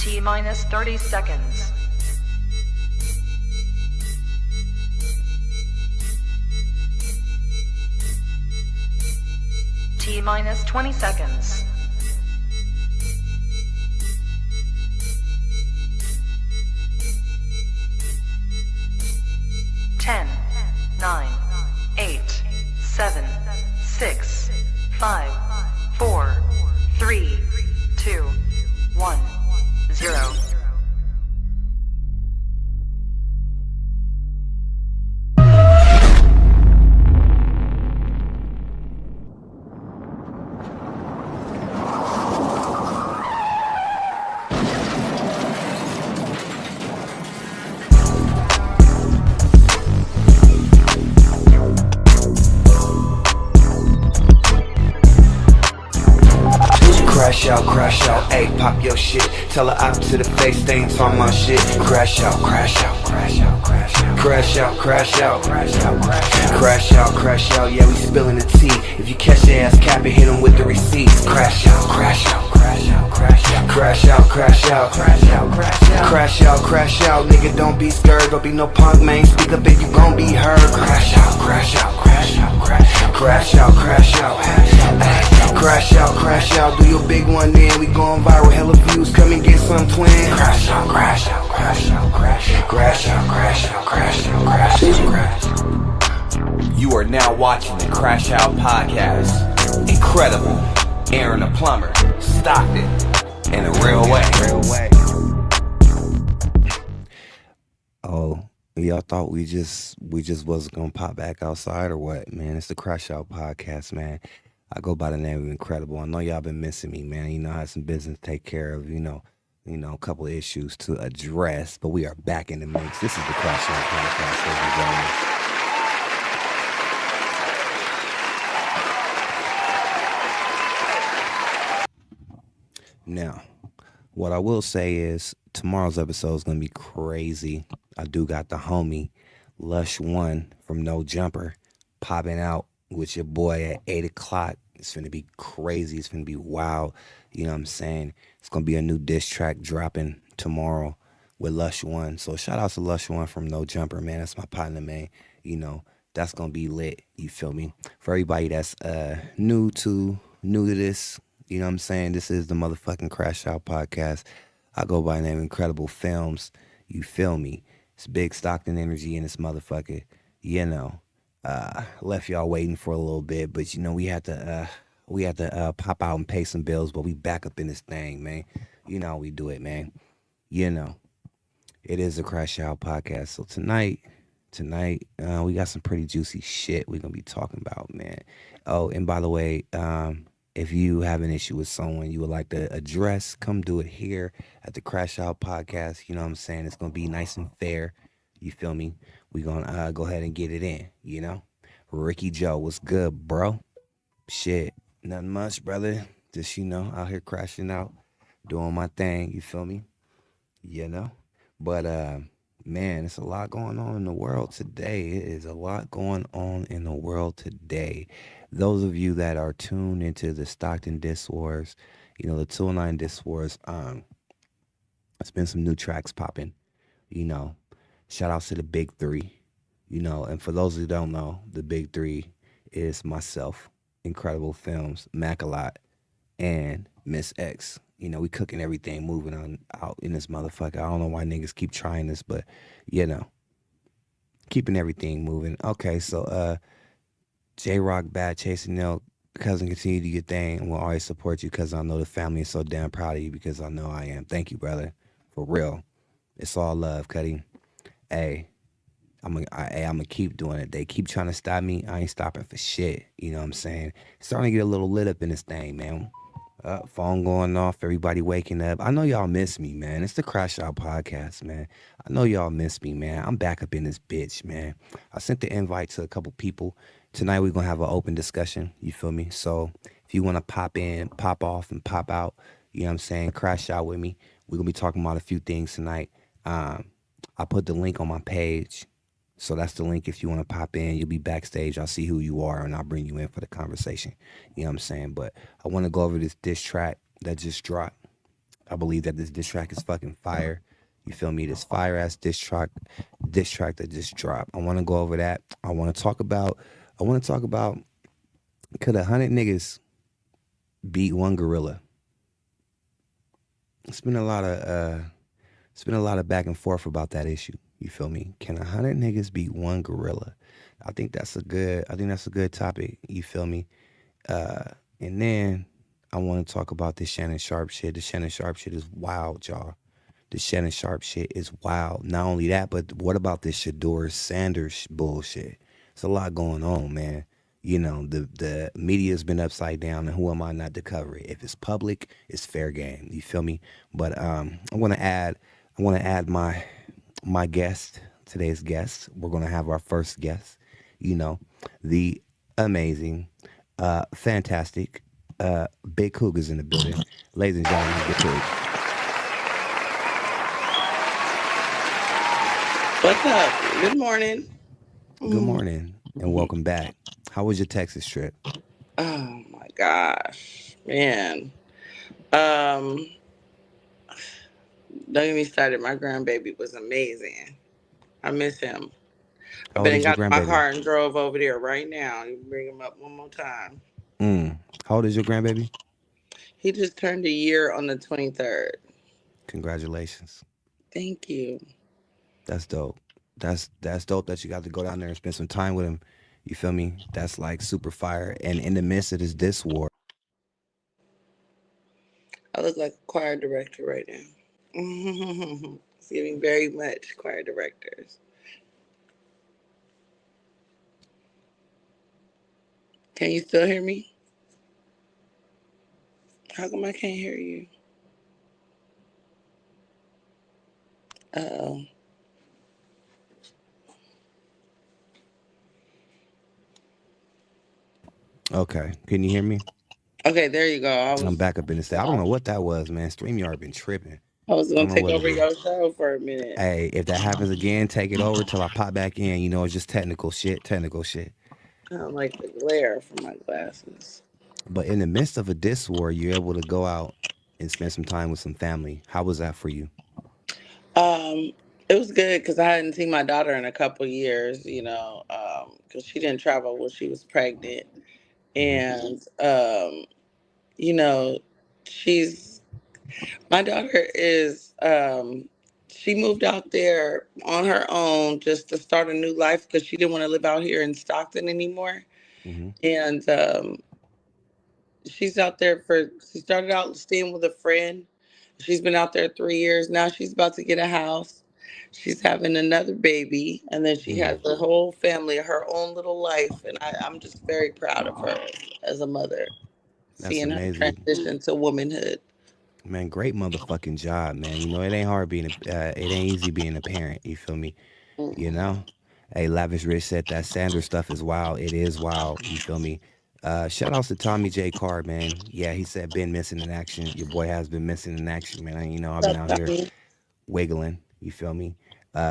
T minus 30 seconds. T minus 20 seconds. Ten, 9, 8, 7, 6, 5, 4, 3, 2, 1, 0. Crash out, ayy, pop your shit. Tell her out to the face, they ain't talking my shit. Crash out, crash out, crash out, crash out, crash out, crash out, crash out, crash out, crash out, yeah, we spilling the tea. If you catch your ass cap it, hit him with the receipts. Crash out, crash out, crash out, crash out, crash out, crash out, crash out, crash out, crash out, nigga, don't be scared, don't be no punk, man, speak up and you gon' be heard. Crash out, crash out, crash out, crash out, crash out, crash out, crash out, crash out, do your big one then, we going viral, hella views, come and get some twin. Crash out, crash out, crash out, crash out, crash out, crash out, crash out, crash out, crash out. You are now watching the Crash Out Podcast. Incredible, Aaron the Plumber, Stockton, in a real way. Oh, y'all thought we just wasn't gonna pop back outside or what, man? It's the Crash Out Podcast, man. I go by the name of Incredible. I know y'all been missing me, man. You know, I had some business to take care of, you know, a couple of issues to address, but we are back in the mix. This is the Crash Out Podcast, ladies and gentlemen. Now, what I will say is tomorrow's episode is going to be crazy. I do got the homie Lush One from No Jumper popping out with your boy at 8 o'clock. It's going to be crazy. It's going to be wild. You know what I'm saying? It's going to be a new diss track dropping tomorrow with Lush One. So shout out to Lush One from No Jumper, man. That's my partner, man. You know, that's going to be lit. You feel me? For everybody that's new to this, you know what I'm saying? This is the motherfucking Crash Out Podcast. I go by the name Incredible Films. You feel me? It's big Stockton energy in this motherfucker. You know. Left y'all waiting for a little bit, but you know we had to pop out and pay some bills, but we back up in this thing, man. You know how we do it, man. You know, it is a Crash Out Podcast. So tonight, we got some pretty juicy shit we're gonna be talking about, man. Oh, and by the way, if you have an issue with someone you would like to address, come do it here at the Crash Out Podcast. You know what I'm saying? It's gonna be nice and fair. You feel me? We gonna go ahead and get it in, you know? Ricky Joe, what's good, bro? Shit, nothing much, brother. Just, you know, out here crashing out, doing my thing, you feel me? You know? But, man, it's a lot going on in the world today. It is a lot going on in the world today. Those of you that are tuned into the Stockton Diss Wars, you know, the 209 Diss Wars, it's been some new tracks popping, you know. Shout outs to the big three, you know, and for those who don't know, the big three is myself, Incredible Films, Mac-a-Lot, and Miss X. You know, we cooking everything, moving on out in this motherfucker. I don't know why niggas keep trying this, but, you know, keeping everything moving. Okay, so, J-Rock, Bad Chasing Nell, cousin, continue to do your thing, and we'll always support you because I know the family is so damn proud of you because I know I am. Thank you, brother. For real. It's all love, Cuddy. Hey, I'm gonna keep doing it. They keep trying to stop me. I ain't stopping for shit. You know what I'm saying? It's starting to get a little lit up in this thing, man. Phone going off, everybody waking up. I know y'all miss me, man. It's the Crash Out Podcast, man. I know y'all miss me, man. I'm back up in this bitch, man. I sent the invite to a couple people. Tonight we're gonna have an open discussion. You feel me? So if you wanna pop in, pop off, and pop out, you know what I'm saying? Crash out with me. We're gonna be talking about a few things tonight. I put the link on my page. So that's the link if you want to pop in. You'll be backstage. I'll see who you are, and I'll bring you in for the conversation. You know what I'm saying? But I want to go over this diss track that just dropped. I believe that this diss track is fucking fire. You feel me? This fire ass diss track that just dropped. I want to go over that. I want to talk about could 100 niggas beat one gorilla? It's been a lot of back and forth about that issue. You feel me? Can 100 niggas beat one gorilla? I think that's a good topic. You feel me? Uh, and then I want to talk about this Shannon Sharpe shit. The Shannon Sharpe shit is wild, y'all. The Shannon Sharpe shit is wild. Not only that, but what about this Shador Sanders bullshit? It's a lot going on, man. You know, the media's been upside down, and who am I not to cover it? If it's public, it's fair game. You feel me? But I want to add my guest, today's guest. We're gonna have our first guest. You know, the amazing, fantastic, Big Cougars in the building, ladies and gentlemen. Big Coug. What's up? Good morning. Good Mm. morning and welcome back. How was your Texas trip? Oh my gosh, man. Um, don't get me started. My grandbaby was amazing. I miss him. I How been old and is your got in my grandbaby? car and drove over there right now. You bring him up one more time. How old is your grandbaby? He just turned a year on the 23rd. Congratulations. Thank you. That's dope. That's dope that you got to go down there and spend some time with him. You feel me? That's like super fire. And in the midst of this diss war, I look like a choir director right now. It's giving very much choir directors. Can you still hear me? How come I can't hear you? Uh-oh. okay. Can you hear me? Okay, there you go. I I'm was back up in the state. I don't know what that was, man. StreamYard been tripping. I was I gonna don't know take what it over is. your show for a minute. Hey, if that happens again, take it over till I pop back in. You know, it's just technical shit, technical shit. I don't like the glare from my glasses. But in the midst of a diss war, you're able to go out and spend some time with some family. How was that for you? Um, it was good because I hadn't seen my daughter in a couple years. Because she didn't travel when she was pregnant, Hmm. and you know, she's my daughter is she moved out there on her own just to start a new life because she didn't want to live out here in Stockton anymore, Hmm. and she started out staying with a friend. She's been out there 3 years now. She's about to get a house. She's having another baby, and then she has Mm, a whole family, her own little life. And I'm just very proud of her as a mother, that's seeing her amazing. transition to womanhood. Man, great motherfucking job, man. You know, it ain't hard being it ain't easy being a parent. You feel me? You Mm. know? Hey, Lavish Rich said that Sanders stuff is wild. It is wild. You feel me? Shout outs to Tommy J. Card, man. Yeah, he said been missing in action. Your boy has been missing in action, man. You know, I've been What's out up, here Tommy? wiggling. You feel me?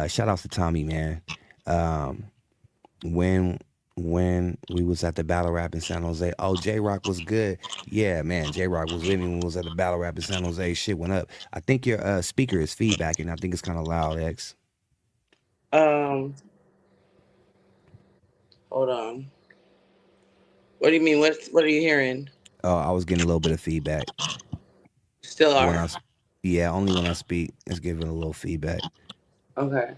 Shout outs to Tommy, man. Um, when we was at the battle rap in San Jose. Oh, J Rock was good. Yeah, man. J Rock was with me when we was at the battle rap in San Jose. Shit went up. I think your speaker is feedbacking. I think it's kind of loud, X. Um, Hold on. What do you mean? What are you hearing? Oh, I was getting a little bit of feedback. Still When are. I, yeah, only when I speak, it's giving a little feedback. Okay.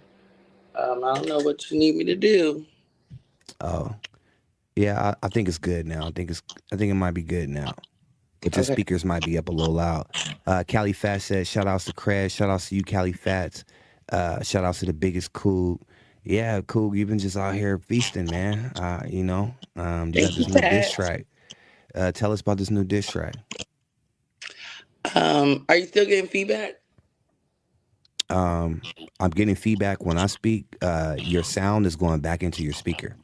I don't know what you need me to do. Oh, yeah, I think it's good now. I think it might be good now. But your Okay. speakers might be up a little loud. Cali Fat said, shout outs to Craig, shout outs to you, Cali Fats. Shout outs to the biggest Cool. Yeah, Cool, you've been just out here feasting, man. You got Thank you, this new diss Pat. track. Tell us about this new diss track. Are you still getting feedback? Um, I'm getting feedback when I speak. Your sound is going back into your speaker.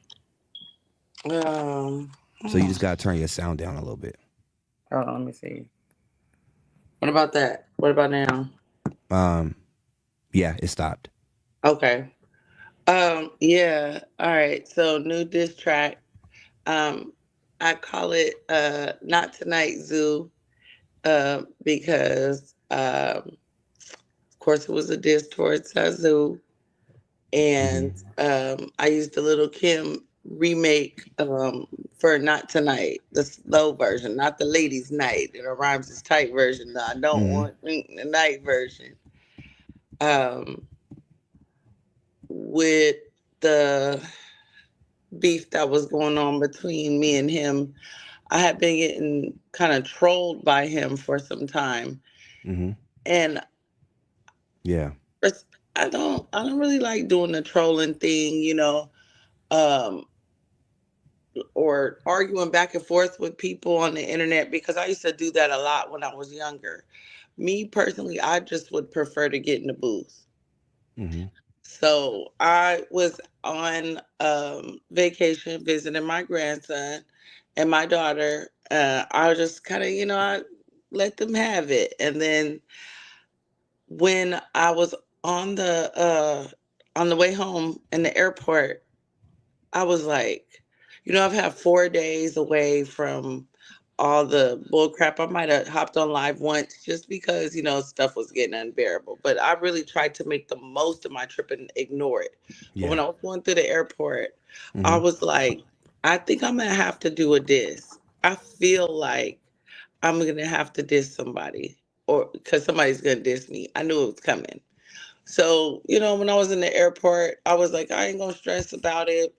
Um, So you hmm. just got to turn your sound down a little bit. Hold on, let me see. What about that? What about now? Um, yeah, it stopped. Okay. Yeah. All right. So new diss track. Um, I call it "Not Tonight Zoo" because Of course, it was a diss towards Sazu. And Mm-hmm. I used the Little Kim remake for Not Tonight, the slow version, not the ladies' night. It rhymes as tight version. No, I don't Mm-hmm. want the night version. Um, with the beef that was going on between me and him, I had been getting kind of trolled by him for some time, Mm-hmm. and Yeah. I don't really like doing the trolling thing, um, or arguing back and forth with people on the internet because I used to do that a lot when I was younger. Me personally, I just would prefer to get in the booth. Mm-hmm. So I was on vacation visiting my grandson and my daughter. I was just kind of, I let them have it. And then when I was on the way home in the airport, I was like, I've had 4 days away from all the bull crap. I might have hopped on live once just because, stuff was getting unbearable. But I really tried to make the most of my trip and ignore it. But when Yeah. I was going through the airport, I Mm-hmm. was like, I think I'm going to have to do a diss. I feel like I'm going to have to diss somebody or because somebody's going to diss me. I knew it was coming. So, when I was in the airport, I was like, I ain't going to stress about it.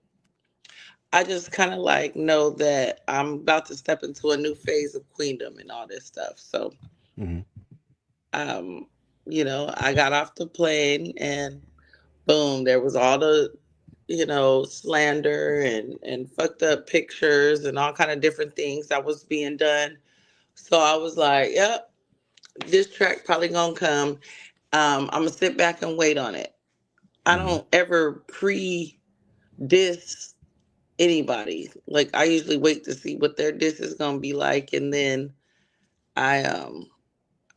I just kind of like know that I'm about to step into a new phase of queendom and all this stuff. So, Mm-hmm. um, I got off the plane and boom, there was all the, slander and fucked up pictures and all kind of different things that was being done. So I was like, yep, this track probably gonna come. I'm gonna sit back and wait on it. I Mm-hmm. don't ever pre diss anybody. Like I usually wait to see what their diss is gonna be like, and then I um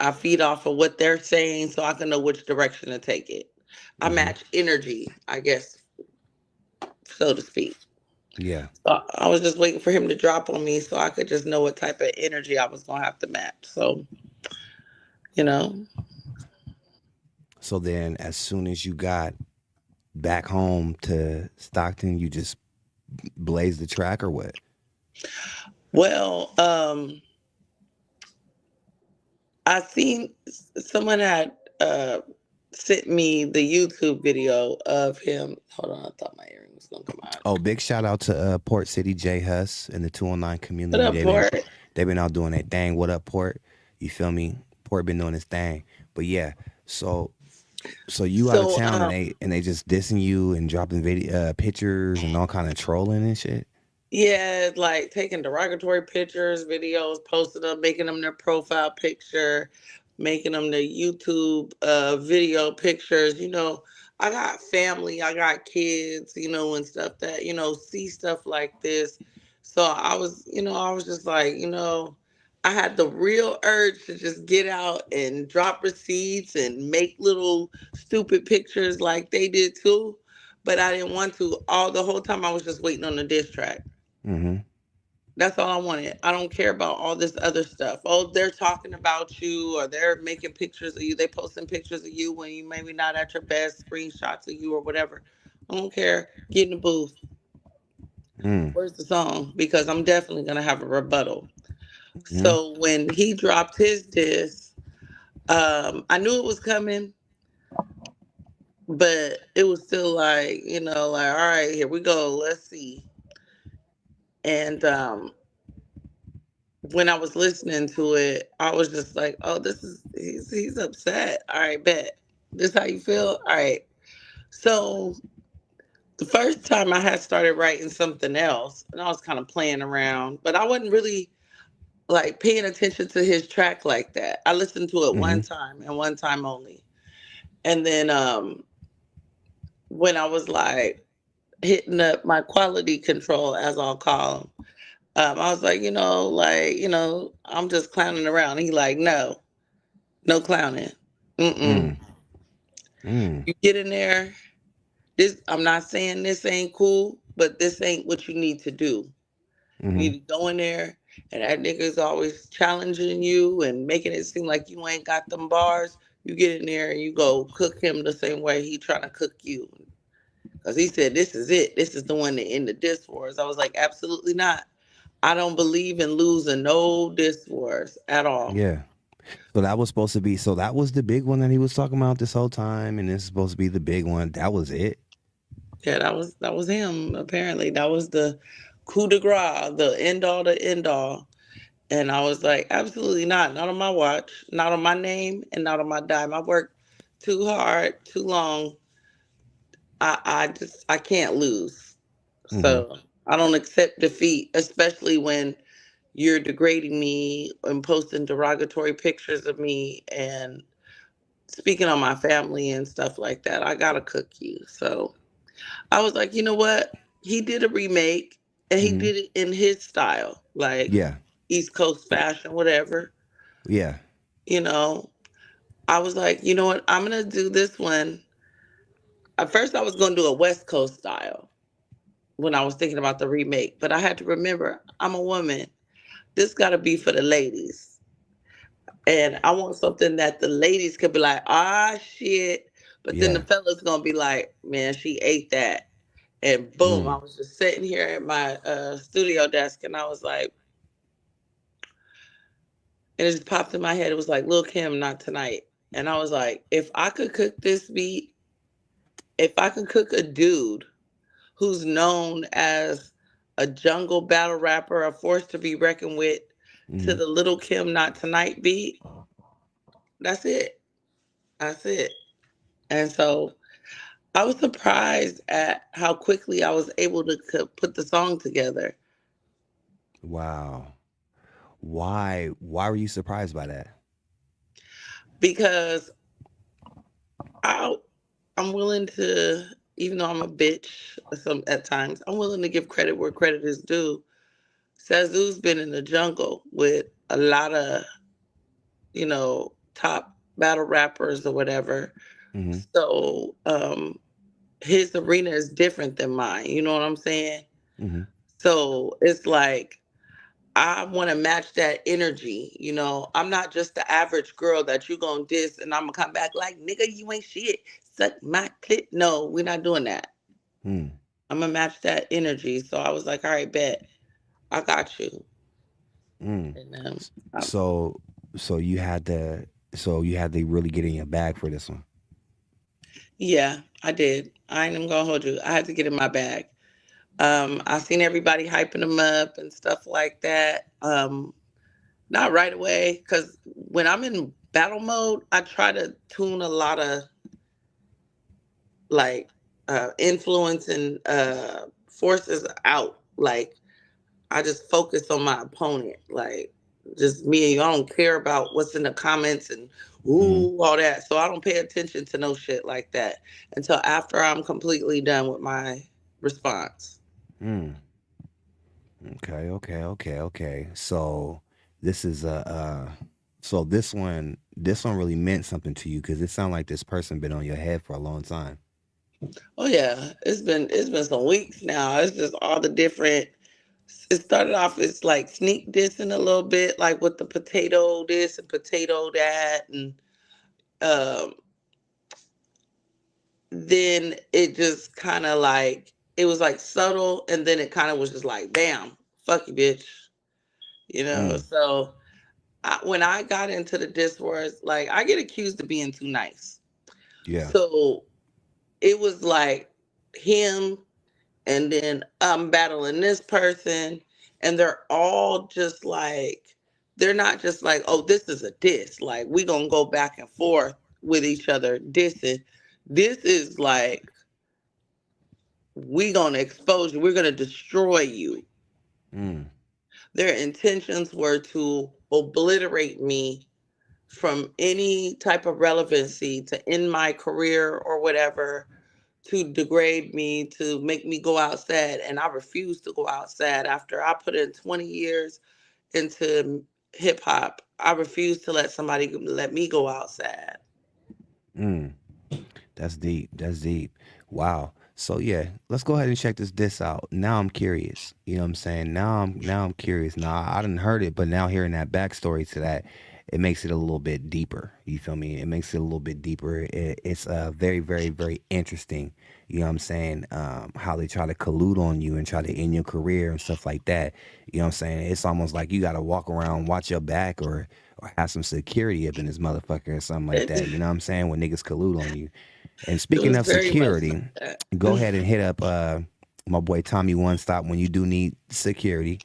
I feed off of what they're saying so I can know which direction to take it. I Mm-hmm. match energy, I guess, so to speak. Yeah. So I was just waiting for him to drop on me so I could just know what type of energy I was gonna have to match. So you know, So then, as soon as you got back home to Stockton, you just blazed the track or what? well, I seen someone had sent me the YouTube video of him. Hold on, I thought my earring was gonna come out. Oh, big shout out to Port City J Huss and the 209 What community. up, Port? They've been out doing their thing. What up, Port? You feel me? Port been doing his thing. But yeah, so you out of So, town and they just dissing you and dropping video pictures and all kind of trolling and shit. yeah, like taking derogatory pictures, videos, posting them, making them their profile picture, making them their YouTube video pictures. I got family, I got kids, and stuff that, see stuff like this. So I was just like, I had the real urge to just get out and drop receipts and make little stupid pictures like they did too. But I didn't want to. All the whole time I was just waiting on the diss track. Mm-hmm. That's all I wanted. I don't care about all this other stuff. Oh, they're talking about you or they're making pictures of you. They posting pictures of you when you maybe not at your best, screenshots of you or whatever. I don't care. Get in the booth. Mm. Where's the song? Because I'm definitely gonna have a rebuttal. Mm-hmm. So when he dropped his disc, I knew it was coming, but it was still like, like, all right, here we go. Let's see. And when I was listening to it, I was just like, "Oh, he's upset. All right, bet. This how you feel? All right." So the first time I had started writing something else, and I was kind of playing around, but I wasn't really like paying attention to his track like that. I listened to it Mm-hmm. one time and one time only, and then when I was like hitting up my quality control, as I'll call him, I was like, I'm just clowning around. He like, no. No clowning. Mm-mm. Mm. Mm. You get in there. I'm not saying this ain't cool, but this ain't what you need to do. You Mm-hmm. need to go in there. and that nigga's always challenging you and making it seem like you ain't got them bars, you get in there and you go cook him the same way he trying to cook you. Because he said, this is it. This is the one that ended diss wars. I was like, absolutely not. I don't believe in losing no diss wars at all. Yeah. So that was supposed to be. So that was the big one that he was talking about this whole time, and this is supposed to be the big one. That was it. Yeah, that was him. Apparently, that was the coup de grace, the end all, the end all. And I was like, absolutely not. Not on my watch, not on my name, and not on my dime. I worked too hard, too long. I can't lose. Hmm. So I don't accept defeat, especially when you're degrading me and posting derogatory pictures of me and speaking on my family and stuff like that. I gotta cook you. So I was like, you know what? He did a remake and he Hmm. did it in his style, like Yeah. East Coast fashion, whatever. Yeah. You know, I was like, you know what? I'm gonna do this one. At first, I was gonna do a West Coast style when I was thinking about the remake, but I had to remember I'm a woman. This got to be for the ladies. And I want something that the ladies could be like, ah, shit. But then the Yeah. fellas gonna be like, man, she ate that. And boom, I Mm. was just sitting here at my studio desk, and I was like, and it just popped in my head. It was like, Lil Kim, not tonight. And I was like, if I could cook this beat, if I could cook a dude who's known as a jungle battle rapper, a force to be reckoned with, to Hmm. the Little Kim, not tonight beat, that's it. That's it. And so I was surprised at how quickly I was able to put the song together Wow. Why were you surprised by that? because I I'm willing to, even though I'm a bitch some at times, I'm willing to give credit where credit is due. Sazu's been in the jungle with a lot of, top battle rappers or whatever. Hmm. So his arena is different than mine. You know what I'm saying? Hmm. So it's like I want to match that energy. I'm not just the average girl that you gonna diss and I'm gonna come back like, nigga, you ain't shit. Suck my clit. No, we're not doing that. Mm. I'm gonna match that energy. So I was like, all right, bet. I got you. Mm. And So so you had to really get in your bag for this one. yeah, I did. I ain't even gonna hold you. I had to get in my bag. I seen everybody hyping him up and stuff like that. Not right away, because when I'm in battle mode, I try to tune a lot of like influence and forces out. Like I just focus on my opponent. Like just me and you. I don't care about what's in the comments and Hmm. ooh all that. So I don't pay attention to no shit like that until after I'm completely done with my response. Mm. Okay, okay, okay, okay. So this is a so this one really meant something to you because it sounded like this person been on your head for a long time. Oh yeah, it's been some weeks now. It's just all the different. It started off as like sneak dissing a little bit, like with the potato this and potato that, and um, then it just kind of like it was like subtle, and then it kind of was just like, bam, fuck you, bitch, Mm. So when I got into the diss wars, like I get accused of being too nice, Yeah. so it was like him and then I'm battling this person, and they're all just like, they're not just like, oh, this is a diss. Like we gonna go back and forth with each other dissing. This is like we gonna expose you. We're gonna destroy you. Mm. Their intentions were to obliterate me from any type of relevancy to end my career or whatever, to degrade me, to make me go out sad. And I refuse to go out sad after I put in 20 years into hip hop. I refuse to let somebody let me go out sad. Mm. That's deep. That's deep. Wow. So yeah, let's go ahead and check this out. Now I'm curious. You know what I'm saying? Now I'm curious. Now I didn't heard it, but now hearing that backstory to that, it makes it a little bit deeper. You feel me? It makes it a little bit deeper. It's very, very, very interesting. You know what I'm saying? How they try to collude on you and try to end your career and stuff like that. You know what I'm saying? It's almost like you got to walk around, watch your back, or have some security up in this motherfucker or something like It, that. You know what I'm saying? When niggas collude on you. And it speaking was of very much security, like that. go ahead and hit up my boy Tommy One Stop when you do need security.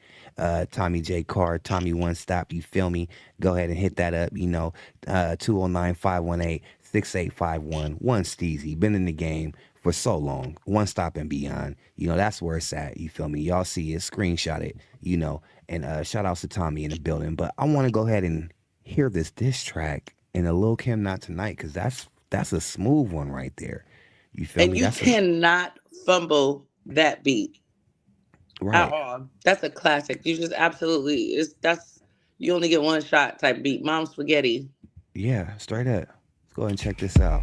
Tommy J Card, Tommy One Stop, you feel me? Go ahead and hit that up. 209 518 6851. One Steezy. Been in the game for so long. One Stop and beyond. That's where it's at. You feel me? Y'all see it, screenshot it. And shout outs to Tommy in the building. But I want to go ahead and hear this diss track in a Lil Kim Not Tonight, because that's a smooth one right there. You feel And me? you That's a cannot fumble that beat at right. all. That's a classic. You just absolutely it's that's you only get one shot type beat. Mom spaghetti. Yeah, straight up. Let's go ahead and check this out.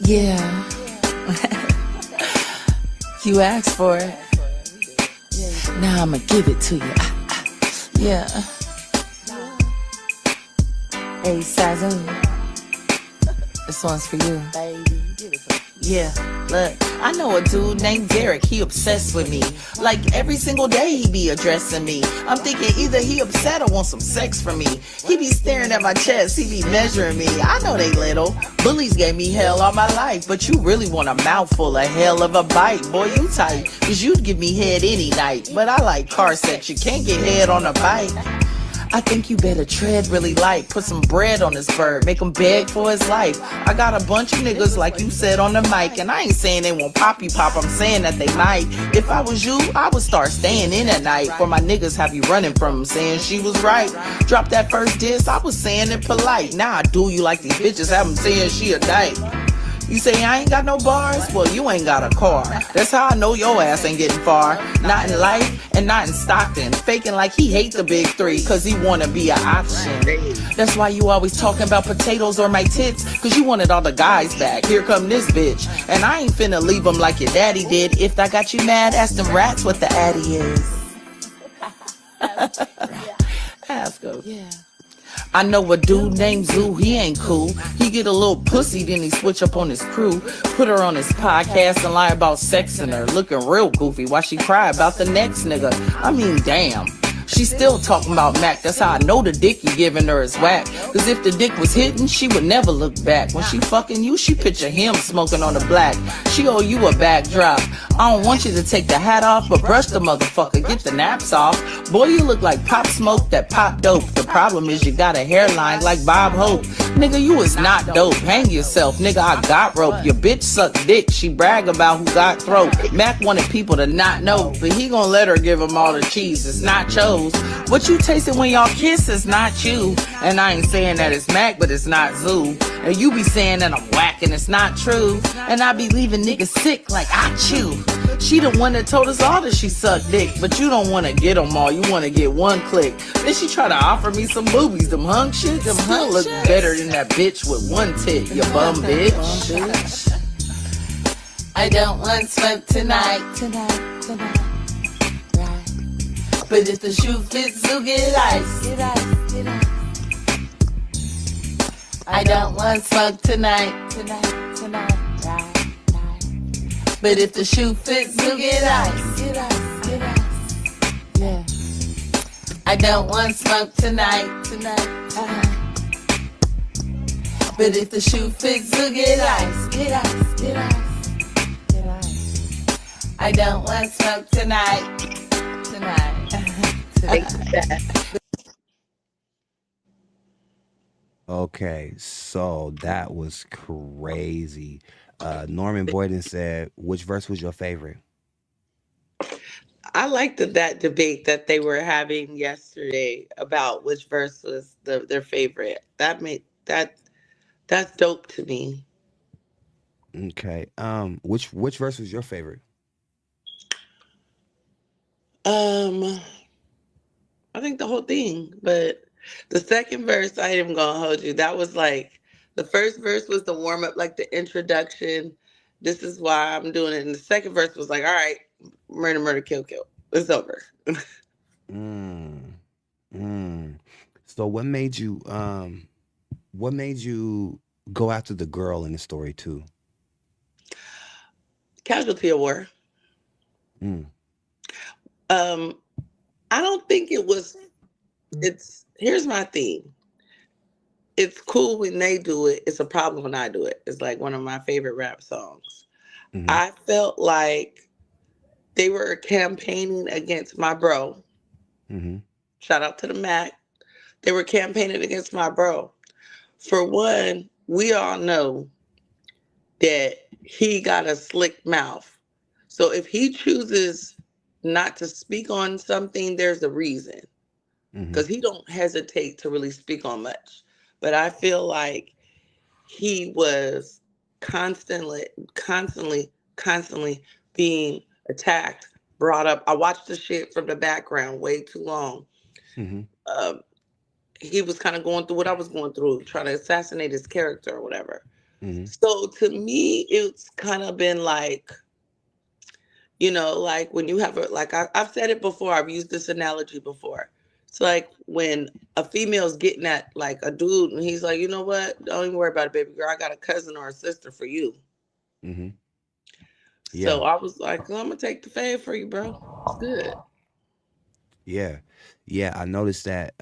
Yeah. You asked for it. Now I'ma give it to you. Yeah. Hey, Sazu. This one's for you. Yeah, look, I know a dude named Derek, he obsessed with me. Like every single day he be addressing me. I'm thinking either he upset or want some sex from me. He be staring at my chest, he be measuring me. I know they little. Bullies gave me hell all my life, but you really want a mouthful of hell of a bite. Boy, you tight, cause you'd give me head any night. But I like car sex, you can't get head on a bike. I think you better tread really light. Put some bread on this bird, make him beg for his life. I got a bunch of niggas like you said on the mic, and I ain't saying they won't pop you pop, I'm saying that they might. If I was you, I would start staying in at night. For my niggas have you running from them, saying she was right. Drop that first diss, I was saying it polite. Now I do you like these bitches have them saying she a dyke. You say I ain't got no bars? Well, you ain't got a car. That's how I know your ass ain't getting far. Not in life and not in Stockton. Faking like he hate the big three cause he wanna be an option. That's why you always talking about potatoes or my tits, cause you wanted all the guys back. Here come this bitch. And I ain't finna leave them like your daddy did. If I got you mad, ask them rats what the addy is. Ask them. Yeah. I know a dude named Zoo, he ain't cool. He get a little pussy, then he switch up on his crew. Put her on his podcast and lie about sexing her. Looking real goofy while she cry about the next nigga. I mean, damn. She still talking about Mac, that's how I know the dick you giving her is whack. Cause if the dick was hitting, she would never look back. When she fucking you, she picture him smoking on the black. She owe you a backdrop. I don't want you to take the hat off, but brush the motherfucker, get the naps off. Boy, you look like Pop Smoke that pop dope. The problem is you got a hairline like Bob Hope. Nigga, you is not dope, hang yourself. Nigga, I got rope. Your bitch suck dick, she brag about who got throat. Mac wanted people to not know, but he gon' let her give him all the cheese. It's not chose. What you tasting when y'all kiss is not you. And I ain't saying that it's Mac, but it's not Zoo. And you be saying that I'm whack and it's not true. And I be leaving niggas sick like I chew. She the one that told us all that she sucked dick, but you don't want to get them all, you want to get one click. Then she try to offer me some boobies, them hunk shit, them still look better than that bitch with one tit, you bum bitch. I don't want smoke tonight. But if the shoe fits, you'll get ice. I don't want smoke tonight. But if the shoe fits, you'll get ice. Yeah. I don't want smoke tonight. But if the shoe fits, you'll get ice. I don't want smoke tonight. Okay, so that was crazy. Norman Boyden said, which verse was your favorite? I liked that debate that they were having yesterday about which verse was their favorite. That's dope to me. Okay. Which verse was your favorite? Um, I think the whole thing, but the second verse, I am gonna hold you. That was like The first verse was the warm up, like the introduction. This is why I'm doing it. And the second verse was like, all right, murder, murder, kill, kill. It's over. Mm. Mm. So what made you go after the girl in the story too? Casualty of war. Mm. Um, I don't think it was. It's here's my thing. It's cool when they do it. It's a problem when I do it. It's like one of my favorite rap songs. Mm-hmm. I felt like they were campaigning against my bro. Mm-hmm. Shout out to the Mac. They were campaigning against my bro. For one, we all know that he got a slick mouth. So if he chooses not to speak on something, there's a reason. Mm-hmm. Because he don't hesitate to really speak on much. But I feel like he was constantly, constantly being attacked, brought up. I watched the shit from the background way too long. Mm-hmm. Um, he was kind of going through what I was going through, trying to assassinate his character or whatever. Mm-hmm. So to me, it's kind of been like, like when you have a, like I've said it before, I've used this analogy before. It's like when a female's getting at like a dude and he's like, you know what? Don't even worry about it, baby girl. I got a cousin or a sister for you. Mm-hmm. Yeah. So I was like, I'm gonna take the fade for you, bro. It's good. Yeah. Yeah. I noticed that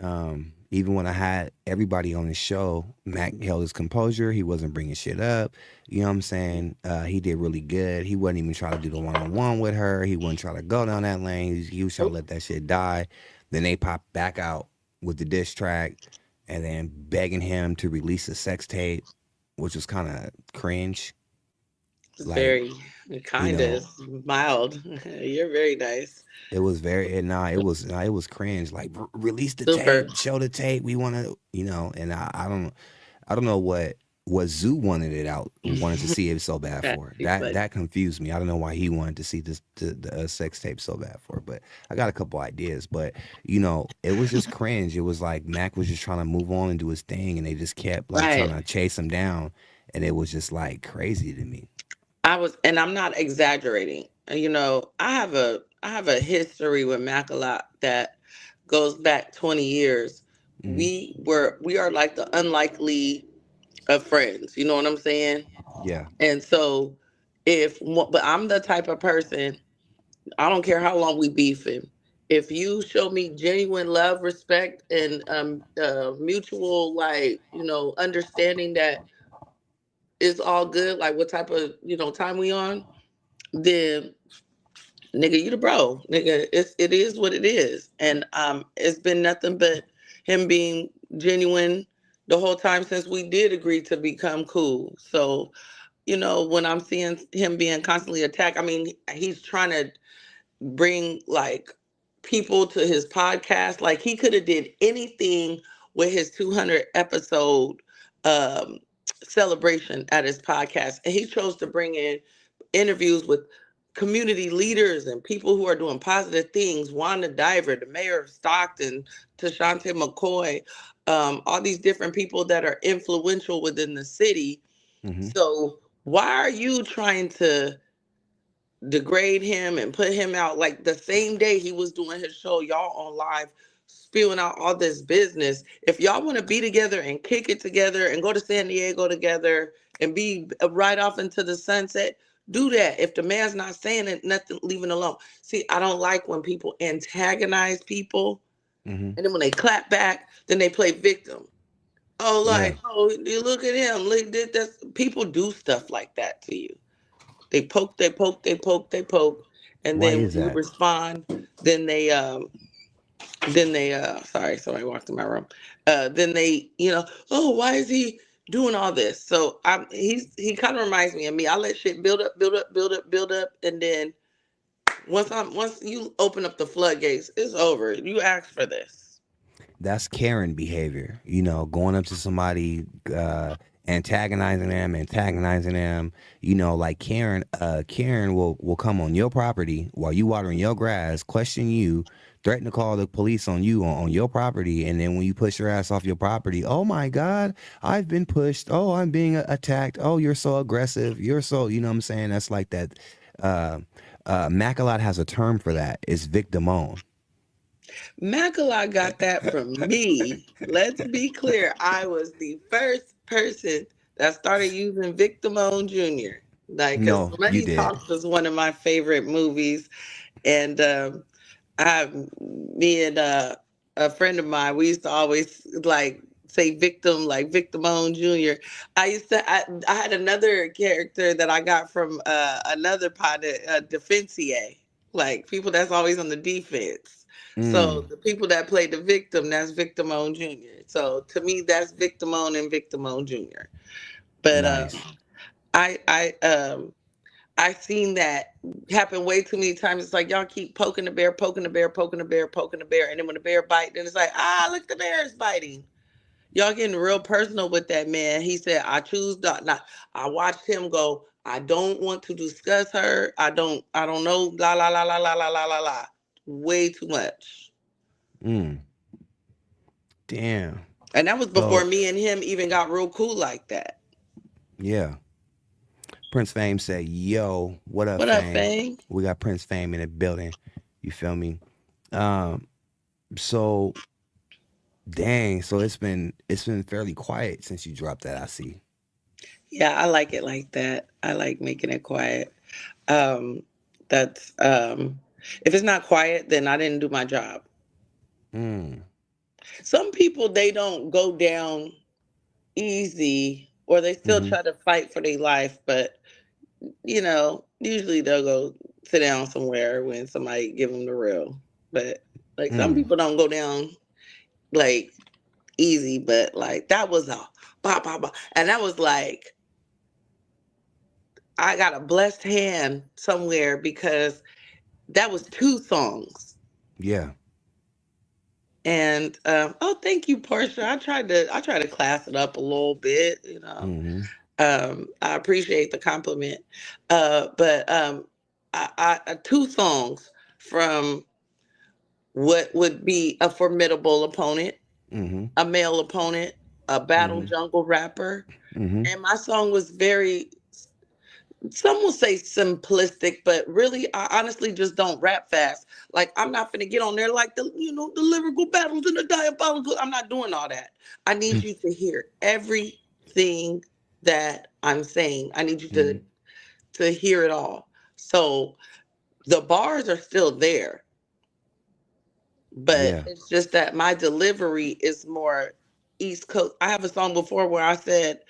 even when I had everybody on the show, Mac held his composure. He wasn't bringing shit up. You know what I'm saying? He did really good. He wasn't even trying to do the one on one with her. He wasn't trying to go down that lane. He was trying to Nope. let that shit die. Then they popped back out with the diss track and then begging him to release a sex tape, which was kind of cringe. It's Like, very you kind know, of mild. You're very nice. it was very it was cringe. Like release the Super. tape, show the tape. We want to, and I don't know what Zoo wanted to see it so bad for. He's That funny. that confused me. I don't know why he wanted to see this the sex tape so bad for. But I got a couple ideas. But it was just cringe. It was like Mac was just trying to move on and do his thing, and they just kept like trying Right. to chase him down, and it was just like crazy to me. And I'm not exaggerating. I have a history with Mac a lot that goes back 20 years. Hmm. We are like the unlikely of friends. You know what I'm saying? Yeah. And so but I'm the type of person, I don't care how long we beefing. If you show me genuine love, respect, and mutual understanding that it's all good, like what type of time we on, then nigga, you the bro. Nigga, it is what it is. And it's been nothing but him being genuine the whole time since we did agree to become cool. So, when I'm seeing him being constantly attacked, I mean, he's trying to bring like people to his podcast. Like he could have did anything with his 200 episode um celebration at his podcast, and he chose to bring in interviews with community leaders and people who are doing positive things. Wanda Diver, the mayor of Stockton, Tashante McCoy, all these different people that are influential within the city. Hmm. So why are you trying to degrade him and put him out like the same day he was doing his show, y'all on live spewing out all this business? If y'all want to be together and kick it together and go to San Diego together and be right off into the sunset, do that. If the man's not saying it, nothing, leave it alone. See, I don't like when people antagonize people Hmm. and then when they clap back, then they play victim. Oh, Yeah. like, oh, you look at him. Look, people do stuff like that to you. They poke, they poke, they poke, they poke, and Why then is when you that? respond, then they sorry, somebody walked in my room. Then they, oh, why is he doing all this? So he kind of reminds me of me. I let shit build up, build up, build up, build up, and then once you open up the floodgates, it's over. You asked for this. That's Karen behavior. Going up to somebody, antagonizing them. Like Karen will come on your property while you watering your grass, question you, threaten to call the police on you on your property, and then when you push your ass off your property, oh my God, I've been pushed. Oh, I'm being attacked. Oh, you're so aggressive. You're so, you know what I'm saying? That's like that. Uh, Macalat has a term for that. It's victimone. Mackala got that from me. Let's be clear. I was the first person that started using Victimone Jr. Like, because No, you Money did. Talks was one of my favorite movies. And I, me and a friend of mine, we used to always like say victim, like Victimone Jr. I had another character that I got from another pod, Defensier, like people that's always on the defense. So Mm, the people that play the victim, that's Victimone Jr. So to me, that's Victimone and Victimone Jr. But nice. I seen that happen way too many times. It's like y'all keep poking the bear, poking the bear, poking the bear, poking the bear, and then when the bear bite, then it's like, look, the bear is biting. Y'all getting real personal with that man. He said, I choose not. I watched him go, I don't want to discuss her. I don't know, la la la la la la la la la. Way too much. Mm, damn. And that was before So me and him even got real cool like that. yeah, Prince Fame said, "Yo, what up, What up, Fame? Fang? We got Prince Fame in the building. You feel me? Um, so dang, so it's been fairly quiet since you dropped that. I see. Yeah, I like it like that. I like making it quiet. Um, that's if it's not quiet, then I didn't do my job. Mm, Some people they don't go down easy or they still mm-hmm, try to fight for their life, but usually they'll go sit down somewhere when somebody give them the real. But like some mm, people don't go down like easy, but like that was a bah, bah, bah. And that was like I got a blessed hand somewhere because that was two songs. yeah. And oh, thank you, Portia. I tried to class it up a little bit. Mm-hmm, I appreciate the compliment. But two songs from what would be a formidable opponent, mm-hmm, a male opponent, a battle mm-hmm, jungle rapper, mm-hmm, and my song was very, some will say simplistic, but really I honestly just don't rap fast. Like I'm not gonna get on there like the lyrical battles and the diabolical. I'm not doing all that. I need you to hear everything that I'm saying. I need you mm-hmm. to hear it all. So the bars are still there, but Yeah. it's just that my delivery is more East Coast. I have a song before where I said,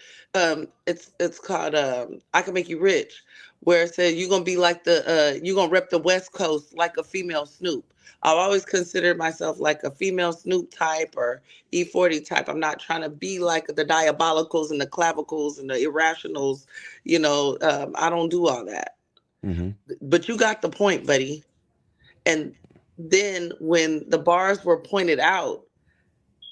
it's called "I Can Make You Rich," where it said you're gonna be like you're gonna rep the West Coast like a female Snoop. I've always considered myself like a female Snoop type or E40 type. I'm not trying to be like the diabolicals and the clavicles and the irrationals. I don't do all that. Mm-hmm. But you got the point, buddy. And then when the bars were pointed out,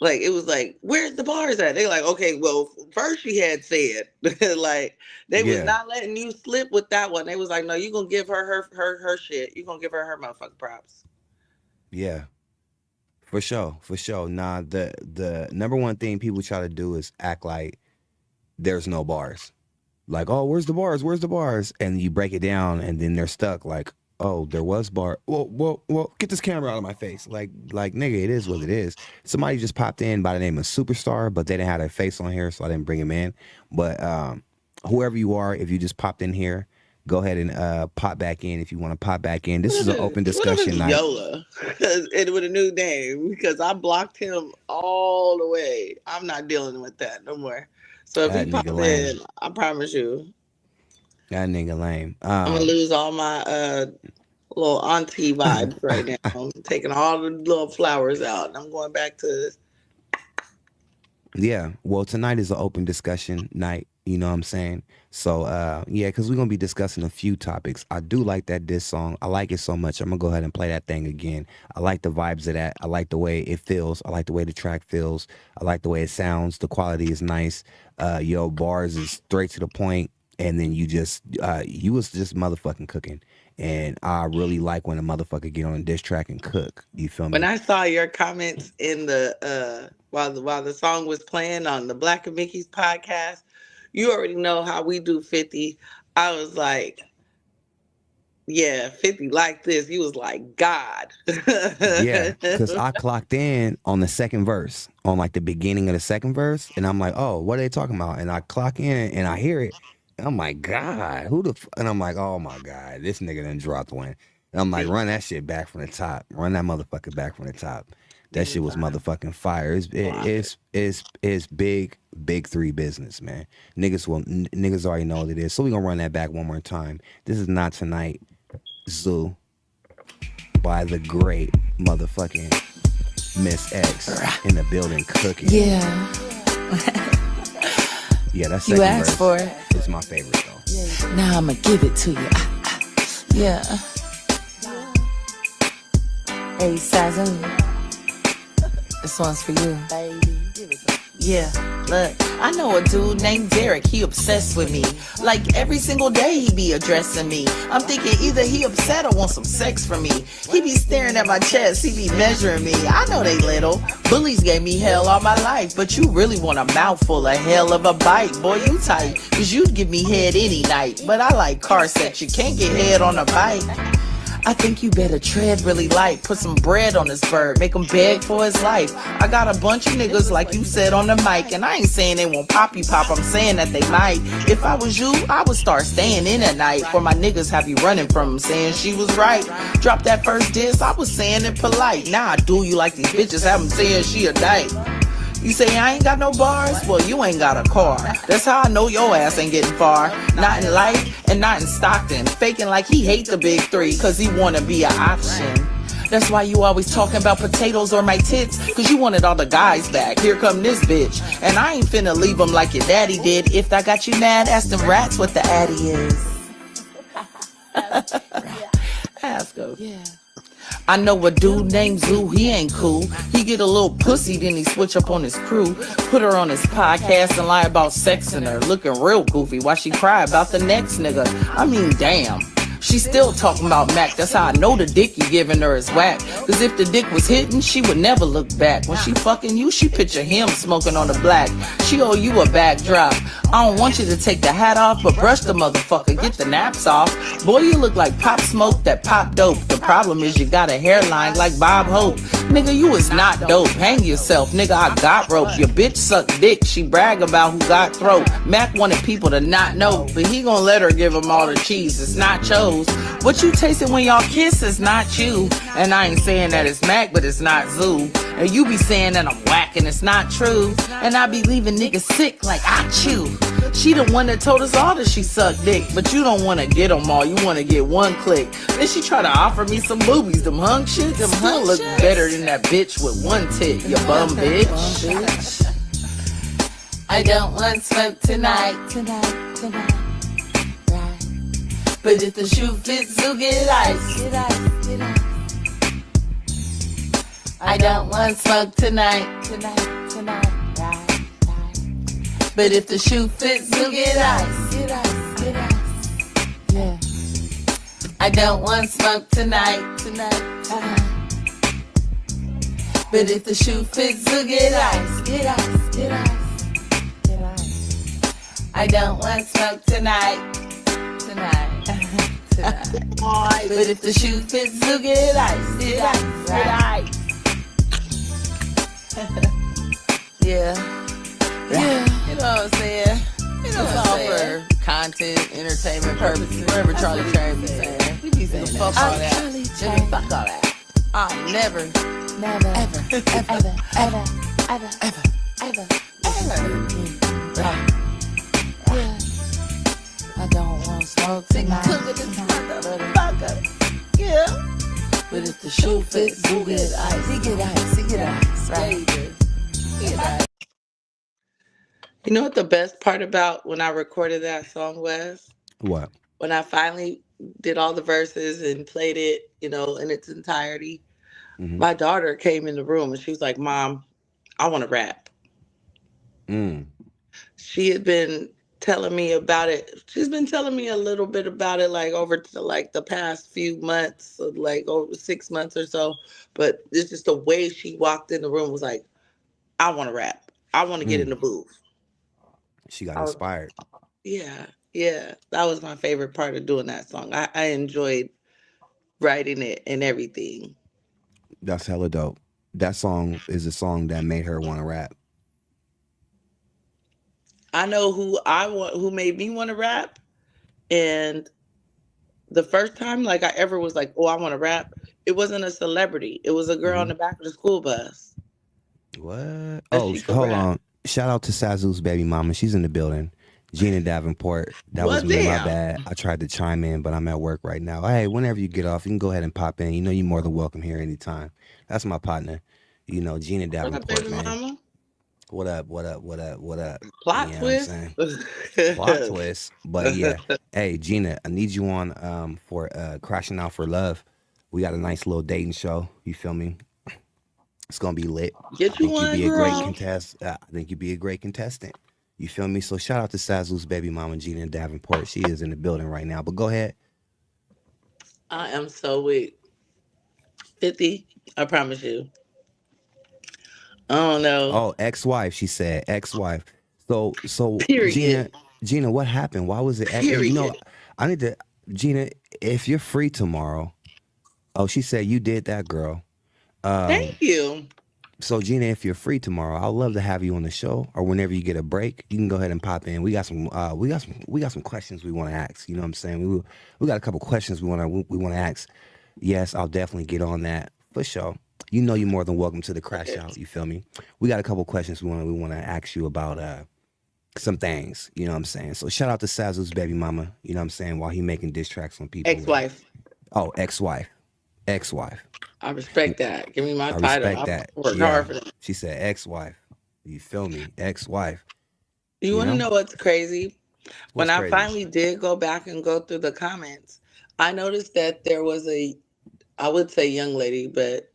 like it was like, where's the bars at? They like, okay, well, first she had said, like they was Yeah. not letting you slip with that one. They was like, no, you gonna give her shit. You gonna give her motherfucking props. Yeah. For sure. For sure. Nah, the number one thing people try to do is act like there's no bars. Like, oh, where's the bars? Where's the bars? And you break it down, and then they're stuck. Like, oh, there was bar. Well, get this camera out of my face. Like, nigga, it is what it is. Somebody just popped in by the name of Superstar, but they didn't have their face on here, so I didn't bring him in. But whoever you are, if you just popped in here, go ahead and pop back in if you want to pop back in. This is an open What if discussion it's night. Yola? And with a new name, because I blocked him all the way. I'm not dealing with that no more. So if he That nigga pop lame. in, I promise you, That nigga lame. I'm gonna lose all my little auntie vibes right now. I'm taking all the little flowers out, and I'm going back to. Yeah. Well, tonight is an open discussion night. You know what I'm saying? So, yeah, because we're going to be discussing a few topics. I do like that diss song. I like it so much. I'm going to go ahead and play that thing again. I like the vibes of that. I like the way it feels. I like the way the track feels. I like the way it sounds. The quality is nice. Yo, bars is straight to the point. And then you was just motherfucking cooking. And I really like when a motherfucker get on a diss track and cook. You feel When me? I saw your comments in the while the song was playing on the Black and Mickey's podcast, you already know how we do 50. I was like, yeah, 50 like this. He was like, God. Yeah, because I clocked in on the second verse, on like the beginning of the second verse, and I'm like, oh, what are they talking about? And I clock in and I hear it, and I'm like, God, who the? And I'm like, oh my God, this nigga done dropped one. And I'm like, run that shit back from the top, run that motherfucker back from the top. That shit was motherfucking fire. It's big three business, man. Niggas already know what it is. So we gonna run that back one more time. This is Not Tonight, Zoo by the great motherfucking Miss X in the building cooking. Yeah. Yeah, that's You asked for it. It's my favorite though. Now I'ma give it to you. Yeah. Hey, Sazoo. This one's for you, baby. Yeah, look, I know a dude named Derek, he obsessed with me. Like every single day he be addressing me. I'm thinking either he upset or want some sex from me. He be staring at my chest, he be measuring me. I know they little. Bullies gave me hell all my life, but you really want a mouthful of hell of a bite. Boy, you tight, cause you'd give me head any night. But I like car sex, you can't get head on a bike. I think you better tread really light. Put some bread on this bird, make him beg for his life. I got a bunch of niggas like you said on the mic, and I ain't saying they won't pop you pop, I'm saying that they might. If I was you, I would start staying in at night. For my niggas have you running from them, saying she was right. Drop that first diss, I was saying it polite. Now I do you like these bitches have them saying she a dyke. You say I ain't got no bars? Well, you ain't got a car. That's how I know your ass ain't getting far. Not in life and not in Stockton. Faking like he hate the big three cause he wanna be an option. That's why you always talking about potatoes or my tits, cause you wanted all the guys back. Here come this bitch. And I ain't finna leave them like your daddy did. If I got you mad, ask them rats what the addy is. Ask them. Yeah. I know a dude named Zoo, he ain't cool. He get a little pussy, then he switch up on his crew. Put her on his podcast and lie about sexing her. Looking real goofy while she cry about the next nigga. I mean, damn. She still talking about Mac, that's how I know the dick you giving her is whack. Cause if the dick was hitting, she would never look back. When she fucking you, she picture him smoking on the black. She owe you a backdrop. I don't want you to take the hat off, but brush the motherfucker, get the naps off. Boy, you look like Pop Smoke that pop dope. The problem is you got a hairline like Bob Hope. Nigga, you is not dope, hang yourself. Nigga, I got rope. Your bitch suck dick, she brag about who got throat. Mac wanted people to not know, but he gon' let her give him all the cheese. It's not chose. What you tasting when y'all kiss is not you. And I ain't saying that it's Mac, but it's not Zoo. And you be saying that I'm whack and it's not true. And I be leaving niggas sick like I chew. She the one that told us all that she sucked dick, but you don't wanna get them all, you wanna get one click. Then she try to offer me some boobies, them hung shit, them still look better than that bitch with one tit, you bum bitch. I don't want smoke tonight. But if the shoe fits, you'll get ice. I don't want smoke tonight. But if the shoe fits, you'll get ice. Yeah. I don't want smoke tonight. But if the shoe fits, you'll get ice. I don't want smoke tonight. But if the shoe fits, you'll get ice. Yeah. You know what I'm saying? You know it's all for content, entertainment purposes. Whatever Charlie Cherry be saying. He be saying fuck all that. Nigga, fuck all that. I'll never, I don't want smoke tonight. Yeah. But if the shoe fits, you get ice. He get ice. Right. You know what the best part about when I recorded that song was? What? When I finally did all the verses and played it, in its entirety, my daughter came in the room and she was like, Mom, I want to rap. She had been telling me about it. She's been telling me a little bit about it, like over to like the past few months, like over 6 months or so. But it's just the way she walked in the room was like, I want to rap. I want to get in Mm, the booth. she got I was, inspired. yeah, yeah. That was my favorite part of doing that song. I enjoyed writing it and everything. That's hella dope. That song is a song that made her want to rap. I know who made me want to rap, and the first time like I ever was like, oh, I want to rap. It wasn't a celebrity. It was a girl in Hmm. the back of the school bus, What? and Oh, she could hold rap. on. Shout out to Sazu's baby mama. She's in the building. Gina Davenport. That Well, was me. My damn. bad. I tried to chime in, but I'm at work right now. Hey, whenever you get off, you can go ahead and pop in. You know you're more than welcome here anytime. That's my partner. You know, Gina What up, Davenport, baby man. mama? What up? What up? What up? What up? You Plot know what I'm twist. saying? Plot twist. But yeah. Hey, Gina, I need you on for Crashing Out for Love. We got a nice little dating show. You feel me? It's gonna be lit. I Get you think you'd one, be a great girl. contest. I think you'd be a great contestant. You feel me? So shout out to Sazu's baby mama Gina Davenport. She is in the building right now. But go ahead. I am so weak. 50. I promise you. I don't know. Oh, ex-wife. She said ex-wife. So Period. Gina, what happened? Why was it? You know, Period. I need to. Gina, if you're free tomorrow. Oh, she said you did that, girl. Thank Um, you. So Gina, if you're free tomorrow, I'd love to have you on the show, or whenever you get a break, you can go ahead and pop in. We got some questions we want to ask. You know what I'm saying? We got a couple questions we want to ask. Yes, I'll definitely get on that for sure. You know, you're more than welcome to the crash Okay. out. You feel me? We got a couple questions we want to ask you about some things. You know what I'm saying? So shout out to Sazu's baby mama. You know what I'm saying? While he making diss tracks on people. Ex-wife. Oh, ex-wife. I respect that. Give me my I title. respect I that. work Yeah. hard for that. She said ex-wife. You feel me? Ex-wife. You You want to know? know what's crazy? When What's I crazy? finally did go back and go through the comments, I noticed that there was I would say young lady, but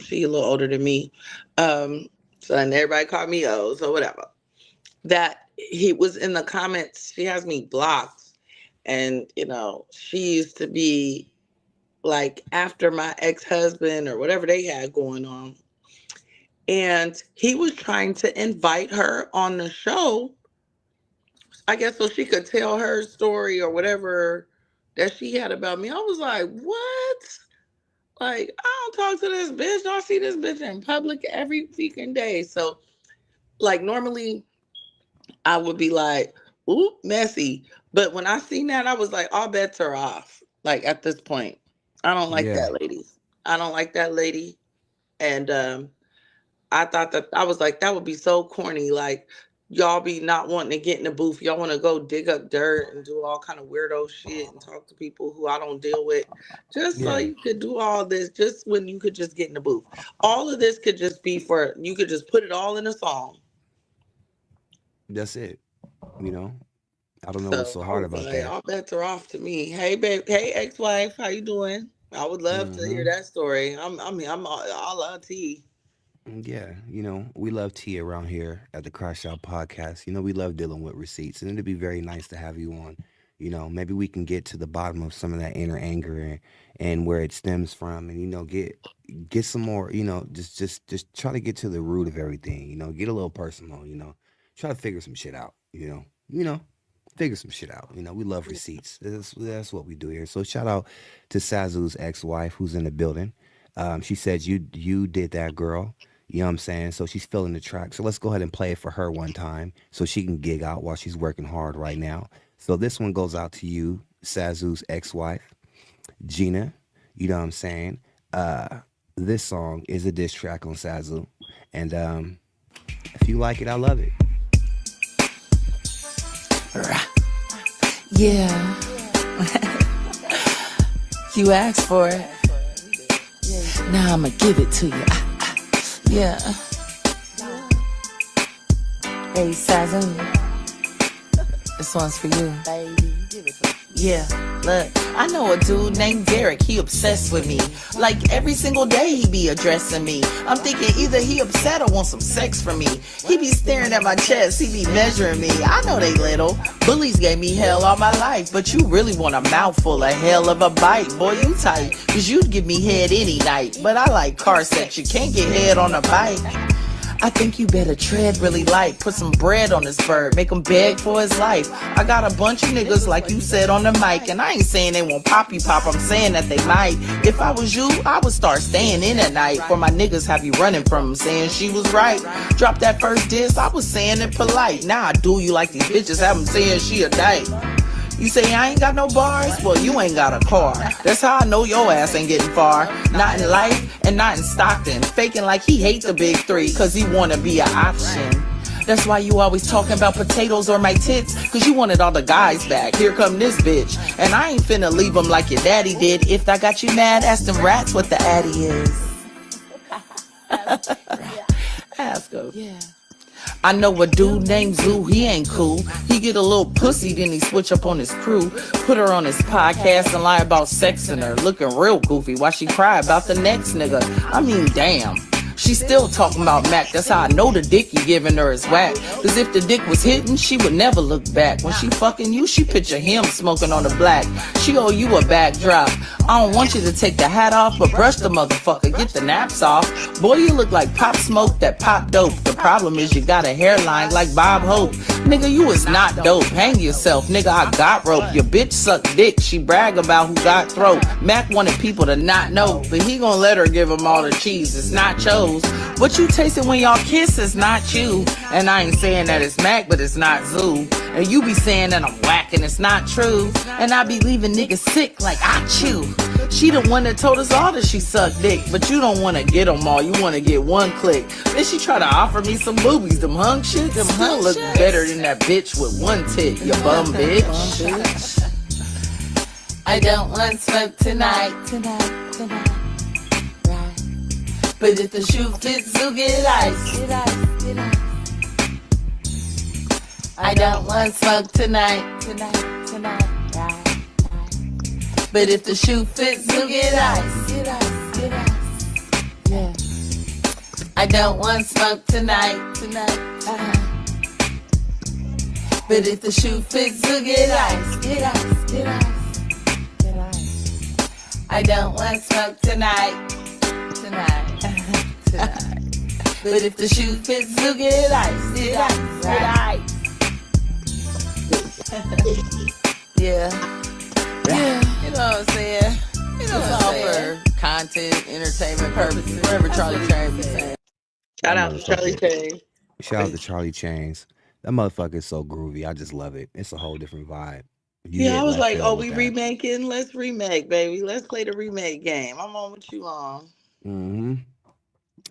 she a little older than me. So and everybody called me old, so whatever. That he was in the comments. She has me blocked, and she used to be like after my ex-husband or whatever they had going on, and he was trying to invite her on the show, I guess, so she could tell her story or whatever that she had about me. I was like, what? Like, I don't talk to this bitch. I see this bitch in public every freaking day. So, like, normally I would be like, ooh, messy. But when I seen that, I was like, all bets are off. Like, at this point, I don't like Yeah. that lady. I don't like that lady. And I thought that I was like, that would be so corny. Like, y'all be not wanting to get in the booth. Y'all want to go dig up dirt and do all kind of weirdo shit and talk to people who I don't deal with, just so Yeah. you could do all this. Just when you could just get in the booth. All of this could just be for you could just put it all in a song. That's it. You know? I don't know what's So so I hard was about like, that. all bets are off to me. Hey, babe. Hey, ex-wife. How you doing? I would love to hear Hmm. that story. I'm all tea. Yeah, we love tea around here at the Crash Out Podcast. We love dealing with receipts, and it'd be very nice to have you on. Maybe we can get to the bottom of some of that inner anger and where it stems from, and get some more. Just try to get to the root of everything. Get a little personal. Try to figure some shit out. Figure some shit out. We love receipts. That's what we do here. So shout out to Sazu's ex-wife who's in the building. She said you did that, girl. You know what I'm saying? So she's filling the track. So let's go ahead and play it for her one time so she can gig out while she's working hard right now. So this one goes out to you, Sazu's ex-wife, Gina. You know what I'm saying? This song is a diss track on Sazu. And if you like it, I love it. Yeah, you asked for it. Now I'ma give it to you. Yeah. Hey, Sazu, this one's for you. Baby, give it to me. Yeah, look, I know a dude named Derek, he obsessed with me. Like every single day he be addressing me. I'm thinking either he upset or want some sex from me. He be staring at my chest, he be measuring me. I know they little. Bullies gave me hell all my life, but you really want a mouthful of hell of a bite. Boy, you tight, cause you'd give me head any night. But I like car sex, you can't get head on a bike. I think you better tread really light. Put some bread on this bird, make him beg for his life. I got a bunch of niggas like you said on the mic, and I ain't saying they won't pop you pop, I'm saying that they might. If I was you, I would start staying in at night. For my niggas have you running from them, saying she was right. Drop that first diss, I was saying it polite. Now I do you like these bitches have them saying she a dyke. You say I ain't got no bars? Well, you ain't got a car. That's how I know your ass ain't getting far. Not in life and not in Stockton. Faking like he hates the big three, cause he wanna be an option. That's why you always talking about potatoes or my tits, cause you wanted all the guys back. Here come this bitch. And I ain't finna leave them like your daddy did. If I got you mad, ask them rats what the addy is. Ask them. Yeah. I know a dude named Zoo, he ain't cool. He get a little pussy, then he switch up on his crew. Put her on his podcast and lie about sexing her. Looking real goofy while she cry about the next nigga. I mean, damn. She still talking about Mac, that's how I know the dick you giving her is whack. Cause if the dick was hitting, she would never look back. When she fucking you, she picture him smoking on the black. She owe you a backdrop. I don't want you to take the hat off, but brush the motherfucker, get the naps off. Boy, you look like Pop Smoke that pop dope. The problem is you got a hairline like Bob Hope. Nigga, you is not dope, hang yourself. Nigga, I got rope. Your bitch suck dick, she brag about who got throat. Mac wanted people to not know, but he gon' let her give him all the cheese. It's not chose. What you tasting when y'all kiss is not you. And I ain't saying that it's Mac, but it's not Zoo. And you be saying that I'm whack and it's not true. And I be leaving niggas sick like I chew. She the one that told us all that she sucked dick, but you don't want to get them all, you want to get one click. Then she try to offer me some boobies, them hung shit. Them hung look better than that bitch with one tit, you bum bitch. I don't want smoke tonight. Right. But if the shoe fits, you'll get ice. I don't want smoke tonight. Right. But if the shoe fits, you'll get ice. Yeah. I don't want smoke tonight. But if the shoe fits, you'll get ice. I don't want smoke tonight. But if the shoe fits, you'll get ice. Yeah. You know what I'm saying? You know it's all for content, entertainment purposes, whatever Charlie Chain be saying. Shout out to Charlie Chain. Shout out to Charlie Chains. That motherfucker is so groovy. I just love it. It's a whole different vibe. Yeah, I was like, oh, we remaking? Let's remake, baby. Let's play the remake game. I'm on what you on. Mm-hmm.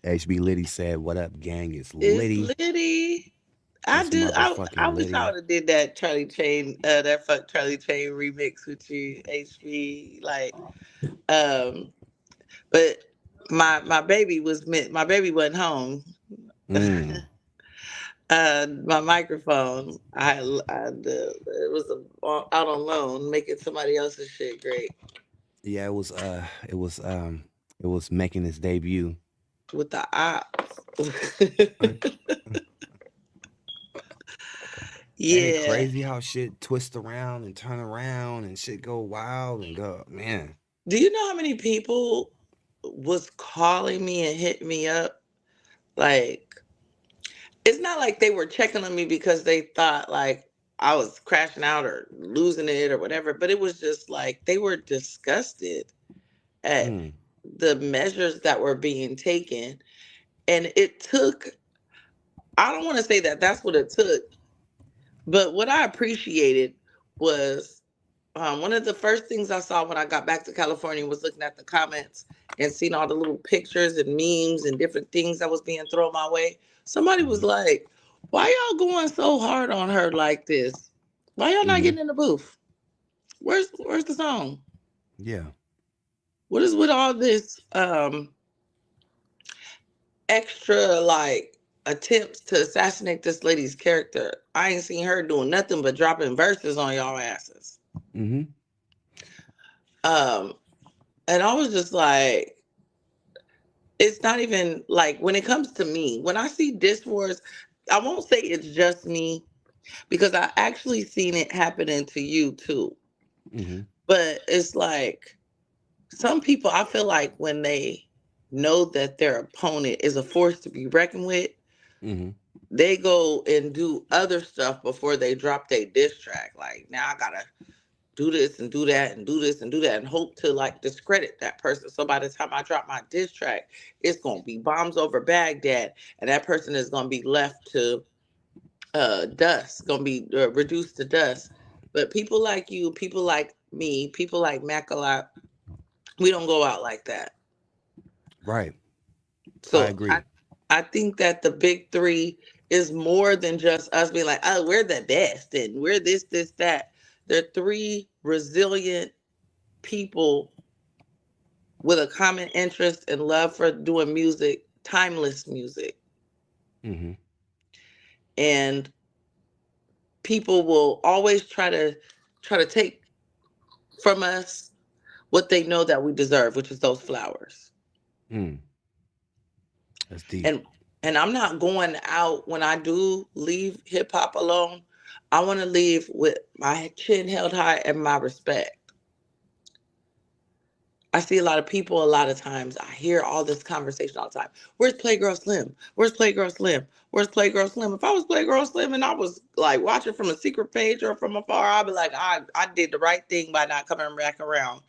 HB Liddy said, what up, gang? It's Liddy. It's Liddy. I wish I would have did that Charlie Chain, that fuck Charlie Chain remix with you, HB. Like, but my baby wasn't home. My microphone, it was out on loan, making somebody else's shit great. Yeah, it was making its debut with the ops. Yeah, ain't it crazy how shit twist around and turn around and shit go wild and go, man. Do you know how many people was calling me and hitting me up? Like, it's not like they were checking on me because they thought like I was crashing out or losing it or whatever, but it was just like they were disgusted at the measures that were being taken. And it took, I don't want to say that that's what it took, but what I appreciated was one of the first things I saw when I got back to California was looking at the comments and seeing all the little pictures and memes and different things that was being thrown my way. Somebody was like, why y'all going so hard on her like this? Why y'all not getting in the booth? Where's the song? Yeah. What is with all this extra like attempts to assassinate this lady's character? I ain't seen her doing nothing but dropping verses on y'all asses. Mm-hmm. Um, and I was just like, it's not even like when it comes to me, when I see diss wars, I won't say it's just me because I actually seen it happening to you too. Mm-hmm. But it's like some people, I feel like when they know that their opponent is a force to be reckoned with, Mm-hmm. they go and do other stuff before they drop their diss track. Like, now I gotta do this and do that and do this and do that and hope to like discredit that person. So by the time I drop my diss track, it's gonna be bombs over Baghdad, and that person is gonna be left to dust, gonna be reduced to dust. But people like you, people like me, people like Macalat, we don't go out like that. Right. I So agree. I think that the big three is more than just us being like, oh, we're the best and we're this, that. They're three resilient people with a common interest and love for doing music, timeless music. Mm-hmm. And people will always try to take from us what they know that we deserve, which is those flowers. Mm. That's deep. And I'm not going out when I do leave hip hop alone. I want to leave with my chin held high and my respect. I see a lot of people a lot of times. I hear all this conversation all the time. Where's Playgirl Slim? Where's Playgirl Slim? Where's Playgirl Slim? If I was Playgirl Slim and I was like watching from a secret page or from afar, I'd be like, I did the right thing by not coming back around.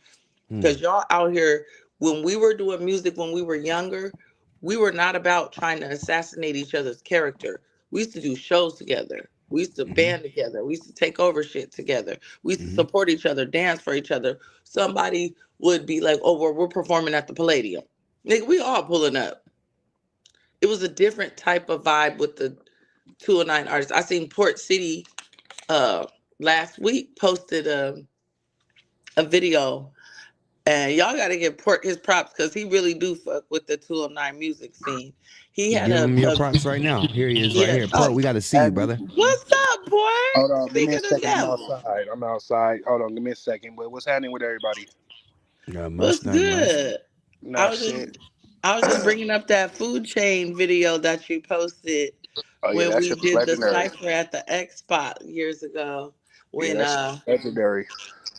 Mm. Because y'all out here, when we were doing music when we were younger, we were not about trying to assassinate each other's character. We used to do shows together. We used to Mm-hmm. band together. We used to take over shit together. We used to Mm-hmm. support each other, dance for each other. Somebody would be like, oh, we're performing at the Palladium. Nigga, we all pulling up. It was a different type of vibe with the 209 artists. I seen Port City uh last week posted a video. And y'all got to give Port his props because he really do fuck with the 209 music scene. He had Give him your props right now. Here he is, right yeah. here. Port, Oh, we got to see you, And brother. what's up, hold Port? on, give me a Speaking of second. I'm devil, outside. I'm outside. Hold on, give me a second. But what's happening with everybody? Not much, what's not much. good? I Nah, was just shit. I was just bringing up that food chain video that you posted Oh yeah, when that we shit was did the legendary. cipher at the X spot years ago Yeah, when that shit was legendary.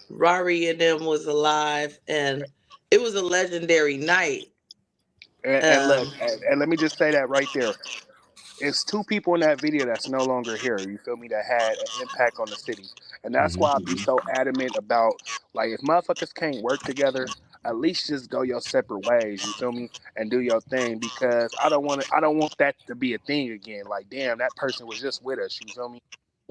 Rari and them was alive, and it was a legendary night. And look, Um, and let me just say that right there. It's two people in that video that's no longer here. You feel me? That had an impact on the city, and that's Mm-hmm. why I be so adamant about like if motherfuckers can't work together, at least just go your separate ways. You feel me? And do your thing because I don't want to. I don't want that to be a thing again. Like damn, that person was just with us. You feel me?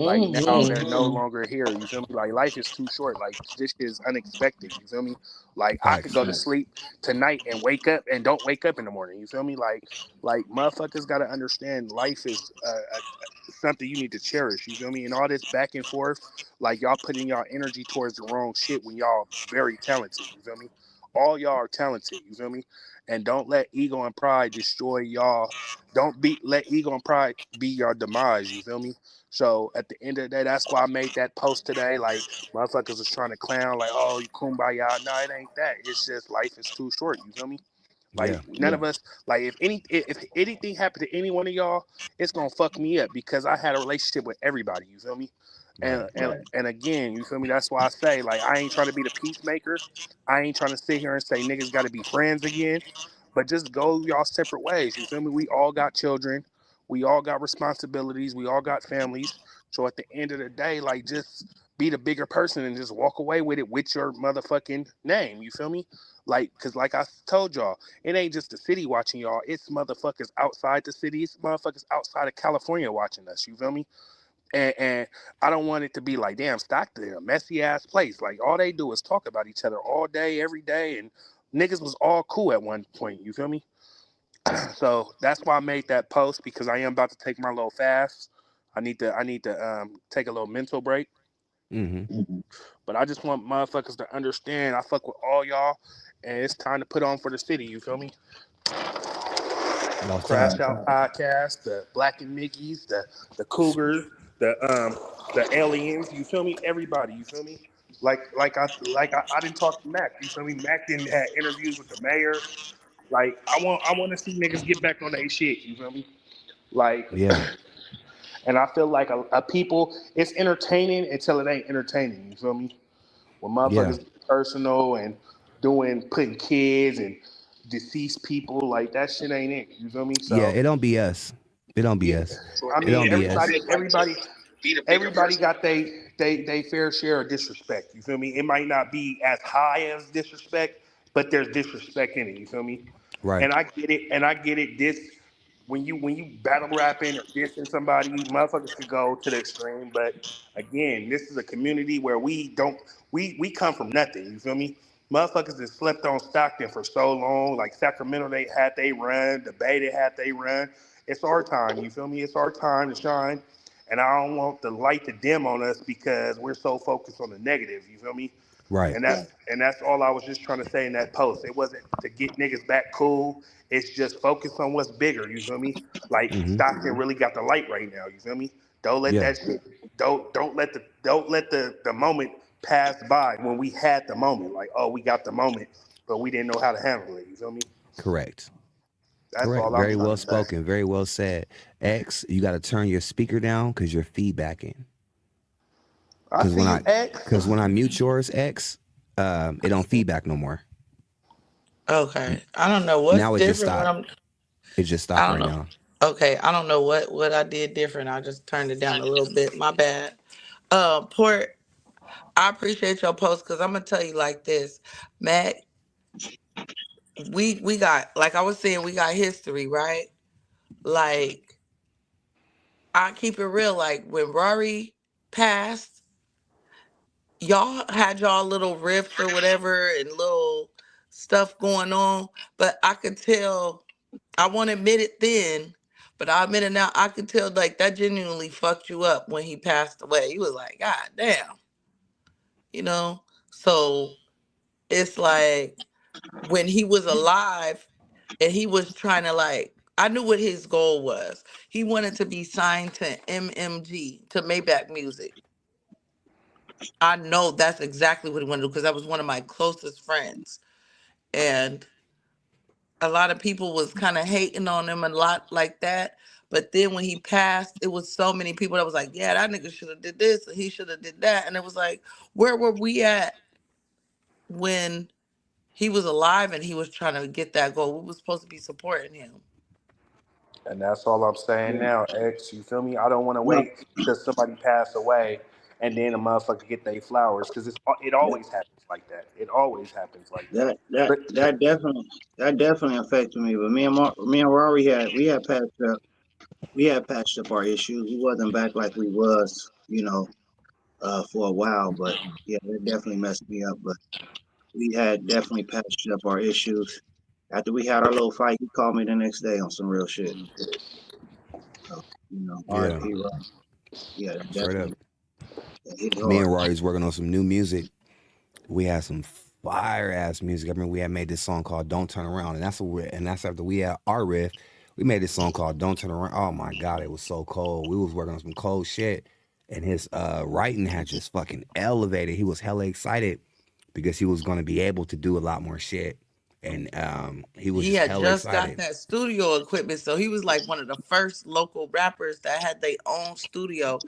Like now they're no mhm. longer here. You feel me? Like life is too short. Like this is unexpected. You feel me? Like I could Facts. go to sleep tonight and wake up and don't wake up in the morning. You feel me? Like motherfuckers got to understand life is something you need to cherish. You feel me? And all this back and forth, like y'all putting y'all energy towards the wrong shit when y'all very talented. You feel me? All y'all are talented. You feel me? And don't let ego and pride destroy y'all. Don't be let ego and pride be your demise. You feel me? So at the end of the day, that's why I made that post today. Like motherfuckers was trying to clown, like, oh, you kumbaya. No, it ain't that. It's just life is too short. You feel me? Like Yeah. none of us, like if anything happened to any one of y'all, it's gonna fuck me up because I had a relationship with everybody. You feel me? Right. And again, you feel me? That's why I say like I ain't trying to be the peacemaker. I ain't trying to sit here and say niggas got to be friends again. But just go y'all separate ways. You feel me? We all got children. We all got responsibilities. We all got families. So at the end of the day, like just be the bigger person and just walk away with it with your motherfucking name. You feel me? Like, cause like I told y'all, it ain't just the city watching y'all. It's motherfuckers outside the city. It's motherfuckers outside of California watching us. You feel me? And I don't want it to be like, damn, Stockton, a messy ass place. Like all they do is talk about each other all day, every day, and niggas was all cool at one point. You feel me? So that's why I made that post because I am about to take my little fast. I need to take a little mental break. Mm-hmm. But I just want motherfuckers to understand I fuck with all y'all, and it's time to put on for the city. You feel me? All Crash time. Out Podcast, the Black and Mickeys, the Cougars, the aliens. You feel me? Everybody. You feel me? I didn't talk to Mac. You feel me? Mac didn't have interviews with the mayor. Like I want to see niggas get back on their shit. You feel me? Like, Yeah. and I feel like a people, it's entertaining until it ain't entertaining. You feel me? When Yeah. motherfuckers get personal and putting kids and deceased people, like that shit ain't it. You feel me? Yeah. So It don't be us. It don't be yeah, us. I It mean don't be us. everybody got they fair share of disrespect. You feel me? It might not be as high as disrespect, but there's disrespect in it. You feel me? Right. And I get it. And I get it. This when you battle rapping or dissing somebody, motherfuckers could go to the extreme. But again, this is a community where we come from nothing. You feel me? Motherfuckers that slept on Stockton for so long, like Sacramento, they run, the Bay they had they run. It's our time. You feel me? It's our time to shine. And I don't want the light to dim on us because we're so focused on the negative. You feel me? Right. And that's all I was just trying to say in that post. It wasn't to get niggas back cool. It's just focus on what's bigger. You feel me? Like Mm-hmm. Stockton really got the light right now. You feel me? Don't let Yeah. that shit. Don't let the moment pass by when we had the moment. Like, oh, we got the moment, but we didn't know how to handle it. You feel me? Correct. That's Correct. all I'm Very trying well to say. spoken. Very well said. X, you got to turn your speaker down because you're feedbacking. I see you, X. Because when I mute yours, X, it don't feedback no more. Okay. I don't know what's Now it just different when stopped. I'm. It just I stopped don't right know. now. Okay, I don't know what I did different. I just turned it down a little bit. My bad. Port. I appreciate your post because I'm gonna tell you like this, Matt. We got, like I was saying, we got history, right? Like, I keep it real. Like when Rory passed, y'all had y'all little riffs or whatever and little stuff going on, but I could tell. I won't admit it then, but I admit it now. I could tell like that genuinely fucked you up when he passed away. You was like, God damn, you know. So it's like when he was alive and he was trying to like. I knew what his goal was. He wanted to be signed to MMG, to Maybach Music. I know that's exactly what he wanted to do because that was one of my closest friends. And a lot of people was kind of hating on him a lot like that. But then when he passed, it was so many people that was like, yeah, that nigga should have did this and he should have did that. And it was like, where were we at when he was alive and he was trying to get that goal? We was supposed to be supporting him. And that's all I'm saying Yeah. now, X. You feel me? I don't want to No, wait till somebody pass away and then a motherfucker get their flowers because it that always happens like that. It always happens like that. that that But that definitely affected me. But me and Rory we had patched up our issues. We wasn't back like we was, for a while. But yeah, it definitely messed me up. But we had definitely patched up our issues. After we had our little fight, he called me the next day on some real shit. So, Yeah. R.I.P. Rory. Yeah, that Straight up. definitely that hit Me hard. and Rory's working on some new music. We had some fire ass music. I mean, we had made this song called "Don't Turn Around," and that's after we had our riff. We made this song called "Don't Turn Around." Oh my god, it was so cold. We was working on some cold shit, and his writing had just fucking elevated. He was hella excited because he was going to be able to do a lot more shit, and he was He just had hella just got excited. that studio equipment. So he was like one of the first local rappers that had their own studio,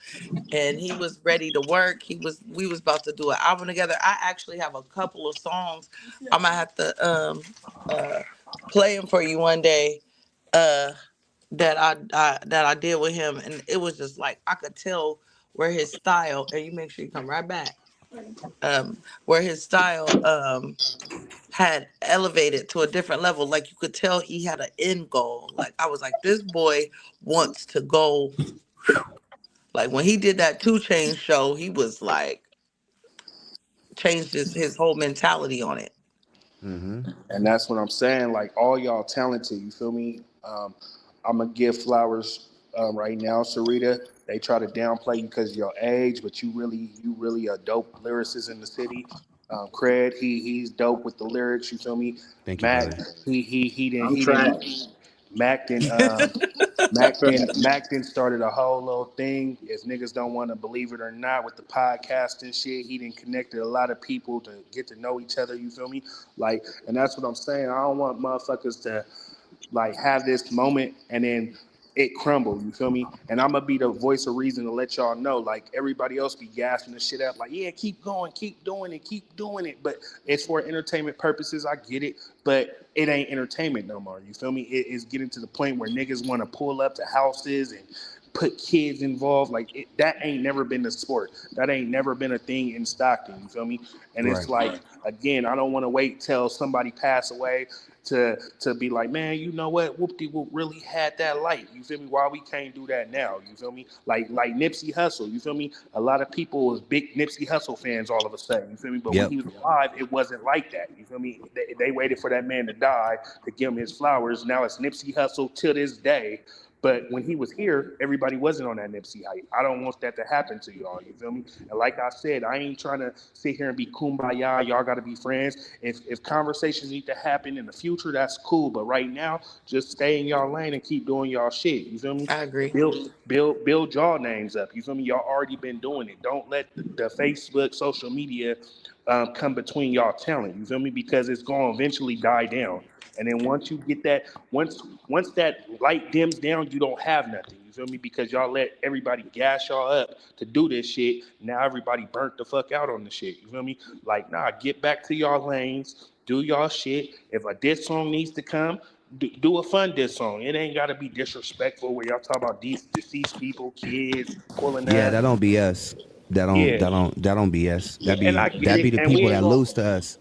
and he was ready to work. We was about to do an album together. I actually have a couple of songs. I'm gonna have to uh play them for you one day. Uh that I did with him, and it was just like I could tell where his style, and you make sure you come right back. Where his style had elevated to a different level. Like you could tell he had an end goal. Like I was like, this boy wants to go. Like when he did that 2 Chainz show, he was like changed his whole mentality on it. Mm-hmm. and that's what I'm saying. Like all y'all talented. You feel me? I'm gonna give flowers right now, Sarita. They try to downplay you because of your age, but you really a dope lyricist in the city. Cred, he's dope with the lyrics. You feel me? Thank you, Mac, brother. he didn't I'm he didn't trash. Mac then Mac then started a whole little thing. If niggas don't want to believe it or not, with the podcast and shit, he didn't connected a lot of people to get to know each other. You feel me? Like, and that's what I'm saying. I don't want motherfuckers to like have this moment and then it crumble, you feel me? And I'm gonna be the voice of reason to let y'all know, like everybody else be gassing the shit up, like, yeah, keep going, keep doing it, keep doing it. But it's for entertainment purposes, I get it, but it ain't entertainment no more, you feel me? It is getting to the point where niggas wanna pull up to houses and put kids involved. Like that ain't never been the sport. That ain't never been a thing in Stockton. You feel me? And it's Right. like, again, I don't want to wait till somebody pass away to be like, man, you know what? Whoop-de whoop really had that light. You feel me? Why we can't do that now? You feel me? Like Nipsey Hussle. You feel me? A lot of people was big Nipsey Hussle fans all of a sudden. You feel me? But when Yep. he was alive, it wasn't like that. You feel me? They waited for that man to die to give him his flowers. Now it's Nipsey Hussle to this day. But when he was here, everybody wasn't on that Nipsey hype. I don't want that to happen to y'all. You feel me? And like I said, I ain't trying to sit here and be kumbaya. Y'all got to be friends. If conversations need to happen in the future, that's cool. But right now, just stay in y'all lane and keep doing y'all shit. You feel me? I agree. Build y'all names up. You feel me? Y'all already been doing it. Don't let the Facebook, social media come between y'all talent. You feel me? Because it's going to eventually die down. And then once you get that, once that light dims down, you don't have nothing. You feel me? Because y'all let everybody gas y'all up to do this shit. Now everybody burnt the fuck out on the shit. You feel me? Like, nah, get back to y'all lanes, do y'all shit. If a diss song needs to come, do a fun diss song. It ain't got to be disrespectful where y'all talk about deceased people, kids, pulling Yeah, up. that don't be us. Yeah, That don't be us. and I get That be it. the And we people ain't that gonna lose to us.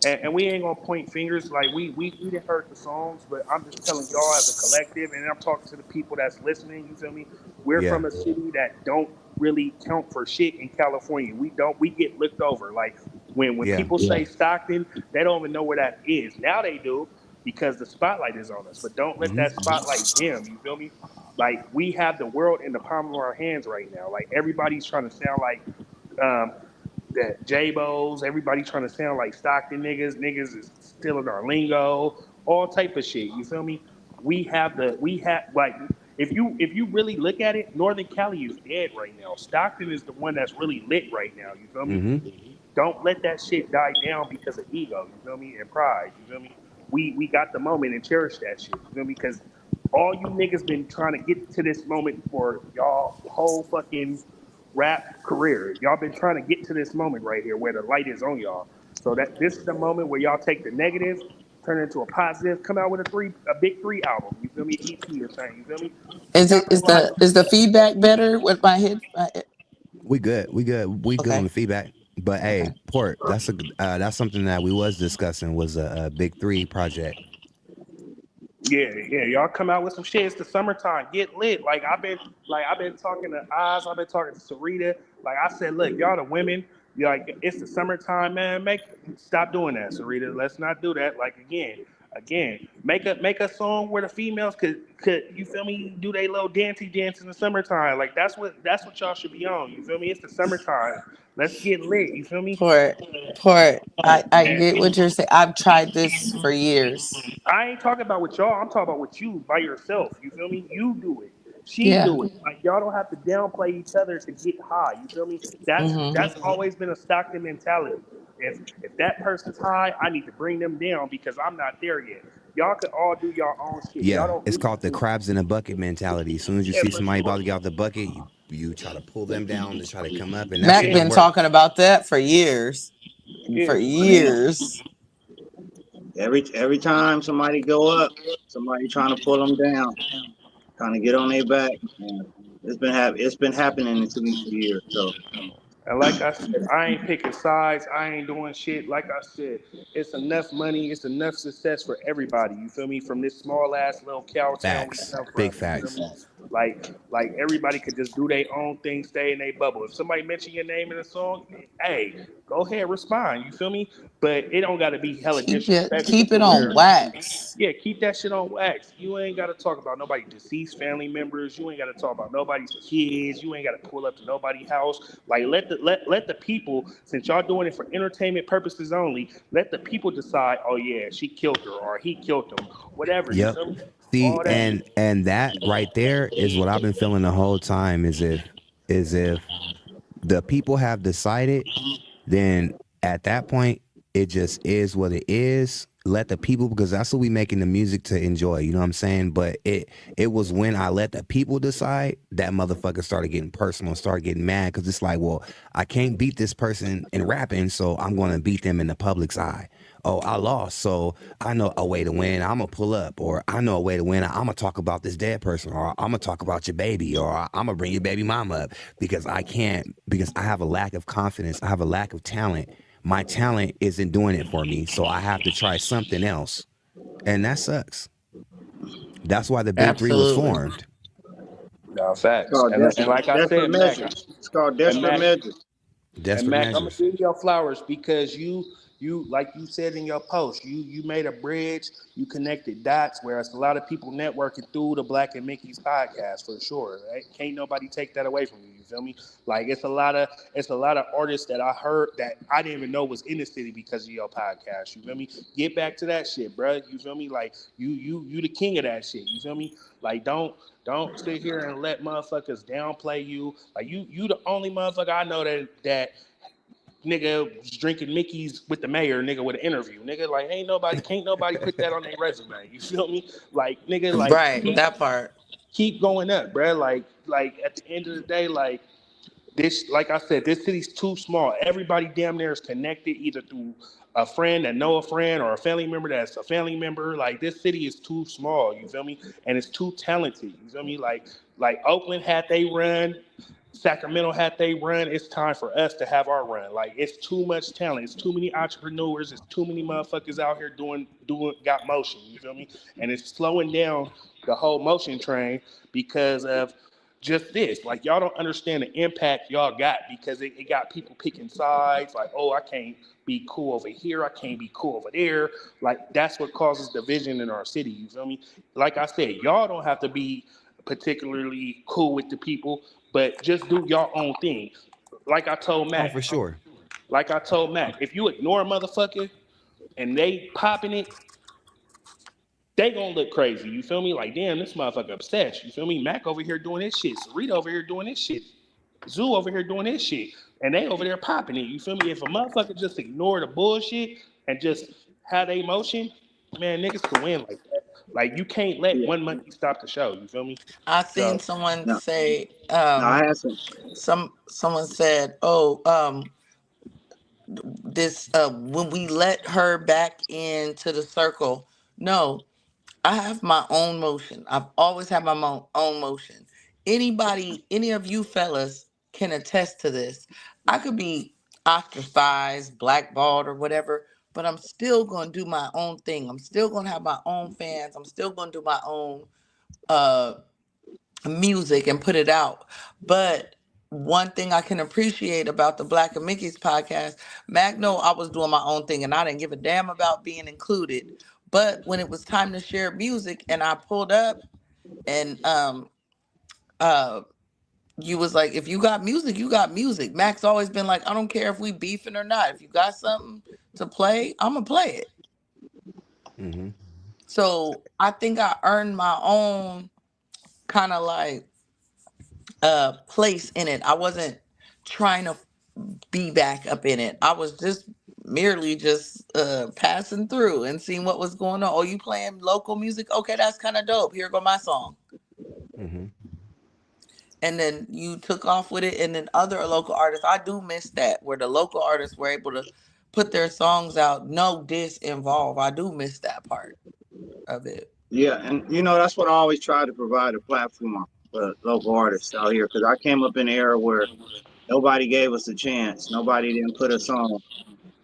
and we ain't gonna point fingers. Like we didn't hurt the songs, but I'm just telling y'all as a collective, and I'm talking to the people that's listening. You feel me? We're Yeah. from a city that don't really count for shit in California. We get looked over. Like when Yeah. people say Stockton, they don't even know where that is. Now they do because the spotlight is on us. But don't let Hmm. that spotlight dim. You feel me? Like we have the world in the palm of our hands right now. Like everybody's trying to sound like um, that J-Bos, everybody trying to sound like Stockton niggas. Niggas is stealing our lingo, all type of shit. You feel me? We have like if you really look at it, Northern Cali is dead right now. Stockton is the one that's really lit right now. You feel me? Hmm. Don't let that shit die down because of ego. You feel me? And pride. You feel me? We got the moment and cherish that shit. You feel me? Because all you niggas been trying to get to this moment for y'all whole fucking rap career. Y'all been trying to get to this moment right here where the light is on y'all. So that this is the moment where y'all take the negative, turn it into a positive, come out with a big three album. You feel me? EP or something. You feel me? Is it Capitalize. is the feedback better with my head? We good. We good. We good on Okay. the feedback. But hey, Okay. Port, that's something that we was discussing was a big three project. Yeah. Y'all come out with some shit. It's the summertime. Get lit. Like I've been talking to Oz. I've been talking to Sarita. Like I said, look, y'all the women. You like it's the summertime, man. Stop doing that, Sarita. Let's not do that. Like again, make a song where the females could you feel me do they little dancey dance in the summertime. Like that's what y'all should be on. You feel me? It's the summertime. Let's get lit. You feel me? Port. I get And what you're saying. I've tried this for years. I ain't talking about with y'all. I'm talking about with you by yourself. You feel me? You do it. She Yeah. do it. Like y'all don't have to downplay each other to get high. You feel me? That's Mm-hmm. always been a Stockton mentality. If that person's high, I need to bring them down because I'm not there yet. Y'all can all do your own shit. Y'all Yeah, don't it's need called the to. crabs in a bucket mentality. As soon as you Yeah, see for somebody about sure. to get out the bucket, you try to pull them down to try to come up, and that Mac shit Yeah, don't been work. talking about that for years. yeah. For I mean, years. every time somebody go up, somebody trying to pull them down, trying to get on their back. And it's been happening to me for years. So And like I said, I ain't picking sides. I ain't doing shit. Like I said, it's enough money. It's enough success for everybody. You feel me? From this small ass little cow town we Facts, come big from. You feel facts. me? Like everybody could just do their own thing, stay in their bubble. If somebody mention your name in a song, hey, go ahead, respond. You feel me? But it don't got to be hella disrespectful Keep to it on where wax. yeah, keep that shit on wax. You ain't got to talk about nobody's deceased family members. You ain't got to talk about nobody's kids. You ain't got to pull up to nobody's house. Like let the people, since y'all doing it for entertainment purposes only, let the people decide. Oh yeah, she killed her or he killed him, whatever. You Yep. feel me? See, all that shit. and that right there is what I've been feeling the whole time. Is if the people have decided, then at that point it just is what it is. Let the people, because that's what we making the music to enjoy, you know what I'm saying? But it was when I let the people decide that motherfucker started getting personal, started getting mad, because it's like, well, I can't beat this person in rapping, so I'm gonna beat them in the public's eye. Oh, I lost, so I know a way to win. I'm gonna pull up, or I know a way to win. I'm gonna talk about this dead person, or I'm gonna talk about your baby, or I'm gonna bring your baby mama up, because I can't, because I have a lack of confidence. I have a lack of talent. My talent isn't doing it for me, so I have to try something else, and that sucks. That's why the big three was Absolutely. formed. No It's facts. called And like I desperate said, Mac, measures. It's called and desperate Mac, measures. And Desperate Mac, I'm gonna measures. give you your flowers because you like you said in your post, you made a bridge, you connected dots, whereas a lot of people networking through the Black and Mickey's podcast for sure. Right? Can't nobody take that away from you. You feel me? Like it's a lot of artists that I heard that I didn't even know was in the city because of your podcast. You feel me? Get back to that shit, bro. You feel me? Like you the king of that shit. You feel me? Like don't sit here and let motherfuckers downplay you. Like you the only motherfucker I know that nigga was drinking Mickey's with the mayor, nigga, with an interview. Nigga, like can't nobody put that on their resume. You feel me? Like, nigga, like Right, that part. keep going up, bruh. Like at the end of the day, like this, like I said, this city's too small. Everybody damn near is connected either through a friend that know a friend or a family member that's a family member. Like this city is too small, you feel me? And it's too talented. You feel me? Like Oakland had they run, Sacramento had they run. It's time for us to have our run. Like it's too much talent. It's too many entrepreneurs. It's too many motherfuckers out here doing got motion. You feel me? And it's slowing down the whole motion train because of just this. Like y'all don't understand the impact y'all got because it got people picking sides. Like, oh, I can't be cool over here. I can't be cool over there. Like that's what causes division in our city. You feel me? Like I said, y'all don't have to be particularly cool with the people, but just do your own thing. Like I told Oh, Mac. for sure. Like I told Mac, if you ignore a motherfucker and they popping it, they gonna look crazy. You feel me? Like, damn, this motherfucker obsessed. You feel me? Mac over here doing this shit. Sarita over here doing this shit. Zoo over here doing this shit. And they over there popping it. You feel me? If a motherfucker just ignore the bullshit and just have they motion, man, niggas can win like that. Like you can't let Yeah. one monkey stop the show. You feel me? I seen So someone No, say, no, I had some. someone said, "Oh, this when we let her back into the circle." No, I have my own motion. I've always had my own motion. Anybody, any of you fellas can attest to this. I could be ostracized, blackballed, or whatever, but I'm still going to do my own thing. I'm still going to have my own fans. I'm still going to do my own uh, music and put it out. But one thing I can appreciate about the Black and Mickey's podcast, Magno, I was doing my own thing and I didn't give a damn about being included. But when it was time to share music and I pulled up and uh you was like, if you got music, you got music. Mac's always been like, I don't care if we beefing or not. If you got something to play, I'm gonna play it. Mm-hmm. So I think I earned my own kind of like place in it. I wasn't trying to be back up in it. I was just merely just passing through and seeing what was going on. Oh, you playing local music? Okay, that's kind of dope. Here go my song. Mm-hmm. And then you took off with it. And then other local artists, I do miss that where the local artists were able to put their songs out, no diss involved. I do miss that part of it. Yeah, and that's what I always try to provide a platform for local artists out here because I came up in an era where nobody gave us a chance, nobody didn't put us on.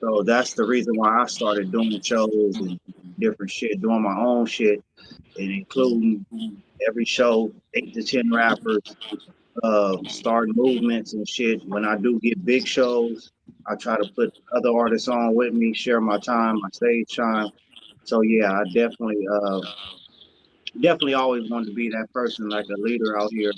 So that's the reason why I started doing shows and different shit, doing my own shit, and including every show 8 to 10 rappers, starting movements and shit. When I do get big shows, I try to put other artists on with me, share my time, my stage time. So yeah, I definitely always wanted to be that person, like a leader out here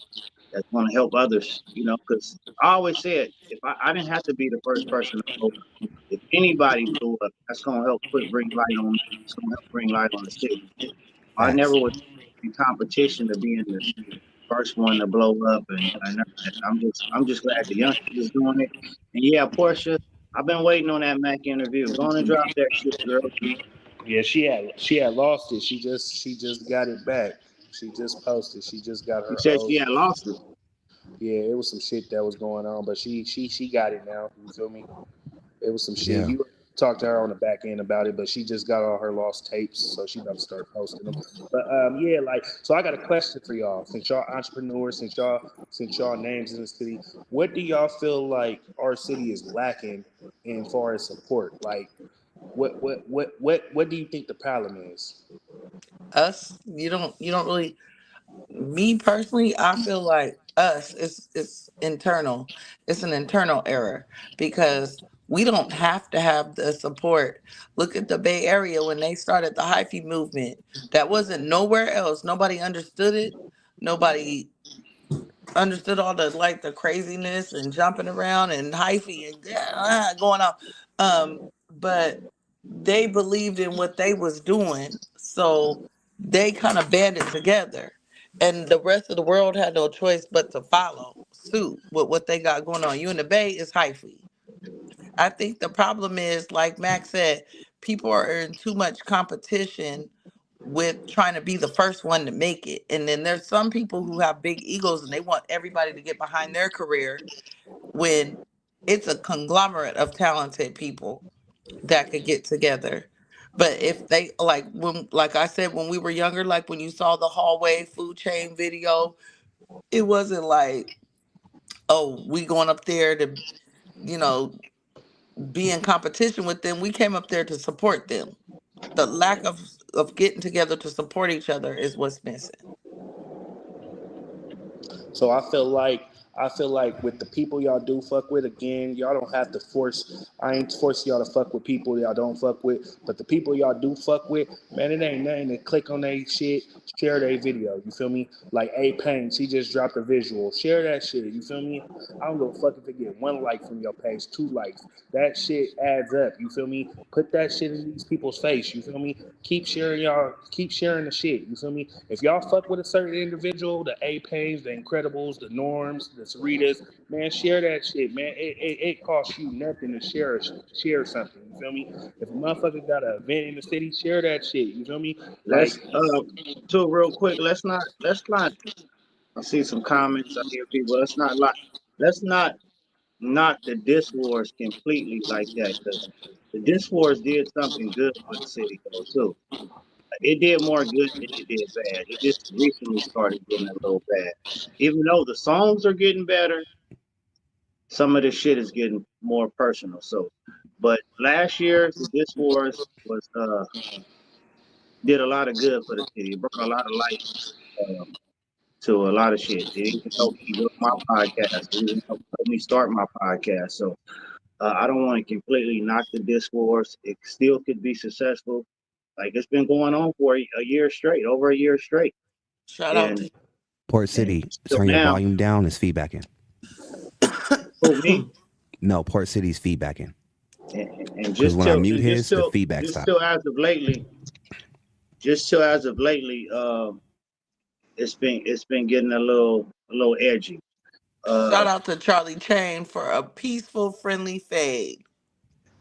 that's going to help others. Because I always said if I didn't have to be the first person to blow up, if anybody blew up, that's going to help bring light on. It's going to help bring light on the city. I never Facts. was. in competition to being the first one to blow up, and I'm just glad the youngsters is doing it. And yeah, Portia, I've been waiting on that Mac interview. Go on and drop that shit, girl. Yeah, she had lost it. She just got it back. She just posted. She just got You her said old. she had lost it. Yeah, it was some shit that was going on, but she got it now. You feel me? It was some shit. Yeah. You talked to her on the back end about it, but she just got all her lost tapes, so she about to start posting them. But yeah, like, so I got a question for y'all. Since y'all entrepreneurs, since y'all names in the city, what do y'all feel like our city is lacking in far as support? Like, what do you think the problem is? Us, you don't really. Me personally, I feel like us, it's internal. It's an internal error because we don't have to have the support. Look at the Bay Area when they started the hyphy movement. That wasn't nowhere else. Nobody understood it. Nobody understood all the like the craziness and jumping around and hyphy and going on. But they believed in what they was doing, so they kind of banded together, and the rest of the world had no choice but to follow suit with what they got going on. You in the Bay is hyphy. I think the problem is, like Max said, people are in too much competition with trying to be the first one to make it. And then there's some people who have big egos and they want everybody to get behind their career when it's a conglomerate of talented people that could get together. But if they like I said, when we were younger, like when you saw the hallway food chain video, it wasn't like, oh, we going up there to, you know, be in competition with them. We came up there to support them. The lack of getting together to support each other is what's missing. So I feel like with the people y'all do fuck with, again, y'all don't have to force. I ain't forcing y'all to fuck with people y'all don't fuck with, but the people y'all do fuck with, man, it ain't nothing to click on their shit, share their video. You feel me? Like A Pain, she just dropped a visual. Share that shit. You feel me? I don't give a fuck if it get 1 like from your page, 2 likes. That shit adds up. You feel me? Put that shit in these people's face. You feel me? Keep sharing y'all. Keep sharing the shit. You feel me? If y'all fuck with a certain individual, the A Pains, the Incredibles, the Norms, the Saritas, man, share that shit, man. It costs you nothing to share something. You feel me? If a motherfucker got an event in the city, share that shit. You feel me? Like, Let's too real quick. Let's not. I see some comments. I hear people. Let's not the diss wars completely like that, because the diss wars did something good for the city though too. It did more good than it did bad. It just recently started getting a little bad. Even though the songs are getting better, some of the shit is getting more personal. So, but last year the diss wars was did a lot of good for the city. It brought a lot of light to a lot of shit. It even helped me with my podcast. It even helped me start my podcast. So I don't want to completely knock the disc wars. It still could be successful. Like it's been going on for a year straight, over a year straight, Shout out and to Port and City, still turn your now, volume down. It's feedbacking. who me? No, Port City's feedbacking. And Because just when I till mute and his, the feedback stopped. just till as of lately, it's been getting a little edgy. shout Uh, out to Charlie Chain for a peaceful, friendly fade.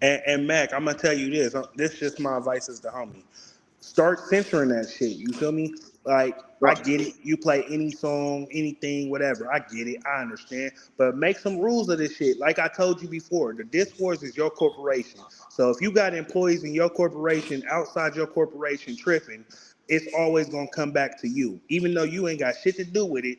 and Mac, I'm gonna tell you this. This is just my advice as the homie. Start censoring that shit. You feel me? Like, I right. get it. You play any song, anything, whatever. I get it. I understand. But make some rules of this shit. Like I told you before, the Discourse is your corporation. So if you got employees in your corporation, outside your corporation tripping, it's always gonna come back to you. Even though you ain't got shit to do with it,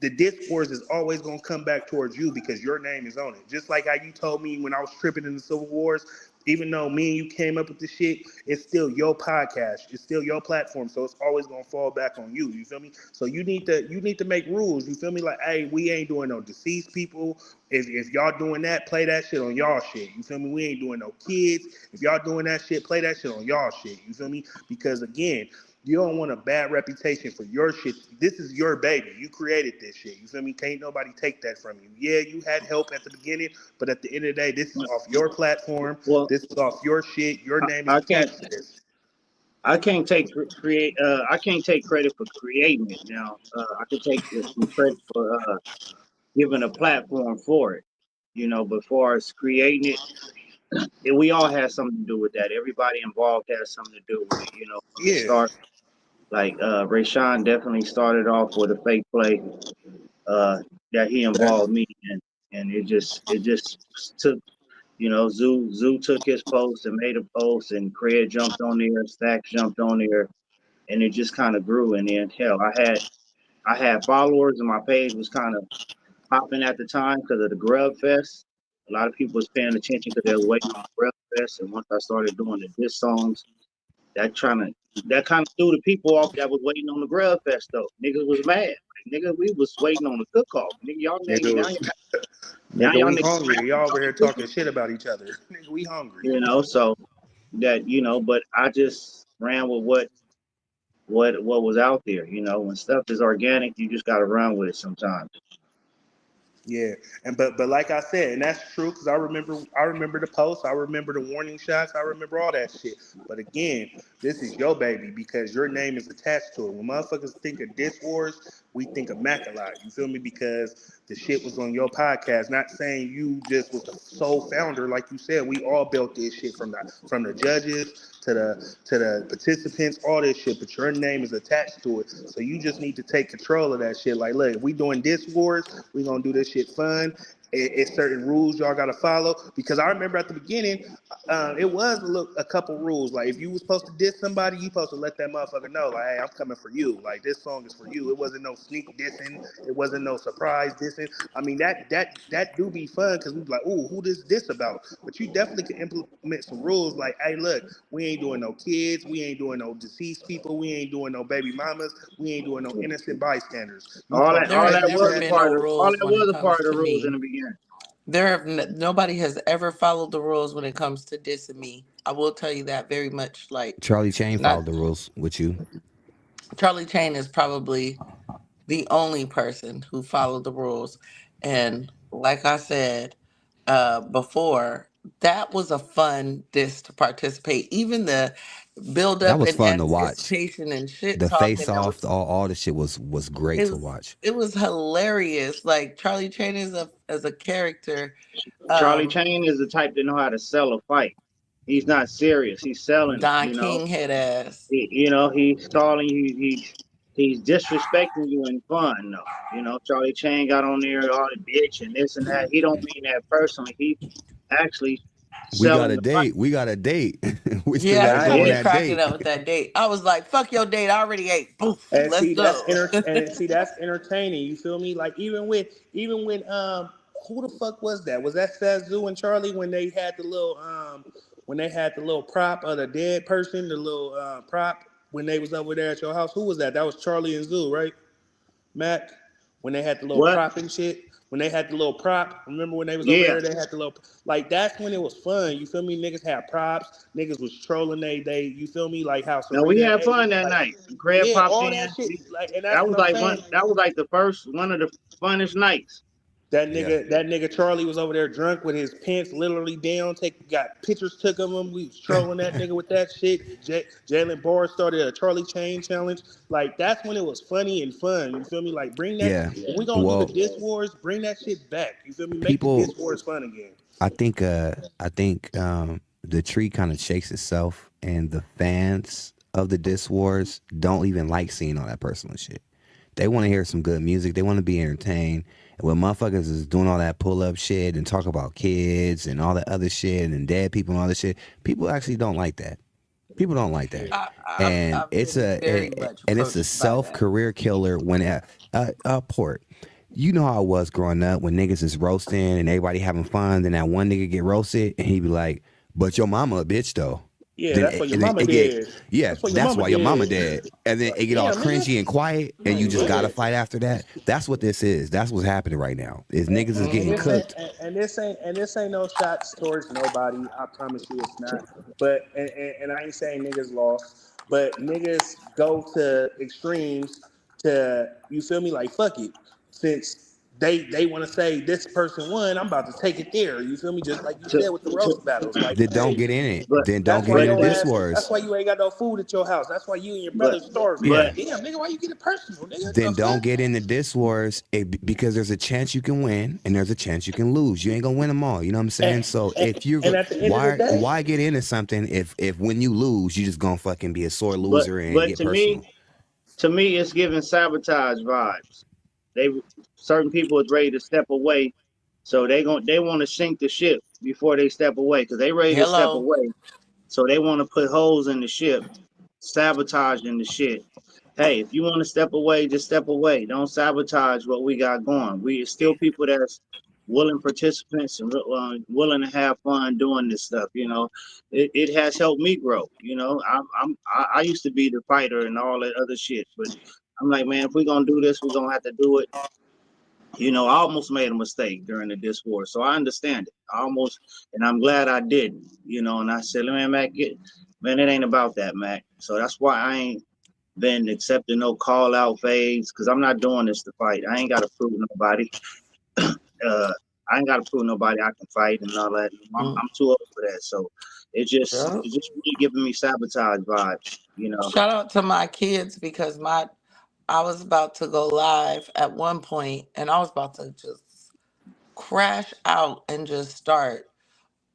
the discourse is always going to come back towards you because your name is on it. Just like how you told me when I was tripping in the Civil Wars, even though me and you came up with the shit, it's still your podcast. It's still your platform. So it's always going to fall back on you. You feel me? So you need to make rules. You feel me? Like, hey, we ain't doing no deceased people. If y'all doing that, play that shit on y'all shit. You feel me? We ain't doing no kids. If y'all doing that shit, play that shit on y'all shit. You feel me? Because again, you don't want a bad reputation for your shit. This is your baby. You created this shit. You feel me? Can't nobody take that from you. Yeah, you had help at the beginning, but at the end of the day, this is off your platform. Well, This is off your shit. Your name is I can't. attached to this. I can't take create. I can't take credit for creating it. Now, I can take some credit for giving a platform for it. But far as creating it, we all had something to do with that. Everybody involved has something to do with it. From the Yeah, start, like Rayshawn definitely started off with a fake play that he that's involved me in, and it just took. Zoo took his post and made a post, and Craig jumped on there, Stacks jumped on there, and it just kind of grew. And then hell, I had followers, and my page was kind of popping at the time because of the Grub Fest. A lot of people was paying attention because they were waiting on the Grub Fest, and once I started doing the diss songs, that trying to that kind of threw the people off that was waiting on the Grub Fest though. Niggas was mad. Like, nigga, we was waiting on the cook off. Nigga, y'all niggas nigga. now Nigga, y'all we niggas hungry. rapping Y'all over here about cooking. talking shit about each other. Nigga, we hungry. So that but I just ran with what was out there. When stuff is organic, you just gotta run with it sometimes. Yeah, and but like I said, and that's true because I remember the posts, I remember the warning shots, I remember all that shit. But again, this is your baby because your name is attached to it. When motherfuckers think of Diss Wars, we think of Mac a lot. You feel me? Because the shit was on your podcast. Not saying you just was the sole founder, like you said. We all built this shit from the judges to the participants, all this shit. But your name is attached to it, so you just need to take control of that shit. Like, look, if we doing Diss Wars, we gonna do this shit fun. It's certain rules y'all gotta follow because I remember at the beginning, it was a couple rules. Like if you was supposed to diss somebody, you supposed to let that motherfucker know, like, hey, I'm coming for you. Like this song is for you. It wasn't no sneak dissing. It wasn't no surprise dissing. I mean that do be fun because we be like, ooh, who this about? But you definitely can implement some rules like, hey, look, we ain't doing no kids, we ain't doing no deceased people, we ain't doing no baby mamas, we ain't doing no innocent bystanders. You All that talking There all have that crazy never was a been shit. part no of all rules that when it was a comes part of the to rules in me. the beginning. Nobody has ever followed the rules when it comes to dissing me. I will tell you that very much. Like, Charlie Chain not followed the rules with you. Charlie Chain is probably the only person who followed the rules. And like I said before, that was a fun diss to participate. Even the build That up was and fun to watch. anticipation and shit The face talking. That off, was all the shit was great it to was watch. it was hilarious. Like Charlie Chain is a as a character. Charlie Um, Chain is the type that know how to sell a fight. He's not serious. He's selling it. Don King head ass. He's stalling. He's disrespecting you in fun though. Charlie Chain got on there all the bitch and this and that. He don't mean that personally. He actually We got selling a the fight. date. We got a date. We still Yeah, got to he Nah, go got on me yeah. that cracking date. up with that date. I was like, "Fuck your date! I already ate. Poof, And let's see, that's go." that's entertaining. You feel me? Like even when who the fuck was that? Was that Sazu and Charlie when they had the little prop of the dead person, the little prop when they was over there at your house? Who was that? That was Charlie and Zoo, right? Mac, when they had the little What? prop and shit. When they had the little prop, remember when they was over Yeah. there? They had the little like that's when it was fun. You feel me? Niggas had props. Niggas was trolling. They you feel me? Like how No, we Serena had fun ate. that Like night. Craig yeah, popped all in. that shit. Like and that's That what was I'm like one. saying. That was like the first one of the funnest nights. That Yeah. nigga, that nigga Charlie was over there drunk with his pants literally down. Got pictures took of him. We was trolling that nigga with that shit. Jalen Barr started a Charlie Chain challenge. Like that's when it was funny and fun. You feel me? Like bring that. Yeah. If we gonna do the Well, diss wars, bring that shit back. You feel me? Make the people diss wars fun again. I think the tree kind of shakes itself and the fans of the Diss Wars don't even like seeing all that personal shit. They want to hear some good music. They want to be entertained. And when motherfuckers is doing all that pull up shit and talk about kids and all that other shit and dead people and all this shit, people actually don't like that. People don't like that. And I've been very much it's a approached by self that. career killer when port. You know how I was growing up when niggas is roasting and everybody having fun. Then that one nigga get roasted and he be like, "But your mama a bitch though." Yeah, Then that's it, what your and then mama it get did. yeah, That's what your that's mama why your mama did. dead. And then it Like, get all damn, nigga. cringy and quiet, and you Like, just gotta yeah. fight after that. That's what this is. That's what's happening right now. Is niggas is And getting this ain't cooked. and this ain't no shots towards nobody. I promise you, it's not. But and I ain't saying niggas lost, but niggas go to extremes to you feel me like fuck it. Since they want to say this person won. I'm about to take it there. You feel me? Just like you to, said with the roast battles. Like, Then don't hey, get in it. but Then don't that's get why in the but your that diss ass. That's wars. why you ain't got no food at your house. That's why you and your but brother starving. but Like, Yeah. damn, nigga, why you get it personal, nigga? The Then don't fuck? get in the diss wars because there's a chance you can win and there's a chance you can lose. You ain't gonna win them all. You know what I'm And, saying? So and, if you're and at the end of the day, why get into something if when you lose you just gonna fucking be a sore but loser and but get personal. to me, it's giving sabotage vibes. They certain people is ready to step away, so they want to sink the ship before they step away because they ready to step Hello. away. So they want to put holes in the ship, sabotage in the shit. Hey, if you want to step away, just step away. Don't sabotage what we got going. We still people that's willing participants and willing to have fun doing this stuff. You know, it has helped me grow. You know, I used to be the fighter and all that other shit, but I'm like, man, if we're gonna do this, we're gonna have to do it. You know, I almost made a mistake during the disc war, so I understand it. I almost, and I'm glad I didn't. You know, and I said, man, Mac, man, it ain't about that, Mac. So that's why I ain't been accepting no call out fades because I'm not doing this to fight. I ain't got to prove nobody. Uh, I ain't got to prove nobody I can fight and all that. Mm, I'm too old for that. So yeah. it's just really giving me sabotage vibes. You know, Shout out to my kids because I was about to go live at one point and I was about to just crash out and just start.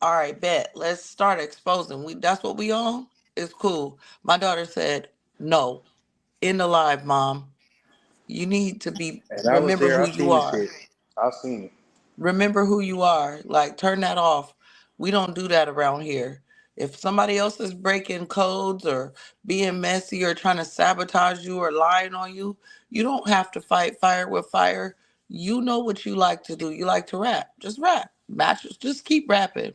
All right, bet. Let's start exposing. We That's what we on? It's cool. My daughter said, "No. In the live, mom. You need to be and I was remember there. who I you seen the are. shit. I seen it. Remember who you are. Like, turn that off. We don't do that around here. If somebody else is breaking codes or being messy or trying to sabotage you or lying on you, you don't have to fight fire with fire. You know what you like to do. You like to rap. Just rap. Match. Just keep rapping."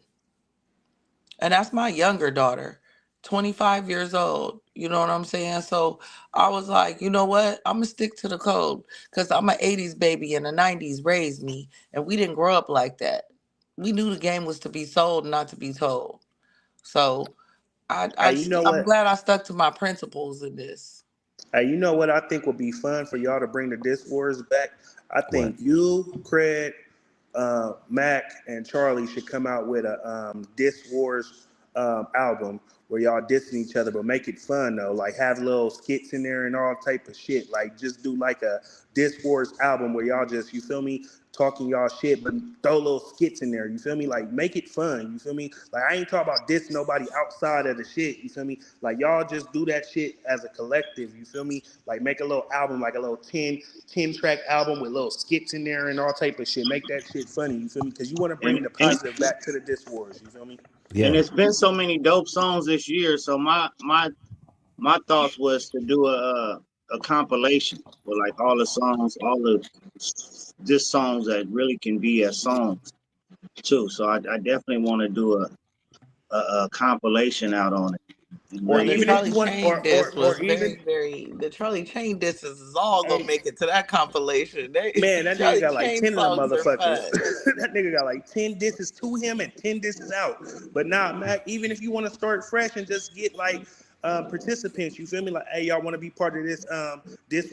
And that's my younger daughter, 25 years old. You know what I'm saying? So I was like, you know what? I'm going to stick to the code because I'm an 80s baby and the 90s raised me. And we didn't grow up like that. We knew the game was to be sold, not to be told. So Hey, you know I'm what? glad I stuck to my principles in this. Hey, you know what I think would be fun for y'all to bring the disc wars back? I What? think you, Craig, Mac, and Charlie should come out with a disc wars album where y'all dissing each other, but make it fun though. Like have little skits in there and all type of shit. Like just do like a disc wars album where y'all just, you feel me, talking y'all shit, but throw little skits in there. You feel me? Like make it fun. You feel me? Like I ain't talking about dissing nobody outside of the shit. You feel me? Like y'all just do that shit as a collective. You feel me? Like make a little album, like a little 10 track album with little skits in there and all type of shit. Make that shit funny. You feel me? Because you want to bring the and positive back to the disc wars. You feel me? and Yeah. it's been so many dope songs this year. So my thoughts was to do a compilation with like all the songs, all the just songs that really can be as songs too. So I definitely want to do a compilation out on it and Or And really the even get if you Charlie want, Chain disc or was even, the Charlie Chain discs is all gonna hey, make it to that compilation. man, that nigga Charlie got like Chain 10 of them songs are motherfuckers. fun. That nigga got like 10 disses to him and 10 disses out. But nah, Mac, even if you want to start fresh and just get like participants, you feel me? Like, hey, y'all want to be part of this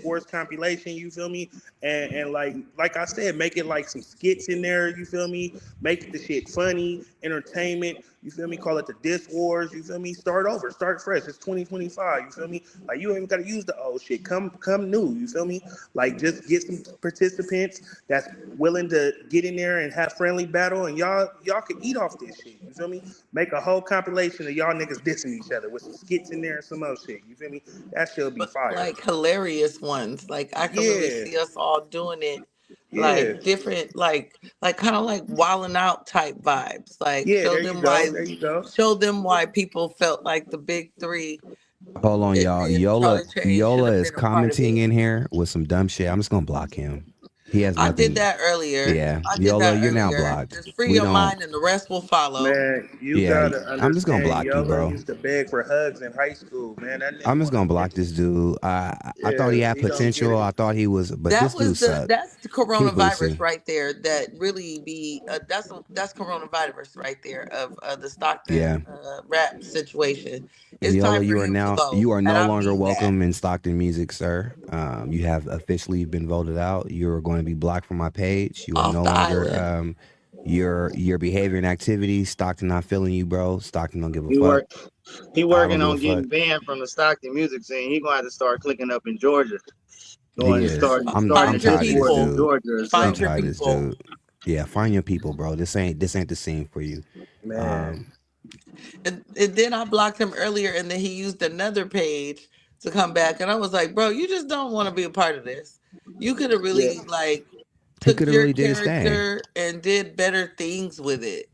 wars compilation, you feel me? And like I said, make it like some skits in there, you feel me? Make the shit funny, entertainment, you feel me? Call it the Disc Wars, you feel me? Start over, start fresh. It's 2025, you feel me? Like you ain't gotta use the old shit. Come new, you feel me? Like just get some participants that's willing to get in there and have friendly battle, and y'all can eat off this shit. You feel me? Make a whole compilation of y'all niggas dissing each other with some skits in there and some other shit. You feel me? That shit'll be But fire. like hilarious ones. Like I could really Yeah, see us all doing it yeah, like different like kind of like wilding out type vibes. Like yeah. There you go. There you go. show them why people felt like the big three Hold on, y'all. and Charlie Chain should Yola have is been a part of commenting it. in here with some dumb shit. I'm just gonna block him. He has I did nothing. that earlier. Yeah, I did Yola, that you're now earlier. blocked. Just free We your don't. mind and the rest will follow. Man, you Yeah, gotta I'm just gonna understand. block you, Yola bro. used to beg for hugs in high school. Man, that I'm nigga just want gonna block attention. this dude. I thought he Yeah, had he don't get potential. it. I thought he was, but this dude sucked. That's the He coronavirus goosey. right there. That really be that's coronavirus right there of the Stockton Yeah, rap situation. It's time Yola, for you to go, you are and no I longer mean that. welcome in Stockton music, sir. You have officially been voted out. You are going want to be blocked from my page. You are Off no the longer island. your behavior and activities. Stockton not feeling you, bro. Stockton don't give a He fuck. work. He I don't working give a on fuck. getting banned from the Stockton music scene. He gonna have to start clicking up in Georgia. He Going to is. starting I'm to Find your hit tired of this tours in people. dude. Georgia or I'm Find something. your tired of this people. dude. Yeah, find your people, bro. This ain't the scene for you. Man, Um, And then I blocked him earlier, and then he used another page to come back, and I was like, bro, you just don't want to be a part of this. You could have yeah, really like he took could have your really did his thing. character and did better things with it.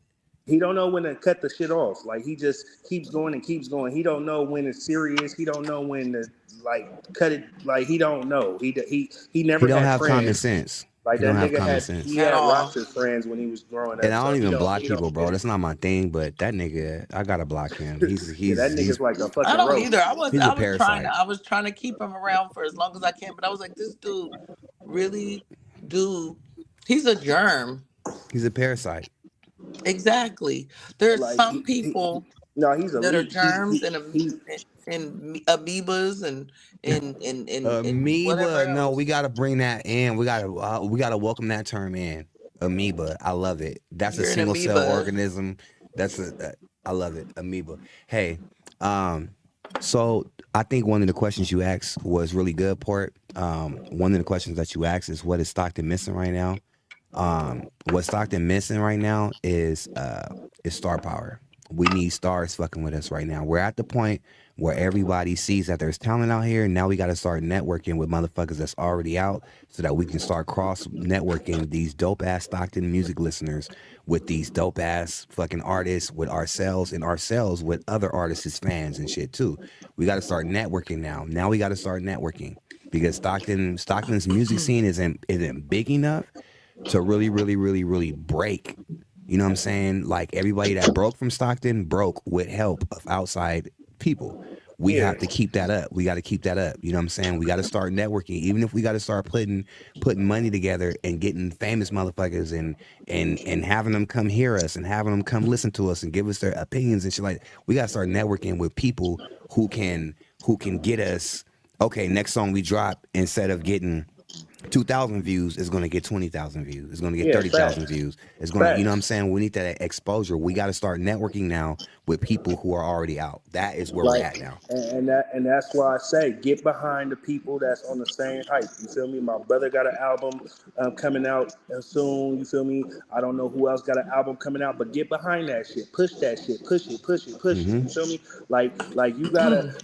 he don't know when to cut the shit off. Like he just keeps going and keeps going. He don't know when it's serious. He don't know when to like cut it. Like he don't know. He He never don't had have common friends. sense. Like He don't that have nigga common had sense. he At had all. rocks as friends when he was growing And up. I So don't even block he don't people, bro. get it. That's not my thing. But that nigga, I gotta block him. He's Yeah, that he's nigga's he's like a I fucking don't roach. either. he's a parasite. I was trying to keep him around for as long as I can, but I was like, this dude really do he's a germ. He's a parasite. Exactly. There's Like some people no, he's a that are leech. germs He and amoebas and whatever Amoeba. No, we else. gotta bring that in. We gotta welcome that term in. Amoeba. I love it. That's a You're an single cell amoeba. organism. I love it. Amoeba. Hey, um, so I think one of the questions you asked was really good, Port. One of the questions that you asked is what is Stockton missing right now? What Stockton missing right now is star power. We need stars fucking with us right now. We're at the point where everybody sees that there's talent out here. Now we got to start networking with motherfuckers that's already out so that we can start cross networking these dope ass Stockton music listeners with these dope ass fucking artists, with ourselves, and ourselves with other artists' fans and shit too. We got to start networking now. Now we got to start networking because Stockton's music scene isn't big enough to really, really, really, really break. You know what I'm saying? Like everybody that broke from Stockton broke with help of outside people. We yeah. have to keep that up. We got to keep that up. You know what I'm saying? We got to start networking, even if we got to start putting money together and getting famous motherfuckers and having them come hear us and having them come listen to us and give us their opinions and shit like. We got to start networking with people who can get us. Okay, next song we drop, instead of getting 2,000 views, is going to get 20,000 views. It's going to get Yeah, 30,000 facts. views. It's going to, you know what I'm Facts. saying? We need that exposure. We got to start networking now with people who are already out. That is where we're Like at now. and that's why I say get behind the people that's on the same hype. You feel me? My brother got an album coming out soon. You feel me? I don't know who else got an album coming out, but get behind that shit. Push that shit. Push it. Push it. Push it. Hmm. You feel me? Like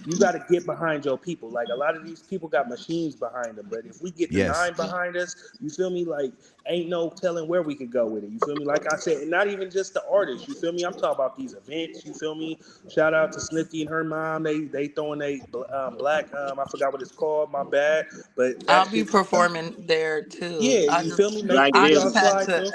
you gotta get behind your people. Like a lot of these people got machines behind them, but if we get the Yes. nine behind us, you feel me? Like ain't no telling where we could go with it. You feel me? Like I said, and not even just the artists. You feel me? I'm talking about these events. You feel me? Shout out to Snooki and her mom. They throwing a black I forgot what it's called. My bad, but that I'll be shit. performing there too. Yeah, you feel me? Make Black sure I y'all just business. had slide to through.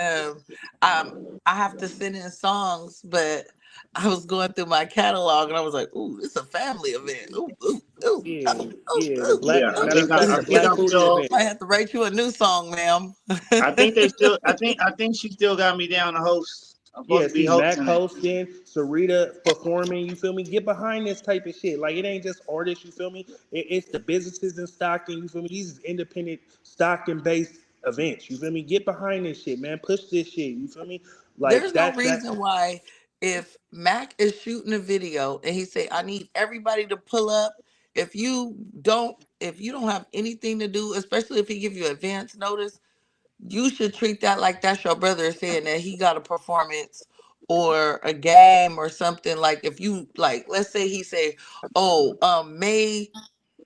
I have to send in songs, but I was going through my catalog and I was like, ooh, it's a family event. Ooh, ooh, ooh, Yeah, ooh, yeah. The ooh, black Yeah, I matter think of fact, I the think black I'm booty still. event. I have to write you a new song, ma'am. I think they still. I think she still got me down to host. I'm supposed Yeah, to be see Mac hosting it. hosting, Sarita performing, you feel me? Get behind this type of shit. Like it ain't just artists, you feel me? It's the businesses in Stockton, you feel me? These is independent Stockton based events, you feel me? Get behind this shit, man. Push this shit, you feel me? Like There's no that reason why if Mac is shooting a video and he say, I need everybody to pull up. If you don't have anything to do, especially if he give you advance notice, you should treat that like that's your brother saying that he got a performance or a game or something. Like if you like, let's say he say, oh, May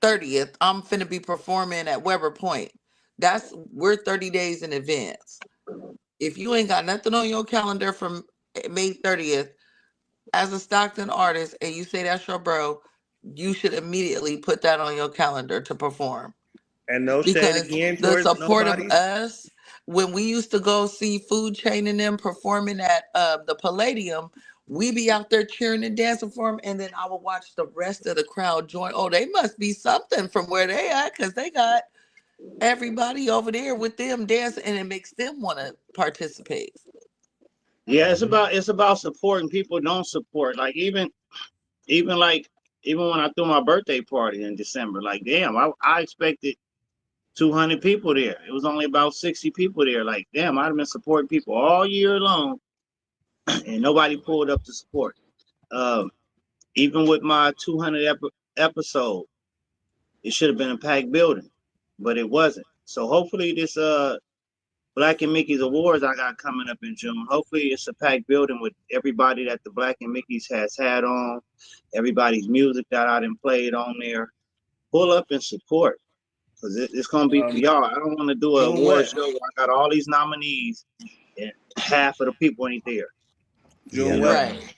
30th, I'm finna be performing at Weber Point. We're 30 days in advance. If you ain't got nothing on your calendar from May 30th as a Stockton artist and you say that's your bro, you should immediately put that on your calendar to perform. and no shade Because again the towards support of nobody. us, when we used to go see Food Chain and them performing at the Palladium, we be out there cheering and dancing for them, and then I would watch the rest of the crowd join. Oh, they must be something from where they at, because they got everybody over there with them dancing, and it makes them want to participate. Yeah, it's about supporting people don't support. Like even when I threw my birthday party in December, like damn, I expected 200 people there. It was only about 60 people there. Like, damn, I'd have been supporting people all year long, and nobody pulled up to support. Um, Even with my 200 episode, it should have been a packed building, but it wasn't. So hopefully this Black and Mickey's Awards I got coming up in June. Hopefully it's a packed building with everybody that the Black and Mickey's has had on, everybody's music that I done played on there. Pull up and support, because it's gonna be for y'all. I don't want to do an June award what? show where I got all these nominees and half of the people ain't there. Yeah, June what? Right.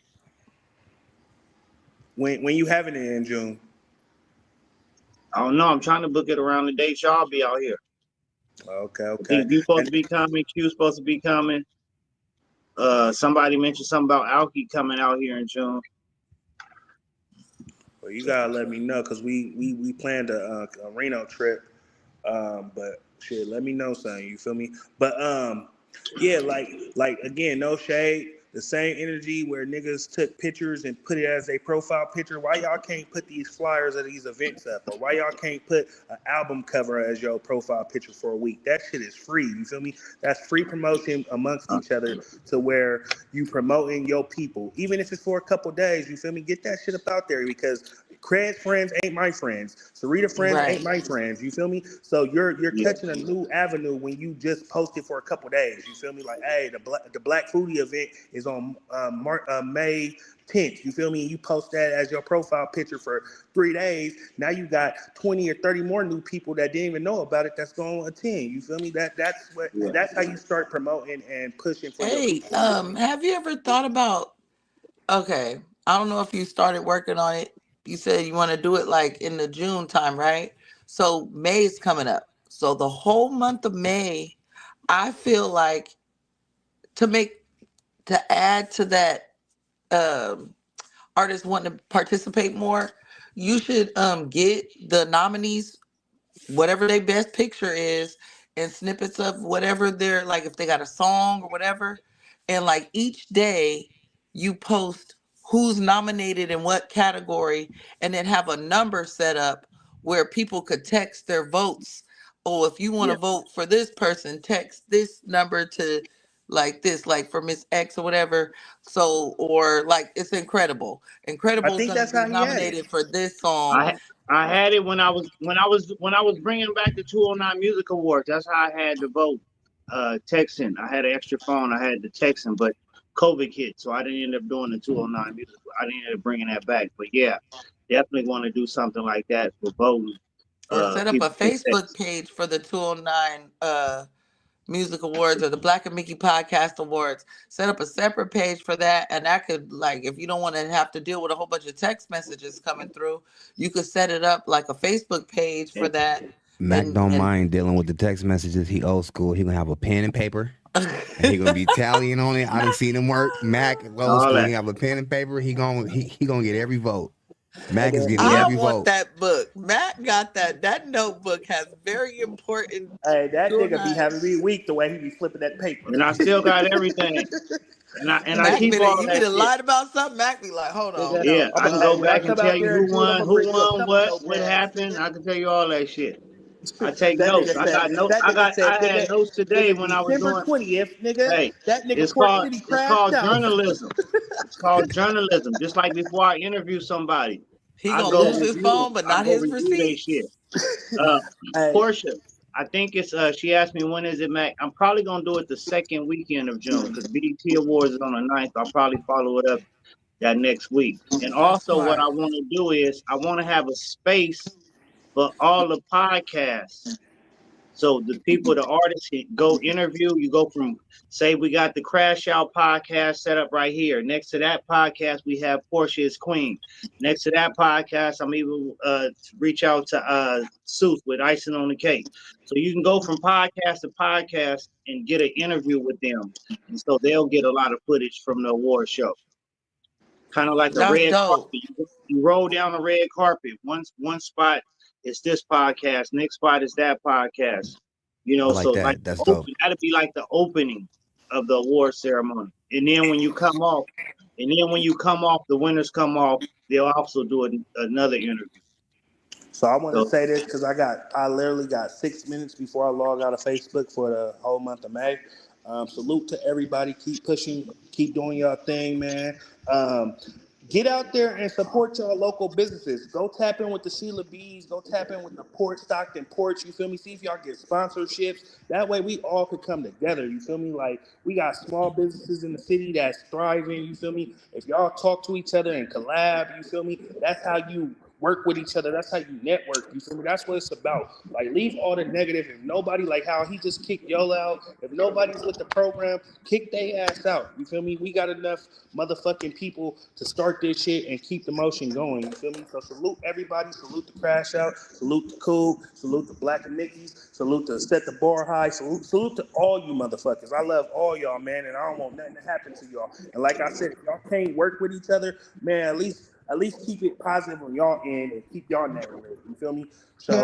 When you having it in June? I don't know. I'm trying to book it around the dates y'all be out here. Okay, I okay. think you supposed And to be coming. Q's supposed to be coming. Somebody mentioned something about Alki coming out here in June. well, you gotta let me know because we planned a Reno trip. But shit, let me know something. You feel me? But yeah, like again, no shade. The same energy where niggas took pictures and put it as a profile picture. Why y'all can't put these flyers of these events up? Or why y'all can't put an album cover as your profile picture for a week? That shit is free. You feel me? That's free promotion amongst each other to where you promoting your people. Even if it's for a couple days, you feel me? Get that shit up out there because Craig's friends ain't my friends. Sarita friends ain't Right. my friends. You feel me? So you're Yeah, touching a new avenue when you just post it for a couple days. You feel me? Like, hey, the Black Foodie event is on May 10th. You feel me? And you post that as your profile picture for 3 days. Now you got 20 or 30 more new people that didn't even know about it that's going to attend. You feel me? yeah. That's how you start promoting and pushing for your Hey, people. You feel me? have you ever thought about, okay, I don't know if you started working on it. You said you want to do it like in the June time, right? So May's coming up. So the whole month of May, I feel like to make to add to that um artists wanting to participate more, you should get the nominees whatever their best picture is and snippets of whatever they're like if they got a song or whatever, and like each day you post who's nominated in what category, and then have a number set up where people could text their votes. Or if you want Yeah, to vote for this person, text this number to like this, like for Miss X or whatever. So, or like it's I Incredible's think going to that's be how he had it. nominated for this song. I I had it when I was bringing back the 209 Music Awards. That's how I had the vote. Texting. I had an extra phone. I had the texting, but COVID hit, so I didn't end up doing the 209 Music. I didn't end up bringing that back. But yeah, definitely want to do something like that for voting. Or set up a People can Facebook text. page for the 209 Music Awards or the Black and Mickey Podcast Awards. Set up a separate page for that. And that could, like, if you don't want to have to deal with a whole bunch of text messages coming through, you could set it up like a Facebook page for Yeah, that. Mac And, don't mind dealing with the text messages. He old school. He gonna have a pen and paper, and he gonna be tallying on it. I done seen him work. Mac old all school. that. He have a pen and paper. He gonna get every vote. And Mac is then, getting Yeah, I every want vote. that book. Matt got that. That notebook has very important hey, that nigga be 209. having me weak the way he be flipping that paper. and I still got everything, and I Mac keep been all you that been shit. lied about something. Mac be like, hold on, Nigga, Yeah, no, I can hey, go no. when I back and come tell out you there in June, I'm gonna who bring you a won, couple what notepads, happened. nigga. I can tell you all that shit. I take That notes. nigga I said, got notes. that nigga said, I had notes today nigga, when I was December doing. 20th, nigga, Hey, that nigga it's Port called City it's crashed called out. journalism. It's called journalism. Just like before I interview somebody, He I gonna go lose Yeah. his review them. phone, but I not go his review their shit. receipts. Uh, Hey, Portia, I think it's she asked me when is it, Mac. I'm probably gonna do it the second weekend of June because BET Awards is on the 9th. I'll probably follow it up that next week. And That's also, what smart. I want to do is I want to have a space for all the podcasts. So the people, the artists can go interview. You go from, say, we got the Crash Out podcast set up right here. Next to that podcast, we have Portia is Queen. Next to that podcast, I'm even reach out to Seuss with Icing on the Cake. So you can go from podcast to podcast and get an interview with them. And so they'll get a lot of footage from the award show. Kind of like a That's red carpet. dope. You roll down a red carpet. One spot is this podcast. Next spot is that podcast. I like So like that. That's dope. that'd be like the opening of the award ceremony. And then when you come off, the winners come off. They'll also do another interview. So I want to So say this because I literally got 6 minutes before I log out of Facebook for the whole month of May. Salute to everybody. Keep pushing. Keep doing your thing, man. Um, Get out there and support your local businesses. Go tap in with the Sheila Bees. Go tap in with the Port Stockton Porch. You feel me? See if y'all get sponsorships. That way we all could come together. You feel me? Like we got small businesses in the city that's thriving. You feel me? If y'all talk to each other and collab, you feel me? That's how you work with each other. That's how you network. You feel me? That's what it's about. Like leave all the negative. If nobody like how he just kicked Yo out. If nobody's with the program, kick their ass out. You feel me? We got enough motherfucking people to start this shit and keep the motion going. You feel me? So salute everybody. Salute the Crash Out. Salute the Cool. Salute the Black and Nickies. Salute the Set the Bar High. Salute to all you motherfuckers. I love all y'all, man, and I don't want nothing to happen to y'all. And like I said, if y'all can't work with each other, man, at least keep it positive on y'all end and keep y'all narrative. You feel me? So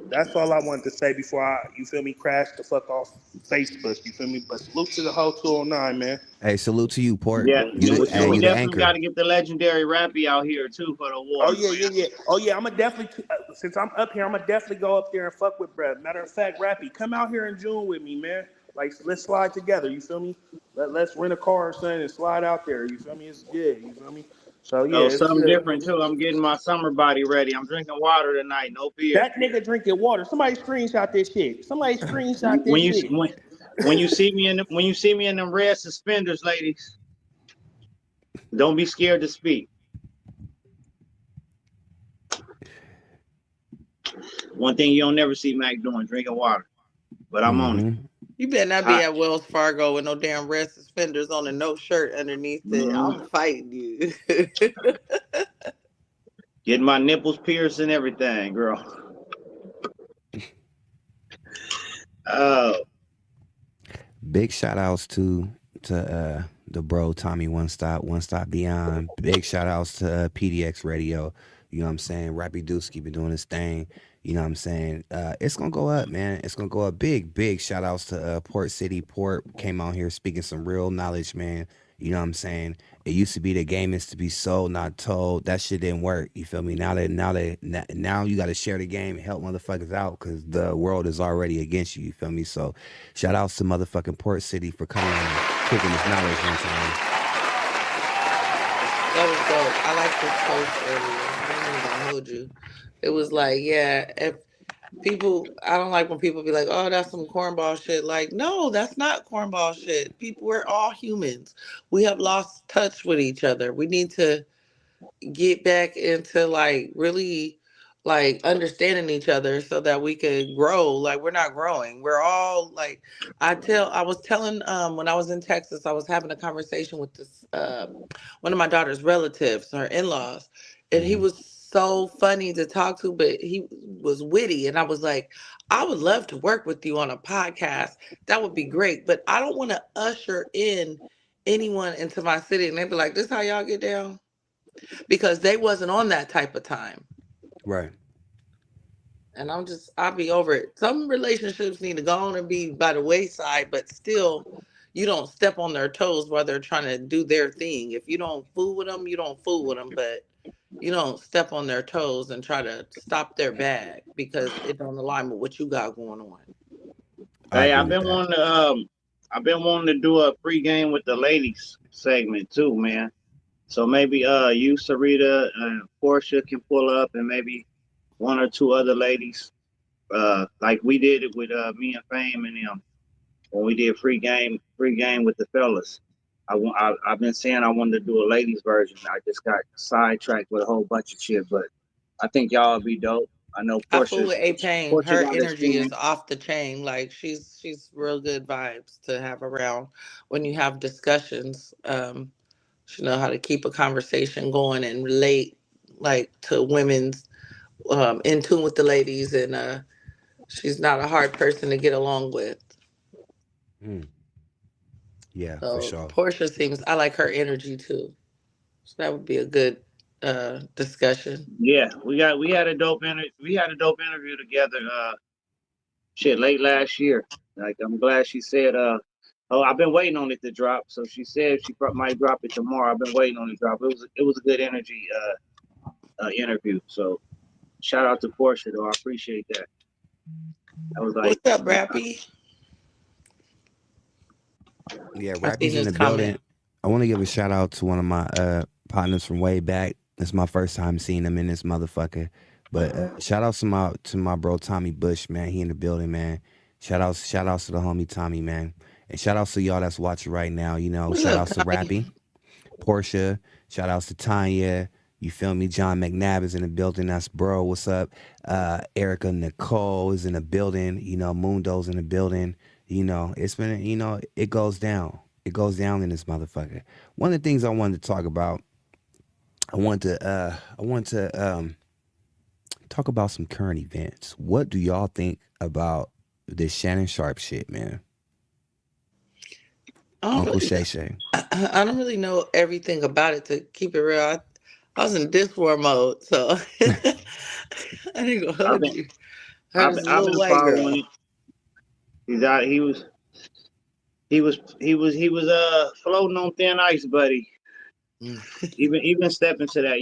that's all I wanted to say before you feel me, crash the fuck off Facebook. You feel me? But salute to the whole 209, man. Hey, salute to you, Port. yeah, we You the definitely got anchor. to get the legendary Rappy out here too for the Oh awards, yeah, man. yeah, yeah. Oh yeah, I'm gonna definitely since I'm up here, I'm gonna definitely go up there and fuck with bruh. Matter of fact, Rappy, come out here in June with me, man. Like let's slide together. You feel me? Let's rent a car or something and slide out there. You feel me? It's good. You feel me? So yeah, Oh, it's something good. different too. I'm getting my summer body ready. I'm drinking water tonight. No beer. That nigga drinking water. Somebody screenshot this shit. Somebody screenshot When this you shit. when you see me in them red suspenders, ladies, don't be scared to speak. One thing you don't never see Mac doing, drinking water. But I'm on it. Mm-hmm. You better It's not be hot. at Wells Fargo with no damn red suspenders on and no shirt underneath it. Mm-hmm. I'm fighting you. Getting my nipples pierced and everything, girl. Oh, Big shout outs to the bro Tommy One Stop Beyond. Big shout outs to PDX Radio. You know what I'm saying? Rappy Dusky been doing his thing. You know what I'm saying? It's gonna go up, man. It's gonna go up. Big shout outs to Port City. Port came out here speaking some real knowledge, man. You know what I'm saying? It used to be the game is to be sold, not told. That shit didn't work. You feel me? Now you got to share the game and help motherfuckers out because the world is already against you. You feel me? So shout outs to motherfucking Port City for coming and kicking this knowledge one time. That was dope. I like this post earlier. I ain't even gonna hold you. It was like, yeah, if people, I don't like when people be like, oh, that's some cornball shit. Like, no, that's not cornball shit. People, we're all humans. We have lost touch with each other. We need to get back into like really like understanding each other so that we could grow. Like we're not growing. We're all like I was telling when I was in Texas, I was having a conversation with this one of my daughter's relatives, her in-laws, and he Mm-hmm. was so funny to talk to, but he was witty, and I was like, I would love to work with you on a podcast. That would be great, but I don't want to usher in anyone into my city and they'd be like, this how y'all get down, because they wasn't on that type of time. Right. And I'll be over it. Some relationships need to go on and be by the wayside, but still, you don't step on their toes while they're trying to do their thing. If you don't fool with them, you don't fool with them, but you don't step on their toes and try to stop their bag because it don't align with what you got going on. I hey, agree with that. I've been wanting to do a free game with the ladies segment too, man. So maybe you, Sarita, and Portia can pull up, and maybe one or two other ladies. Like we did it with me and Fame and them when we did free game with the fellas. I've been saying I wanted to do a ladies version. I just got sidetracked with a whole bunch of shit, but I think y'all would be dope. I know I fool with A Pain. Portia Her got energy is experience. off the chain. Like she's real good vibes to have around when you have discussions. She know how to keep a conversation going and relate like to women's in tune with the ladies, and she's not a hard person to get along with. Mm. Yeah, for So sure. Portia seems, I like her energy too. So that would be a good discussion. Yeah, we had a dope interview together. Shit, late last year. Like I'm glad she said. Oh, I've been waiting on it to drop. So she said might drop it tomorrow. I've been waiting on it to drop. It was a good energy interview. So shout out to Portia though. I appreciate that. I was like, What's up, Rappy? Yeah, I seen Rappy's in this the comment. building. I want to give a shout out to one of my partners from way back. It's my first time seeing him in this motherfucker. But shout outs to my bro Tommy Bush, man. He in the building, man. Shout outs to the homie Tommy, man. And shout outs to y'all that's watching right now. You know, What's shout up, outs to Tommy? Rappy, Portia. Shout outs to Tanya. You feel me? John McNabb is in the building. That's bro. What's up? Erica Nicole is in the building. You know, Mundo's in the building. You know, it's been, you know, it goes down. It goes down in this motherfucker. One of the things I wanted to talk about, I want to talk about some current events. What do y'all think about this Shannon Sharpe shit, man? I don't Uncle really, Shay Shay. I don't really know everything about it to keep it real. I was in diss war mode, so I ain't gonna I've hold been you. I was a I've little been white following girl. it. He's out. He was floating on thin ice, buddy. Even stepping to that,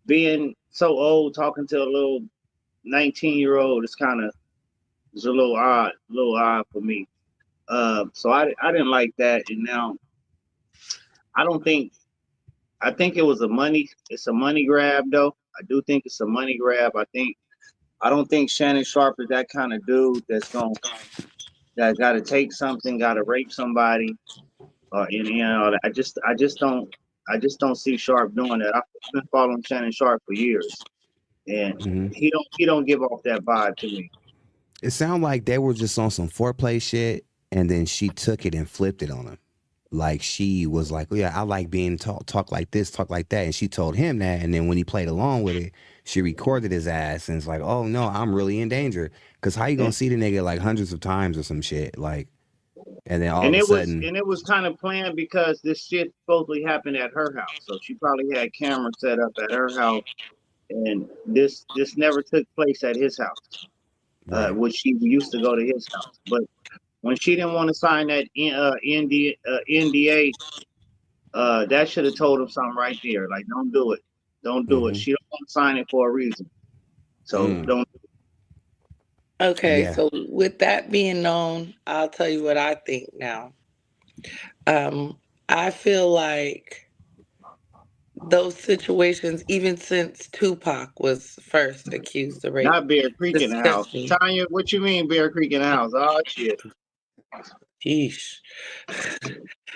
being so old, talking to a little 19-year-old is kind of it's a little odd for me. So I didn't like that, and now I don't think I think it's a money grab though. I do think it's a money grab. I don't think Shannon Sharpe is that kind of dude that got to take something, got to rape somebody, I just don't see Sharpe doing that. I've been following Shannon Sharpe for years, and Hmm. he don't give off that vibe to me. It sounded like they were just on some foreplay shit, and then she took it and flipped it on him. Like she was like, "Oh yeah, I like being talk like this, talk like that," and she told him that. And then when he played along with it, she recorded his ass, and it's like, "Oh no, I'm really in danger." Because how you gonna And see the nigga like hundreds of times or some shit like, and then all and of a it was sudden, and it was kind of planned because this shit supposedly happened at her house, so she probably had cameras set up at her house, and this never took place at his house, right? which she used to go to his house. But when she didn't want to sign that NDA, that should have told him something right there. Like, don't do it. Don't do it. Mm-hmm. She don't want to sign it for a reason. So Mm. don't. Okay, Yeah. so with that being known, I'll tell you what I think now. Um, I feel like those situations, even since Tupac was first accused of rape, Not Bear Creek in the house. disgusting. Tanya, what you mean Bear Creek in the house? Oh shit. Yeesh.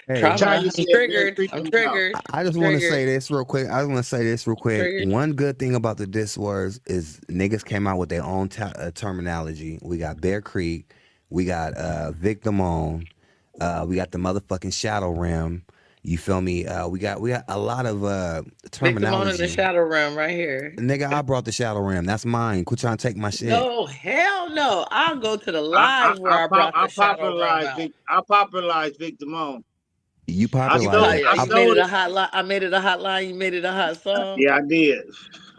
Hey, Trauma. Tanya I'm said Bear triggered. Creek I'm in the house. triggered. I I'm just want to triggered. say this real quick. I'm triggered. One good thing about the diss wars is niggas came out with their own terminology. We got Bear Creek, we got Victim On, we got the motherfucking Shadow Rim. You feel me? We got a lot of Victim on in the terminology. shadow realm right here. Nigga, I brought the Shadow Rim. That's mine. Quit trying to take my shit. No, hell no. I'll go to the I I live where I, I pop, brought I the shadow realm popularized out. Victim on. You I You popularized stole it. yeah, I you made stole it a it. hot line. I made it a hot line. You made it a hot song. Yeah, I did.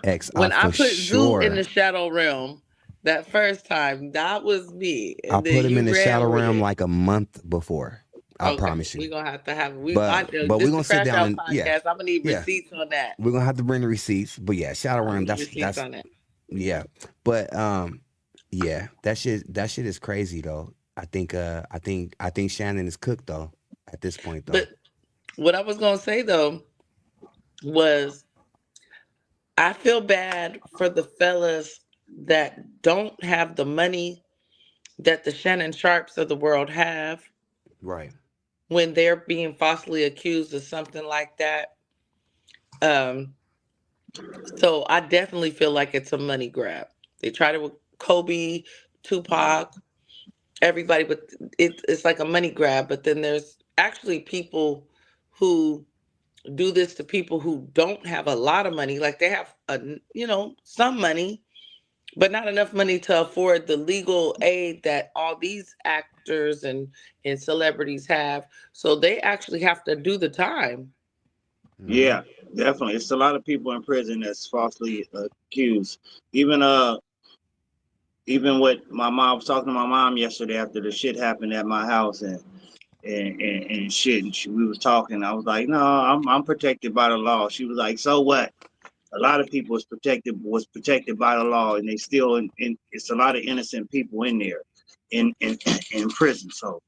I When I for put Zoo in sure. the shadow realm that first time, that was me. I And then put him you in the ran Shadow with Rim it. like a month before. I Okay, promise you. we're gonna have to have But we're this the gonna sit crash down out and yeah, podcast. I'm gonna need yeah. receipts on that. We're gonna have to bring the receipts. But yeah, Shadow I Rim, need that's receipts on that. yeah. But yeah, that shit is crazy though. I think Shannon is cooked though, at this point though. But what I was gonna say though was I feel bad for the fellas that don't have the money that the Shannon Sharps of the world have Right. when they're being falsely accused of something like that. Um, so I definitely feel like it's a money grab. They tried it with Kobe, Tupac, everybody, but it's like a money grab. But then there's actually people who do this to people who don't have a lot of money. Like they have some money, but not enough money to afford the legal aid that all these actors and celebrities have. So they actually have to do the time. Mm-hmm. Yeah, definitely. It's a lot of people in prison that's falsely accused. Even even what my mom was talking to my mom yesterday after the shit happened at my house and shit. And we was talking. I was like, no, I'm protected by the law. She was like, so what? A lot of people was protected by the law, and they still it's a lot of innocent people in there, in prison. So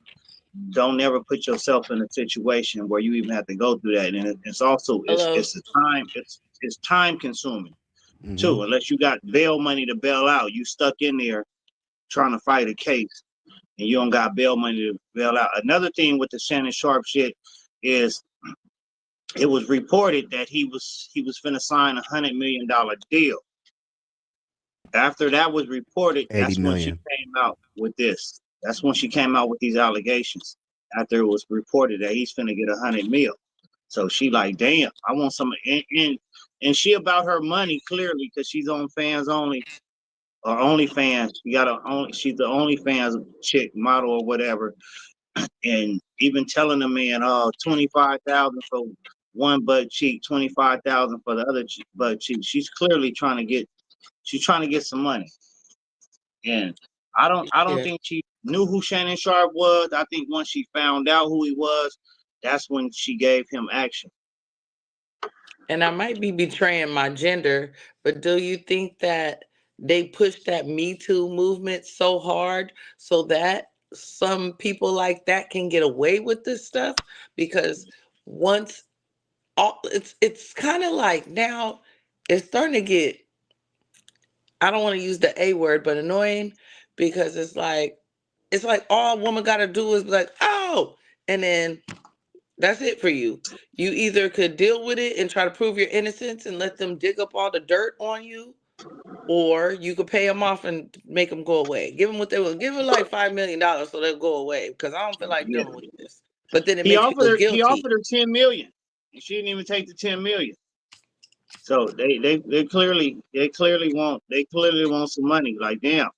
don't ever put yourself in a situation where you even have to go through that. And it's also Hello. it's time consuming Hmm. too. Unless you got bail money to bail out, you stuck in there trying to fight a case, and you don't got bail money to bail out. Another thing with the Shannon Sharpe shit is it was reported that he was finna sign $100 million deal. After that was reported, 80 that's when she million. came out with this. That's when she came out with these allegations. After it was reported that he's finna get 100 mil. So she like, damn, I want some, and she about her money clearly because she's on fans only or OnlyFans. She's the OnlyFans chick model or whatever, and even telling the man, oh, 25,000 for one butt cheek, 25,000 for the other butt cheek. She's trying to get some money. And I don't Yeah. think she knew who Shannon Sharpe was. I think once she found out who he was, that's when she gave him action. And I might be betraying my gender, but do you think that they pushed that Me Too movement so hard so that some people like that can get away with this stuff? Because once it's kind of like now it's starting to get, I don't want to use the A word, but annoying, because it's like all a woman got to do is be like, oh, and then that's it for you. You either could deal with it and try to prove your innocence and let them dig up all the dirt on you, or you could pay them off and make them go away. Give them what they will. Give them like $5 million so they'll go away, because I don't feel like Yeah. dealing with this. But then it He makes you offered look her he guilty. offered her 10 million. And she didn't even take the 10 million. So they clearly want some money. Like, damn.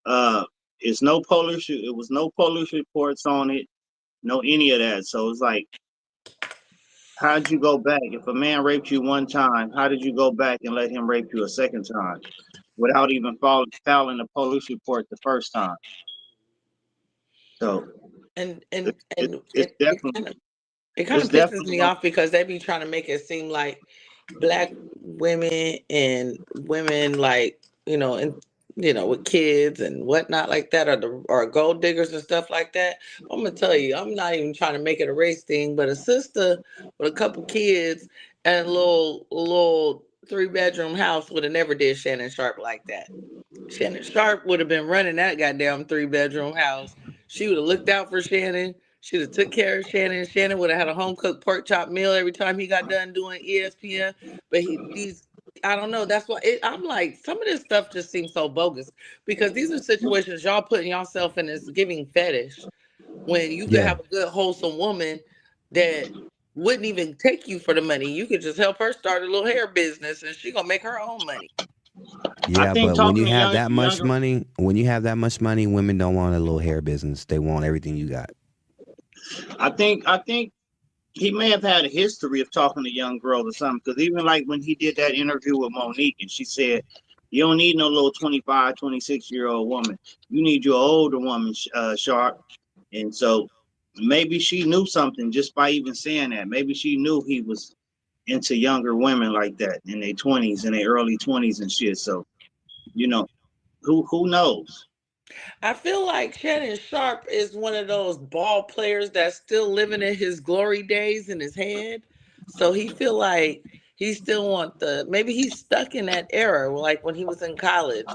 Uh it was no police reports on it, no any of that. So it's like, how'd you go back? If a man raped you one time, how did you go back and let him rape you a second time without even filing a police report the first time? So And and it's it, and it's it kind definitely of it kind it's of pisses definitely me off because they be trying to make it seem like black women and women, like, and with kids and whatnot like that, are gold diggers and stuff like that. I'm gonna tell you, I'm not even trying to make it a race thing, but a sister with a couple kids and a little 3-bedroom house would have never did Shannon Sharpe like that. Shannon Sharpe would have been running that goddamn 3-bedroom house. She would have looked out for Shannon. She'd have took care of Shannon. Shannon would have had a home cooked pork chop meal every time he got done doing ESPN. But I don't know. That's why I'm like, some of this stuff just seems so bogus, because these are situations y'all putting yourself in this giving fetish when you could Yeah. have a good wholesome woman that wouldn't even take you for the money. You could just help her start a little hair business and she gonna make her own money. I Yeah, think but when you talking to have that much younger. money, women don't want a little hair business. They want everything you got. I think he may have had a history of talking to young girls or something. Because even like when he did that interview with Monique, and she said, "You don't need no little 25, 26-year-old woman. You need your older woman, Sharpe." And so maybe she knew something just by even saying that. Maybe she knew he was into younger women like that in their 20s, in their early 20s and shit. So you know, who knows? I feel like Shannon Sharpe is one of those ball players that's still living in his glory days in his head. So he feel like he still want maybe he's stuck in that era, like when he was in college,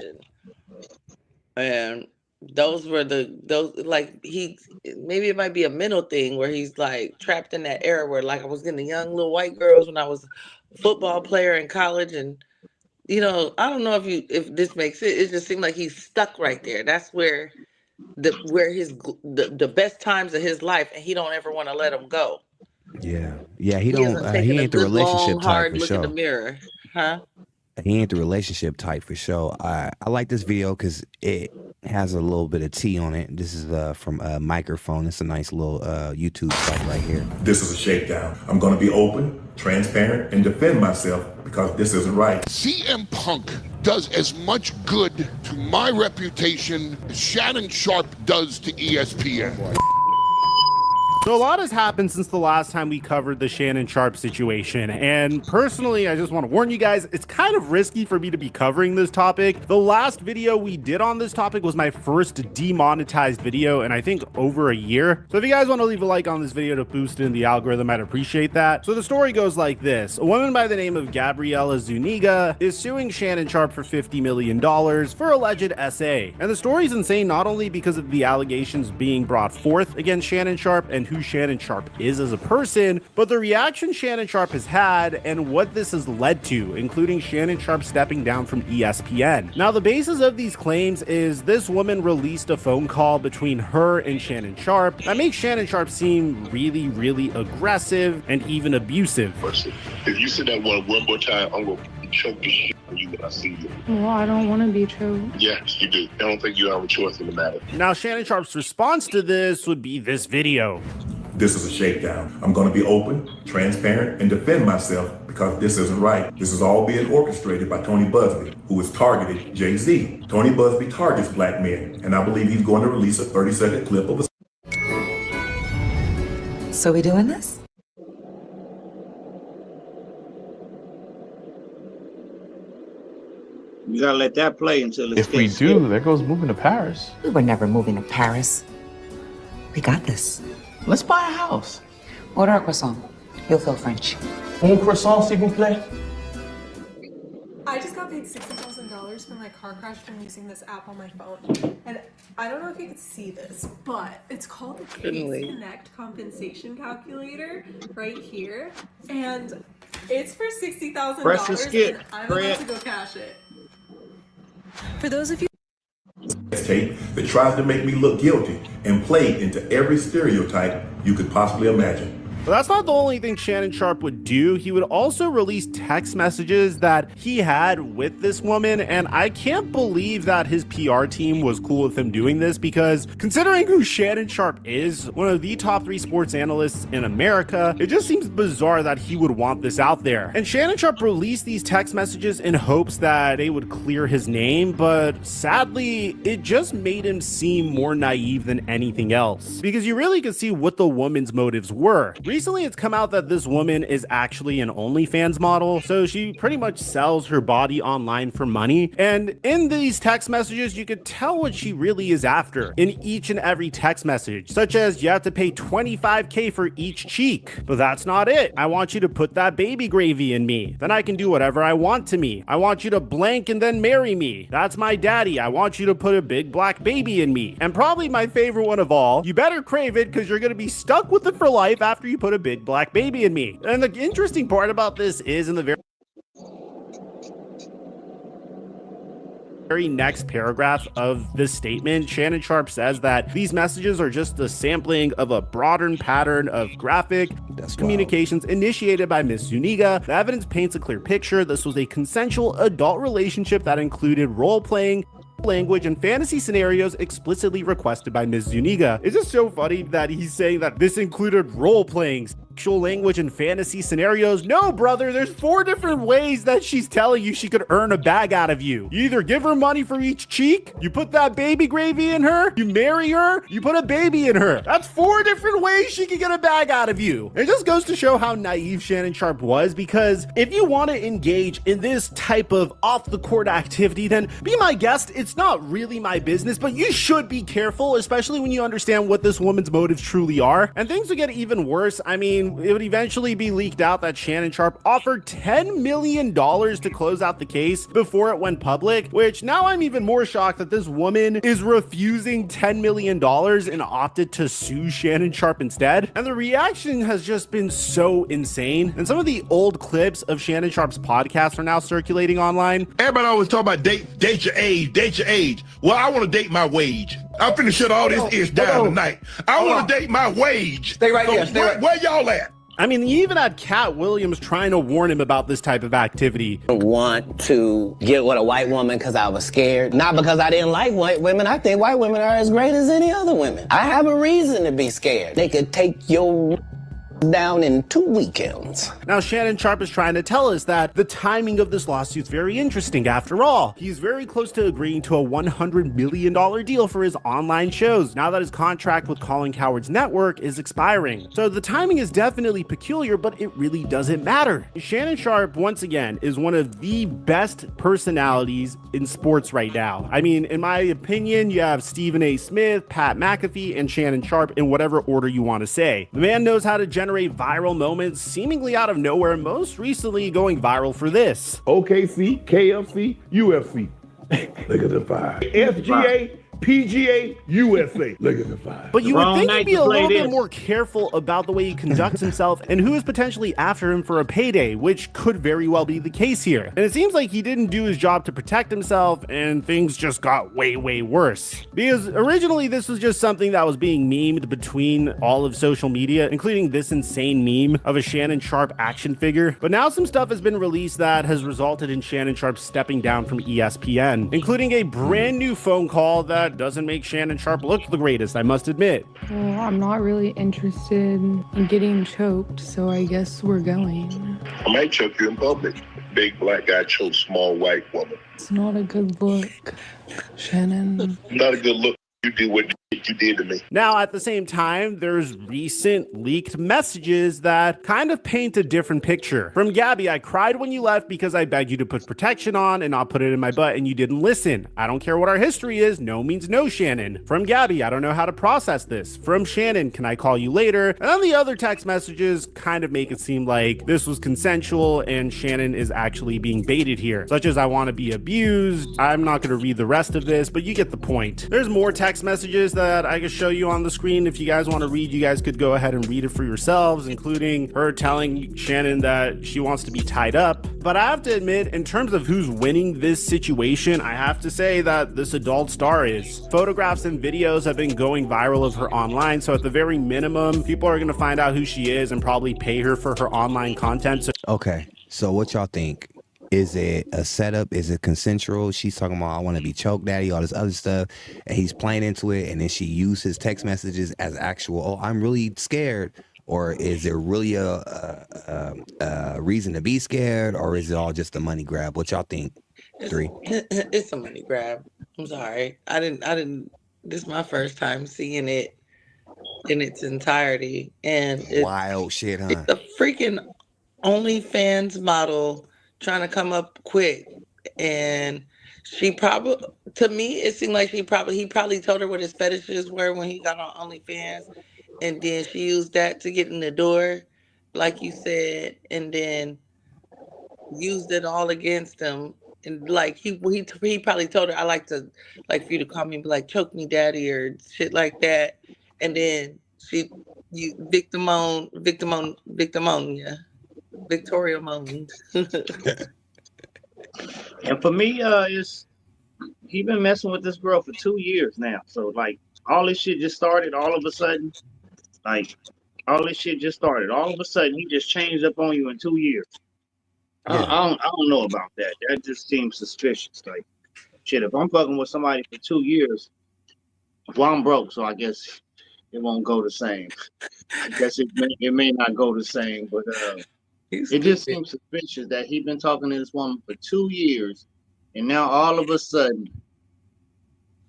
and those were those, like, maybe it might be a mental thing where he's like trapped in that era where, like, I was getting the young little white girls when I was a football player in college. And I don't know if this makes it. It just seemed like he's stuck right there. That's where the best times of his life, and he don't ever want to let them go. Yeah. Yeah, he He don't hasn't taken he a ain't the good long relationship type hard for look in the sure. mirror, huh? He ain't the relationship type for sure. I like this video because it has a little bit of tea on it. This is from a microphone. It's a nice little YouTube site right here. This is a shakedown. I'm going to be open, transparent, and defend myself because this isn't right. CM Punk does as much good to my reputation as Shannon Sharpe does to ESPN. So a lot has happened since the last time we covered the Shannon Sharpe situation, and personally, I just want to warn you guys, it's kind of risky for me to be covering this topic. The last video we did on this topic was my first demonetized video, and I think over a year. So if you guys want to leave a like on this video to boost in the algorithm, I'd appreciate that. So the story goes like this. A woman by the name of Gabriella Zuniga is suing Shannon Sharpe for $50 million for alleged SA. And the story is insane not only because of the allegations being brought forth against Shannon Sharpe and who Shannon Sharpe is as a person, but the reaction Shannon Sharpe has had and what this has led to, including Shannon Sharpe stepping down from ESPN. Now, the basis of these claims is this woman released a phone call between her and Shannon Sharpe that makes Shannon Sharpe seem really, really aggressive and even abusive. If you say that one more time, I'm going to choke the shit out of you when I see you. Well, I don't want to be choked. Yes, you do. I don't think you have a choice in the matter. Now, Shannon Sharpe's response to this would be this video. This is a shakedown. I'm going to be open, transparent, and defend myself because this isn't right. This is all being orchestrated by Tony Busby, who has targeted Jay-Z. Tony Busby targets black men, and I believe he's going to release a 30-second clip of a... So we doing this? You gotta let that play until it's If we do, there goes moving to Paris. We were never moving to Paris. We got this. Let's buy a house. Order a croissant. You'll feel French. Un croissant, s'il vous plaît. I just got paid $60,000 for my car crash from using this app on my phone. And I don't know if you can see this, but it's called the Case Connect Compensation Calculator right here. And it's for $60,000 and I'm about to go cash it. For those of you tape that tries to make me look guilty and play into every stereotype you could possibly imagine. But that's not the only thing Shannon Sharpe would do. He would also release text messages that he had with this woman, and I can't believe that his PR team was cool with him doing this, because considering who Shannon Sharpe is, one of the top 3 sports analysts in America, it just seems bizarre that he would want this out there. And Shannon Sharpe released these text messages in hopes that they would clear his name, but sadly, it just made him seem more naive than anything else, because you really could see what the woman's motives were. Recently, it's come out that this woman is actually an OnlyFans model, so she pretty much sells her body online for money. And in these text messages, you could tell what she really is after in each and every text message, such as you have to pay $25K for each cheek. But that's not it. I want you to put that baby gravy in me. Then I can do whatever I want to me. I want you to blank and then marry me. That's my daddy. I want you to put a big black baby in me. And probably my favorite one of all, you better crave it because you're going to be stuck with it for life after you put a big black baby in me. And the interesting part about this is in the very next paragraph of this statement, Shannon Sharpe says that these messages are just a sampling of a broader pattern of graphic communications initiated by Ms. Zuniga. The evidence paints a clear picture. This was a consensual adult relationship that included role-playing, language, and fantasy scenarios explicitly requested by Ms. Zuniga. It's just so funny that he's saying that this included role-playing, sexual language, and fantasy scenarios. No, brother, there's 4 different ways that she's telling you she could earn a bag out of you. You either give her money for each cheek, you put that baby gravy in her, you marry her, you put a baby in her. That's 4 different ways she could get a bag out of you. It just goes to show how naive Shannon Sharpe was, because if you want to engage in this type of off-the-court activity, then be my guest. It's not really my business, but you should be careful, especially when you understand what this woman's motives truly are. And things would get even worse. I mean, it would eventually be leaked out that Shannon Sharpe offered $10 million to close out the case before it went public, which now I'm even more shocked that this woman is refusing $10 million and opted to sue Shannon Sharpe instead. And the reaction has just been so insane. And some of the old clips of Shannon Sharpe's podcast are now circulating online. Everybody always talk about date your age, date your age. Well, I want to date my wage. I'm finna shut all this ish down tonight. I want to date my wage. Stay right there. Where y'all at? I mean, he even had Cat Williams trying to warn him about this type of activity. I want to get with a white woman because I was scared. Not because I didn't like white women. I think white women are as great as any other women. I have a reason to be scared. They could take your down in 2 weekends. Now, Shannon Sharpe is trying to tell us that the timing of this lawsuit is very interesting. After all, he's very close to agreeing to a $100 million deal for his online shows now that his contract with Colin Cowherd's network is expiring. So the timing is definitely peculiar, but it really doesn't matter. Shannon Sharpe, once again, is one of the best personalities in sports right now. I mean, in my opinion, you have Stephen A. Smith, Pat McAfee, and Shannon Sharpe in whatever order you want to say. The man knows how to generate viral moments seemingly out of nowhere, most recently going viral for this. OKC, KFC, UFC. Look at the five. SGA, PGA, USA. Look at the five. But you would think he'd be a little bit more careful about the way he conducts himself and who is potentially after him for a payday, which could very well be the case here. And it seems like he didn't do his job to protect himself, and things just got way worse. Because originally this was just something that was being memed between all of social media, including this insane meme of a Shannon Sharpe action figure. But now some stuff has been released that has resulted in Shannon Sharpe stepping down from ESPN, including a brand new phone call that doesn't make Shannon Sharpe look the greatest, I must admit. Well, I'm not really interested in getting choked, so I guess we're going. I might choke you in public. Big black guy chokes small white woman. It's not a good look, Shannon. Not a good look. You did what you did to me. Now, at the same time, there's recent leaked messages that kind of paint a different picture. From Gabby, I cried when you left because I begged you to put protection on and not put it in my butt and you didn't listen. I don't care what our history is, no means no, Shannon. From Gabby, I don't know how to process this. From Shannon, can I call you later? And then the other text messages kind of make it seem like this was consensual and Shannon is actually being baited here, such as I want to be abused. I'm not going to read the rest of this, but you get the point. There's more text messages that I can show you on the screen. If you guys want to read, you guys could go ahead and read it for yourselves, including her telling Shannon that she wants to be tied up. But I have to admit, in terms of who's winning this situation, I have to say that this adult star is. Photographs and videos have been going viral of her online, so at the very minimum, people are going to find out who she is and probably pay her for her online content. Okay, so what y'all think? Is it a setup? Is it consensual? She's talking about, I want to be choke daddy, all this other stuff, and he's playing into it, and then she used his text messages as actual, oh, I'm really scared. Or is there really a reason to be scared, or is it all just a money grab? What y'all think? Three. It's a money grab. I'm sorry. I didn't. This is my first time seeing it in its entirety, and it's wild shit, huh? It's a freaking OnlyFans model trying to come up quick, and she probably, to me, it seemed like he probably told her what his fetishes were when he got on OnlyFans, and then she used that to get in the door, like you said, and then used it all against him. And like he probably told her, I like for you to call me and be like, choke me daddy or shit like that, and then you victim Victoria moaned. And for me, he been messing with this girl for 2 years now. So like all this shit just started all of a sudden. Like all this shit just started. All of a sudden he just changed up on you in 2 years. Yeah. I don't know about that. That just seems suspicious. Like shit, if I'm fucking with somebody for 2 years, well, I'm broke, so I guess it won't go the same. I guess it may not go the same, but it just seems suspicious that he's been talking to this woman for 2 years, and now all of a sudden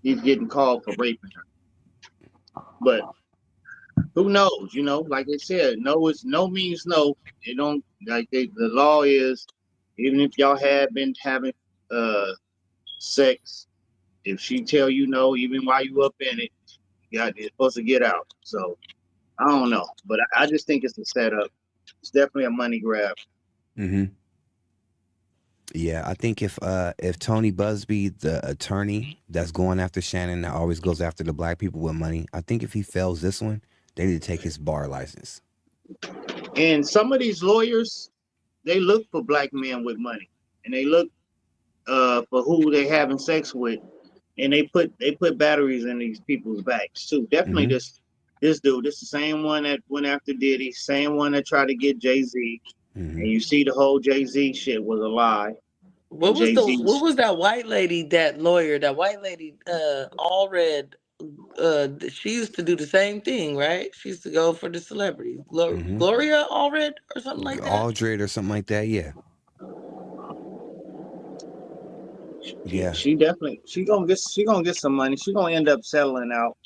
he's getting called for raping her. But who knows? You know, like I said, no means no. It don't the law is, even if y'all have been having sex, if she tell you no, even while you up in it, you're supposed to get out. So I don't know, but I just think it's a setup. It's definitely a money grab. Mm-hmm. Yeah, I think if Tony Busby, the attorney that's going after Shannon, that always goes after the black people with money, I think if he fails this one, they need to take his bar license. And some of these lawyers, they look for black men with money, and they look for who they having sex with, and they put batteries in these people's backs too. Definitely, this dude, this the same one that went after Diddy, same one that tried to get Jay-Z. And you see the whole Jay-Z shit was a lie. What was that white lady, that lawyer, all red she used to do the same thing, right? She used to go for the celebrities. Mm-hmm. Gloria Allred or something like that. Aldred or something like that. Yeah. Yeah. She definitely she gonna get some money. She gonna end up settling out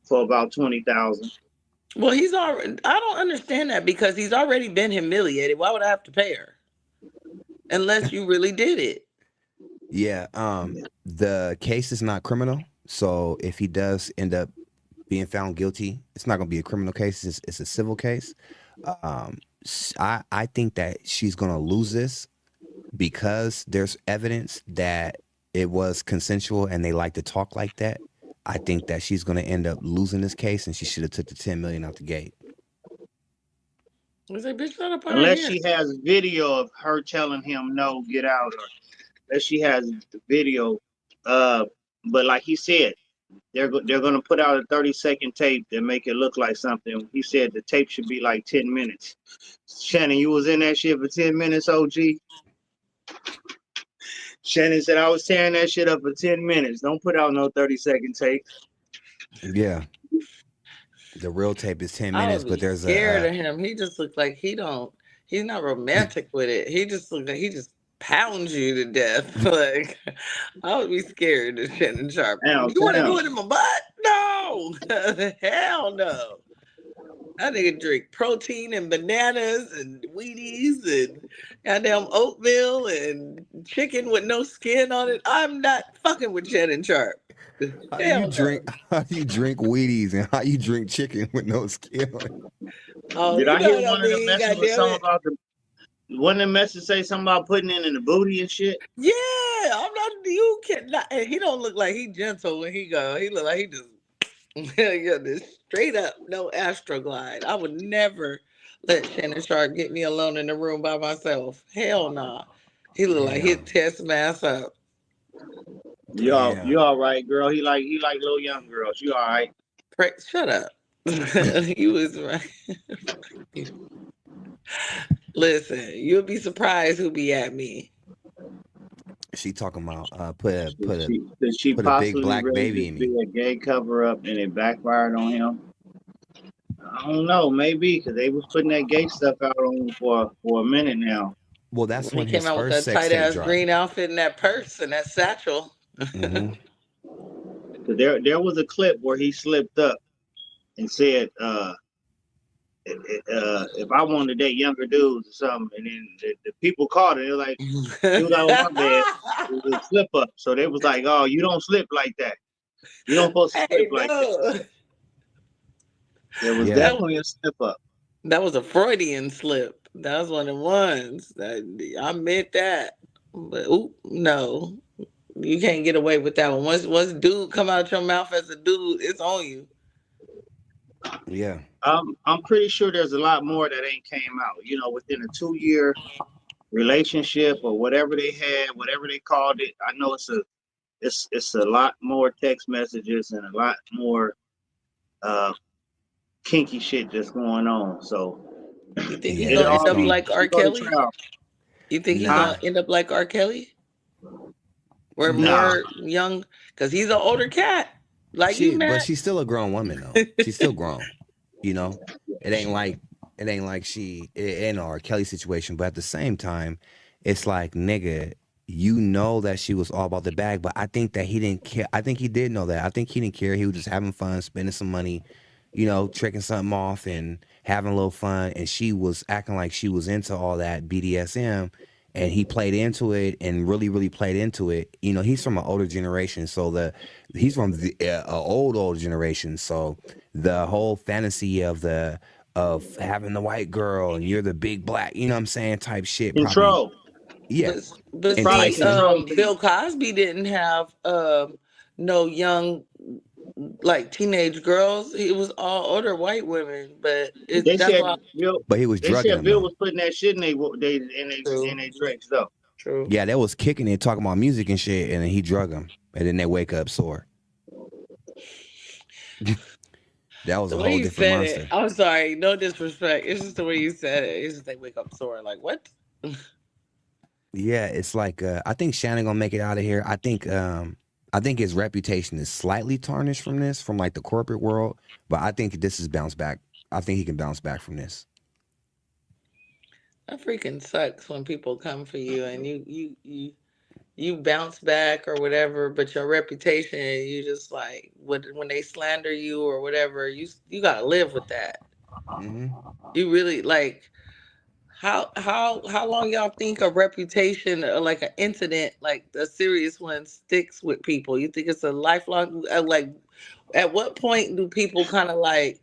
for about 20,000. Well, he's already. I don't understand that because he's already been humiliated. Why would I have to pay her? Unless you really did it. Yeah. The case is not criminal, so if he does end up being found guilty, it's not going to be a criminal case. It's a civil case. I think that she's going to lose this because there's evidence that it was consensual and they like to talk like that. I think that she's going to end up losing this case, and she should have took the $10 million out the gate. Unless she has video of her telling him no, get out, or unless she has the video. But like he said, they're gonna put out a 30-second tape that make it look like something. He said the tape should be like 10 minutes. Shannon, you was in that shit for 10 minutes, OG. Shannon said I was tearing that shit up for 10 minutes. Don't put out no 30-second tape. Yeah. The real tape is 10 I minutes, would but be there's scared of him. He just looks like he's not romantic with it. He just looks like he just pounds you to death. Like, I would be scared of Shannon Sharpe. You want to do it in my butt? No. Hell no. That nigga drink protein and bananas and Wheaties and goddamn oatmeal and chicken with no skin on it. I'm not fucking with Shannon Sharpe. How do you drink Wheaties and how you drink chicken with no skin on it? Oh, Did you I know hear what one I of the mean? messages was Goddamn something it. about one of the messages say something about putting it in the booty and shit? Yeah, I'm not. You cannot. He don't look like he gentle when he go. He look like he just yeah, this straight up no Astroglide. I would never let Shannon Sharpe get me alone in the room by myself. Hell nah. He look like he'd test my ass up. You all right, girl? He like little young girls. You all right? Shut up. You was right. Listen, you'll be surprised who be at me. She talking about put a She big possibly black baby in me. be a gay cover up and it backfired on him. I don't know, maybe because they was putting that gay stuff out on him for a minute now. Well, that's He when came his out with first that sex tight tape ass dropped. green outfit and that purse and that satchel. Mm-hmm. There was a clip where he slipped up and said, if I wanted to date younger dudes or something, and then the people caught it. They're like, he was like, oh, my bad. It was a slip up. So they was like, oh, you don't slip like that. You don't supposed to slip like that. There was definitely a slip up. That was a Freudian slip. That was one of the ones that I meant that. But no, you can't get away with that one. Once dude come out your mouth as a dude, it's on you. Yeah. I'm pretty sure there's a lot more that ain't came out. You know, within a 2-year relationship or whatever they had, whatever they called it. I know it's a lot more text messages and a lot more kinky shit that's going on. So you think he's gonna end up like R. Kelly? You think he's gonna end up like R. Kelly? We're more young because he's an older cat. Like you, Matt. But she's still a grown woman though. She's still grown. You know, it ain't like she in R. Kelly situation. But at the same time, it's like, nigga, you know that she was all about the bag. But I think that he didn't care. I think he did know that. I think he didn't care. He was just having fun, spending some money, you know, tricking something off and having a little fun. And she was acting like she was into all that BDSM. And he played into it and really, really played into it. You know, he's from an older generation, so he's from the old generation. So the whole fantasy of having the white girl and you're the big black, you know what I'm saying, type shit. Control. Probably, yeah. But see, Bill Cosby didn't have no young, like teenage girls. He was all older white women. But but he was drugging them. Bill was putting that shit in their drinks though. True. Yeah, they was kicking it, talking about music and shit, and then he drug them, and then they wake up sore. That was a whole different monster. I'm sorry, no disrespect. It's just the way you said it. It's just they wake up sore. Like what? Yeah, it's like I think Shannon gonna make it out of here. I think I think his reputation is slightly tarnished from this, from like the corporate world, but I think this is bounce back. I think he can bounce back from this. That freaking sucks when people come for you and you bounce back or whatever, but your reputation, you just like when they slander you or whatever, you gotta live with that. Mm-hmm. You really like how long y'all think a reputation or like an incident, like a serious one, sticks with people? You think it's a lifelong? Like, at what point do people kind of like?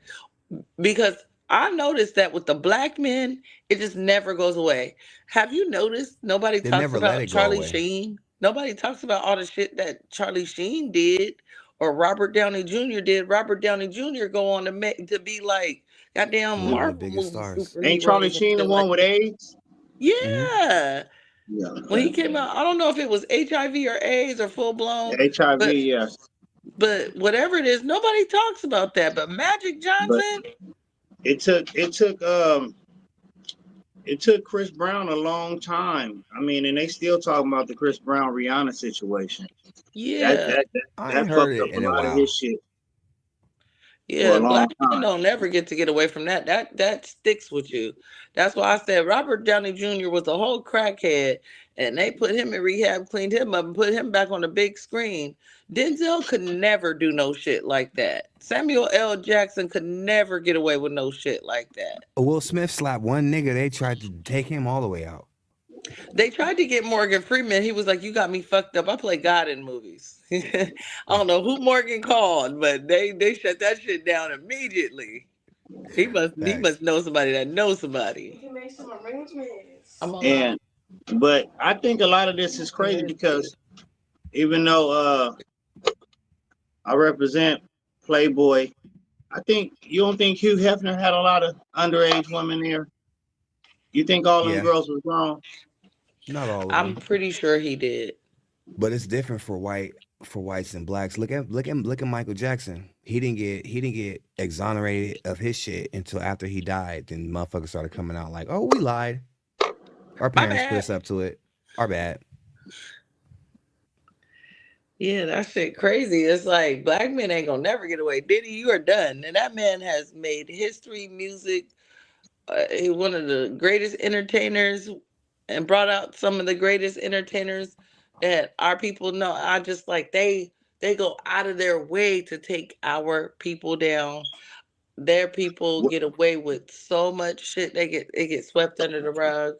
Because I noticed that with the black men, it just never goes away. Have you noticed nobody They talks never let about it go Charlie away. Sheen? Nobody talks about all the shit that Charlie Sheen did or Robert Downey Jr. did. Robert Downey Jr. go on to be like goddamn One of the Marvel biggest movie stars. Ain't Charlie superheroes and Sheen the shit one like with that. AIDS? Yeah. Yeah. When he came out, I don't know if it was HIV or AIDS or full blown, HIV, but yes. whatever it is, nobody talks about that. But Magic But Johnson, it took Chris Brown a long time. I mean, and they still talking about the Chris Brown Rihanna situation. yeah. I ain't That heard fucked it up a in a lot of while. his shit for Yeah, a long black men time. don't ever get to get away from that. That sticks with you. That's why I said Robert Downey Jr. was a whole crackhead, and they put him in rehab, cleaned him up, and put him back on the big screen. Denzel could never do no shit like that. Samuel L. Jackson could never get away with no shit like that. Will Smith slapped one nigga. They tried to take him all the way out. They tried to get Morgan Freeman. He was like, "You got me fucked up. I play God in movies." I don't know who Morgan called, but they shut that shit down immediately. He must know somebody that knows somebody. You can make some arrangements. I'm on And but I think a lot of this is crazy because even though I represent Playboy, you don't think Hugh Hefner had a lot of underage women there? You think all them girls was grown? Not all of them. I'm pretty sure he did. But it's different for whites and blacks. Look at Michael Jackson. He didn't get exonerated of his shit until after he died. Then motherfuckers started coming out like, "Oh, we lied. Our parents put us up to it. Our bad." Yeah, that shit crazy. It's like black men ain't gonna never get away. Diddy, you are done. And that man has made history, music. He's one of the greatest entertainers and brought out some of the greatest entertainers that our people know. I just like they go out of their way to take our people down. Their people get away with so much shit. It gets swept under the rug.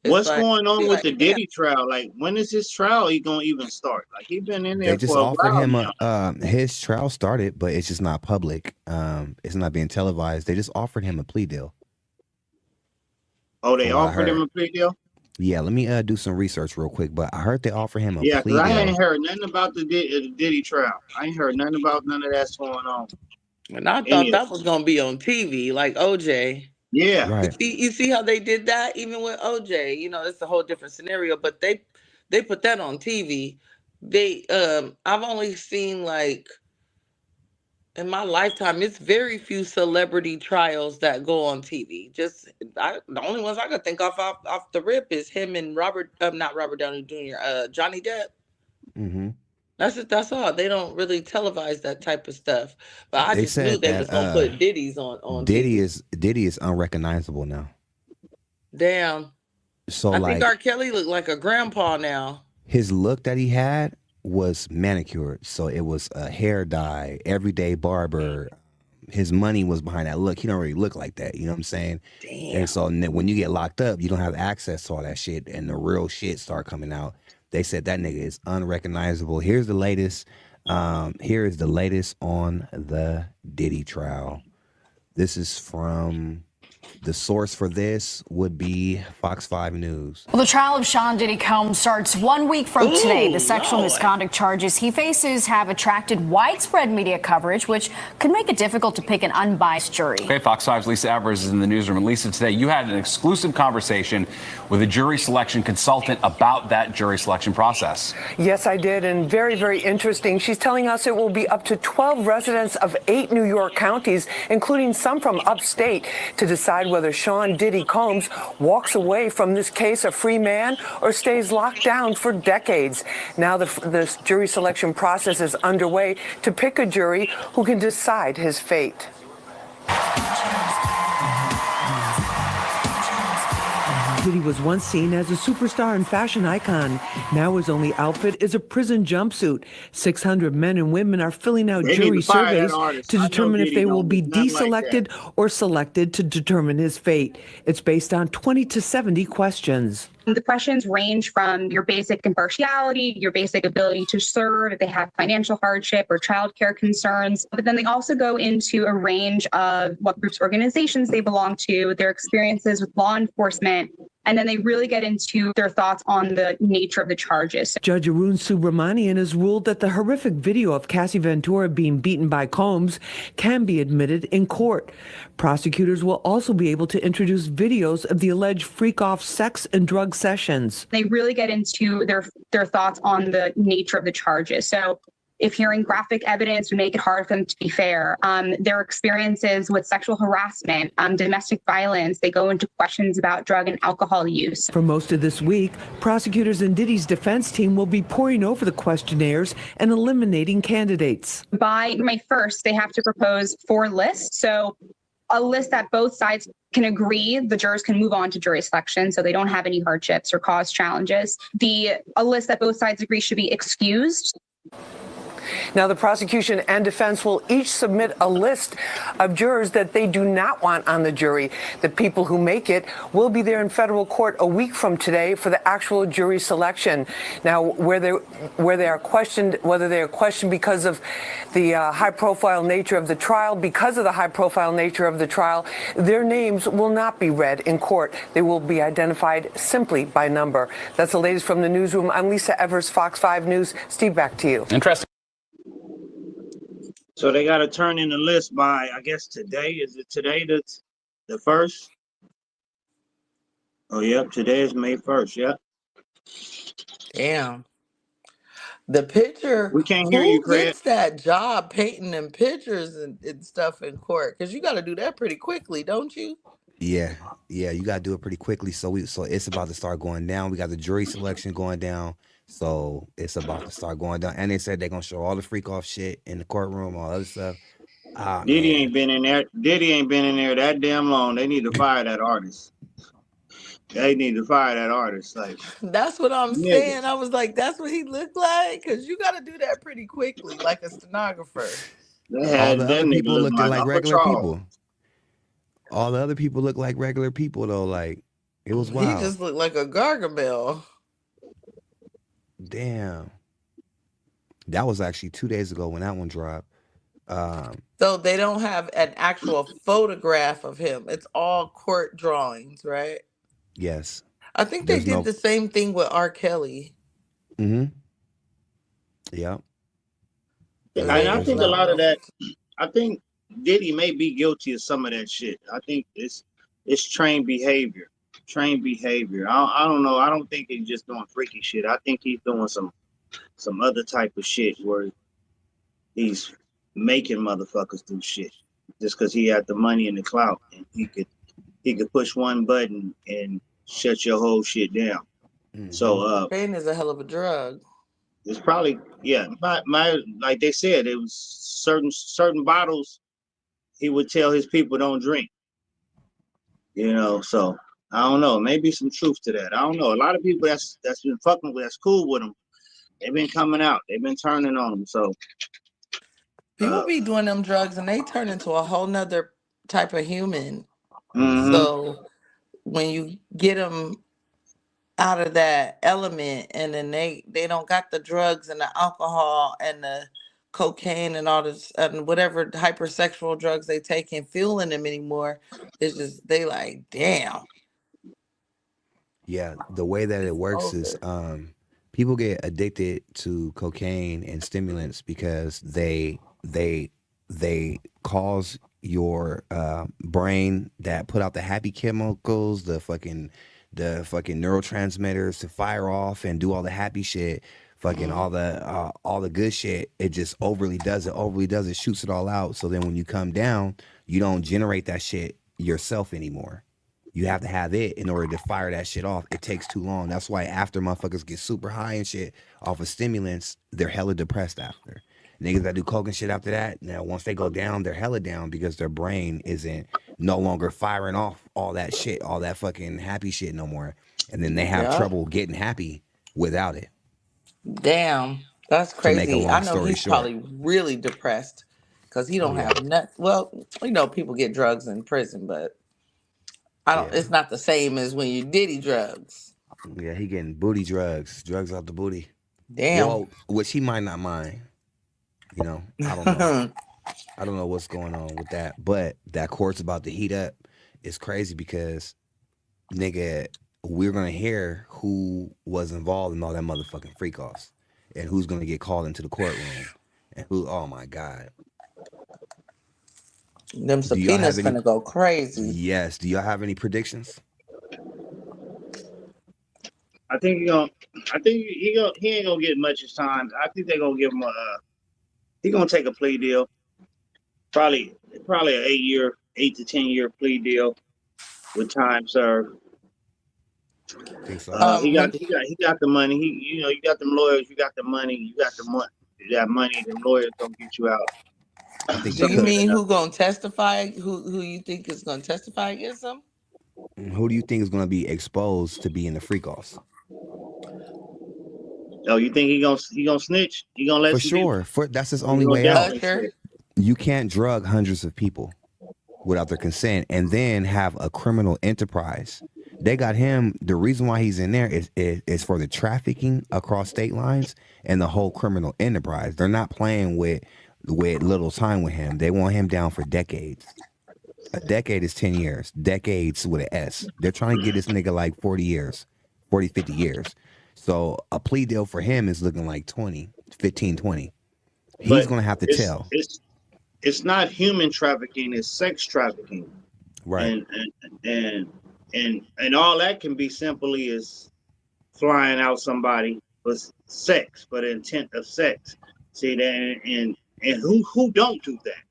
It's What's like, going on be with like, the damn. Diddy trial? Like, when is his trial gonna even start? Like, he been in They there just for a offered while him now. his trial started, but it's just not public. It's not being televised. They just offered him a plea deal. Oh, they offered him a plea deal? Yeah, let me do some research real quick. But I heard they offered him a Yeah, plea because I deal. ain't heard nothing about the Diddy trial. I ain't heard nothing about none of that's going on. And I thought that was gonna be on TV, like OJ. Yeah. Right. You see how they did that even with OJ. You know, it's a whole different scenario, but they put that on TV. I've only seen like in my lifetime, it's very few celebrity trials that go on TV. The only ones I could think off the rip is him and not Robert Downey Jr. Johnny Depp. Mm-hmm. That's all. They don't really televise that type of stuff. But I They just knew said they that was gonna put Diddy's on Diddy TV. Diddy is unrecognizable now. Damn. So I like think R. Kelly looked like a grandpa now. his look that he had was manicured, so it was a hair dye, everyday barber. His money was behind that look. He don't really look like that. You know what I'm saying? Damn. And so when you get locked up, you don't have access to all that shit, and the real shit start coming out. They said that nigga is unrecognizable. Here's the latest. Here is the latest on the Diddy trial. This is from the source for this would be Fox 5 News. Well, the trial of Sean Diddy Combs starts 1 week from today. The sexual misconduct charges he faces have attracted widespread media coverage, which could make it difficult to pick an unbiased jury. Okay, Fox 5's Lisa Evers is in the newsroom. And Lisa, today you had an exclusive conversation with a jury selection consultant about that jury selection process. Yes, I did, and very, very interesting. She's telling us it will be up to 12 residents of 8 New York counties, including some from upstate, to decide decide whether Sean Diddy Combs walks away from this case a free man or stays locked down for decades. Now the jury selection process is underway to pick a jury who can decide his fate. Diddy was once seen as a superstar and fashion icon. Now his only outfit is a prison jumpsuit. 600 men and women are filling out jury surveys to determine if they will be deselected or selected to determine his fate. It's based on 20 to 70 questions. The questions range from your basic impartiality, your basic ability to serve, if they have financial hardship or childcare concerns. But then they also go into a range of what groups, organizations they belong to, their experiences with law enforcement, and then they really get into their thoughts on the nature of the charges. Judge Arun Subramanian has ruled that the horrific video of Cassie Ventura being beaten by Combs can be admitted in court. Prosecutors will also be able to introduce videos of the alleged freak-off sex and drug sessions. They really get into their thoughts on the nature of the charges. So if hearing graphic evidence would make it hard for them to be fair, their experiences with sexual harassment, domestic violence, they go into questions about drug and alcohol use. For most of this week, prosecutors and Diddy's defense team will be poring over the questionnaires and eliminating candidates. By May 1st, they have to propose 4 lists. So a list that both sides can agree, the jurors can move on to jury selection, so they don't have any hardships or cause challenges. A list that both sides agree should be excused. Now, the prosecution and defense will each submit a list of jurors that they do not want on the jury. The people who make it will be there in federal court a week from today for the actual jury selection. Now, whether they are questioned because of the high-profile nature of the trial, their names will not be read in court. They will be identified simply by number. That's the latest from the newsroom. I'm Lisa Evers, Fox 5 News. Steve, back to you. Interesting. So they got to turn in the list by, I guess, today. Is it today that's the 1st? Oh, yep. Today is May 1st. Yep. Damn. The picture. We can't hear you, Craig. Who gets that job painting them pictures and stuff in court? Because you got to do that pretty quickly, don't you? Yeah, you gotta do it pretty quickly. So it's about to start going down. We got the jury selection going down. So it's about to start going down. And they said they're gonna show all the freak off shit in the courtroom, all other stuff. Diddy ain't been in there. Diddy ain't been in there that damn long. They need to fire that artist. Like, that's what I'm saying. I was like, that's what he looked like? Because you got to do that pretty quickly, like a stenographer. All the other people looking like regular people. All the other people look like regular people, though. Like, it was wild. He just looked like a Gargamel. Damn. That was actually 2 days ago when that one dropped. So they don't have an actual photograph of him. It's all court drawings, right? Yes. I think they did the same thing with R. Kelly. Mm-hmm. Yeah. And I think a lot of that, I think Diddy may be guilty of some of that shit. I think it's trained behavior. I don't know. I don't think he's just doing freaky shit. I think he's doing some other type of shit where he's making motherfuckers do shit just because he had the money and the clout, and he could push one button and shut your whole shit down. Mm-hmm. So pain is a hell of a drug. It's probably my like they said, it was certain bottles he would tell his people don't drink. So I don't know. Maybe some truth to that. I don't know. A lot of people that's been fucking with, that's cool with him, they've been coming out. They've been turning on him. So people be doing them drugs and they turn into a whole nother type of human. Mm-hmm. So when you get them out of that element and then they don't got the drugs and the alcohol and the cocaine and all this and whatever hypersexual drugs they take and fueling them anymore, it's just they like, damn. Yeah, the way that it works is people get addicted to cocaine and stimulants because they cause your brain that put out the happy chemicals, the fucking neurotransmitters to fire off and do all the happy shit, all the good shit. It just overly does it, shoots it all out. So then when you come down, you don't generate that shit yourself anymore. You have to have it in order to fire that shit off. It takes too long. That's why after motherfuckers get super high and shit off of stimulants, they're hella depressed after. Niggas that do coke and shit after that, now once they go down, they're hella down because their brain isn't no longer firing off all that shit, all that fucking happy shit no more. And then they have trouble getting happy without it. Damn, that's To make a crazy. I long know story he's short. probably really depressed because he don't have nothing. Well, people get drugs in prison, but I don't. It's not the same as when you diddy drugs. Yeah, he getting booty drugs out the booty. Damn. Well, which he might not mind. I don't know. I don't know what's going on with that, but that court's about to heat up. It's crazy because, nigga, we're gonna hear who was involved in all that motherfucking freak offs, and who's gonna get called into the courtroom, and who. Oh my god. Them subpoenas gonna go crazy. Yes. Do y'all have any predictions? I think he ain't gonna get much of time. I think they're gonna give him he gonna take a plea deal. Probably an 8 to 10 year plea deal with time served. Think so? He got the money. You got them lawyers. You got the money. You got the money. That money. Them lawyers gonna get you out. I think. Do you mean who gonna testify? Who you think is gonna testify against him? Who do you think is gonna be exposed to be in the freak offs? Oh, you think he gonna snitch? He gonna let For some sure. That's his only way out. You can't drug hundreds of people without their consent and then have a criminal enterprise. They got him. The reason why he's in there is for the trafficking across state lines and the whole criminal enterprise. They're not playing with little time with him. They want him down for decades. A decade is 10 years. Decades with an S. They're trying to get this nigga like 40 years, 40, 50 years. So a plea deal for him is looking like 15, 20. He's going to have to tell. It's not human trafficking, it's sex trafficking. Right. And all that can be simply as flying out somebody for sex, for the intent of sex. See that, and who don't do that?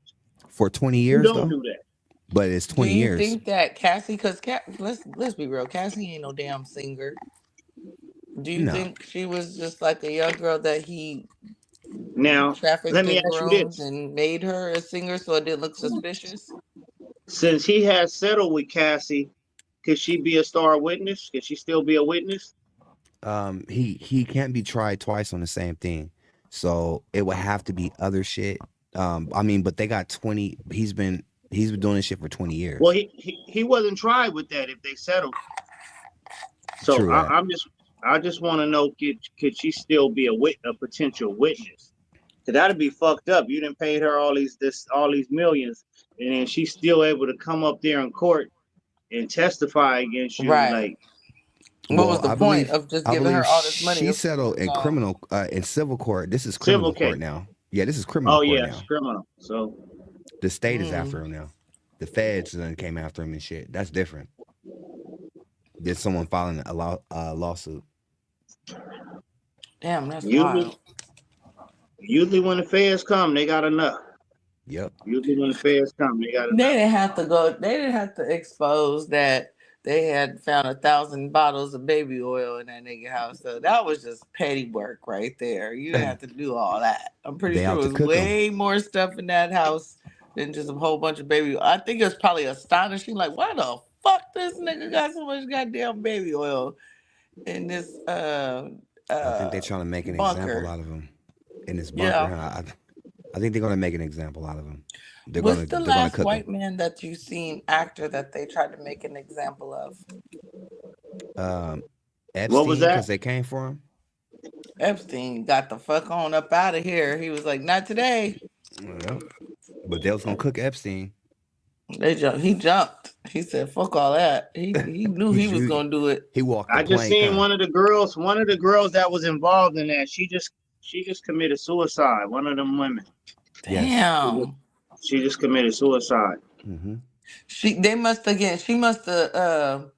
For 20 years, who don't do that? But it's 20 years. Do you think that Cassie, because let's be real, Cassie ain't no damn singer. Do you think she was just like a young girl that he trafficked let me and ask you groomed this. and made her a singer so it didn't look suspicious? Since he has settled with Cassie, could she be a star witness? Could she still be a witness? He can't be tried twice on the same thing, so it would have to be other shit. But they got 20. He's been doing this shit for 20 years. Well, he wasn't tried with that if they settled. So True I just want to know, could she still be a potential witness? Cause that'd be fucked up. You didn't pay her all these millions, and then she's still able to come up there in court and testify against you. Right. Like, what was the point of just giving her all this money? She settled in criminal, in civil court. This is criminal court now. Yeah, this is criminal court now. It's criminal. So the state is after him now. The feds then came after him and shit. That's different. There's someone filing a lawsuit. Damn, that's wild. Usually when the feds come, they got enough. Yep. Usually when the feds come, they got enough. They didn't have to go. They didn't have to expose that they had found 1,000 bottles of baby oil in that nigga house. So that was just petty work right there. You didn't have to do all that. I'm pretty sure it was way more stuff in that house than just a whole bunch of baby oil. I think it was probably astonishing. Like, why the fuck this nigga got so much goddamn baby oil in this I think they're trying to make an bunker. Example out of him in this bunker. Yeah. I think they're going to make an example out of him. What's the last white man that you seen actor that they tried to make an example of? Epstein, what was that? Because they came for him. Epstein got the fuck on up out of here. He was like, not today. Well, but they was gonna cook Epstein. He jumped. He said, "Fuck all that." He knew he was gonna do it. He walked. I just seen one of the girls that was involved in that. She just committed suicide. One of them women. Damn. She just committed suicide. Mm-hmm. She must have.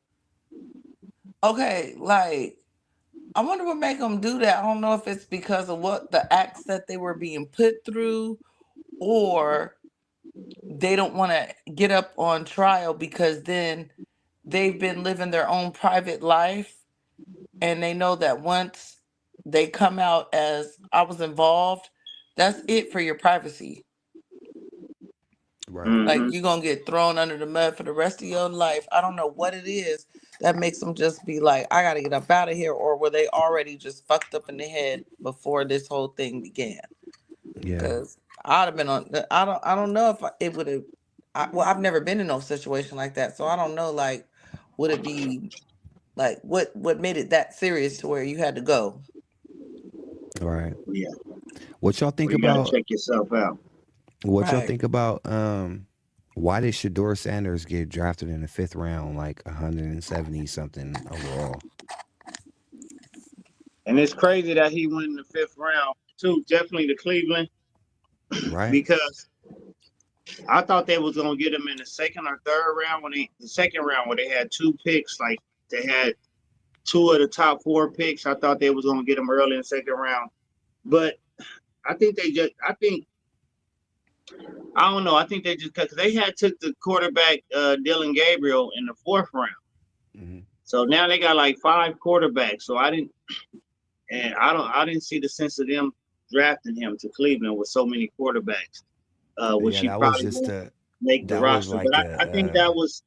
Okay, like, I wonder what make them do that. I don't know if it's because of what the acts that they were being put through, or they don't want to get up on trial because then they've been living their own private life, and they know that once they come out as I was involved, that's it for your privacy. Right. Like you're gonna get thrown under the mud for the rest of your life. I don't know what it is that makes them just be like, I gotta get up out of here, or were they already just fucked up in the head before this whole thing began? Yeah. Because I'd have been on. I don't know if it would have. Well, I've never been in no situation like that, so I don't know. Like, would it be like what made it that serious to where you had to go? Right. Yeah. What y'all think Well, you gotta about? check yourself out. What y'all Right. think about? Why did Shador Sanders get drafted in the 5th round, like 170 something overall? And it's crazy that he went in the 5th round too. Definitely to Cleveland Right. because I thought they was gonna get him in the 2nd or 3rd round the 2nd round where they had 2 picks. Like they had 2 of the top 4 picks. I thought they was gonna get him early in the 2nd round, but I think I don't know. I think they just because they had took the quarterback Dylan Gabriel in the 4th round. Mhm. So now they got like 5 quarterbacks. So I didn't see the sense of them drafting him to Cleveland with so many quarterbacks, which Yeah, he that was probably just won't a. make the That was roster. But like I think that was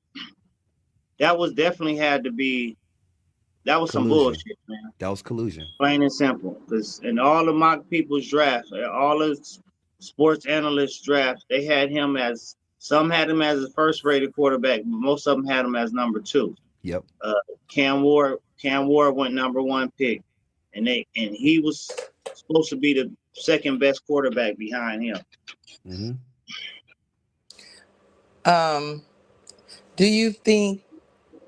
definitely had to be some collusion. bullshit, man. That was collusion. Plain and simple. Because in all of mock people's drafts, all the sports analysts drafts, they had him as some had him as a first rated quarterback, but most of them had him as number 2. Yep. Cam Ward went number 1 pick, and he was supposed to be the 2nd best quarterback behind him. Mm-hmm. Do you think,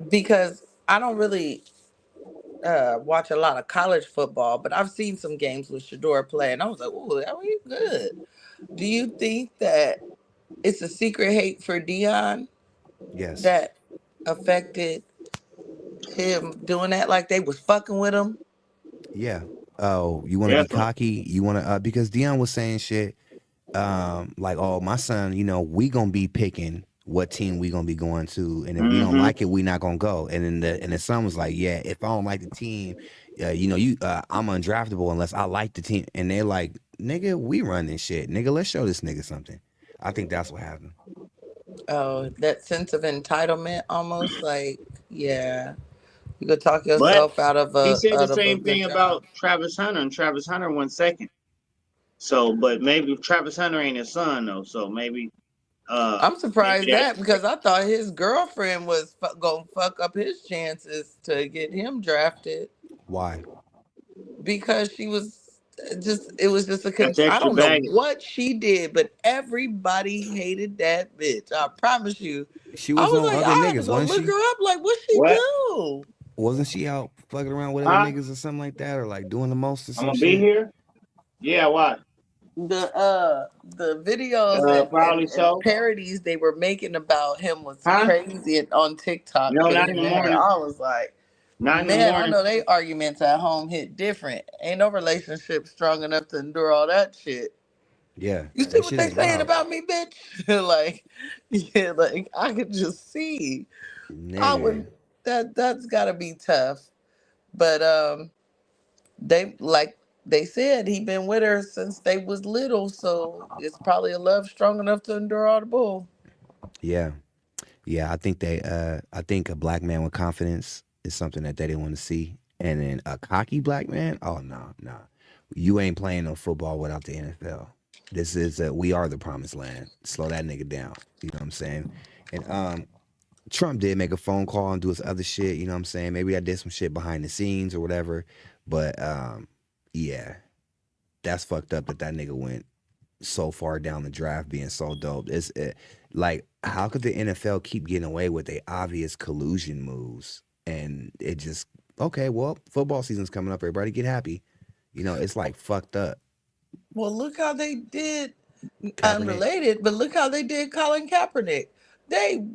because I don't really watch a lot of college football, but I've seen some games with Shador play, and I was like, "Ooh, that was good." Do you think that it's a secret hate for Dion Yes. that affected him doing that? Like they was fucking with him? Yeah. Oh, you want to be Definitely. cocky? You want to because Dion was saying shit like, oh, my son, we gonna be picking what team we gonna be going to, and if we don't like it, we not gonna go. And then the son was like, yeah, if I don't like the team, I'm undraftable unless I like the team. And they're like, nigga, we run this shit, nigga. Let's show this nigga something. I think that's what happened. Oh, that sense of entitlement, almost like, yeah, you could talk But yourself out of he a said the out of a same good thing job. about Travis Hunter, and Travis Hunter went 2nd. So, but maybe Travis Hunter ain't his son though. So maybe I'm maybe surprised that that because I thought his girlfriend was gonna fuck up his chances to get him drafted Why? because she was it was just that's I extra don't know baggage. what she did, but everybody hated that bitch. I promise you. She I was was on like, other I had to niggas, go wasn't look she? her up. Like, what she What? do? Wasn't she out fucking around with other Huh? niggas or something like that, or like doing the most or I'm some gonna be shit? here. Yeah, why? The videos Probably and so. parodies they were making about him was Huh? crazy on TikTok No, not in getting the there. morning. I was like, Not in the man, I morning. know they arguments at home hit different. Ain't no relationship strong enough to endure all that shit. Yeah, You see that what shit they is saying wild, about me, bitch? Like, yeah, like I could just see. I nigga. would that's gotta be tough. But they like they said he been with her since they was little, so it's probably a love strong enough to endure all the bull. Yeah. Yeah, I think a black man with confidence is something that they didn't want to see. And then a cocky black man, oh no, no. You ain't playing no football without the NFL. This is we are the promised land. Slow that nigga down. You know what I'm saying? And Trump did make a phone call and do his other shit, you know what I'm saying? Maybe I did some shit behind the scenes or whatever. But yeah, that's fucked up that nigga went so far down the draft being so dope. Like, how could the NFL keep getting away with the obvious collusion moves? And it just, okay, well, football season's coming up. Everybody get happy. It's like fucked up. Well, look how they did, Kaepernick. unrelated, but look how they did Colin Kaepernick. They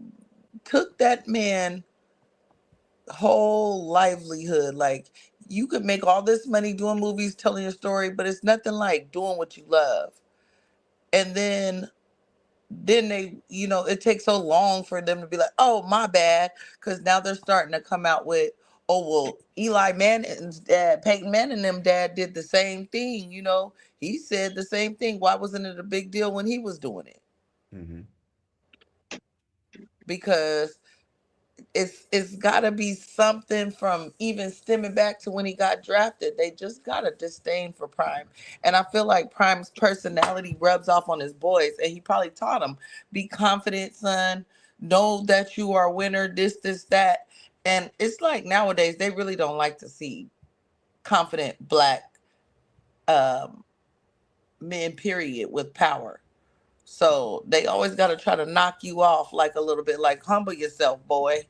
took that man whole livelihood. Like, you could make all this money doing movies, telling your story, but it's nothing like doing what you love. And then then they, it takes so long for them to be like, oh, my bad. Because now they're starting to come out with, oh, well, Eli Manning's dad, Peyton Manning, them dad did the same thing. He said the same thing. Why wasn't it a big deal when he was doing it? Mm-hmm. Because it's got to be something from even stemming back to when he got drafted. They just got a disdain for Prime. And I feel like Prime's personality rubs off on his boys. And he probably taught them, be confident, son. Know that you are a winner, this, that. And it's like nowadays, they really don't like to see confident black men, period, with power. So they always got to try to knock you off like a little bit, like humble yourself, boy.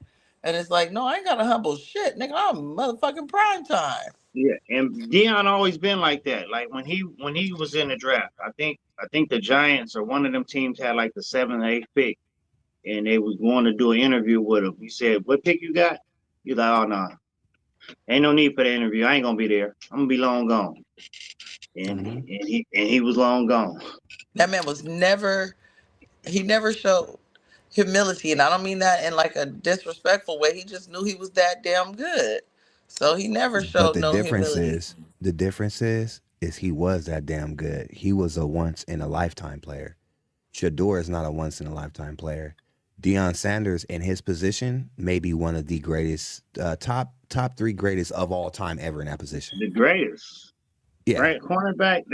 And it's like, no, I ain't got to humble shit, nigga. I'm motherfucking prime time. Yeah, and Deion always been like that. Like when he was in the draft, I think the Giants or one of them teams had like the 7th or 8th pick, and they was going to do an interview with him. He said, "What pick you got?" He's like, "Oh no, ain't no need for the interview. I ain't gonna be there. I'm gonna be long gone." And he was long gone. That man was he never showed humility, and I don't mean that in like a disrespectful way. He just knew he was that damn good, so he never But showed no humility. the difference is he was that damn good. He was a once in a lifetime player. Shador is not a once in a lifetime player. Deion Sanders in his position may be one of the greatest, top 3 greatest of all time ever in that position. The greatest. Yeah. Right, cornerback.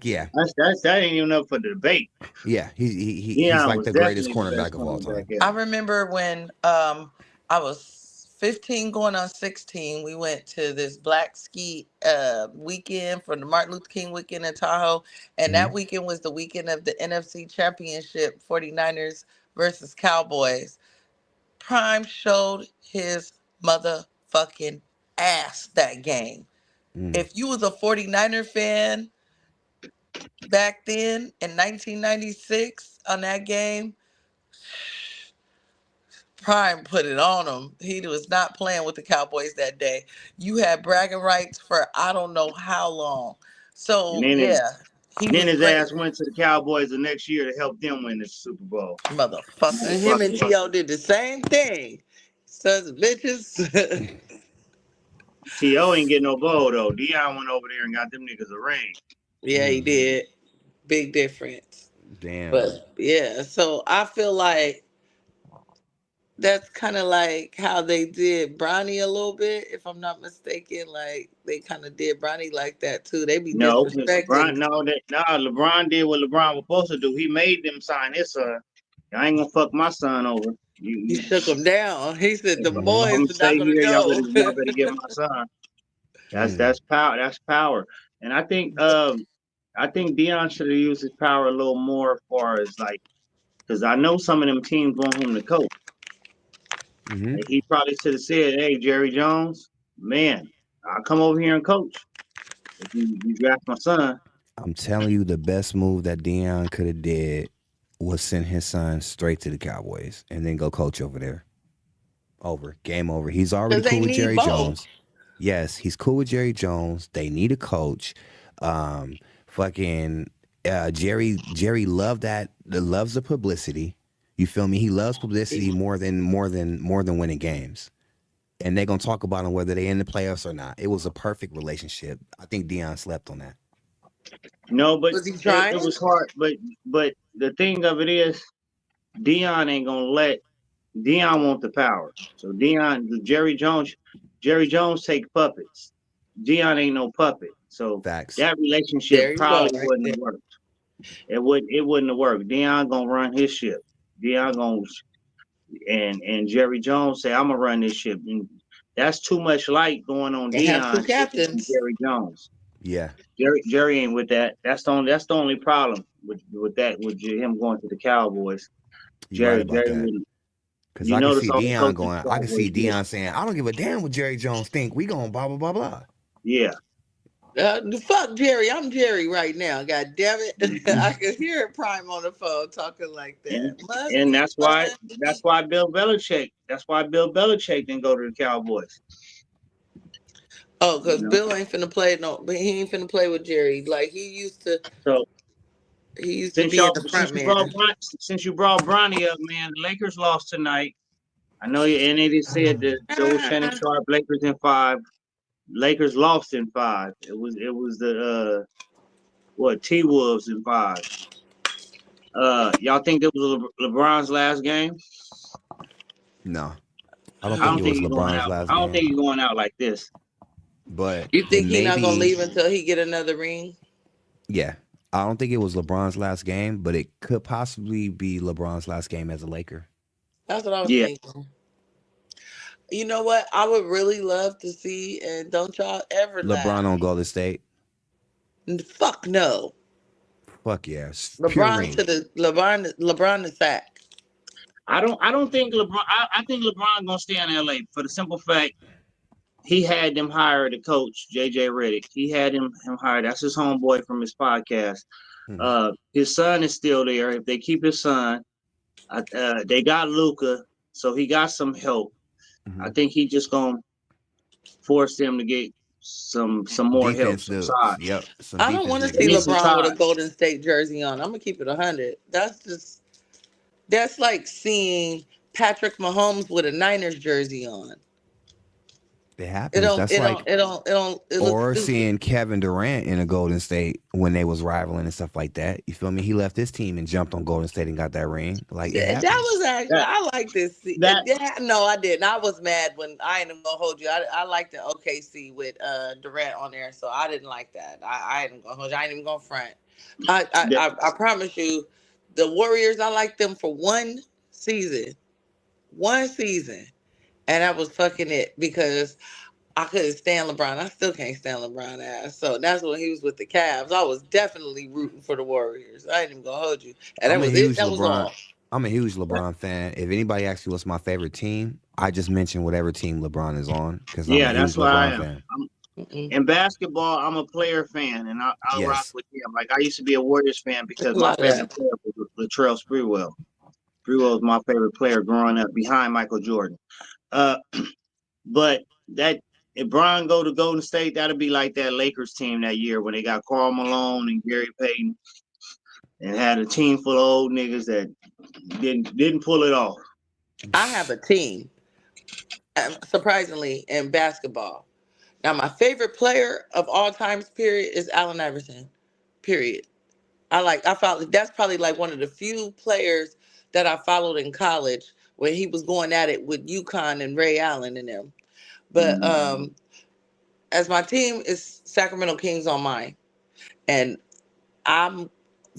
Yeah. That ain't even up for the debate. Yeah, he's like the greatest cornerback of all time. I remember when I was 15 going on 16, we went to this black ski weekend for the Martin Luther King weekend in Tahoe. And that weekend was the weekend of the NFC Championship, 49ers versus Cowboys. Prime showed his motherfucking ass that game. If you was a 49er fan back then in 1996 on that game, Prime put it on him. He was not playing with the Cowboys that day. You had bragging rights for I don't know how long. So Then his great. ass went to the Cowboys the next year to help them win the Super Bowl. Motherfucker. Him and T.O. did the same thing. Sons of bitches. T.O. ain't getting no gold though. Deion went over there and got them niggas a ring. Yeah, he did. Big difference. Damn. But yeah, so I feel like that's kind of like how they did Bronny a little bit, if I'm not mistaken. Like they kind of did Bronny like that too. They be disrespecting. LeBron did what LeBron was supposed to do. He made them sign his son. I ain't gonna fuck my son over. He shook him down. He said the I'm boys gonna are stay not gonna here. go. Y'all better get my son. That's power. That's power. And I think Deion should have used his power a little more as far as like, because I know some of them teams want him to coach. Like he probably should have said, "Hey, Jerry Jones, man, I'll come over here and coach if you draft my son." I'm telling you, the best move that Deion could have did was send his son straight to the Cowboys and then go coach over there. Game over. He's already cool with Jerry Jones. Yes, he's cool with Jerry Jones. They need a coach. Jerry loves the publicity. You feel me? He loves publicity more than winning games. And they're gonna talk about him whether they in the playoffs or not. It was a perfect relationship. I think Deion slept on that. No, but was he trying? It was hard. But the thing of it is, Deion ain't gonna let. Deion want the power. So Jerry Jones take puppets. Deion ain't no puppet. So Facts. that relationship probably wouldn't have worked. It wouldn't have worked. Deion gonna run his ship. Deion gonna and Jerry Jones say, "I'm gonna run this ship." And that's too much light going on. They have two Deion captains. Jerry Jones. Yeah. Jerry ain't with that. That's the only problem with him going to the Cowboys. You're right about that. Because I can see Deion going. I can see Deion saying, "I don't give a damn what Jerry Jones think. We going blah blah blah blah." Yeah. Fuck Jerry. I'm Jerry right now. God damn it. I could hear Prime on the phone talking like that. And that's why Bill Belichick didn't go to the Cowboys. Oh, because Bill ain't finna play but he ain't finna play with Jerry. Like he used to. So He used to be in the front man. Since you brought Bronny up, man, the Lakers lost tonight. I know you, and it is said that Joe Shannon Sharpe, Lakers in 5. Lakers lost in 5. It was the T-Wolves in 5. Y'all think that was LeBron's last game? No, I don't I think don't it think was he's going LeBron's out. last I don't think game. he's going out like this. But You think he's not gonna maybe, leave until he get another ring? yeah, I don't think it was LeBron's last game, but it could possibly be LeBron's last game as a Laker. That's what I was thinking. You know what? I would really love to see, and don't y'all ever LeBron laugh. on Golden State. Fuck no. Fuck yes. Pure LeBron ring. to the LeBron to sack. I don't think LeBron. I think LeBron gonna stay in LA for the simple fact he had them hire the coach JJ Redick. He had him hired. That's his homeboy from his podcast. His son is still there. If they keep his son, they got Luka, so he got some help. I think he just gonna force them to get some more help, some size. Yep. I don't want to see LeBron with a Golden State jersey on. I'm gonna keep it 100. That's like seeing Patrick Mahomes with a Niners jersey on. It happens. It or looks stupid. seeing Kevin Durant in a Golden State when they was rivaling and stuff like that. You feel me? He left his team and jumped on Golden State and got that ring. Like That was actually I like this. No, I didn't. I was mad when I ain't even gonna hold you. I liked the OKC with Durant on there, so I didn't like that. I ain't gonna hold you. I ain't even gonna front. I promise you, the Warriors. I liked them for one season, and that was fucking it because I couldn't stand LeBron. I still can't stand LeBron ass. So that's when he was with the Cavs. I was definitely rooting for the Warriors. I ain't even gonna hold you. And that was it. That was all. I'm a huge LeBron fan. If anybody asks you what's my favorite team, I just mention whatever team LeBron is on because I'm a huge LeBron fan. In basketball, I'm a player fan, and I'll rock with him. Like I used to be a Warriors fan because my favorite player was Latrell Sprewell. Sprewell was my favorite player growing up behind Michael Jordan. But that if Bron go to Golden State, that'll be like that Lakers team that year when they got Karl Malone and Gary Payton and had a team full of old niggas that didn't pull it off. I have a team, surprisingly, in basketball. Now, my favorite player of all times, period, is Allen Iverson, period. I followed. That's probably like one of the few players that I followed in college when he was going at it with UConn and Ray Allen and them. But as my team is Sacramento Kings on mine, and I'm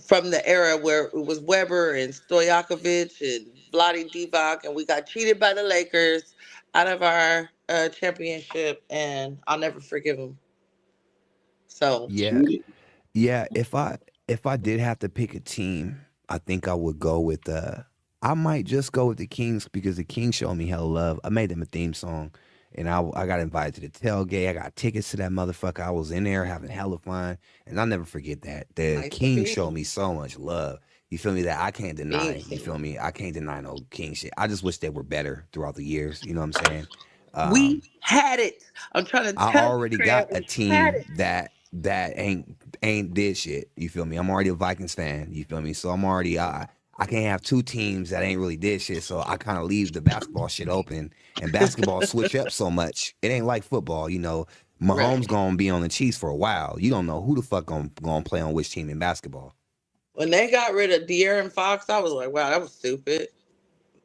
from the era where it was Weber and Stojakovic and Vlade Divac, and we got cheated by the Lakers out of our championship, and I'll never forgive them. So yeah. If I did have to pick a team, I think I would go with I might just go with the Kings because the Kings showed me hella love. I made them a theme song. And I got invited to the tailgate. I got tickets to that motherfucker. I was in there having hella fun. And I'll never forget that. The King showed me so much love. You feel me? That I can't deny. You feel me? I can't deny no King shit. I just wish they were better throughout the years. You know what I'm saying? We had it. I'm trying to I tell already you, got a we team had it. that ain't did shit. You feel me? I'm already a Vikings fan. You feel me? So I'm already I can't have two teams that ain't really did shit. So I kind of leave the basketball shit open. And basketball switch up so much. It ain't like football, you know. Mahomes gonna be on the Chiefs for a while. You don't know who the fuck gonna play on which team in basketball. When they got rid of De'Aaron Fox, I was like, wow, that was stupid.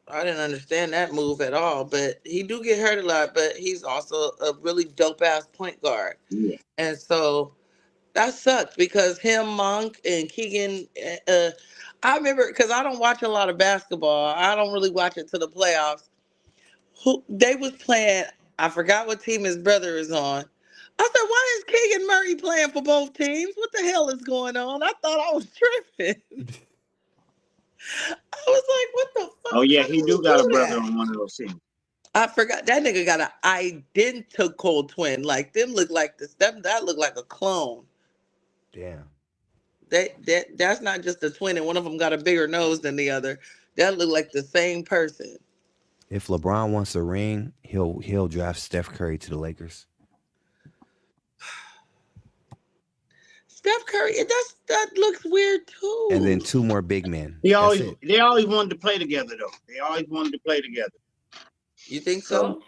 I didn't understand that move at all. But he do get hurt a lot, but he's also a really dope ass point guard. Yeah. And so that sucked because him, Monk, and Keegan. I remember because I don't watch a lot of basketball. I don't really watch it to the playoffs. They was playing. I forgot what team his brother is on. I said, "Why is Keegan Murray playing for both teams? What the hell is going on?" I thought I was tripping. I was like, "What the fuck?" Oh yeah, he do got a brother on one of those teams. I forgot that nigga got an identical twin. Like them look like this. That look like a clone. Damn. That's not just a twin, and one of them got a bigger nose than the other. That look like the same person. If LeBron wants a ring, he'll draft Steph Curry to the Lakers. Steph Curry, that looks weird too. And then 2 more big men. They That's it. always wanted to play together though. They always wanted to play together. You think so?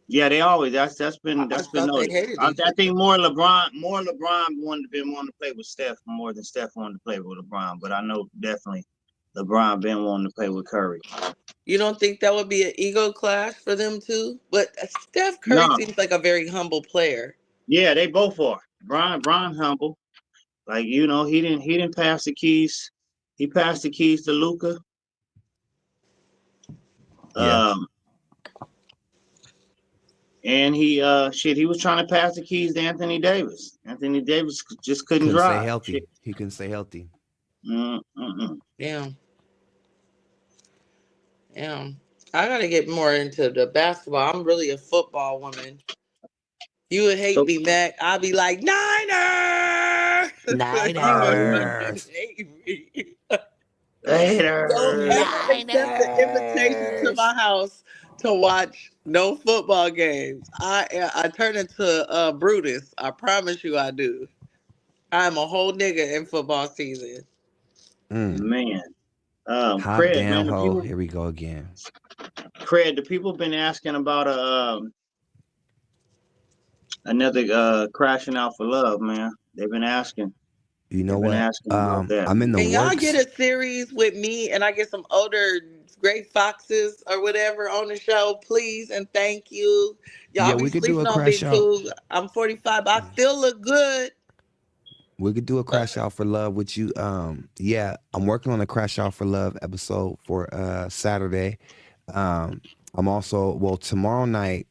Yeah, they always. That's been I thought noticed. they hated I each other. think more LeBron wanted to play with Steph more than Steph wanted to play with LeBron. But I know definitely LeBron been wanting to play with Curry. You don't think that would be an ego clash for them too? But Steph Curry No. seems like a very humble player. Yeah, they both are. Bron humble. Like, he didn't pass the keys. He passed the keys to Luka. Yeah. And he was trying to pass the keys to Anthony Davis. Anthony Davis just couldn't drive. Stay healthy. Shit. He couldn't stay healthy. Damn. I gotta get more into the basketball. I'm really a football woman. You would hate me, Mac. I'll be like, Niners! Niners! Later. Don't ever accept the invitation to my house to watch no football games. I turn into Brutus. I promise you I do. I'm a whole nigga in football season. Man. Hot Craig, damn man, ho. Here we go again. Craig, the people been asking about another Crashing Out for Love, man. They've been asking. You know what? I'm in the Can y'all works. get a series with me and I get some older Gray Foxes or whatever on the show, please and thank you. Y'all be we could do sleeping a on me crash out. too. I'm 45. I still look good. We could do a Crash Out for Love with you. Yeah, I'm working on a Crash Out for Love episode for Saturday. I'm also tomorrow night.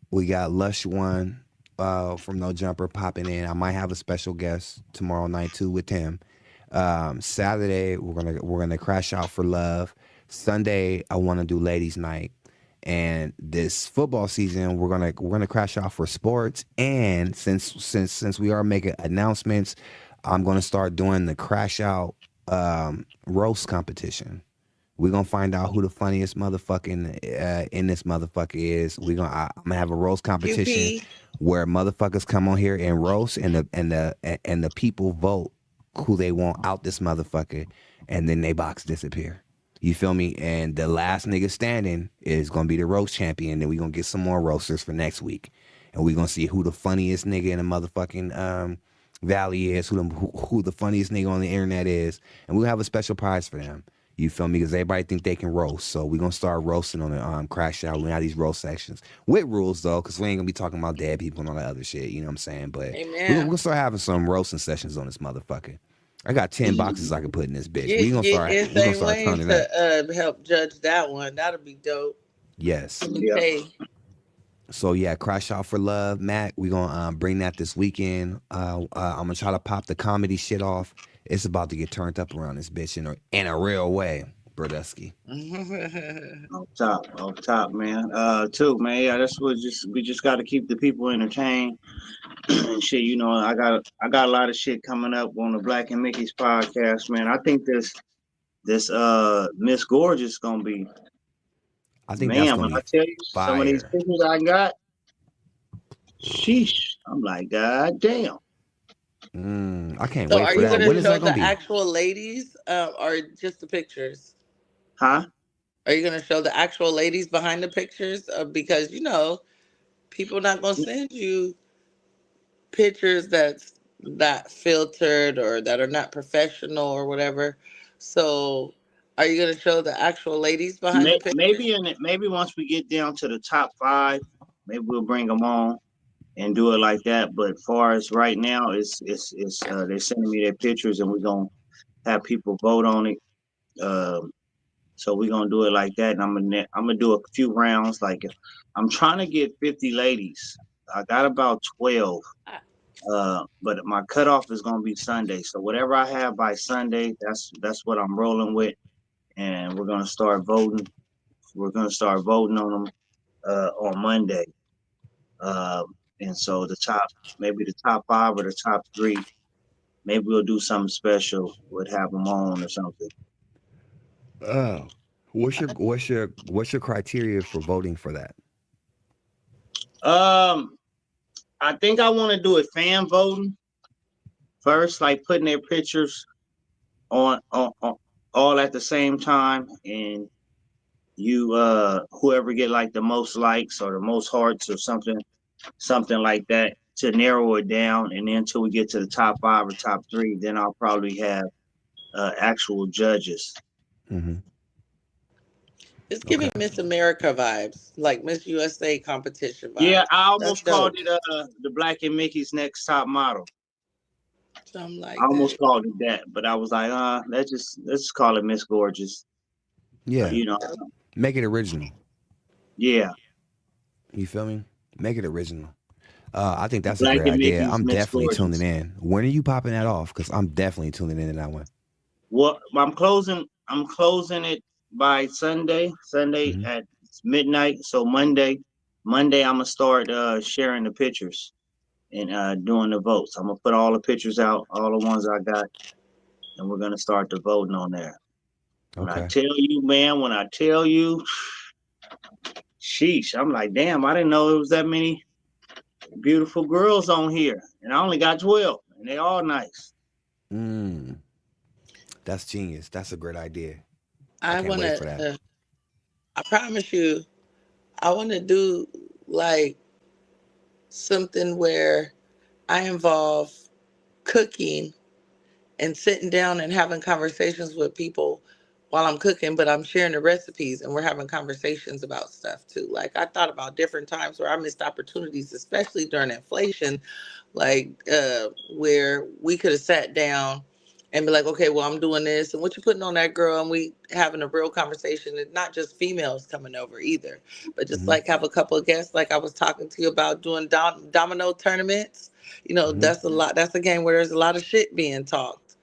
We got Lush One from No Jumper popping in. I might have a special guest tomorrow night too with him. Saturday we're gonna Crash Out for Love. Sunday I want to do Ladies Night. And this football season, we're gonna crash out for sports. And since we are making announcements, I'm gonna start doing the crash out roast competition. We're gonna find out who the funniest motherfucking in this motherfucker is. I'm gonna have a roast competition where motherfuckers come on here and roast, and the people vote who they want out this motherfucker, and then they box disappear. You feel me? And the last nigga standing is gonna be the roast champion. Then we gonna get some more roasters for next week, and we gonna see who the funniest nigga in the motherfucking valley is, who the funniest nigga on the internet is, and we'll have a special prize for them. You feel me? Because everybody think they can roast, so we gonna start roasting on the Crash Out. We have these roast sections with rules though, because we ain't gonna be talking about dead people and all that other shit. You know what I'm saying? But we're gonna start having some roasting sessions on this motherfucker. I got 10 boxes I can put in this bitch. We gonna start turning to help judge that one. That'll be dope. Yes. Okay. So yeah, Crash Out for Love, Mac. We gonna bring that this weekend. I'm gonna try to pop the comedy shit off. It's about to get turned up around this bitch in a real way, Brodusky. Off top, man. Too, man. Yeah, that's what we just got to keep the people entertained. And shit, I got a lot of shit coming up on the Black and Mickey's podcast, man. I think this Miss Gorgeous gonna be. I think man, that's gonna when be I tell you fire. some of these pictures I got, sheesh, I'm like, God damn. I can't So wait are for you that. gonna When is show that gonna the be? actual ladies or just the pictures? Huh? Are you gonna show the actual ladies behind the pictures? Because people not gonna send you pictures that's not filtered or that are not professional or whatever. So are you gonna show the actual ladies behind the pictures? Maybe once we get down to the top 5, maybe we'll bring them on and do it like that. But far as right now, it's they're sending me their pictures and we're gonna have people vote on it. So we're gonna do it like that, and I'm gonna do a few rounds. Like I'm trying to get 50 ladies. I got about 12. But my cutoff is gonna be Sunday. So whatever I have by Sunday, that's what I'm rolling with, and we're gonna start voting. We're gonna start voting on them on Monday. And so maybe the top 5 or the top 3, maybe we'll do something special. We'll have them on or something. What's your criteria for voting for that? I think I want to do it fan voting. first, like putting their pictures on all at the same time, and you whoever get like the most likes or the most hearts or something like that to narrow it down, and then until we get to the top 5 or top 3, then I'll probably have actual judges. Mm-hmm. It's giving Miss America vibes, like Miss USA competition vibes. Yeah, I almost That's called dope. it the Black and Mickey's Next Top Model. Something like I almost that. called it that, but I was like, let's just call it Miss Gorgeous. Yeah. You know, Make it original. yeah. You feel me? Make it original. I think that's a Black great and idea. Mickey's I'm Miss definitely Gorgeous. tuning in. When are you popping that off? Because I'm definitely tuning in to that one. Well, I'm closing it by Sunday Mm-hmm. at midnight. So Monday I'm gonna start sharing the pictures and doing the votes. I'm gonna put all the pictures out, all the ones I got, and we're gonna start the voting on there. When I tell you, man, sheesh, I'm like, damn, I didn't know there was that many beautiful girls on here, and I only got 12, and they all nice. That's genius. That's a great idea. I can't want wait for that. to. I promise you, I want to do like something where I involve cooking and sitting down and having conversations with people while I'm cooking, but I'm sharing the recipes and we're having conversations about stuff too. Like I thought about different times where I missed opportunities, especially during inflation, like where we could have sat down and be like, okay, well, I'm doing this and what you putting on that, girl? And we having a real conversation, and not just females coming over either, but just like have a couple of guests. Like I was talking to you about doing domino tournaments. You know, that's a lot. That's a game where there's a lot of shit being talked.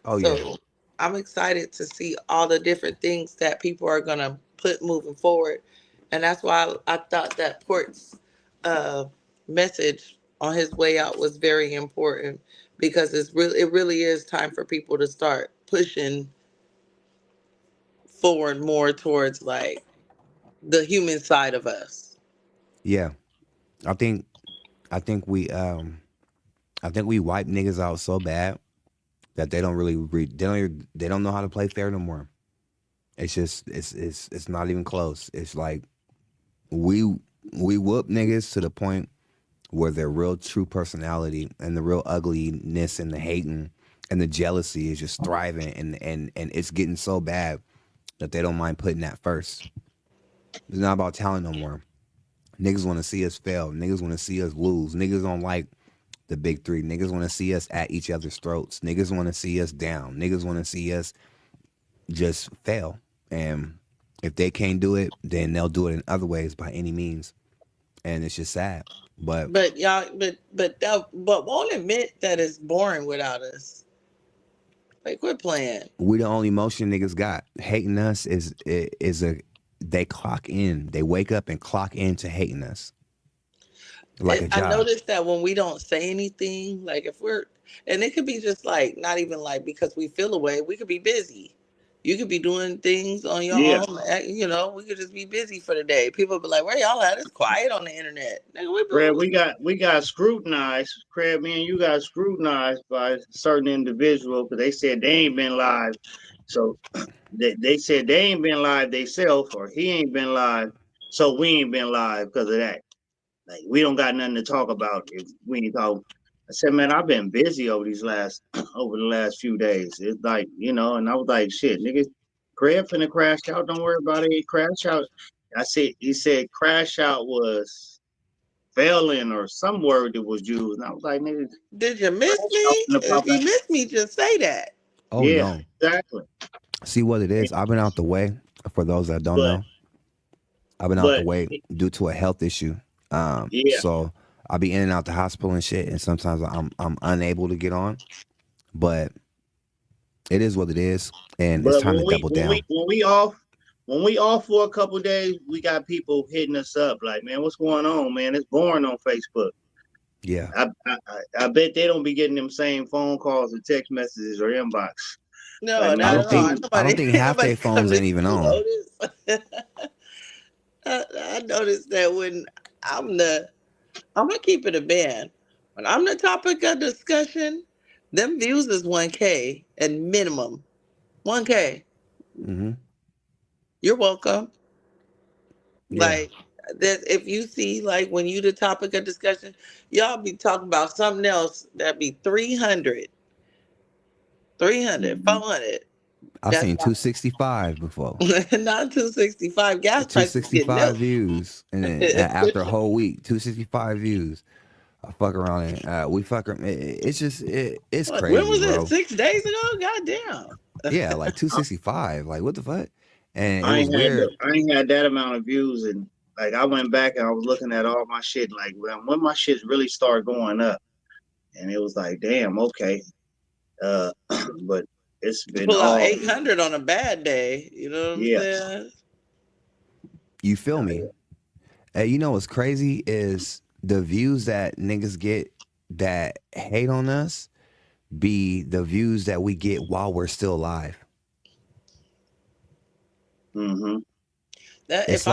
Oh So yeah. I'm excited to see all the different things that people are gonna put moving forward, and that's why I thought that Port's message on his way out was very important, because it really is time for people to start pushing forward more towards like the human side of us. Yeah. I think we wipe niggas out so bad that they don't really they don't know how to play fair no more. It's just it's not even close. It's like we whoop niggas to the point where their real true personality and the real ugliness and the hating and the jealousy is just thriving, and it's getting so bad that they don't mind putting that first. It's not about talent no more. Niggas want to see us fail. Niggas want to see us lose. Niggas don't like the big 3. Niggas want to see us at each other's throats. Niggas want to see us down. Niggas want to see us just fail. And if they can't do it, then they'll do it in other ways by any means. And it's just sad. But y'all, but won't admit that it's boring without us. Like quit playing. We the only motion niggas got. Hating us is they clock in. They wake up and clock into hating us. Like a job. I noticed that when we don't say anything, like if we're, and it could be just like, not even like because we feel away, we could be busy. You could be doing things on your own. You know, we could just be busy for the day. People be like, where y'all at? It's quiet on the internet. Craig, we got scrutinized. Craig, me and you got scrutinized by certain individual because they said they ain't been live. So they said they ain't been live themselves, or he ain't been live. So we ain't been live because of that. Like we don't got nothing to talk about if we ain't talk. I said, man, I've been busy over the last few days. It's like, you know, and I was like, shit, nigga, Craig finna crash out. Don't worry about it. Crash out. He said crash out was failing or some word that was used. And I was like, nigga, did you miss me? If you miss me, just say that. Oh yeah, no. Exactly. See what it is? I've been out the way. For those that don't know, I've been out the way due to a health issue. So I'll be in and out the hospital and shit, and sometimes I'm unable to get on. But it is what it is, and it's time to double down. When we off for a couple of days, we got people hitting us up like, man, what's going on, man? It's boring on Facebook. Yeah. I bet they don't be getting them same phone calls and text messages or inbox. No, like, not at all. I don't think half their phones ain't even on. I noticed that when I'm gonna keep it a band. When I'm the topic of discussion, Them views is 1K at minimum. 1K. Mm-hmm. You're welcome. Yeah. Like that, if you see like when you the topic of discussion, y'all be talking about something else that be 300, 400. I've That's seen 265 before. not 265. Gas prices getting 265 up. views, and then after a whole week, 265 views. I fuck around and we fuck. It's just it's When crazy, was it? bro. 6 days ago? Goddamn. Yeah, like 265. Like what the fuck? And it I was weird. ain't had that amount of views, and like I went back and I was looking at all my shit, like when my shit really started going up, and it was like, damn, okay, but it's been Pull out all 800 on a bad day. You know what I'm yeah. saying? You feel me? Hey, you know what's crazy is the views that niggas get that hate on us be the views that we get while we're still alive. Mm-hmm. That It's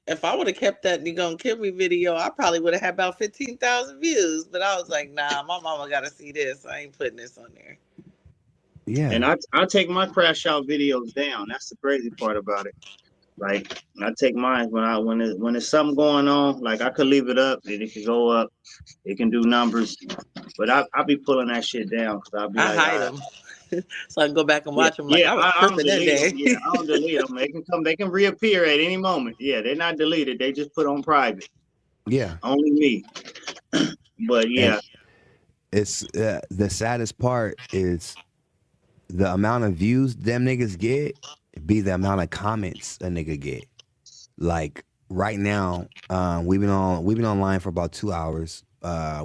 if I would have kept that "You Gonna Kill Me" video, I probably would have had about 15,000 views. But I was like, nah, my mama gotta see this. I ain't putting this on there. Yeah. And I take my crash out videos down. That's the crazy part about it. Like I take mine when there's something going on. Like I could leave it up and it can go up. It can do numbers, but I be pulling that shit down because I'll be I like, hide them so I can go back and watch them. Like yeah, I was I don't tripping that delete them. day. Yeah, I don't delete them. They can come. They can reappear at any moment. Yeah, they're not deleted. They just put on private. Yeah. Only me. But yeah. And it's the saddest part is the amount of views them niggas get be the amount of comments a nigga get. Like right now, we've been online for about 2 hours.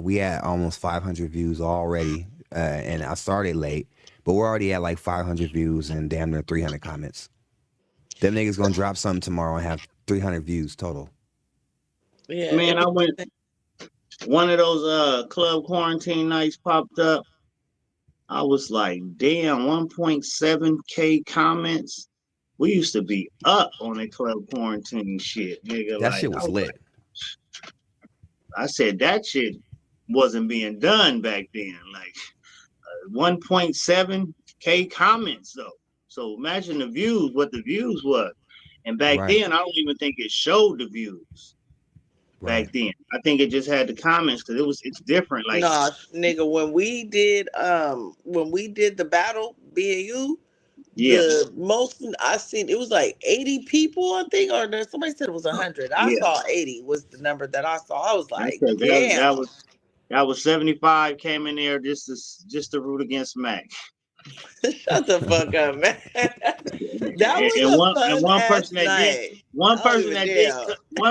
We had almost 500 views already, and I started late, but we're already at like 500 views and damn near 300 comments. Them niggas gonna drop something tomorrow and have 300 views total. Yeah, man, I went. One of those club quarantine nights popped up. I was like, damn, 1.7K comments. We used to be up on the club quarantine shit, nigga. That like, shit was lit. I said that shit wasn't being done back then. Like 1.7K comments though. So imagine the views, what the views was. And back then, I don't even think it showed the views. Back then, I think it just had the comments because it's different. Like, nah, nigga, when we did the battle, BAU, yeah, the most I seen it was like 80 people, I think, or somebody said it was 100. I yeah. saw 80 was the number that I saw. I was like, I said damn. that was 75 came in there just to root against Mac. Shut the fuck up, man. That was and a fun one ass person that night. did one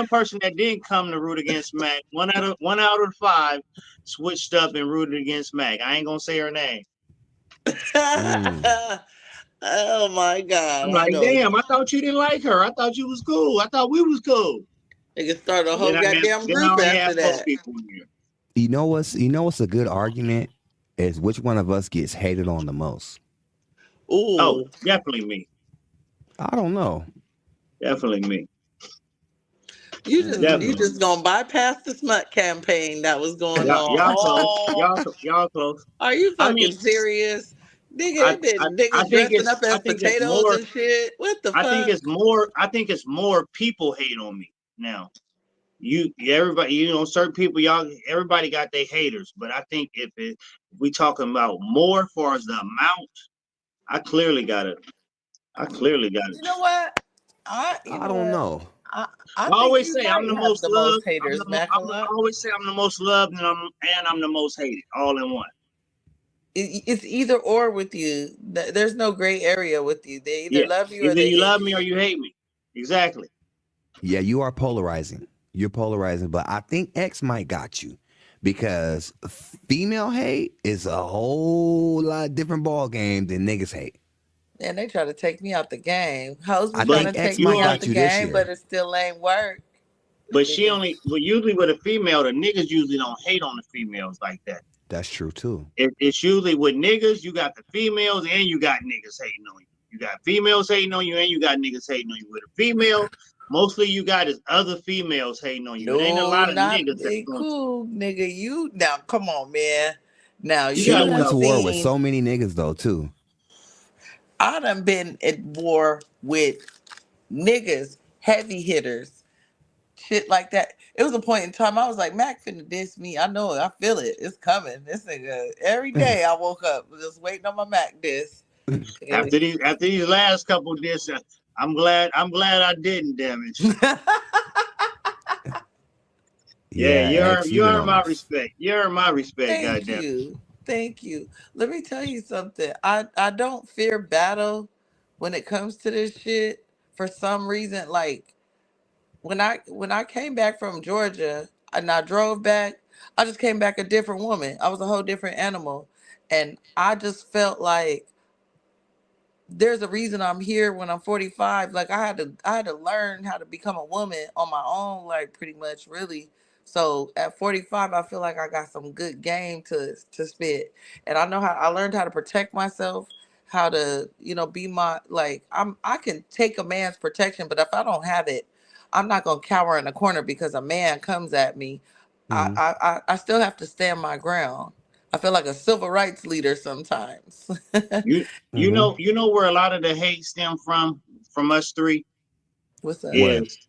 person that didn't come to root against Mac. One out of the 5 switched up and rooted against Mac. I ain't gonna say her name. Oh my god! I'm like, damn! I thought you didn't like her. I thought you was cool. I thought we was cool. They could start a whole goddamn group after that. You know what's a good argument is which one of us gets hated on the most. Ooh. Oh, definitely me. I don't know. Definitely me. You just gonna bypass the smut campaign that was going on. Y'all close. Are you fucking serious? Nigga, niggas dressing up as potatoes and shit. What the fuck? I think it's more people hate on me now. Everybody, certain people, everybody got their haters, but I think if we talking about more as far as the amount, I clearly got it. You know what? I don't know. I always say I'm the most loved. Haters, I always say I'm the most loved and I'm the most hated, all in one. It's either or with you. There's no gray area with you. They either love you or either you love me or you hate me. Exactly. Yeah, you are polarizing. You're polarizing, but I think X might got you because female hate is a whole lot different ball game than niggas hate. And they try to take me out the game. Hoes be I trying think to X take might me out got the you this game, year. but it still ain't work. But usually with a female, the niggas usually don't hate on the females like that. That's true too. It's usually with niggas, you got the females and you got niggas hating on you. You got females hating on you and you got niggas hating on you. With a female, mostly you got is other females hating on you. No, it ain't a lot of not niggas that's cool, nigga. You now come on, man. Now you She gotta done went to war with seen, so many niggas though too. I done been at war with niggas, heavy hitters, shit like that. It was a point in time I was like, Mac finna diss me. I know it. I feel it. It's coming. This nigga. Every day I woke up just waiting on my Mac diss. After these last couple dishes, I'm glad I didn't, damn it. Yeah, you earn my respect. You earn my respect, Thank goddamn. you. Thank you. Let me tell you something. I don't fear battle when it comes to this shit for some reason. Like when I came back from Georgia and I drove back, I just came back a different woman. I was a whole different animal. And I just felt like there's a reason I'm here when I'm 45. Like I had to learn how to become a woman on my own, like pretty much really. So at 45, I feel like I got some good game to spit. And I learned how to protect myself, how to, be my like I can take a man's protection, but if I don't have it, I'm not gonna cower in the corner because a man comes at me. I still have to stand my ground. I feel like a civil rights leader sometimes. You know where a lot of the hate stem from us three? What's that? Is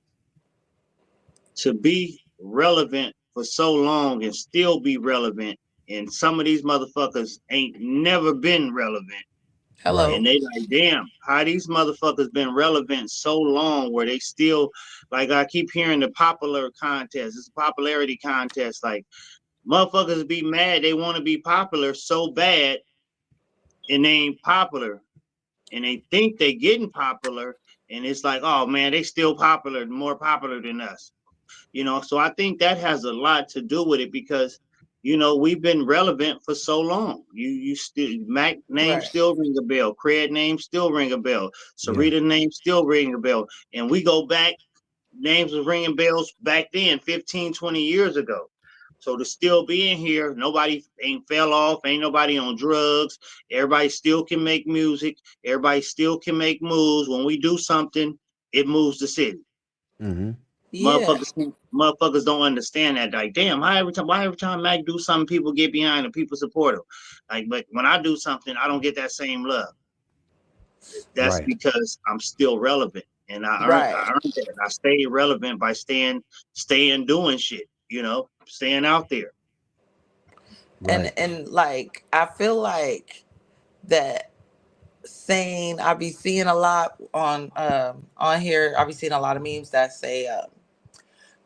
to be relevant for so long and still be relevant. And some of these motherfuckers ain't never been relevant. Hello. And they like, damn, how these motherfuckers been relevant so long where they still, like I keep hearing the popular contest. It's a popularity contest. Like motherfuckers be mad. They want to be popular so bad and they ain't popular. And they think they getting popular. And it's like, oh man, they still popular, more popular than us. So I think that has a lot to do with it because, we've been relevant for so long. You still, Mac name still ring a bell. Craig name still ring a bell. Sarita name still ring a bell. And we go back, names was ringing bells back then, 15, 20 years ago. So to still be in here, nobody ain't fell off, ain't nobody on drugs. Everybody still can make music. Everybody still can make moves. When we do something, it moves the city. Mm-hmm. Yeah. Motherfuckers don't understand that. Like, damn, why every time Mac do something, people get behind and people support him. Like, but when I do something, I don't get that same love. That's because I'm still relevant, and I earned that. I stay relevant by staying doing shit. Staying out there. And like I feel like that saying I be seeing a lot on here. I be seeing a lot of memes that say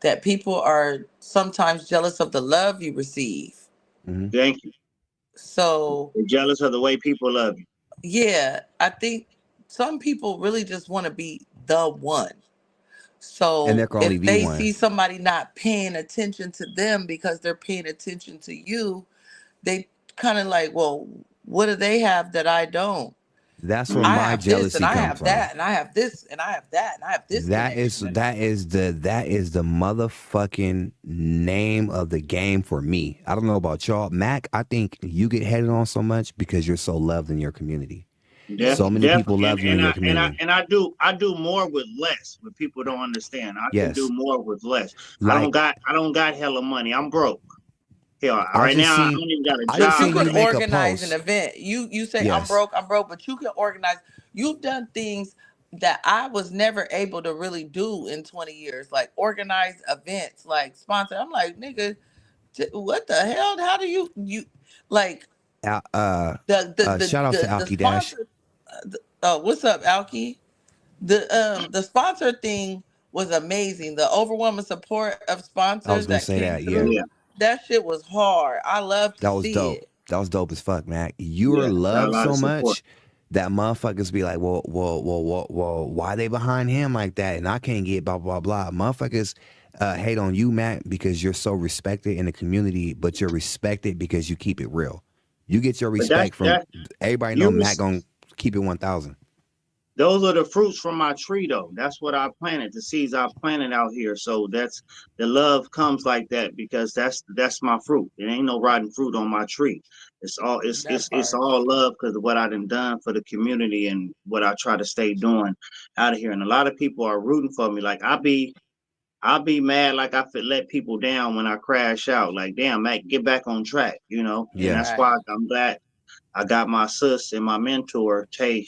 that people are sometimes jealous of the love you receive. Mm-hmm. Thank you. So they're jealous of the way people love you. Yeah, I think some people really just want to be the one. So And there can only if be they one. see somebody not paying attention to them because they're paying attention to you, they kind of like, well, what do they have that I don't? That's where I my have this and jealousy I comes have from. that and I have this and I have that and I have this. That is the motherfucking name of the game for me. I don't know about y'all. Mac, I think you get headed on so much because you're so loved in your community. So many people love you in your community. And I do more with less. But people don't understand. I can do more with less. Like, I don't got hella money. I'm broke. Hell, right now I don't even got a job. But you can organize an event. You say Yes. I'm broke, but you can organize. You've done things that I was never able to really do in 20 years, like organize events, like sponsor. I'm like, nigga, what the hell? How do you like shout out to Alki Dash. sponsor? What's up, Alki? The sponsor thing was amazing. The overwhelming support of sponsors I was gonna that say came that, through. yeah. That shit was hard. I love to That was see dope. it. That was dope as fuck, Mac. You are loved so much that motherfuckers be like, well, why they behind him like that? And I can't get blah, blah, blah. Motherfuckers hate on you, Mac, because you're so respected in the community, but you're respected because you keep it real. You get your respect from everybody know Mac gonna keep it 1,000. Those are the fruits from my tree, though. That's what I planted, the seeds I planted out here. So that's the love comes like that because that's my fruit. It ain't no rotten fruit on my tree. It's all love because of what I done for the community and what I try to stay doing out of here. And a lot of people are rooting for me. Like I be I'll be mad like I could let people down when I crash out. Like, damn, Mac, get back on track, you know? And that's why I'm glad I got my sis and my mentor, Tay.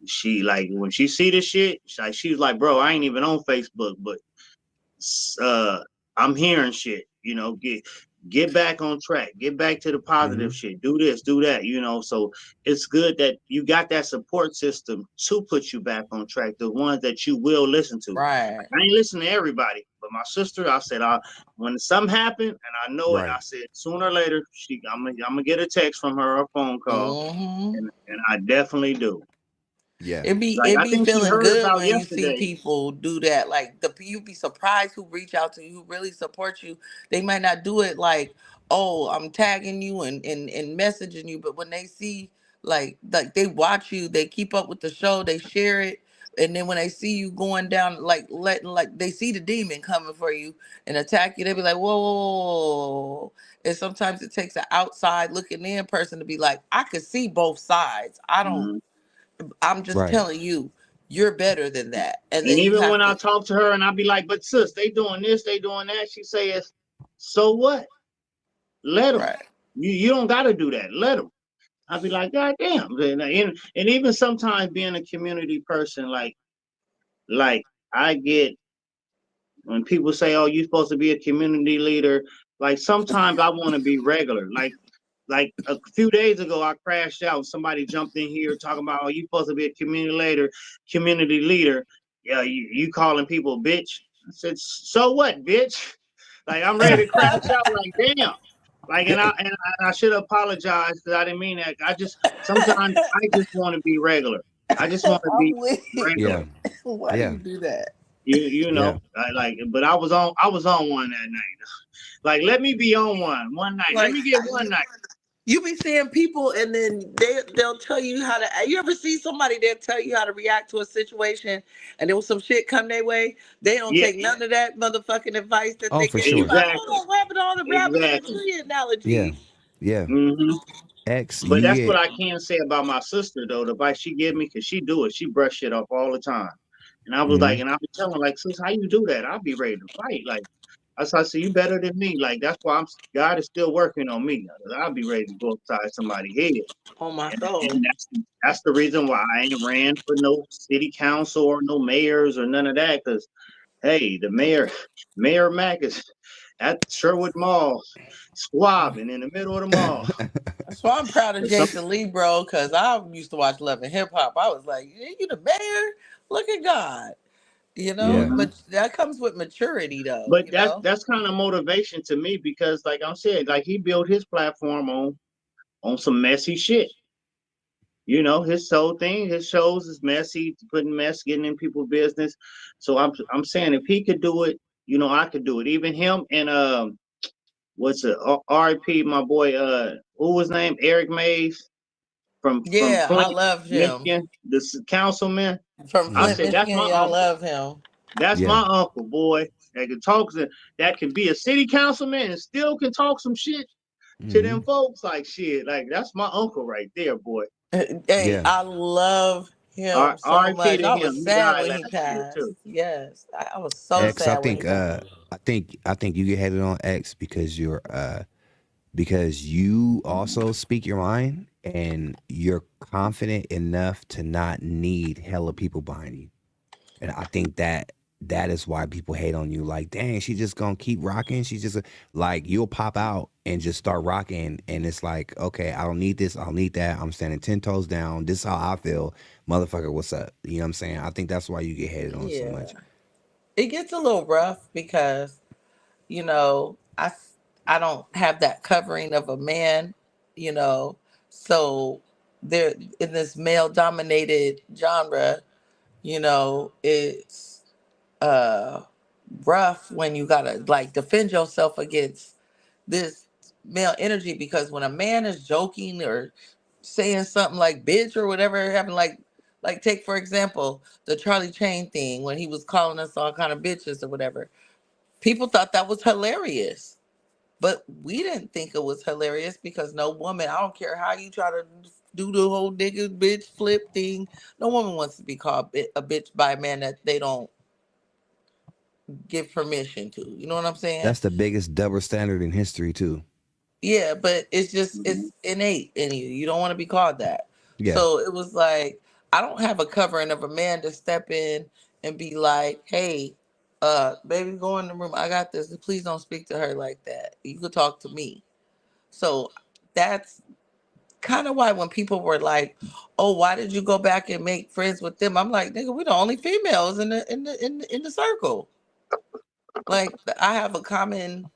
She like when she see this shit, she was like, bro, I ain't even on Facebook, but I'm hearing shit, you know, get back on track, get back to the positive shit, do this, do that, you know. So it's good that you got that support system to put you back on track, the ones that you will listen to. Right. I ain't listen to everybody, but my sister, I said, when something happened and I know it, I said sooner or later I'm gonna get a text from her, a phone call, and I definitely do. Yeah, It be Like, it I be think she feeling heard good about when you see yesterday. people do that. Like you be surprised who reach out to you, who really support you. They might not do it like, oh, I'm tagging you and messaging you, but when they see like they watch you, they keep up with the show, they share it, and then when they see you going down, like they see the demon coming for you and attack you, they be like, whoa, whoa, whoa, whoa. And sometimes it takes an outside looking in person to be like, I could see both sides. I'm just telling you, you're better than that. And And then you even have when I to, talk to her and I be like, but sis, they doing this, they doing that. She says, so what? Let them. right. You don't got to do that. Let them. I be like, God damn. And even sometimes being a community person, like I get when people say, oh, you're supposed to be a community leader. Like sometimes I want to be regular. Like a few days ago, I crashed out. Somebody jumped in here talking about, "Oh, you supposed to be a community leader. Yeah, you calling people bitch." I said, "So what, bitch?" Like I'm ready to crash out. Like damn. Like and I should apologize because I didn't mean that. Sometimes I just want to be regular. I just want to I'm be with regular. you. Why do you do that? You know, but I was on one that night. Like let me be on one night. Let Like me get one night. you be seeing people and then they'll tell you how to, you ever see somebody they'll tell you how to react to a situation and then when some shit come their way, they don't take none of that motherfucking advice that they for gave you. sure. Like, hold on, what happened to all the rabbit in the Exactly. tree Yeah, analogy? yeah. Mm-hmm. X, But you that's what get I can say about my sister though. The advice she give me, cause she do it. She brush shit off all the time. And I was like, and I be telling her, like, sis, how you do that? I'll be ready to fight. Like I said, you better than me. Like that's why God is still working on me. I'll be ready to go upside somebody's head. On my And soul. that's the reason why I ain't ran for no city council or no mayors or none of that. Cause hey, the Mayor Mack is at Sherwood Mall, squabbing in the middle of the mall. That's why I'm proud of But some, Jason Lee, bro, because I used to watch Love and Hip Hop. I was like, yeah, you the mayor? Look at God. You know, yeah, Mhm. but that comes with maturity, though. But You that's know, that's kind of motivation to me because, like I said, like he built his platform on some messy shit. You know, his whole thing, his shows is messy, putting mess, getting in people's business. So I'm saying if he could do it, you know, I could do it. Even him and what's it? R.I.P. My boy, who was named Eric Mays from yeah, I Flint, love him Michigan, this councilman. from I Flint, said that's Michigan. my Yeah, I uncle. love him. That's yeah. my uncle, boy. That can talk that can be a city councilman and still can talk some shit to them folks. Like shit, like that's my uncle right there, boy. Hey, Yeah. I love him so R.I.P. much. to I him. was He sad died when he last year passed. too. Yes, I was so X, I sad when he think died. I think you get headed on X because you also speak your mind and you're confident enough to not need hella people behind you. And I think that is why people hate on you. Like, dang, she just gonna keep rocking. She's just like you'll pop out and just start rocking, and it's like, okay, I don't need this, I don't need that. I'm standing 10 toes down. This is how I feel, motherfucker. What's up? You know what I'm saying? I think that's why you get hated on so Yeah, much. it gets a little rough because you know I don't have that covering of a man, you know, so there in this male dominated genre, you know, it's uh rough when you gotta like defend yourself against this male energy because when a man is joking or saying something like bitch or whatever happened, like take for example the Charlie Chain thing when he was calling us all kind of bitches or whatever, people thought that was hilarious, but we didn't think it was hilarious because no woman, I don't care how you try to do the whole nigga bitch flip thing, no woman wants to be called a bitch by a man that they don't give permission to. You know what I'm saying? That's the biggest double standard in history too. Yeah, but it's just it's innate in you. You don't want to be called that. Yeah. So it was like I don't have a covering of a man to step in and be like, "Hey, baby, go in the room. I got this. Please don't speak to her like that. You could talk to me." So that's kind of why when people were like, "Oh, why did you go back and make friends with them?" I'm like, "Nigga, we're the only females in the circle. Like I have a common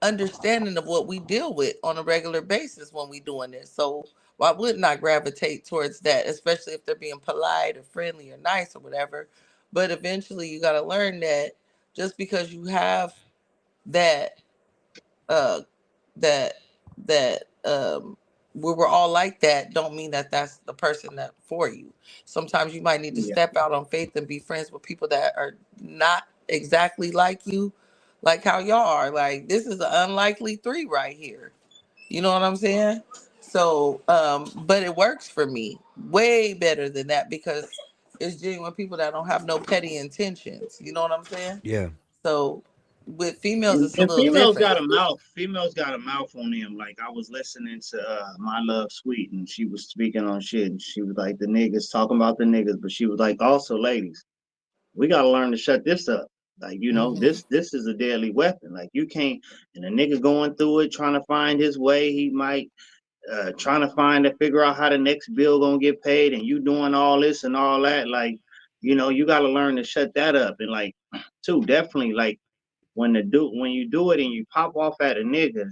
understanding of what we deal with on a regular basis when we doing this. So why wouldn't I gravitate towards that, especially if they're being polite or friendly or nice or whatever? But eventually you got to learn that just because you have that uh that we were all like that don't mean that that's the person that for you. Sometimes you might need to step out on faith and be friends with people that are not exactly like you, like how y'all are. Like this is an unlikely three right here. You know what I'm saying? So but it works for me way better than that because it's genuine people that don't have no petty intentions. You know what I'm saying? Yeah. So with females it's a And little females different. got a mouth. Females got a mouth on them. Like I was listening to My Love Sweet, and she was speaking on shit. And she was like, the niggas talking about the niggas, but she was like, also ladies, we gotta learn to shut this up. Like this is a deadly weapon. Like you can't. And a nigga going through it, trying to find his way. He might trying to figure out how the next bill gonna get paid, and you doing all this and all that. Like you gotta learn to shut that up. And like, too, definitely like. When you do it and you pop off at a nigga,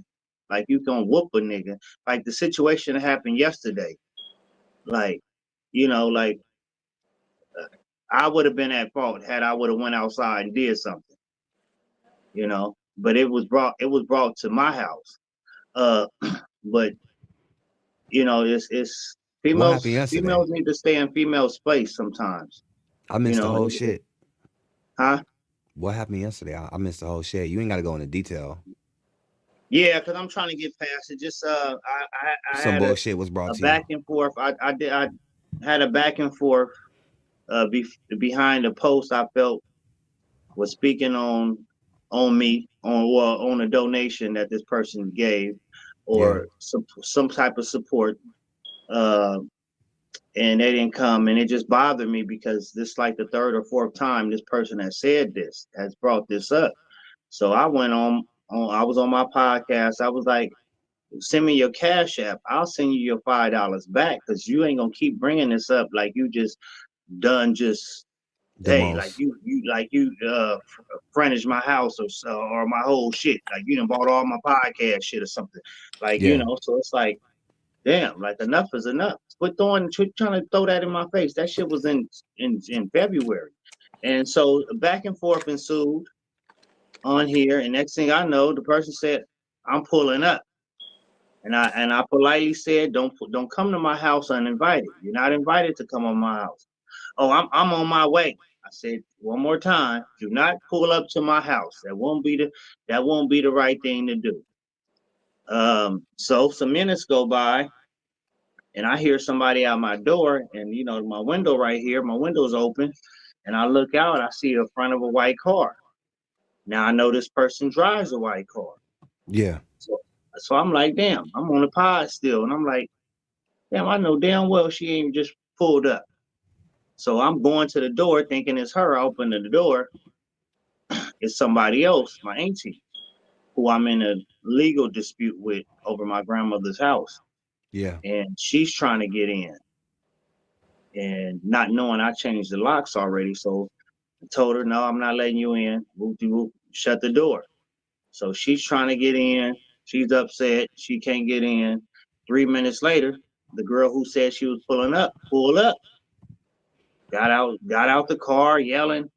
like you gonna whoop a nigga. Like the situation that happened yesterday. Like, like I would have been at fault had I would have went outside and did something, But it was brought to my house. Uh but it's What happened yesterday? females need to stay in female space sometimes. I missed the whole shit. Huh? What happened yesterday? I missed the whole shit. You ain't got to go into detail. Yeah, because I'm trying to get past it. Just I Some had bullshit was brought a to back you. and forth. I had a back and forth behind a post I felt was speaking on me on a donation that this person gave or some type of support. And they didn't come, and it just bothered me because this is like the third or fourth time this person has brought this up. So I went I was on my podcast. I was like, send me your Cash App. I'll send you your $5 back because you ain't gonna keep bringing this up like you just done just like you furnished my house or my whole shit. Like you done bought all my podcast shit or something. Like so it's like, damn, like enough is enough. Quit trying to throw that in my face. That shit was in February, and so back and forth ensued on here. And next thing I know, the person said, "I'm pulling up." And I politely said, don't come to my house uninvited. You're not invited to come on my house. Oh, I'm on my way. I said one more time, do not pull up to my house. That won't be the right thing to do. So some minutes go by and I hear somebody out my door, and my window right here, my window's open, and I look out, I see the front of a white car. Now I know this person drives a white car. Yeah. So I'm like, damn, I'm on the pod still. And I'm like, damn, I know damn well she ain't just pulled up. So I'm going to the door thinking it's her. I open the door. It's somebody else, my auntie, who I'm in a legal dispute with over my grandmother's house. Yeah. And she's trying to get in. And not knowing I changed the locks already. So I told her, no, I'm not letting you in. We'll shut the door. So she's trying to get in. She's upset. She can't get in. 3 minutes later, the girl who said she was pulling up, pulled up. Got out the car yelling,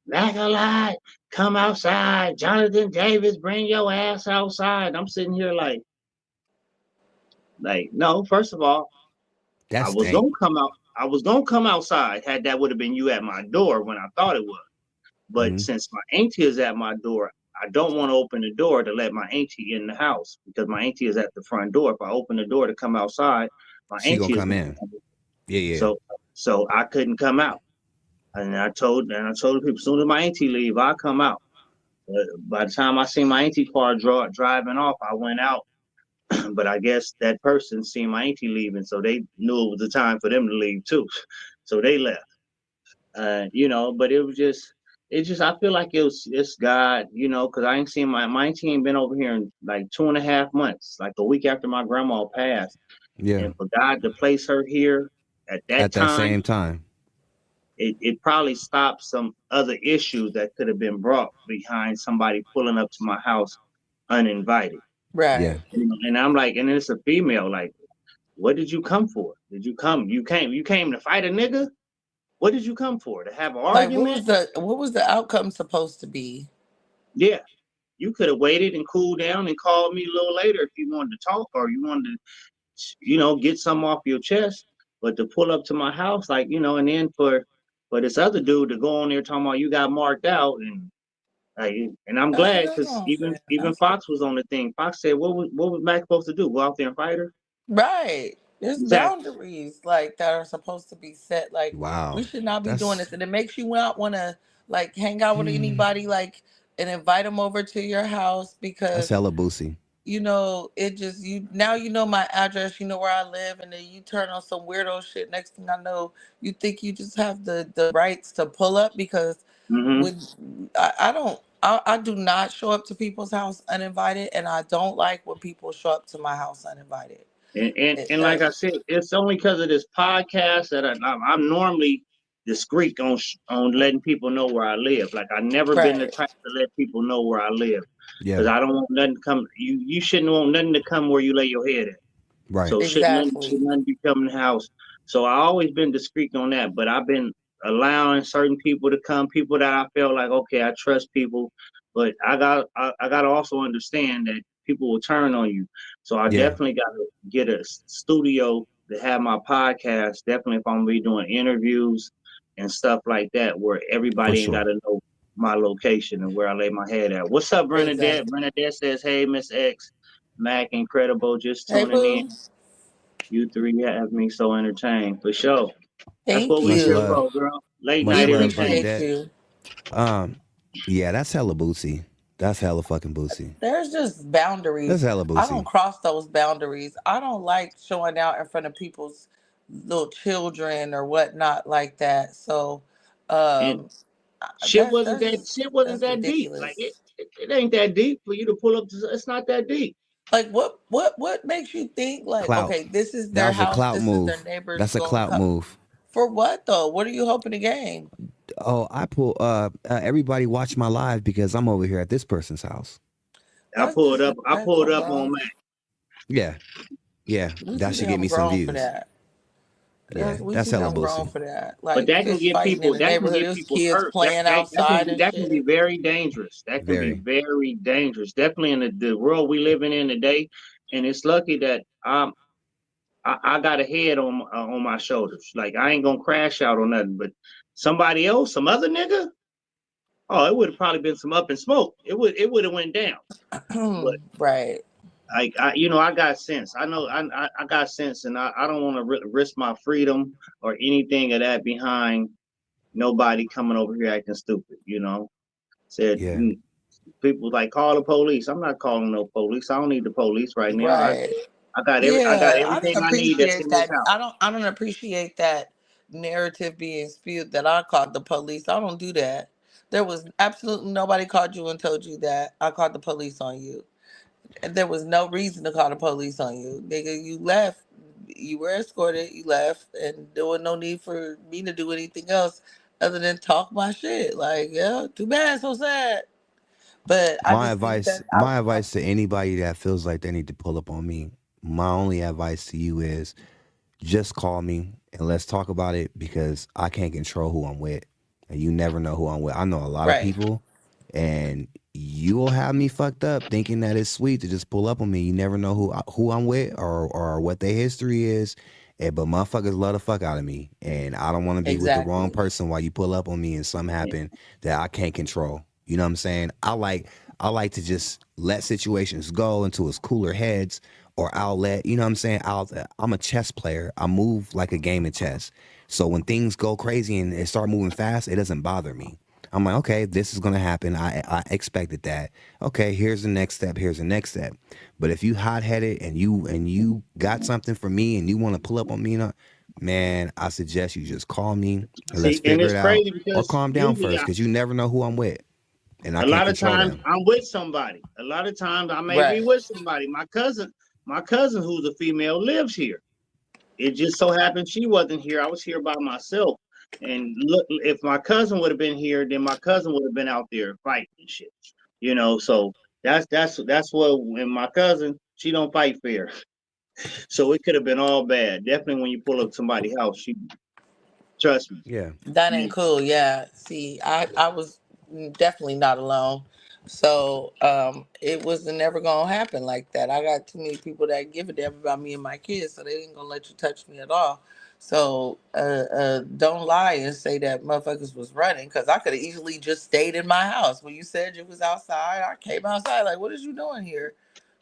"Back a lot, come outside. Jonathan Davis, bring your ass outside." I'm sitting here like, no, first of all, I was gonna come outside had that would have been you at my door when I thought it was. But since my auntie is at my door, I don't want to open the door to let my auntie in the house because my auntie is at the front door. If I open the door to come outside, my She auntie gonna is come in. Yeah. So I couldn't come out. And I told the people, as soon as my auntie leave, I'll come out. But by the time I seen my auntie car driving off, I went out. But I guess that person seen my auntie leaving, so they knew it was the time for them to leave too. So they left. But I feel like it's God, because I ain't seen my auntie ain't been over here in like 2.5 months, like a week after my grandma passed. Yeah. And for God to place her here at that same time. It probably stopped some other issues that could have been brought behind somebody pulling up to my house uninvited. Right. Yeah. And I'm like, and it's a female, like, what did you come for? You came to fight a nigga? What did you come for? To have an argument? What was the outcome supposed to be? Yeah. You could have waited and cooled down and called me a little later if you wanted to talk or you wanted to, get something off your chest. But to pull up to my house, like, and then for this other dude to go on there talking about you got marked out, and I'm glad because even Fox was on the thing. Fox said, what was Mac supposed to do? Go out there and fight her? Right. There's Exactly. boundaries like that are supposed to be set. Like, wow, we should not be doing this, and it makes you not want to like hang out with anybody like and invite them over to your house because that's hella boosie. it just now my address, you know where I live, and then you turn on some weirdo shit. Next thing I know, you think you just have the rights to pull up because when I do not show up to people's house uninvited, and I don't like when people show up to my house uninvited. And like I said, it's only because of this podcast that I'm normally discreet on letting people know where I live. Like I've never been the type to let people know where I live because I don't want nothing to come. You shouldn't want nothing to come where you lay your head at. Right. So should nothing be coming in the house. So I always been discreet on that, but I've been allowing certain people to come, people that I feel like, okay, I trust people, but I got to also understand that people will turn on you. So I definitely got to get a studio to have my podcast. Definitely if I'm gonna be doing interviews and stuff like that, where everybody ain't got to know my location and where I lay my head at. What's up, Bernadette? Exactly. Bernadette says, "Hey, Miss X, Mac, incredible, just Hey, tuning boo. in. You three have me so entertained for sure. That's Thank what we you. here for, girl. Late Much night love, entertainment." Bernadette. Yeah, that's hella boosie. That's hella fucking boosie. There's just boundaries. That's hella I don't boosie. cross those boundaries. I don't like showing out in front of people's little children or whatnot like that. So, And shit that's wasn't that's that deep. Like ridiculous. it ain't that deep for you to pull up. It's not that deep. Like what makes you think like Clout. okay, this is That their was a house, clout this is their move. neighbors That's a gonna clout come move. for what though? What are you hoping to gain? Oh, I pull everybody watch my live because I'm over here at this person's house. I pulled up on Mac. Yeah. We That too should get damn me some grown views. for that. Yeah, We that's too hella damn grown boosie. for that. But Like that can fist get fighting in people. the That can neighborhood. get There's people kids hurt. That playing that, that can outside be and that can be shit. very dangerous. That can be Very. very dangerous. Definitely in the world we living in today. And it's lucky that I got a head on my shoulders. Like I ain't gonna crash out on nothing. But somebody else, some other nigga, oh, it would have probably been some up in smoke. It would have went down. But Right. I got sense. I know I got sense, and I don't want to risk my freedom or anything of that behind nobody coming over here acting stupid. Said people like call the police. I'm not calling no police. I don't need the police right now. Right. I got Yeah, I everything don't I need that's appreciate in this that. house. I don't appreciate that narrative being spewed that I called the police. I don't do that. There was absolutely nobody called you and told you that I called the police on you. And there was no reason to call the police on you. Nigga, you left. You were escorted, you left, and there was no need for me to do anything else other than talk my shit. Like, yeah, too bad, so sad. But I My just think advice, that my advice to anybody that feels like they need to pull up on me, my only advice to you is just call me and let's talk about it because I can't control who I'm with. And you never know who I'm with. I know a lot of people and you will have me fucked up thinking that it's sweet to just pull up on me. You never know who I'm with or what their history is. But motherfuckers love the fuck out of me. And I don't want to be with the wrong person while you pull up on me and something happen that I can't control. You know what I'm saying? I I like to just let situations go into its cooler heads, or I'll let, you know what I'm saying? I'm a chess player. I move like a game of chess. So when things go crazy and it start moving fast, it doesn't bother me. I'm like, okay, this is gonna happen. I expected that. Okay, here's the next step. Here's the next step. But if you hot headed and you got something for me and you want to pull up on me, man, I suggest you just call me and let's See, and figure it's it out, crazy or because calm down usually first, because you never know who I'm with, and I a can't lot of control times them. I'm with somebody. A lot of times I may be Right. with somebody. My cousin who's a female lives here. It just so happened she wasn't here. I was here by myself. And look, if my cousin would have been here, then my cousin would have been out there fighting and shit. So that's what when my cousin, she don't fight fair. So it could have been all bad. Definitely when you pull up somebody's house, she trust me. Yeah. That ain't cool. Yeah. See, I was definitely not alone. So it was never gonna happen like that. I got too many people that give a damn about me and my kids, so they ain't gonna let you touch me at all. So don't lie and say that motherfuckers was running, because I could have easily just stayed in my house. When you said you was outside, I came outside like, what is you doing here?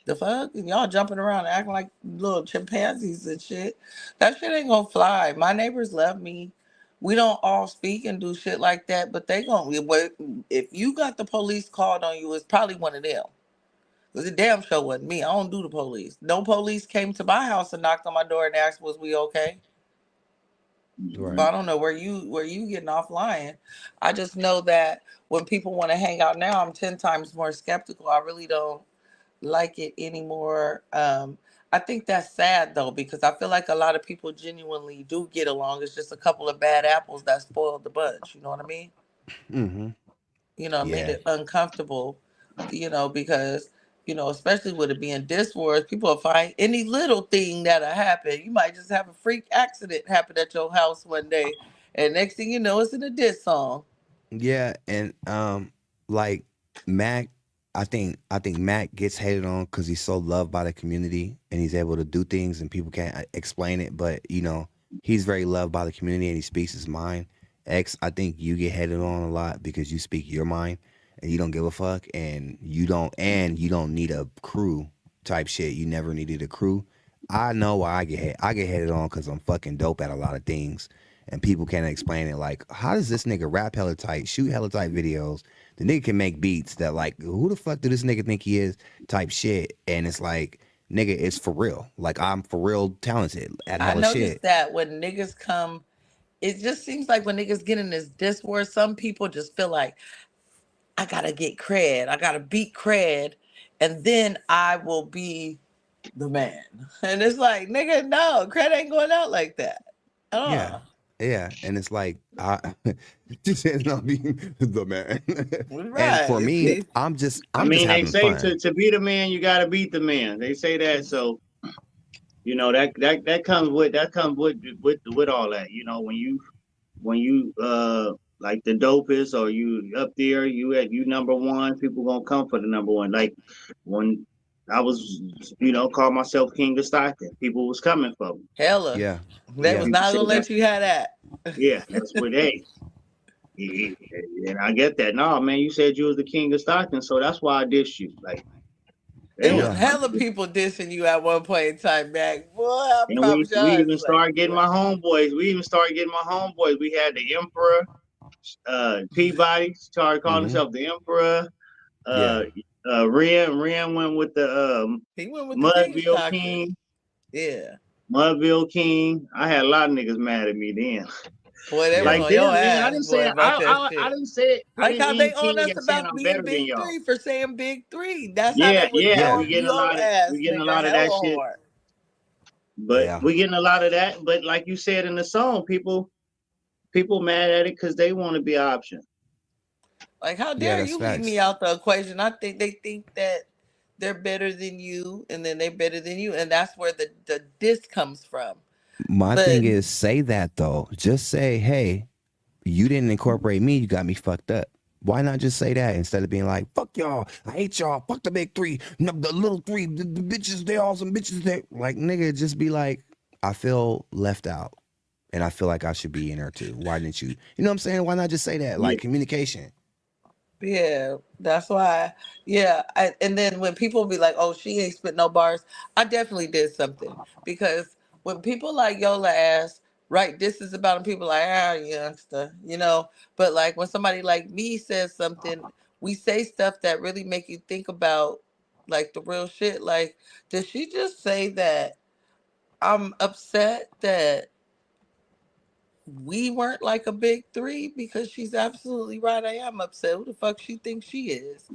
The fuck? And y'all jumping around acting like little chimpanzees and shit. That shit ain't gonna fly. My neighbors love me. We don't all speak and do shit like that, but they gonna, if you got the police called on you, it's probably one of them. Cause the damn show wasn't me. I don't do the police. No police came to my house and knocked on my door and asked, was we okay? Right. So I don't know where you getting off lying. I just know that when people want to hang out now, I'm 10 times more skeptical. I really don't like it anymore. I think that's sad though, because I feel like a lot of people genuinely do get along. It's just a couple of bad apples that spoiled the bunch. You know what I mean? Mm-hmm. It made Yeah. it uncomfortable, because, especially with it being diss wars, people will find any little thing that'll happen. You might just have a freak accident happen at your house one day, and next thing you know, it's in a diss song. Yeah, and like Mac, I think Mac gets hated on because he's so loved by the community and he's able to do things and people can't explain it, but he's very loved by the community and he speaks his mind. X, I think you get hated on a lot because you speak your mind and you don't give a fuck, and you don't need a crew type shit. You never needed a crew. I know why I get hated on because I'm fucking dope at a lot of things. And people can't explain it. Like, how does this nigga rap hella tight, shoot hella tight videos? The nigga can make beats that, like, who the fuck do this nigga think he is? Type shit. And it's like, nigga, it's for real. Like, I'm for real talented at I hella noticed shit. that when niggas come, it just seems like when niggas get in this diss war, some people just feel like, I gotta get cred, I gotta beat cred, and then I will be the man. And it's like, nigga, no, cred ain't going out like that. Yeah. Yeah. And it's like, I just said not being the man. And for Right. me, See? I'm just They having say fun. to be the man, you gotta beat the man. They say that, so that comes with all that. When you like the dopest, or you up there, you number one, people gonna come for the number one. Like when I was, call myself King of Stockton, people was coming for me. Hella. Yeah. They was Yeah. not People gonna said let you have that. that's what and I get that. No, man, you said you was the King of Stockton, so that's why I dissed you. Like, It was damn. Yeah. hella people dissing you at one point in time, Mac. Boy, I And promise we y'all, even it's like, started getting my homeboys. We had the Emperor, Peabody started calling Mm-hmm. himself the Emperor. Yeah. Ren went with the he went with the King Mudville Stockton. King. Yeah. Mudville King. I had a lot of niggas mad at me then. Boy, they was Like on your them, man. I ass, didn't say boy, it. about that shit. I didn't say it. I Like didn't how they mean on King us and saying about I'm being better than big y'all. three for saying big three. That's how Yeah, they was yeah. on We getting a your lot of ass, we getting a nigga, lot of hella that shit. hard. But Yeah. we getting a lot of that. But like you said in the song, people mad at it because they want to be an option. Like, how Yeah, dare that's you leave facts. me out the equation? I think they think that they're better than you, and then they're better than you, and that's where the diss comes from. My But thing is, say that though. Just say, hey, you didn't incorporate me, you got me fucked up. Why not just say that instead of being like, fuck y'all, I hate y'all, fuck the big three, no, the little three, the bitches, they all some bitches. They like, nigga, just be like, I feel left out and I feel like I should be in there too. Why didn't you? You know what I'm saying? Why not just say that? Yeah. Like, communication. Yeah, that's why. Yeah, and then when people be like, "Oh, she ain't spit no bars," I definitely did something because when people like Yola ass, right, this is about them. People like, youngster, you know. But like when somebody like me says something, we say stuff that really make you think about like the real shit. Like, did she just say that I'm upset that we weren't like a big three? Because she's absolutely right. I am upset. Who the fuck she thinks she is?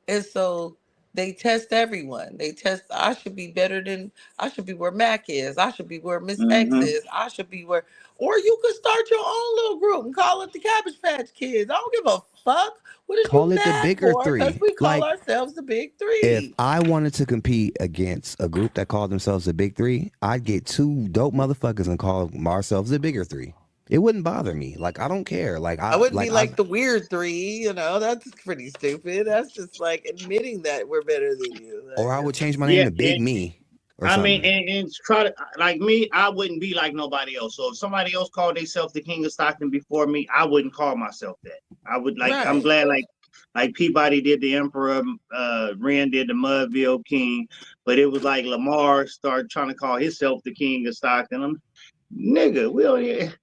And so they test everyone. They test, I should be better than, I should be where Mac is. I should be where Miss X Mm-hmm. is. I should be where, or you could start your own little group and call it the Cabbage Patch Kids. I don't give a fuck. What is Call you it the mad bigger for? Because three. we call Like, ourselves the Big if Three. I wanted to compete against a group that called themselves the Big Three, I'd get two dope motherfuckers and call ourselves the Bigger Three. It wouldn't bother me. Like, I don't care. I wouldn't be like the weird three, you know, that's pretty stupid. That's just like admitting that we're better than you. or Like, I would change my name Yeah, to Big Me or I mean, something. and try to like me. I wouldn't be like nobody else. So if somebody else called themselves the King of Stockton before me, I wouldn't call myself that. I would like. I'm right. glad like Peabody did the Emperor, Ren did the Mudville King, but it was like Lamar started trying to call himself the King of Stockton. Nigga, we don't.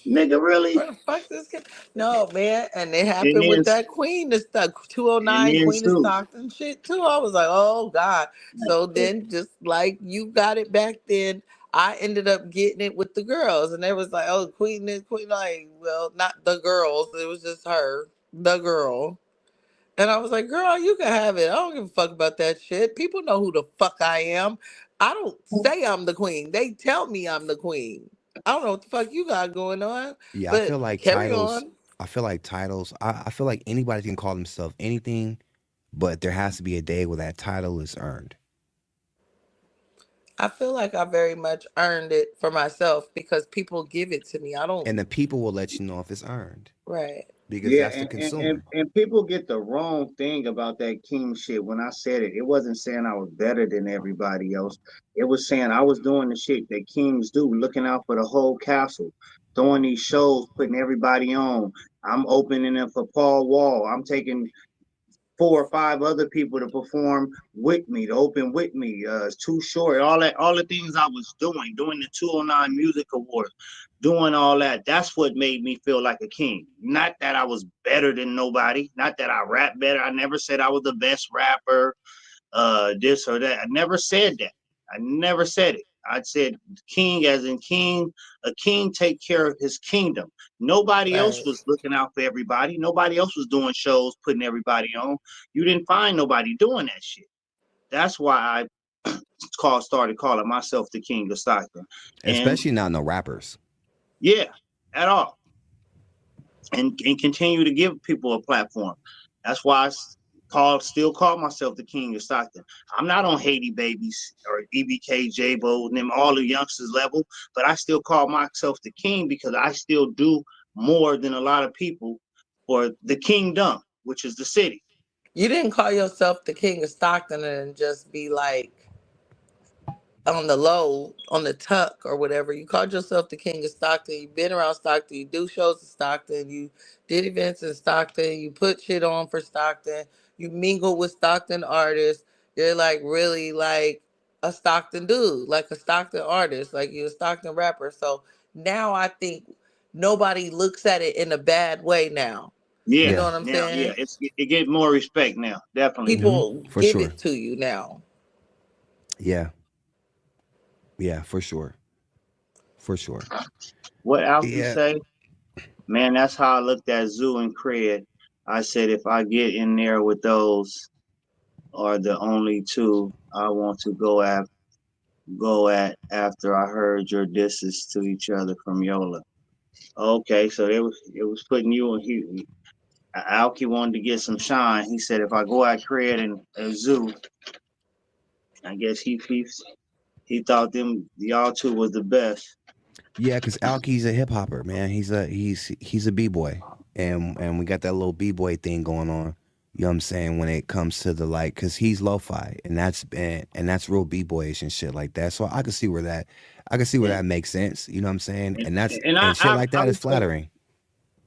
Nigga, really? Where the fuck this kid? No, man. And it And happened then with that Queen of Stock, and 209 then Queen of Sue. Stockton shit too. I was like, oh God. So then just like you got it back then, I ended up getting it with the girls. And they was like, oh, Queen is Queen. Like, well, not the girls. It was just her, the girl. And I was like, girl, you can have it. I don't give a fuck about that shit. People know who the fuck I am. I don't say I'm the queen. They tell me I'm the queen. I don't know what the fuck you got going on, Yeah, I but feel like carry titles. on. I feel like titles. I feel like anybody can call themselves anything, but there has to be a day where that title is earned. I feel like I very much earned it for myself because people give it to me. I don't. And the people will let you know if it's earned Right. because Yeah, that's the and, consumer. people get the wrong thing about that king shit. When I said it, it wasn't saying I was better than everybody else. It was saying I was doing the shit that kings do, looking out for the whole castle, throwing these shows, putting everybody on. I'm opening them for Paul Wall. I'm taking 4 or 5 other people to perform with me, to open with me. It's Too Short, all the things I was doing the 209 Music Awards, doing all that. That's what made me feel like a king. Not that I was better than nobody, not that I rap better. I never said I was the best rapper, this or that. I never said that. I never said it. I said king as in king. A king take care of his kingdom. Nobody else Right. was looking out for everybody. Nobody else was doing shows, putting everybody on. You didn't find nobody doing that shit. That's why I started calling myself the King of Stockton. And Especially not no rappers. yeah, at all. And continue to give people a platform. That's why still call myself the King of Stockton. I'm not on Haiti Babies or EBK, J-Bo, and them all the youngsters level, but I still call myself the king because I still do more than a lot of people for the kingdom, which is the city. You didn't call yourself the King of Stockton and just be like on the low, on the tuck or whatever. You called yourself the King of Stockton. You've been around Stockton. You do shows in Stockton. You did events in Stockton. You put shit on for Stockton. You mingle with Stockton artists. You're like really like a Stockton dude, like a Stockton artist, like you're a Stockton rapper. So now I think nobody looks at it in a bad way now. You know Yeah, what I'm now, saying? yeah, it get more respect now, definitely. People For give sure. it to you now. Yeah. Yeah, for sure. For sure. What Alfie Yeah. say? Man, that's how I looked at Zoo and Cred. I said if I get in there with those are the only two I want to go at after I heard your disses to each other from Yola. Okay, so it was putting you and he Alki wanted to get some shine. He said if I go at Cred and Zoo, I guess he thought them y'all two was the best. Yeah, because Alki's a hip hopper, man. He's a b-boy. And we got that little b-boy thing going on. You know what I'm saying? When it comes to the like, cause he's lo-fi and that's real b-boyish and shit like that. So I can see where that makes sense. You know what I'm saying? And, And that's and and shit like I that is was flattering.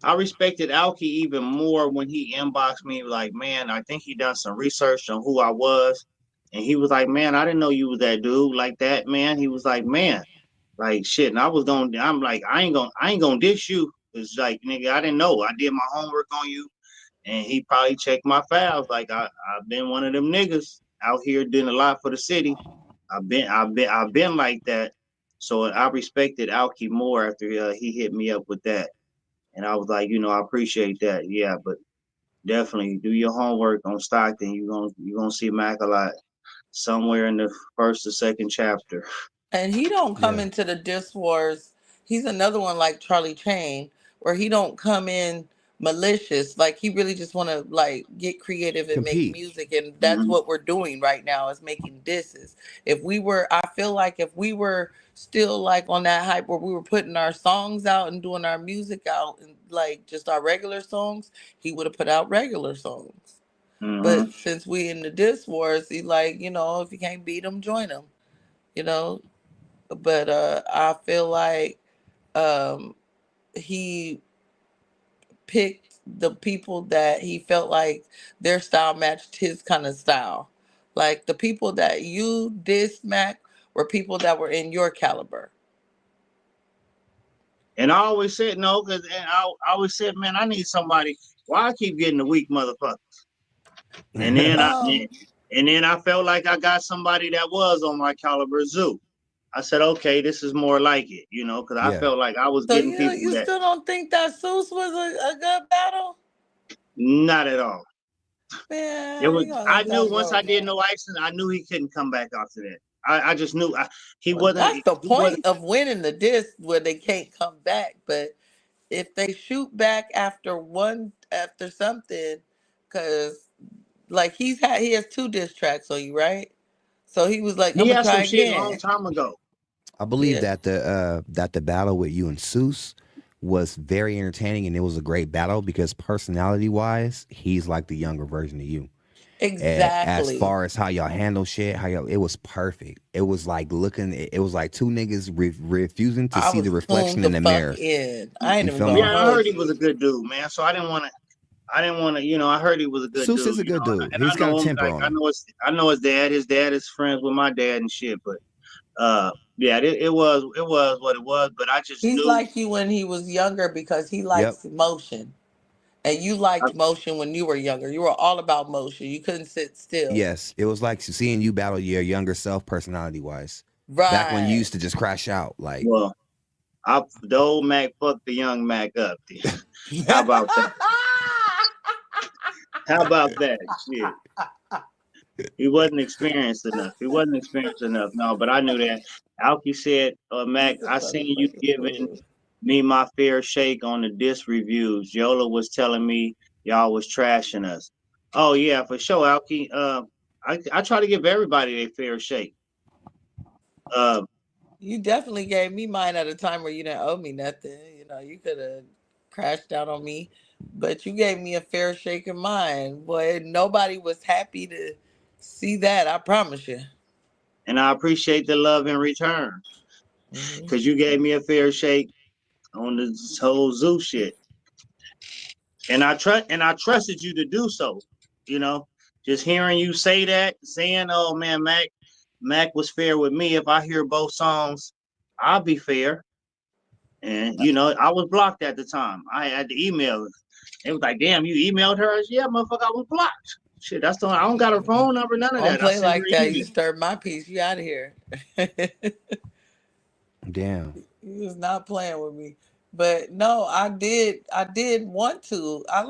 I respected Alki even more when he inboxed me like, man, I think he done some research on who I was. And he was like, man, I didn't know you was that dude like that, man. He was like, man, like shit. And I'm like, I ain't gonna dish you. It's like, nigga, I didn't know. I did my homework on you. And he probably checked my files. Like I've been one of them niggas out here doing a lot for the city. I've been like that. So I respected Alki more after he hit me up with that. And I was like, I appreciate that. Yeah, but definitely do your homework on Stockton. You're gonna see Mac a lot somewhere in the first or second chapter. And he don't come into the diss wars. He's another one like Charlie Chain, where he don't come in malicious. Like he really just want to like get creative and make Compete. music, and that's what we're doing right now is making disses. I feel like if we were still like on that hype where we were putting our songs out and doing our music out and like just our regular songs, he would have put out regular songs. But since we in the diss wars, he like, if you can't beat them, join them. You know, but I feel like he picked the people that he felt like their style matched his kind of style. Like the people that you dissed, Mac, were people that were in your caliber. And I always said no, because I always said, man, I need somebody. Why I keep getting the weak motherfuckers? And then I felt like I got somebody that was on my caliber, Zoo. I said, okay, this is more like it, because I felt like I was getting people you that. still don't think that Seuss was a good battle? Not at all. Man, It was. I knew once I did No Icing, I knew he couldn't come back after that. I just knew he wasn't. That's the point of winning the disc where they can't come back. But if they shoot back after something, because like he has 2 diss tracks on you, right? So he was like, I'm He gonna had some try shit a again. long time ago. I believe that the battle with you and Seuss was very entertaining, and it was a great battle because personality wise, he's like the younger version of you. Exactly. As far as how y'all handle shit, it was perfect. It was like it was like 2 niggas refusing to see the reflection in the mirror. I ain't even gonna Yeah, I heard he was a good dude, man. So I didn't want to. I heard he was a good dude. Seuss is a good dude. He's got a temper on him. I know his dad. His dad is friends with my dad and shit. But yeah, it was what it was. But I just He's knew. like you when he was younger because he likes motion. And you liked motion when you were younger. You were all about motion. You couldn't sit still. Yes, it was like seeing you battle your younger self, personality wise. Right. Back when you used to just crash out, like. Well, the old Mac fucked the young Mac up. How about that? How about that? Shit. He wasn't experienced enough. No, but I knew that. Alki said, Mac, I seen you giving me my fair shake on the disc reviews. Yola was telling me y'all was trashing us. Oh yeah, for sure, Alki. I try to give everybody a fair shake. You definitely gave me mine at a time where you didn't owe me nothing. You could have crashed out on me, but you gave me a fair shake of mine. Boy, nobody was happy to see that. I promise you. And I appreciate the love in return, because you gave me a fair shake on this whole Zoo shit, and I trusted you to do so. Just hearing you say that, saying, "Oh man, Mac was fair with me. If I hear both songs, I'll be fair." And I was blocked at the time. I had to email. It was like, "Damn, you emailed her?" I said, "Yeah, motherfucker, I was blocked." Shit, I don't got her phone number, none of that. Don't play like that. You stirred my piece. You out of here. Damn. He was not playing with me. But no, I did want to. I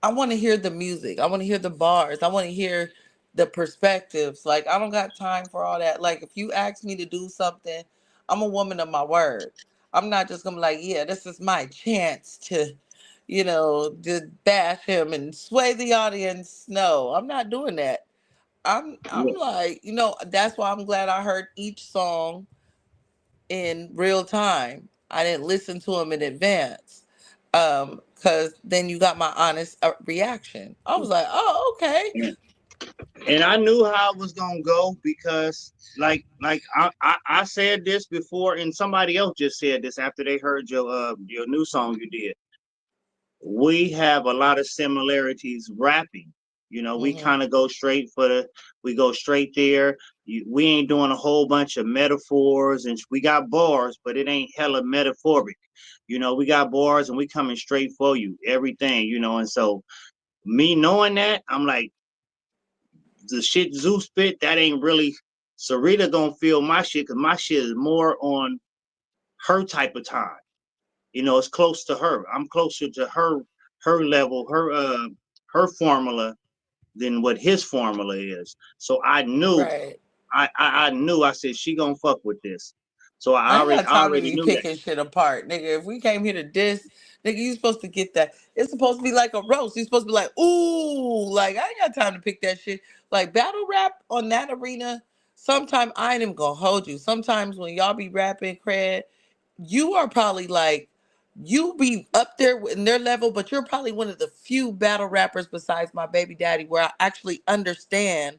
want to hear the music. I want to hear the bars. I want to hear the perspectives. Like, I don't got time for all that. Like, if you ask me to do something, I'm a woman of my word. I'm not just gonna be like, yeah, this is my chance to, to bash him and sway the audience. No, I'm not doing that. I'm like, that's why I'm glad I heard each song in real time. I didn't listen to them in advance. Because then you got my honest reaction. I was like, oh, okay. And I knew how it was gonna go because I said this before, and somebody else just said this after they heard your new song you did. We have a lot of similarities rapping. You know, we kind of go straight we go straight there. We ain't doing a whole bunch of metaphors, and we got bars, but it ain't hella metaphoric. You know, we got bars and we coming straight for you, everything, you know. And so me knowing that, I'm like, the shit Zeus spit, that ain't really, Sarita don't feel my shit, because my shit is more on her type of time. You know, it's close to her. I'm closer to her level, her formula than what his formula is. So I knew, I knew, I said, she gonna fuck with this. So I ain't got time to already be knew that. picking shit apart, nigga. If we came here to diss, nigga, you supposed to get that. It's supposed to be like a roast. You supposed to be like, ooh, like I ain't got time to pick that shit. Like battle rap on that arena. Sometimes I ain't even gonna hold you. Sometimes when y'all be rapping, cred, you are probably like, you be up there in their level, but you're probably one of the few battle rappers besides my baby daddy where I actually understand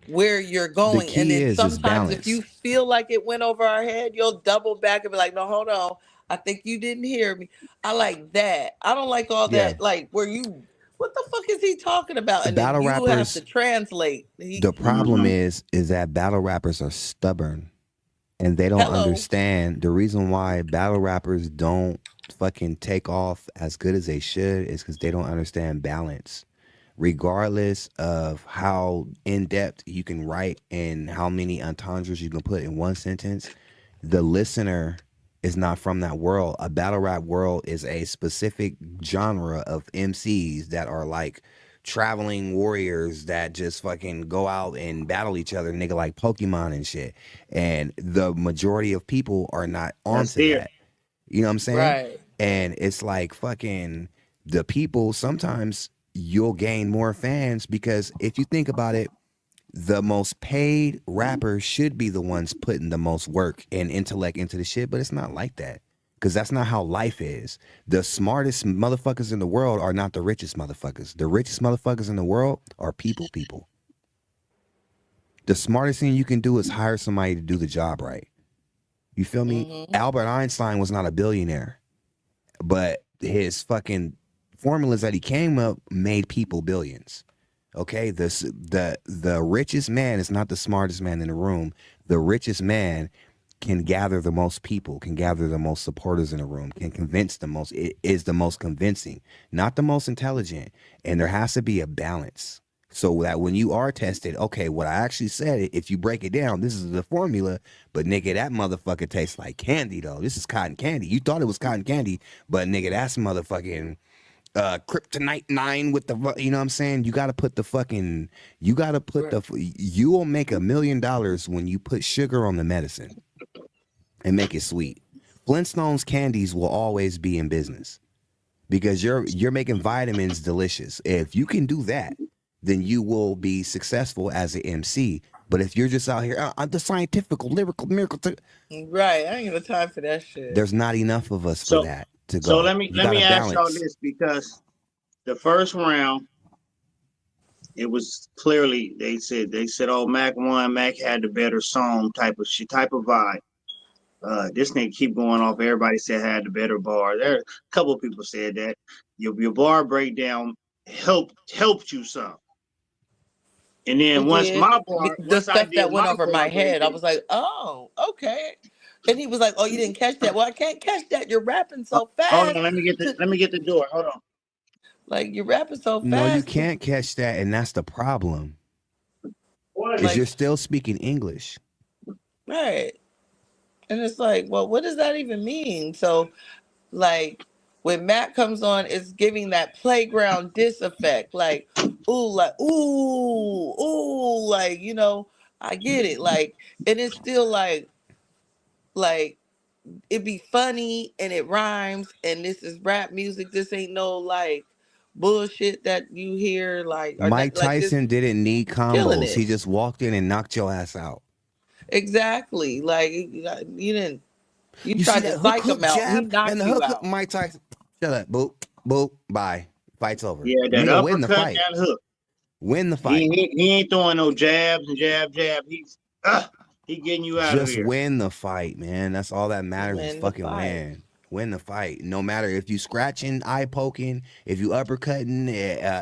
where you're The going. And key then is sometimes if balance. you feel like it went over our head, you'll double back and be like, no, hold on. I think you didn't hear me. I like that. I don't like all Yeah. that, like where you, what the fuck is he talking about? And then Battle you have to rappers, translate. the problem is that battle rappers are stubborn and they don't Hello. understand the reason why battle rappers don't fucking take off as good as they should is because they don't understand balance. Regardless of how in depth you can write and how many entendres you can put in one sentence, the listener is not from that world. A battle rap world is a specific genre of MCs that are like traveling warriors that just fucking go out and battle each other, nigga, like Pokemon and shit. And the majority of people are not onto that. You know what I'm saying? Right. And it's like fucking the people, sometimes you'll gain more fans because if you think about it, the most paid rappers should be the ones putting the most work and intellect into the shit, but it's not like that. Because that's not how life is. The smartest motherfuckers in the world are not the richest motherfuckers. The richest motherfuckers in the world are people. The smartest thing you can do is hire somebody to do the job right. You feel me? Albert Einstein was not a billionaire, but his fucking formulas that he came up made people billions. Okay, the richest man is not the smartest man in the room. The richest man can gather the most people, can gather the most supporters in the room, can convince the most. It is the most convincing, not the most intelligent. And there has to be a balance so that when you are tested, okay, what I actually said, if you break it down, this is the formula, but nigga, that motherfucker tastes like candy though. This is cotton candy. You thought it was cotton candy, but nigga, that's motherfucking Kryptonite 9 with the, you know what I'm saying? You got to put the fucking, you got to put you will make $1 million when you put sugar on the medicine and make it sweet. Flintstones candies will always be in business because you're making vitamins delicious. If you can do that, then you will be successful as an MC. But if you're just out here, the scientific, lyrical, miracle, Right. I ain't got time for that shit. there's not enough of us for that to go. So let me ask y'all balance. this, because the first round, it was clearly they said, oh, Mac won, Mac had the better song type of shit, type of vibe. This nigga keep going off. Everybody said had the better bar. There, a couple of people said that your bar breakdown helped you some. And then once the stuff that went over my head, I breakdown, was like, oh, okay. And he was like, oh, you didn't catch that. Well, I can't catch that. You're rapping so fast. hold on, let me get the door. Hold on. Like you're rapping so fast. No, you can't catch that, and that's the problem. Is you're still speaking English. Right. And it's like, well, what does that even mean? So, like, when Matt comes on, it's giving that playground diss effect. Like, ooh, like, you know, I get it. Like, and it's still like it be funny and it rhymes and this is rap music. This ain't no like bullshit that you hear like or Mike not, like this Tyson didn't need killing combos. it. He just walked in and knocked your ass out. Exactly. Like you didn't. You see tried to that psych hook him out. He jab knocked and the you hook. out. Mike Tyson, shut up, boop, boop, bye. Fight's over. Yeah, that Nigga win the uppercut, fight. that hook. Win the fight. He ain't throwing no jabs and jab. He getting you out of Just there. win the fight, man. That's all that matters. Is Win the fucking fight. win. Win the fight. No matter if you scratching, eye poking, if you uppercutting,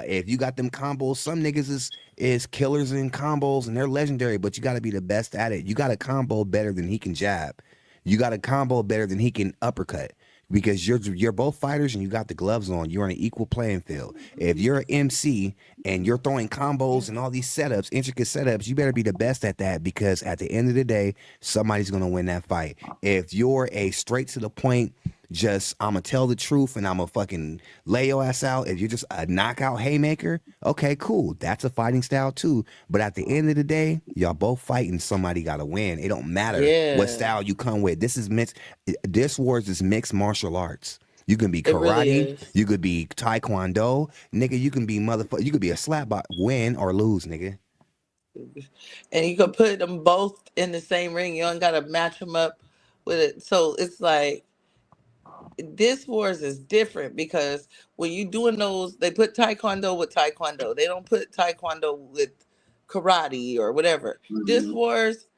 if you got them combos. Some niggas is killers in combos and they're legendary, but you got to be the best at it. You got a combo better than he can jab. You got a combo better than he can uppercut. Because you're both fighters and you got the gloves on. You're on an equal playing field. If you're an MC and you're throwing combos and all these setups, intricate setups, you better be the best at that, because at the end of the day, somebody's gonna win that fight. If you're a straight to the point, just I'ma tell the truth and I'ma fucking lay your ass out. If you're just a knockout haymaker, okay, cool. That's a fighting style too. But at the end of the day, y'all both fighting. Somebody gotta win. It don't matter what style you come with. This is mixed. This wars is mixed martial arts. You can be It really karate, is. you could be taekwondo, nigga. You can be you could be a slap box, win or lose, nigga. And you can put them both in the same ring. You don't gotta match them up with it. So it's like this wars is different, because when you doing those, they put taekwondo with taekwondo. They don't put taekwondo with karate or whatever. This wars,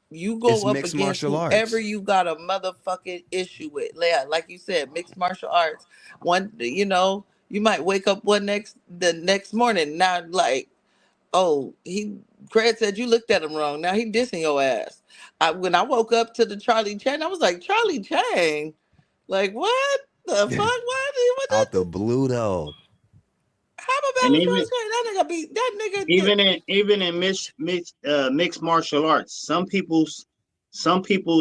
you It's go up mixed against martial whoever arts. you got a motherfucking issue with. Like you said, mixed martial arts. One, you might wake up the next morning now like, oh, Craig said you looked at him wrong. Now he dissing your ass. When I woke up to the Charlie Chan, I was like, Charlie Chan? Like, what the fuck? What Out the blue though. How about And Charlie Chan? That nigga. even in mixed martial arts, some people's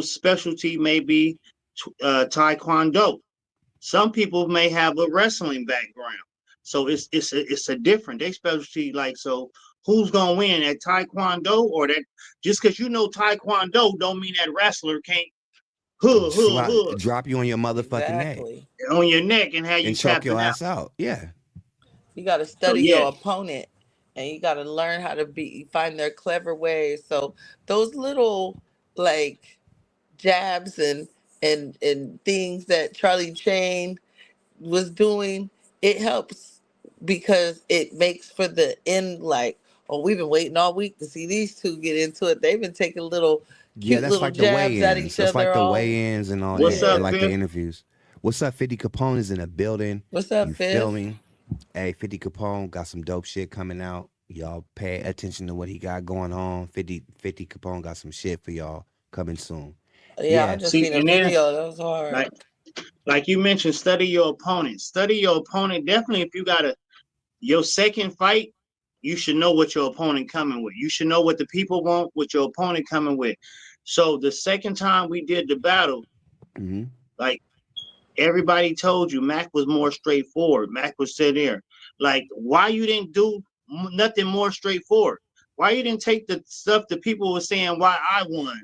specialty may be taekwondo. Some people may have a wrestling background, so it's a different they specialty. Like, so who's gonna win, at taekwondo or that? Just because you know taekwondo don't mean that wrestler can't Drop you on your motherfucking neck on your neck and have you and choke tapping your out. ass out. Yeah. You got to study your opponent, and you got to learn how to find their clever ways. So those little like jabs and things that Charlie Chain was doing, it helps because it makes for the end. Like, oh, we've been waiting all week to see these two get into it. They've been taking little Yeah, cute that's little like the jabs at weigh-ins. each That's other. like the all weigh-ins and all What's that. up, Like the Fifth? interviews. What's up, 50 Capone is in the building. What's up, You Fifth? feel me? Hey, 50 Capone got some dope shit coming out. Y'all pay attention to what he got going on. 50 Capone got some shit for y'all coming soon. Yeah, I just seen a and then, video. That was hard. like you mentioned, study your opponent. Study your opponent. Definitely, if you got your second fight, you should know what your opponent coming with. You should know what the people want, what your opponent coming with. So the second time we did the battle, like everybody told you, Mac was more straightforward. Mac was sitting there. Like, why you didn't do nothing more straightforward? Why you didn't take the stuff that people were saying why I won?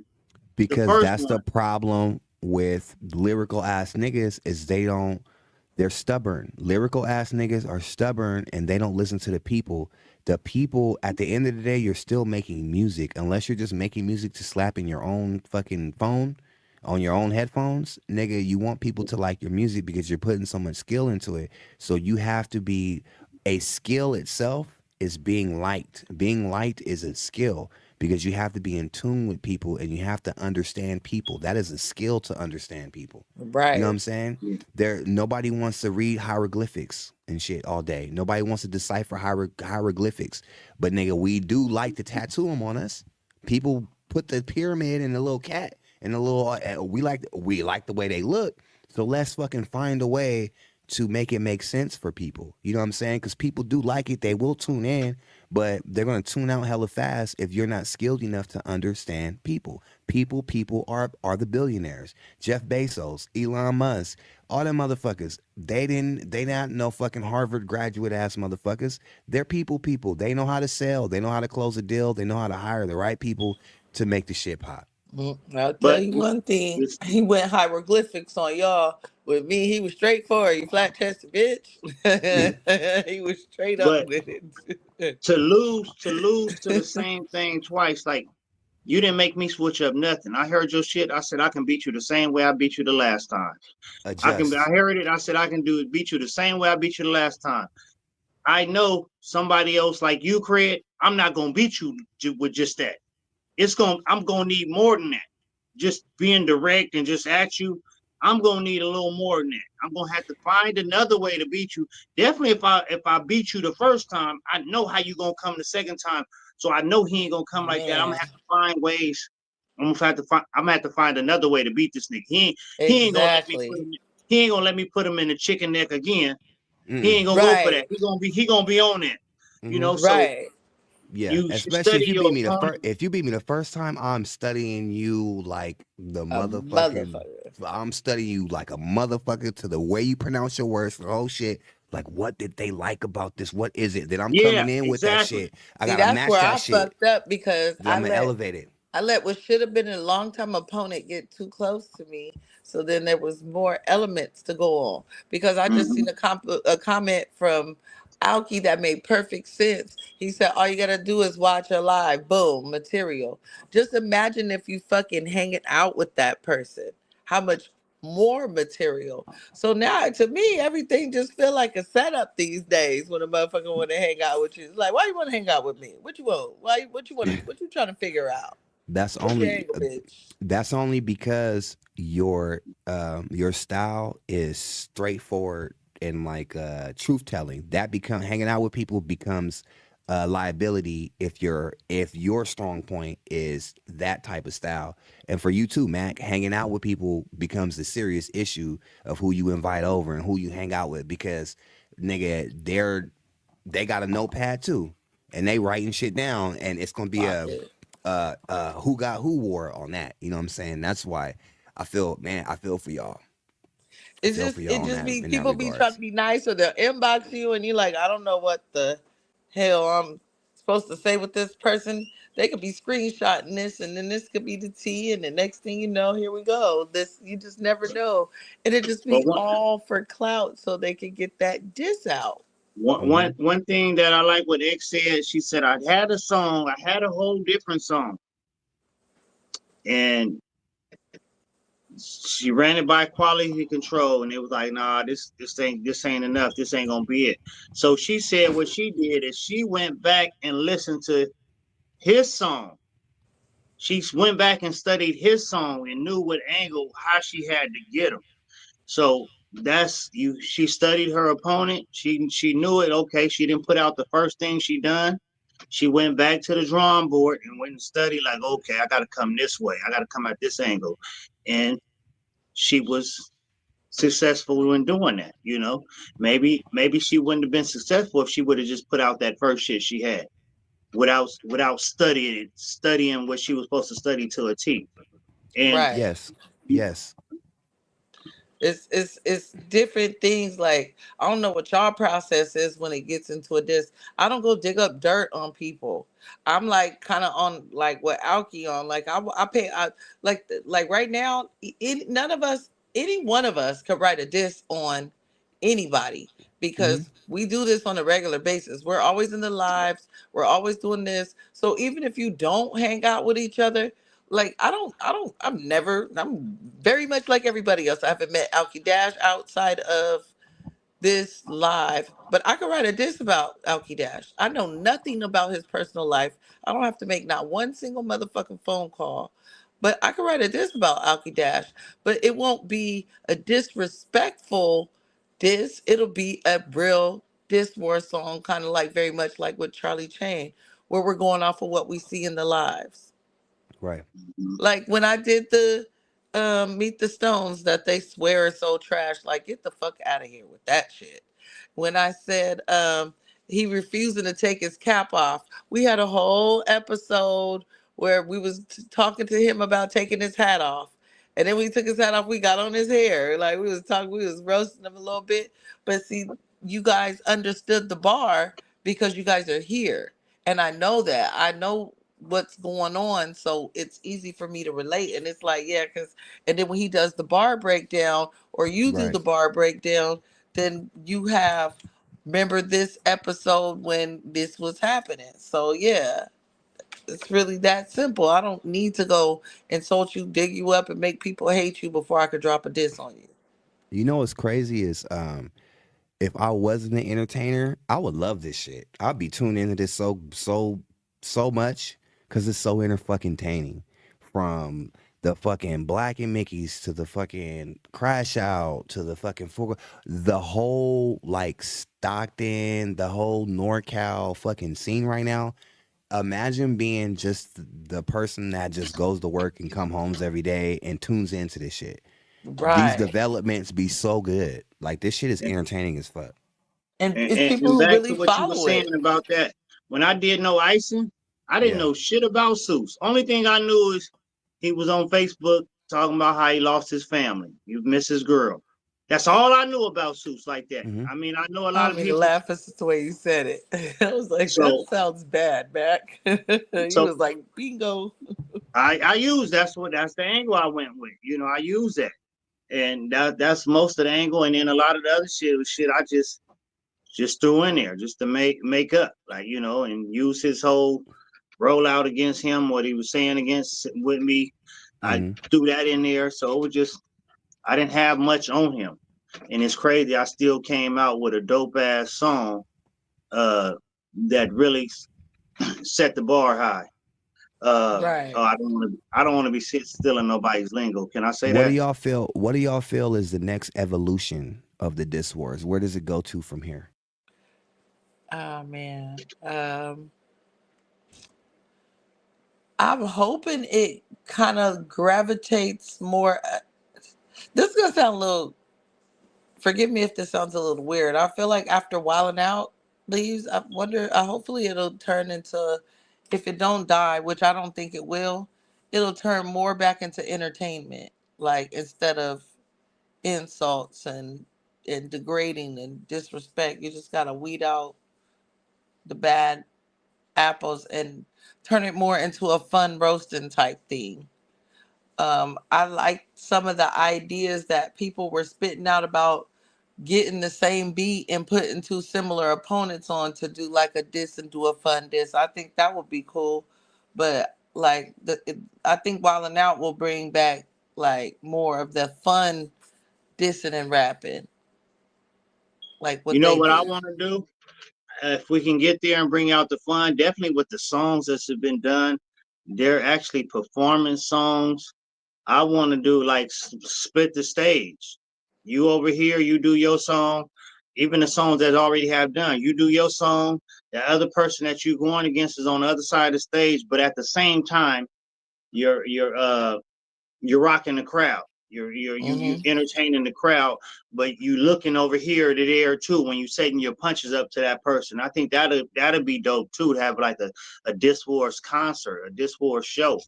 Because that's the problem with lyrical ass niggas is they're stubborn. Lyrical ass niggas are stubborn and they don't listen to the people. The people, at the end of the day, you're still making music. Unless you're just making music to slap in your own fucking phone, on your own headphones, nigga, you want people to like your music because you're putting so much skill into it. So you have to be, a skill itself is being liked. Being liked is a skill because you have to be in tune with people and you have to understand people. That is a skill to understand people. Right. You know what I'm saying? Nobody wants to read hieroglyphics and shit all day. Nobody wants to decipher hieroglyphics. But nigga, we do like to tattoo them on us. People put the pyramid and the little cat and the little we like the way they look. So let's fucking find a way to make it make sense for people. You know what I'm saying? Because people do like it. They will tune in, but they're going to tune out hella fast if you're not skilled enough to understand people. People are the billionaires. Jeff Bezos, Elon Musk, all them motherfuckers. They not no fucking Harvard graduate ass motherfuckers. They're people. They know how to sell. They know how to close a deal. They know how to hire the right people to make the shit pop. I'll tell you one thing. He went hieroglyphics on y'all. With me, he was straightforward. You flat chested bitch. He was straight up with it. to lose to the same thing twice, like you didn't make me switch up nothing. I heard your shit. I said I can beat you the same way I beat you the last time. I heard it. I said I can beat you the same way I beat you the last time. I know somebody else like you, Craig. I'm not gonna beat you with just that. I'm gonna need more than that. Just being direct and just at you, I'm gonna need a little more than that. I'm gonna have to find another way to beat you. Definitely, if I beat you the first time, I know how you gonna come the second time. So I know he ain't gonna come like that. I'm gonna have to find ways. I'm gonna have to find another way to beat this nigga. He ain't gonna let me put him. He ain't gonna let me put him in the chicken neck again. He ain't gonna go for that. He gonna be on that. You know. So Yeah, you especially if study you your beat me the opponent. first. If you beat me the first time, I'm studying you like the motherfucking. I'm studying you like a motherfucker to the way you pronounce your words, the whole shit. Like, what did they like about this? What is it that I'm coming in with that shit? I See, gotta that's match where that I shit. fucked up because Then I'm gonna elevate it. I let what should have been a long time opponent get too close to me. So then there was more elements to go on because I just seen a comment from Alki that made perfect sense. He said, all you got to do is watch her live. Boom, material. Just imagine if you fucking hanging out with that person. How much more material. So now to me, everything just feel like a setup these days when a motherfucker want to hang out with you. It's like, why you want to hang out with me? What you want? What you want? What you trying to figure out? That's What's your only angle, bitch? that's only because your style is straightforward and like truth telling. That become hanging out with people becomes a liability if your strong point is that type of style. And for you too, Mac, hanging out with people becomes the serious issue of who you invite over and who you hang out with because nigga, they got a notepad too. And they writing shit down and it's gonna be who got who war on that. You know what I'm saying? That's why I feel for y'all. It's just it just be people be trying to be nice or they'll inbox you and you're like, I don't know what the hell I'm supposed to say with this person. They could be screenshotting this and then this could be the tea and the next thing you know, here we go. This you just never know. And it just be all for clout so they can get that diss out. One thing that I like what X said, she said, I had a whole different song. And she ran it by quality control and it was like, nah, this ain't enough. This ain't gonna be it. So she said what she did is she went back and listened to his song. She went back and studied his song and knew what angle, how she had to get him. So she studied her opponent. She knew it. Okay, she didn't put out the first thing she done. She went back to the drawing board and went and studied like, okay, I gotta come this way. I gotta come at this angle. And she was successful in doing that, you know. Maybe she wouldn't have been successful if she would have just put out that first shit she had without studying what she was supposed to study to a T. And right. Yes. It's different things. Like I don't know what y'all process is when it gets into a diss. I don't go dig up dirt on people. I'm like kind of on like what Alki on. Like I pay like right now. None of us, any one of us, could write a diss on anybody because we do this on a regular basis. We're always in the lives. We're always doing this. So even if you don't hang out with each other. Like I'm very much like everybody else. I haven't met Alki Dash outside of this live, but I could write a diss about Alki Dash. I know nothing about his personal life. I don't have to make not one single motherfucking phone call, but I could write a diss about Alki Dash, but it won't be a disrespectful diss. It'll be a real diss war song, kind of like very much like with Charlie Chain, where we're going off of what we see in the lives. Right. Like when I did the Meet the Stones that they swear is so trash, like get the fuck out of here with that shit. When I said he refusing to take his cap off, we had a whole episode where we was talking to him about taking his hat off. And then we took his hat off, we got on his hair. Like we was roasting him a little bit. But see, you guys understood the bar because you guys are here. And I know that. I know what's going on, so it's easy for me to relate. And it's like, yeah, because and then when he does the bar breakdown or you do the bar breakdown, then you have remember this episode when this was happening. So yeah, it's really that simple. I don't need to go insult you, dig you up, and make people hate you before I could drop a diss on you. You know what's crazy is if I wasn't an entertainer, I would love this shit. I'd be tuned into this so much because it's so entertaining. From the fucking Black and Mickey's to the fucking Crash Out to the fucking the whole like Stockton, the whole NorCal fucking scene right now. Imagine being just the person that just goes to work and come homes every day and tunes into this shit. These Right. developments be so good. Like this shit is entertaining as fuck. And it's And people who back really to what you were follow saying it. about that. When I did No Icing, I didn't Yeah. know shit about Seuss. Only thing I knew is he was on Facebook talking about how he lost his family. You miss his girl. That's all I knew about Seuss like that. I mean, I know a I lot don't of mean to people. laugh. It's just the way you said it. I was like, that So, sounds bad, Mac. He so was like, bingo. I use that's the angle I went with. You know, I use that, and that's most of the angle. And then a lot of the other shit was shit I just threw in there just to make up, like, you know, and use his whole rollout against him, what he was saying against with me. I threw that in there, so it was just I didn't have much on him, and it's crazy. I still came out with a dope ass song that really set the bar high. Right. Oh, I don't want to be stealing nobody's lingo. Can I say What do that? y'all feel? What do y'all feel is the next evolution of the diss wars? Where does it go to from here? Oh man. I'm hoping it kind of gravitates more. This is gonna sound a little. Forgive me if this sounds a little weird. I feel like after Wildin' Out leaves, I wonder. Hopefully, it'll turn into, if it don't die, which I don't think it will, it'll turn more back into entertainment. Like instead of insults and degrading and disrespect, you just gotta weed out the bad apples and turn it more into a fun roasting type thing. I like some of the ideas that people were spitting out about getting the same beat and putting two similar opponents on to do like a diss and do a fun diss. I think that would be cool. But like I think Wildin' Out will bring back like more of the fun dissing and rapping, like You what know they what I do. want to do? If we can get there and bring out the fun, definitely with the songs that have been done, they're actually performing songs. I want to do like split the stage. You over here, you do your song. Even the songs that already have done, you do your song. The other person that you're going against is on the other side of the stage, but at the same time, you're rocking the crowd. You entertaining the crowd, but you looking over here to there too when you setting your punches up to that person. I think that'll be dope too to have like a Diss Wars concert, a Diss Wars show.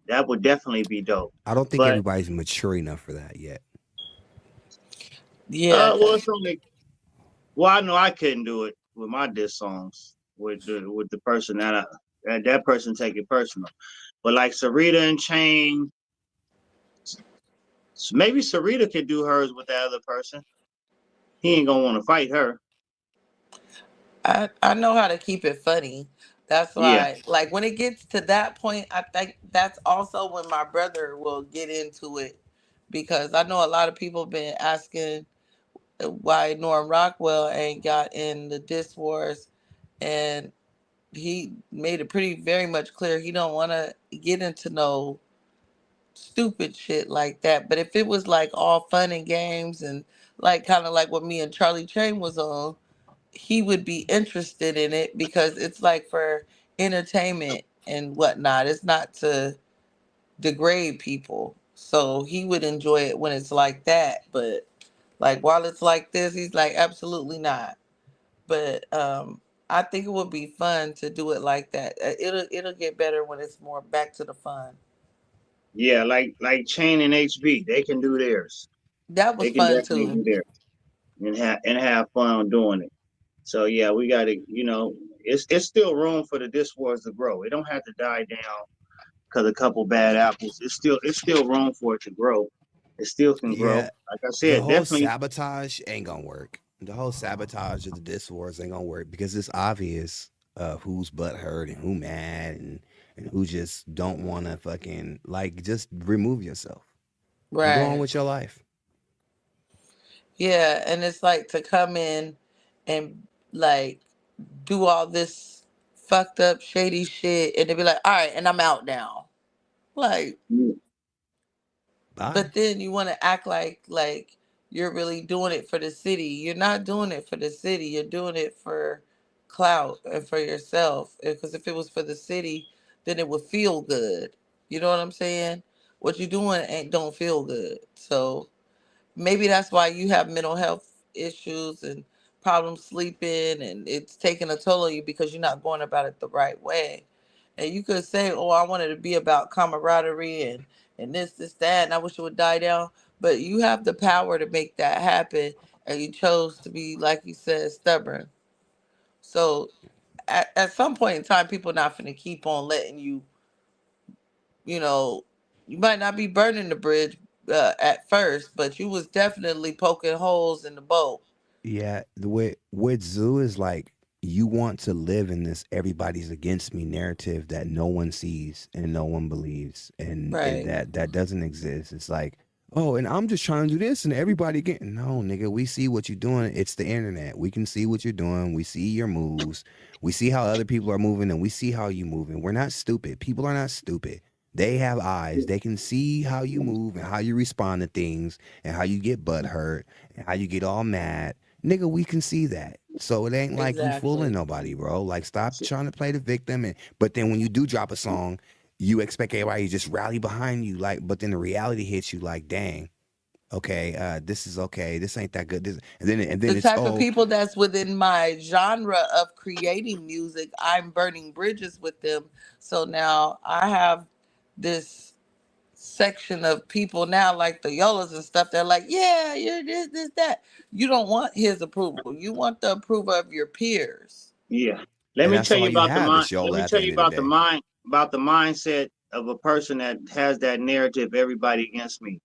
That would definitely be dope. I don't think But everybody's mature enough for that yet. Yeah. well, it's only I know I couldn't do it with my diss songs with the person that person take it personal. But like Sarita and Chain, maybe Sarita could do hers with the other person. He ain't gonna want to fight her. I know how to keep it funny. That's Yeah. why, like, when it gets to that point, I think that's also when my brother will get into it, because I know a lot of people been asking why Norm Rockwell ain't got in the diss wars, and he made it pretty very much clear he don't want to get into no stupid shit like that. But if it was like all fun and games and like kind of like what me and Charlie Chain was on, he would be interested in it because it's like for entertainment and whatnot. It's not to degrade people. So he would enjoy it when it's like that. But like while it's like this, he's like, absolutely not. But I think it would be fun to do it like that. It'll get better when it's more back to the fun. Yeah, like Chain and HB, they can do theirs. That was They can fun definitely too. do theirs and have fun doing it. So yeah, we got to, it's still room for the Diss Wars to grow. It don't have to die down because a couple bad apples. It's still room for it to grow. It still can grow. Yeah, Like I the said, whole definitely. sabotage ain't gonna work. The whole sabotage of the diss wars ain't gonna work because it's obvious who's butthurt and who mad and who just don't want to fucking like just remove yourself. Go on Right. with your life. Yeah, and it's like to come in and like do all this fucked up shady shit and they be like, all right, and I'm out now. Like, Bye. but then you want to act like you're really doing it for the city. You're not doing it for the city. You're doing it for clout and for yourself. Because if it was for the city, then it would feel good. You know what I'm saying? What you doing ain't don't feel good. So maybe that's why you have mental health issues and problems sleeping, and it's taking a toll on you because you're not going about it the right way. And you could say, oh, I wanted to be about camaraderie and this that, and I wish it would die down, but you have the power to make that happen, and you chose to be, like you said, stubborn. So at some point in time, people not finna keep on letting you, you know, you might not be burning the bridge at first, but you was definitely poking holes in the boat. Yeah, the way with Zoo is like you want to live in this everybody's against me narrative that no one sees and no one believes, and Right. that doesn't exist. It's like, oh, and I'm just trying to do this, and everybody getting no, nigga. We see what you're doing. It's the internet. We can see what you're doing. We see your moves. We see how other people are moving, and we see how you moving. We're not stupid. People are not stupid. They have eyes. They can see how you move and how you respond to things and how you get butt hurt and how you get all mad. Nigga, we can see that. So it ain't like you fooling Exactly. nobody, bro. Like stop trying to play the victim but then when you do drop a song, you expect everybody to just rally behind you. Like, but then the reality hits you like, dang, okay, this is okay. This ain't that good. And then The it's type of people that's within my genre of creating music, I'm burning bridges with them. So now I have this section of people now, like the Yolas and stuff. They're like, yeah, you're this, that. You don't want his approval. You want the approval of your peers. Yeah. Let and me that's tell all you you about the have mind. is Let Yola me at tell the you end of the day. about the mindset of a person that has that narrative. Everybody against me.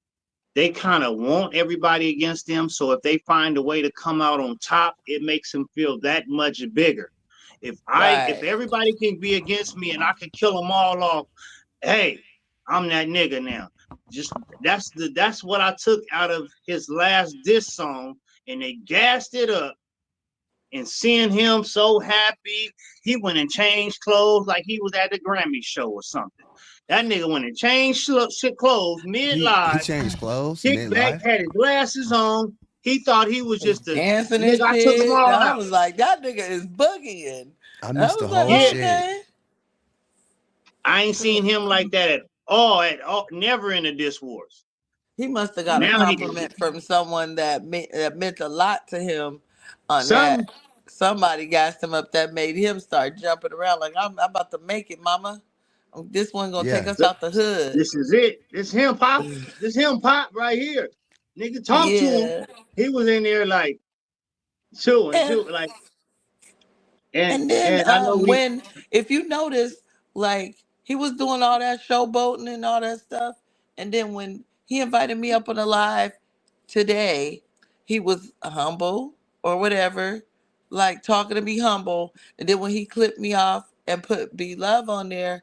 They kind of want everybody against them. So if they find a way to come out on top, it makes them feel that much bigger. If Right. everybody can be against me and I can kill them all off, hey, I'm that nigga now. Just that's what I took out of his last diss song, and they gassed it up. And seeing him so happy, he went and changed clothes like he was at the Grammy show or something. That nigga went and changed clothes mid He live, changed clothes kicked mid back, life. had his glasses on. He thought he was just a Dancing and nigga. I took them shit. all I out. was like, that nigga is boogieing. I I missed the was like, whole Yeah, shit. okay. I ain't seen him like that at all. Never in the diss wars. He must have got a Now he compliment from someone that meant a lot to him on that. some Somebody gassed him up that made him start jumping around like, I'm about to make it, mama. This one gonna take Yeah. us out the hood. this is it. This him pop. This him pop right here. Nigga, talk to him. Yeah. He was in there like chewing, And chew like and And then and I know we when if you notice, like he was doing all that showboating and all that stuff, and then when he invited me up on a live today, he was humble or whatever, like talking to me humble. And then when he clipped me off and put "Be Love" on there,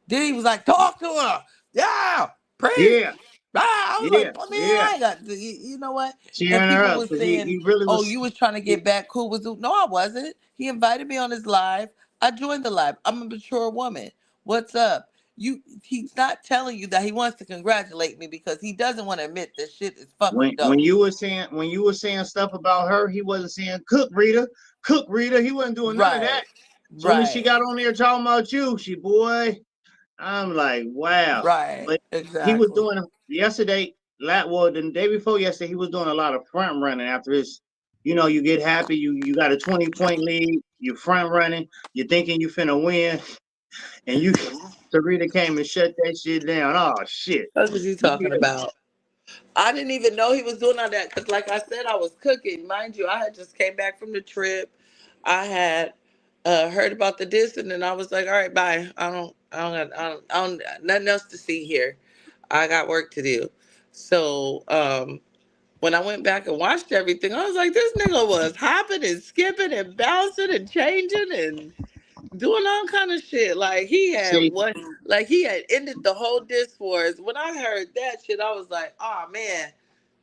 then he was like, "Talk to her, yeah, preach." yeah, Ah, I was yeah, like, "Oh, man, yeah. I ain't got you know what?" And Cheering her people up was because saying, he really "Oh, was you was trying to get back cool with Zoot." No, I wasn't. He invited me on his live. I joined the live. I'm a mature woman. What's up? He's not telling you that he wants to congratulate me because he doesn't want to admit that shit is fucking when dope. you were saying stuff about her, he wasn't saying cook Rita. He wasn't doing none of Right. that. Soon as she Right. got on there talking about you, boy, I'm like, wow. Right. But he was Exactly. doing yesterday, the day before yesterday, he was doing a lot of front running after his, you get happy, you got a 20-point lead, you front running, you're thinking you finna win, and Sarita came and shut that shit down. Oh shit. That's what you talking about. I didn't even know he was doing all that because, like I said, I was cooking. Mind you, I had just came back from the trip. I had heard about the diss, and then I was like, "All right, bye. I don't, nothing else to see here. I got work to do." So when I went back and watched everything, I was like, "This nigga was hopping and skipping and bouncing and changing and doing all kind of shit. Like See, he had ended the whole diss wars. When I heard that shit, I was like, oh man,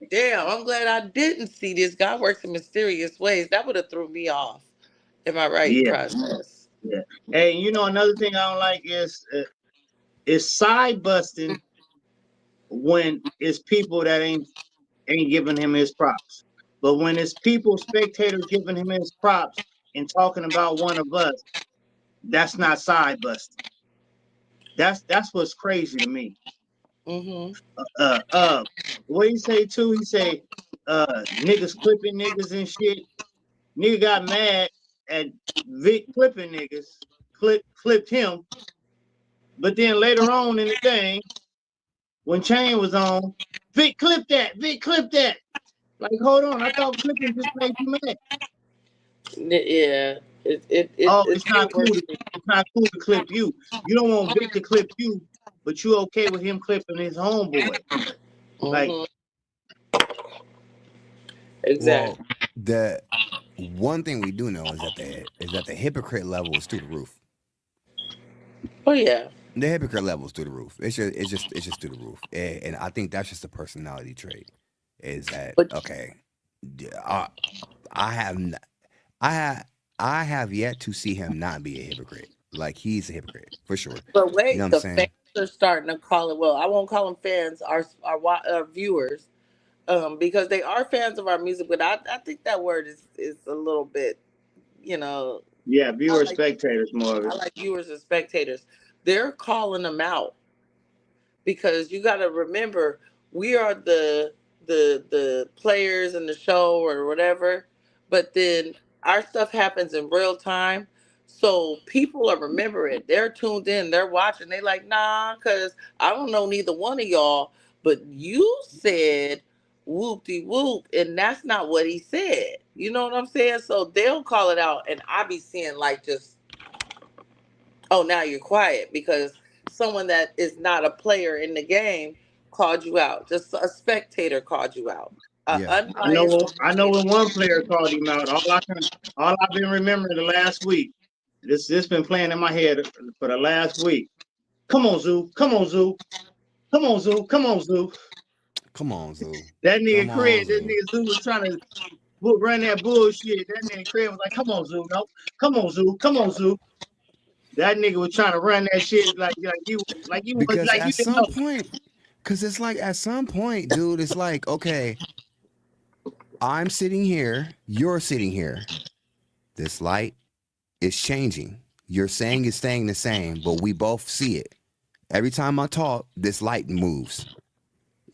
Damn, I'm glad I didn't see this. God works in mysterious ways. That would have threw me off in my writing Yeah, process. yeah. Hey, you know another thing I don't like is side busting when it's people that ain't giving him his props. But when it's people, spectators giving him his props and talking about one of us, that's not side busting. That's what's crazy to me. Mm-hmm. What he say too? He say, niggas clipping niggas and shit. Nigga got mad at Vic clipping niggas, clipped him. But then later on in the thing, when Chain was on, Vic clipped that. Vic clipped that. Like, hold on, I thought clipping just made you mad. Yeah, Oh, it's it's not too cool. worse. It's not cool to clip you. You don't want Vic to clip you, but you okay with him clipping his homeboy. Like, Mm-hmm. Well, Exactly. the one thing we do know is that the hypocrite level is through the roof. Oh yeah. The hypocrite level is through the roof. It's just through the roof, and I think that's just a personality trait. Is that But okay? I have n- I have yet to see him not be a hypocrite. Like he's a hypocrite for sure. You know what wait, I'm the fans saying? are starting to call it. Well, I won't call them fans. Our viewers, because they are fans of our music. But I think that word is a little bit, you know. yeah, I viewer like spectators more of I it. like viewers and spectators. They're calling them out because you got to remember we are the players in the show or whatever, but then our stuff happens in real time, so people are remembering, they're tuned in, they're watching, they like, nah, because I don't know neither one of y'all, but you said whoop de whoop, and that's not what he said, you know what I'm saying? So they'll call it out, and I be seeing like just, oh, now you're quiet because someone that is not a player in the game called you out. Just a spectator called you out. An Yeah. unbiased I know spectator. when one player called him out. All I've been remembering the last week. This been playing in my head for the last week. Come on, Zoo. Come on, Zoo. Come on, Zoo. Come on, Zoo. Come on, Zoo. That nigga Come Craig, on, that Zoo. nigga Zoo was trying to run that bullshit. That nigga Craig was like, come on, Zoo. No. Come on, Zoo. Come on, Zoo. That nigga was trying to run that shit Because like you at didn't some know. point, because it's like at some point, dude, it's like okay, I'm sitting here, you're sitting here. This light is changing. You're saying it's staying the same, but we both see it. Every time I talk, this light moves.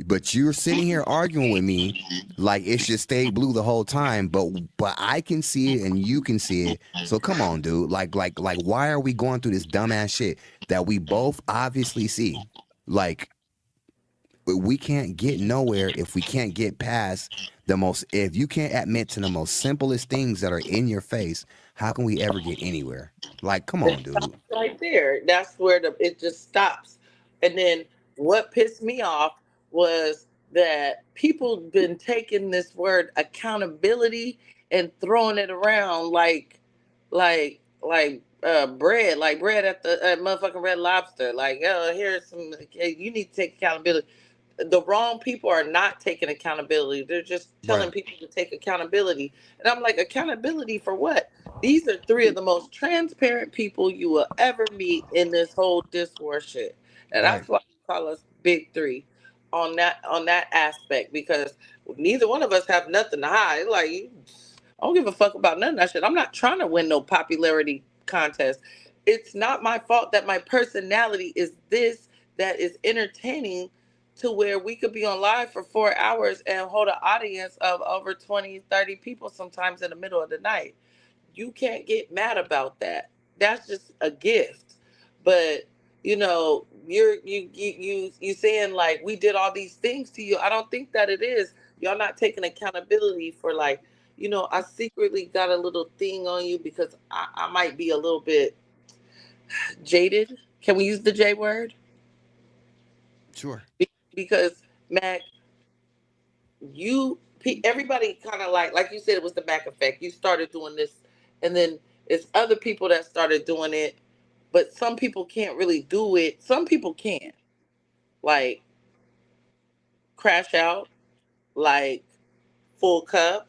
But you're sitting here arguing with me like it should stay blue the whole time, but I can see it and you can see it. So come on, dude. Like why are we going through this dumbass shit that we both obviously see? Like we can't get nowhere if we can't get past if you can't admit to the most simplest things that are in your face, how can we ever get anywhere? Like, come It on, stops dude. right there. That's where it just stops. And then what pissed me off was that people been taking this word accountability and throwing it around bread, like bread at the motherfucking Red Lobster. Like, oh, here's some. You need to take accountability. The wrong people are not taking accountability. They're just telling Right. people to take accountability. And I'm like, accountability for what? These are three of the most transparent people you will ever meet in this whole discourse shit. And Right. that's why we call us Big Three on that aspect, because neither one of us have nothing to hide. Like, I don't give a fuck about none of that shit. I'm not trying to win no popularity contest. It's not my fault that my personality is this, that is entertaining, to where we could be on live for 4 hours and hold an audience of over 20, 30 people sometimes in the middle of the night. You can't get mad about that. That's just a gift. But you saying like we did all these things to you. I don't think that it is. Y'all not taking accountability for, like, I secretly got a little thing on you because I might be a little bit jaded. Can we use the J word? Sure. Because Mac, everybody kind of like you said, it was the Mac effect. You started doing this, and then it's other people that started doing it, but some people can't really do it. Some people can, like, Crash Out, like Full Cup,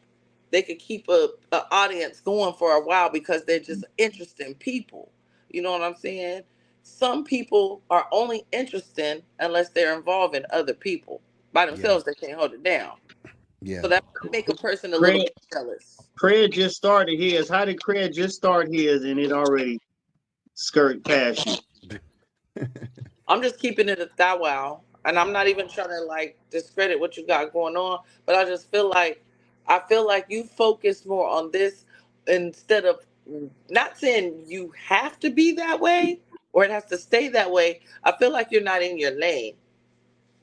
they could keep a audience going for a while because they're just interesting people. You know what I'm saying? Some people are only interesting unless they're involved in other people. By themselves, they can't hold it down. Yeah. So that make a person a little Craig, bit jealous. Craig just started his. How did Craig just start his and it already skirt past you? I'm just keeping it a thou wow. And I'm not even trying to like discredit what you got going on, but I just feel like you focus more on this instead of, not saying you have to be that way or it has to stay that way. I feel like you're not in your lane.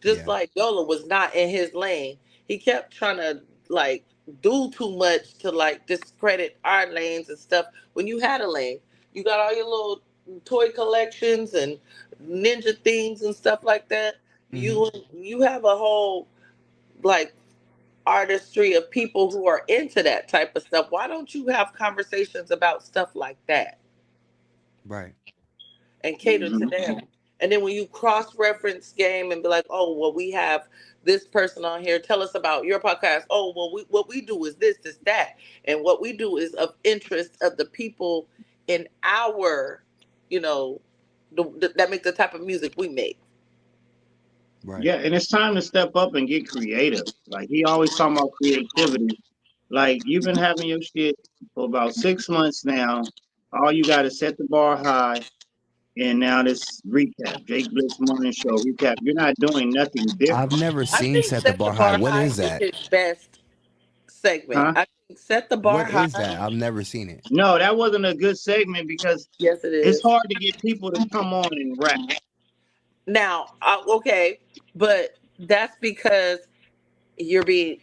Just like Yola was not in his lane. He kept trying to like do too much to like discredit our lanes and stuff. When you had a lane, you got all your little toy collections and ninja things and stuff like that. You have a whole like artistry of people who are into that type of stuff. Why don't you have conversations about stuff like that Right. and cater to them? And then when you cross-reference game and be like, oh, well, we have this person on here. Tell us about your podcast. Oh, well, what we do is this, that. And what we do is of interest of the people in our, that make the type of music we make. Right. Yeah, and it's time to step up and get creative. Like he always talking about creativity. Like you've been having your shit for about 6 months now. All you got to set the bar high. And now this recap, Jake Blitz Morning Show recap. You're not doing nothing different. I've never I seen think Set the Bar High. What is that? His best segment. Huh? I think Set the Bar What High. is that? I've never seen it. No, that wasn't a good segment because yes, it it's is. hard to get people to come on and rap. Now, okay, but that's because he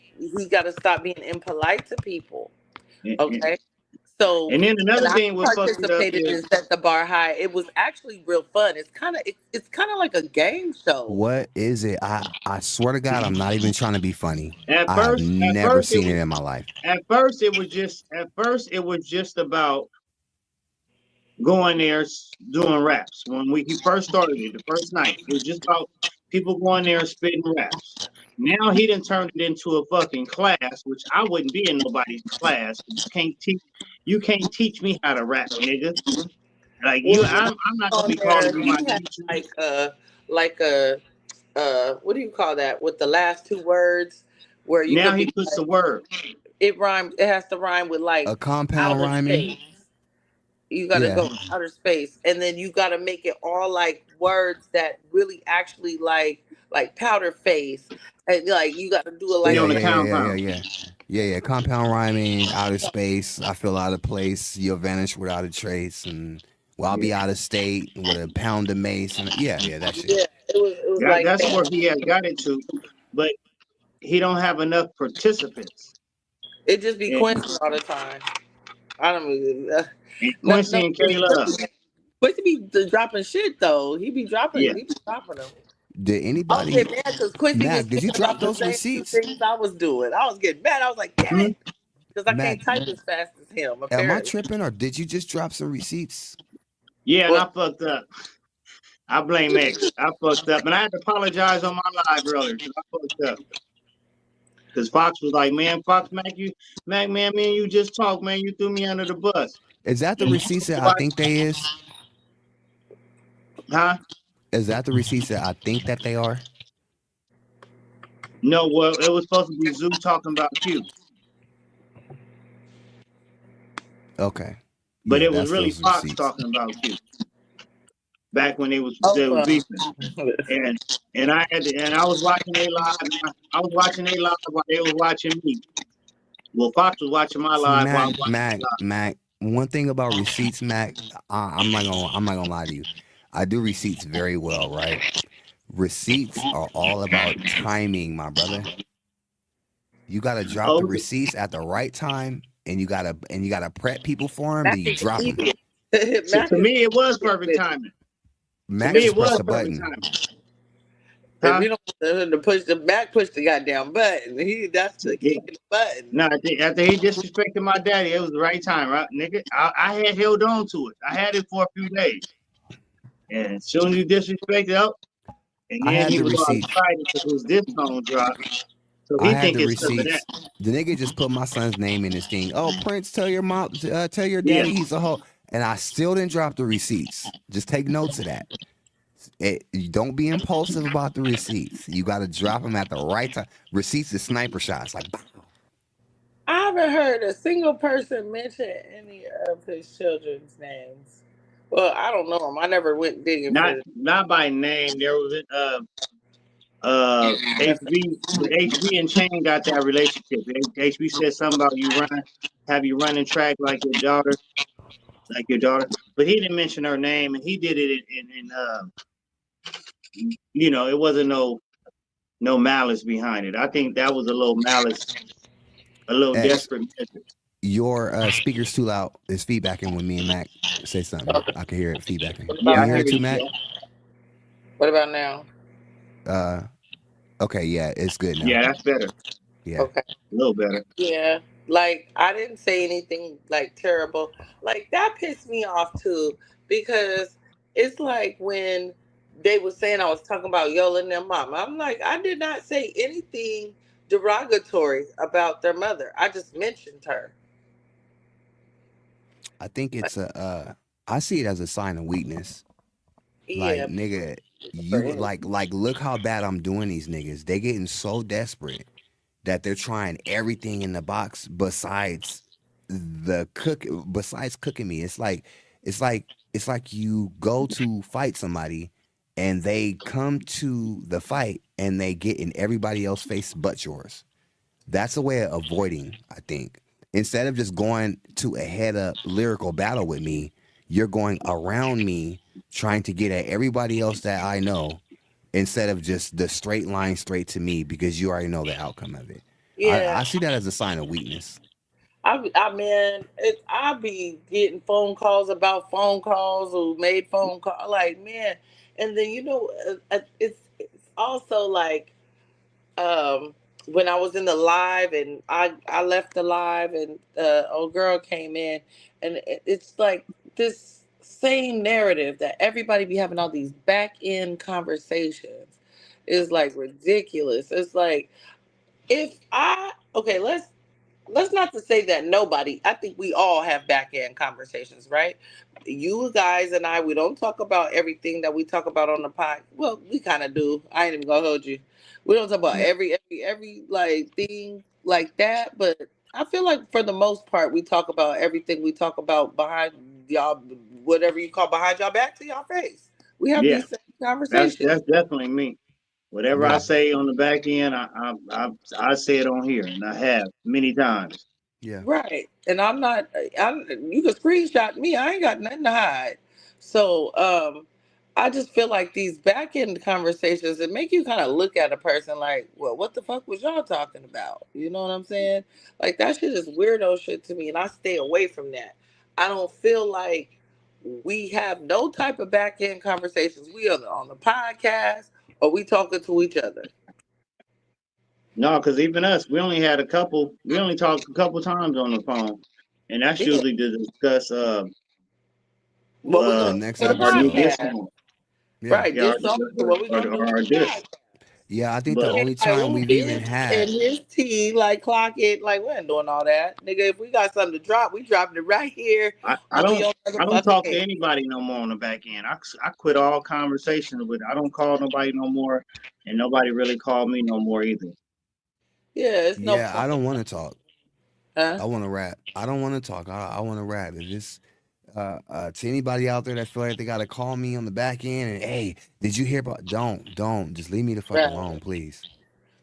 got to stop being impolite to people. Okay. So, And then another when I thing what fucked it up participated in is Set the Bar High, it was actually real fun. It's kind of like a game show. What is it? I swear to God, I'm not even trying to be funny. at I have first never seen it in my life. At first it was just about going there doing raps. When he first started it, the first night, it was just about people going there and spitting raps. Now he done turned it into a fucking class, which I wouldn't be in nobody's class. You can't teach me how to rap, nigga. Like I'm not gonna be calling you my teacher. Like what do you call that with the last two words where you now he puts the word. It rhymes. It has to rhyme with like a compound rhyming. Space. You got to go outer space, and then you got to make it all like words that really actually like powder face, and like you got to do it like Yeah. Compound rhyming, outer space. I feel out of place. You'll vanish without a trace, and I'll be out of state with a pound of mace. And that shit. Yeah, it was like that's where he had got it to, but he don't have enough participants. It just be Quincy all the time. I don't really. Quincy and K-Love. Quincy be dropping shit though. He be dropping. Yeah. He be dropping them. Did anybody? I was getting mad because Quincy was did you drop those receipts? Things I was doing. I was getting mad. I was like, damn it, because I can't type as fast as him. Apparently. Am I tripping, or did you just drop some receipts? Yeah, and I fucked up. I blame X. I fucked up, and I had to apologize on my live earlier because I fucked up. Because Fox was like, "Man, Fox, man, me and you just talk, man. You threw me under the bus." Is that the receipts that I think they is? Huh? Is that the receipts that I think that they are? No, well, it was supposed to be Zoo talking about Q. Okay. But it was really Fox talking about Q. Back when they was beefing. And I was watching they live. I was watching they live while they was watching me. Well, Fox was watching my live while I was watching Mac. One thing about receipts, Mac, I'm not gonna lie to you. I do receipts very well, right? Receipts are all about timing, my brother. You gotta drop the receipts at the right time, and you gotta prep people for them. Then you drop them. So to me, it was perfect timing. Mac just pressed the button. Huh? We don't to push the Mac push the goddamn button. That's the kicking the button. No, after he disrespected my daddy, it was the right time, right, nigga? I had held on to it. I had it for a few days. And as soon as you disrespected up, and then he was all excited because his diss song dropped. So I he had think the it's because of that. receipts. The nigga just put my son's name in his thing. Oh, Prince, tell your mom, tell your Yeah. daddy he's a hoe. And I still didn't drop the receipts. Just take notes of that. You don't be impulsive about the receipts. You got to drop them at the right time. Receipts is sniper shots. Like, I haven't heard a single person mention any of his children's names. Well, I don't know them. I never went digging for Not by name. There was HB and Chain got that relationship. HB said something about have you running track like your daughter, But he didn't mention her name, and he did it it wasn't no malice behind it. I think that was a little malice, a little desperate measure. your speaker's too loud. It's feedbacking when me and Mac say something. I can hear it feedbacking. Yeah, you hear it too, Mac? What about now? Okay, yeah, it's good now. Yeah, that's better. Yeah. Okay. A little better. Yeah. Like, I didn't say anything like terrible. Like, that pissed me off too, because it's like when they were saying I was talking about Yola and their mom. I'm like, I did not say anything derogatory about their mother. I just mentioned her. I think it's I see it as a sign of weakness. Like, Yeah. nigga, you like look how bad I'm doing these niggas. They getting so desperate that they're trying everything in the box besides cooking me. It's like you go to fight somebody and they come to the fight and they get in everybody else's face but yours. That's a way of avoiding, I think. Instead of just going to a head up lyrical battle with me, you're going around me trying to get at everybody else that I know instead of just the straight line straight to me because you already know the outcome of it. Yeah. I see that as a sign of weakness. I be getting phone calls about phone calls who made phone call. Like, man. And then, it's also like, when I was in the live and I left the live and old girl came in, and it's like this same narrative that everybody be having all these back end conversations is like ridiculous. It's like, let's not to say that nobody, I think we all have back end conversations, right? You guys and I, we don't talk about everything that we talk about on the pod. Well, we kind of do. I ain't even gonna hold you. We don't talk about every like thing like that, but I feel like for the most part, we talk about everything we talk about behind y'all, whatever you call behind y'all back to y'all face. We have these same conversations. That's definitely me. Whatever I say on the back end, I say it on here, and I have many times. Yeah. Right. And you can screenshot me. I ain't got nothing to hide. So I just feel like these back end conversations, it make you kind of look at a person like, well, what the fuck was y'all talking about? You know what I'm saying? Like, that shit is weirdo shit to me, and I stay away from that. I don't feel like we have no type of back end conversations. We are on the podcast or we talking to each other. No, because even us, we only talked a couple times on the phone. And that's usually to discuss what we're gonna next do on the episode. podcast. Yeah. Right, this song, what we're gonna do on the podcast. Yeah, I think the only time we've even had and his tea, like clock it, like we ain't doing all that, nigga. If we got something to drop, we dropping it right here. I don't talk to anybody no more on the back end. I quit all conversations with. I don't call nobody no more, and nobody really called me no more either. Yeah, it's no. Yeah, I don't want to talk. Huh? I want to rap. I don't want to talk. I want to rap. If it's to anybody out there that feel like they got to call me on the back end and, hey, did you hear about? Don't just leave me the fuck alone, please.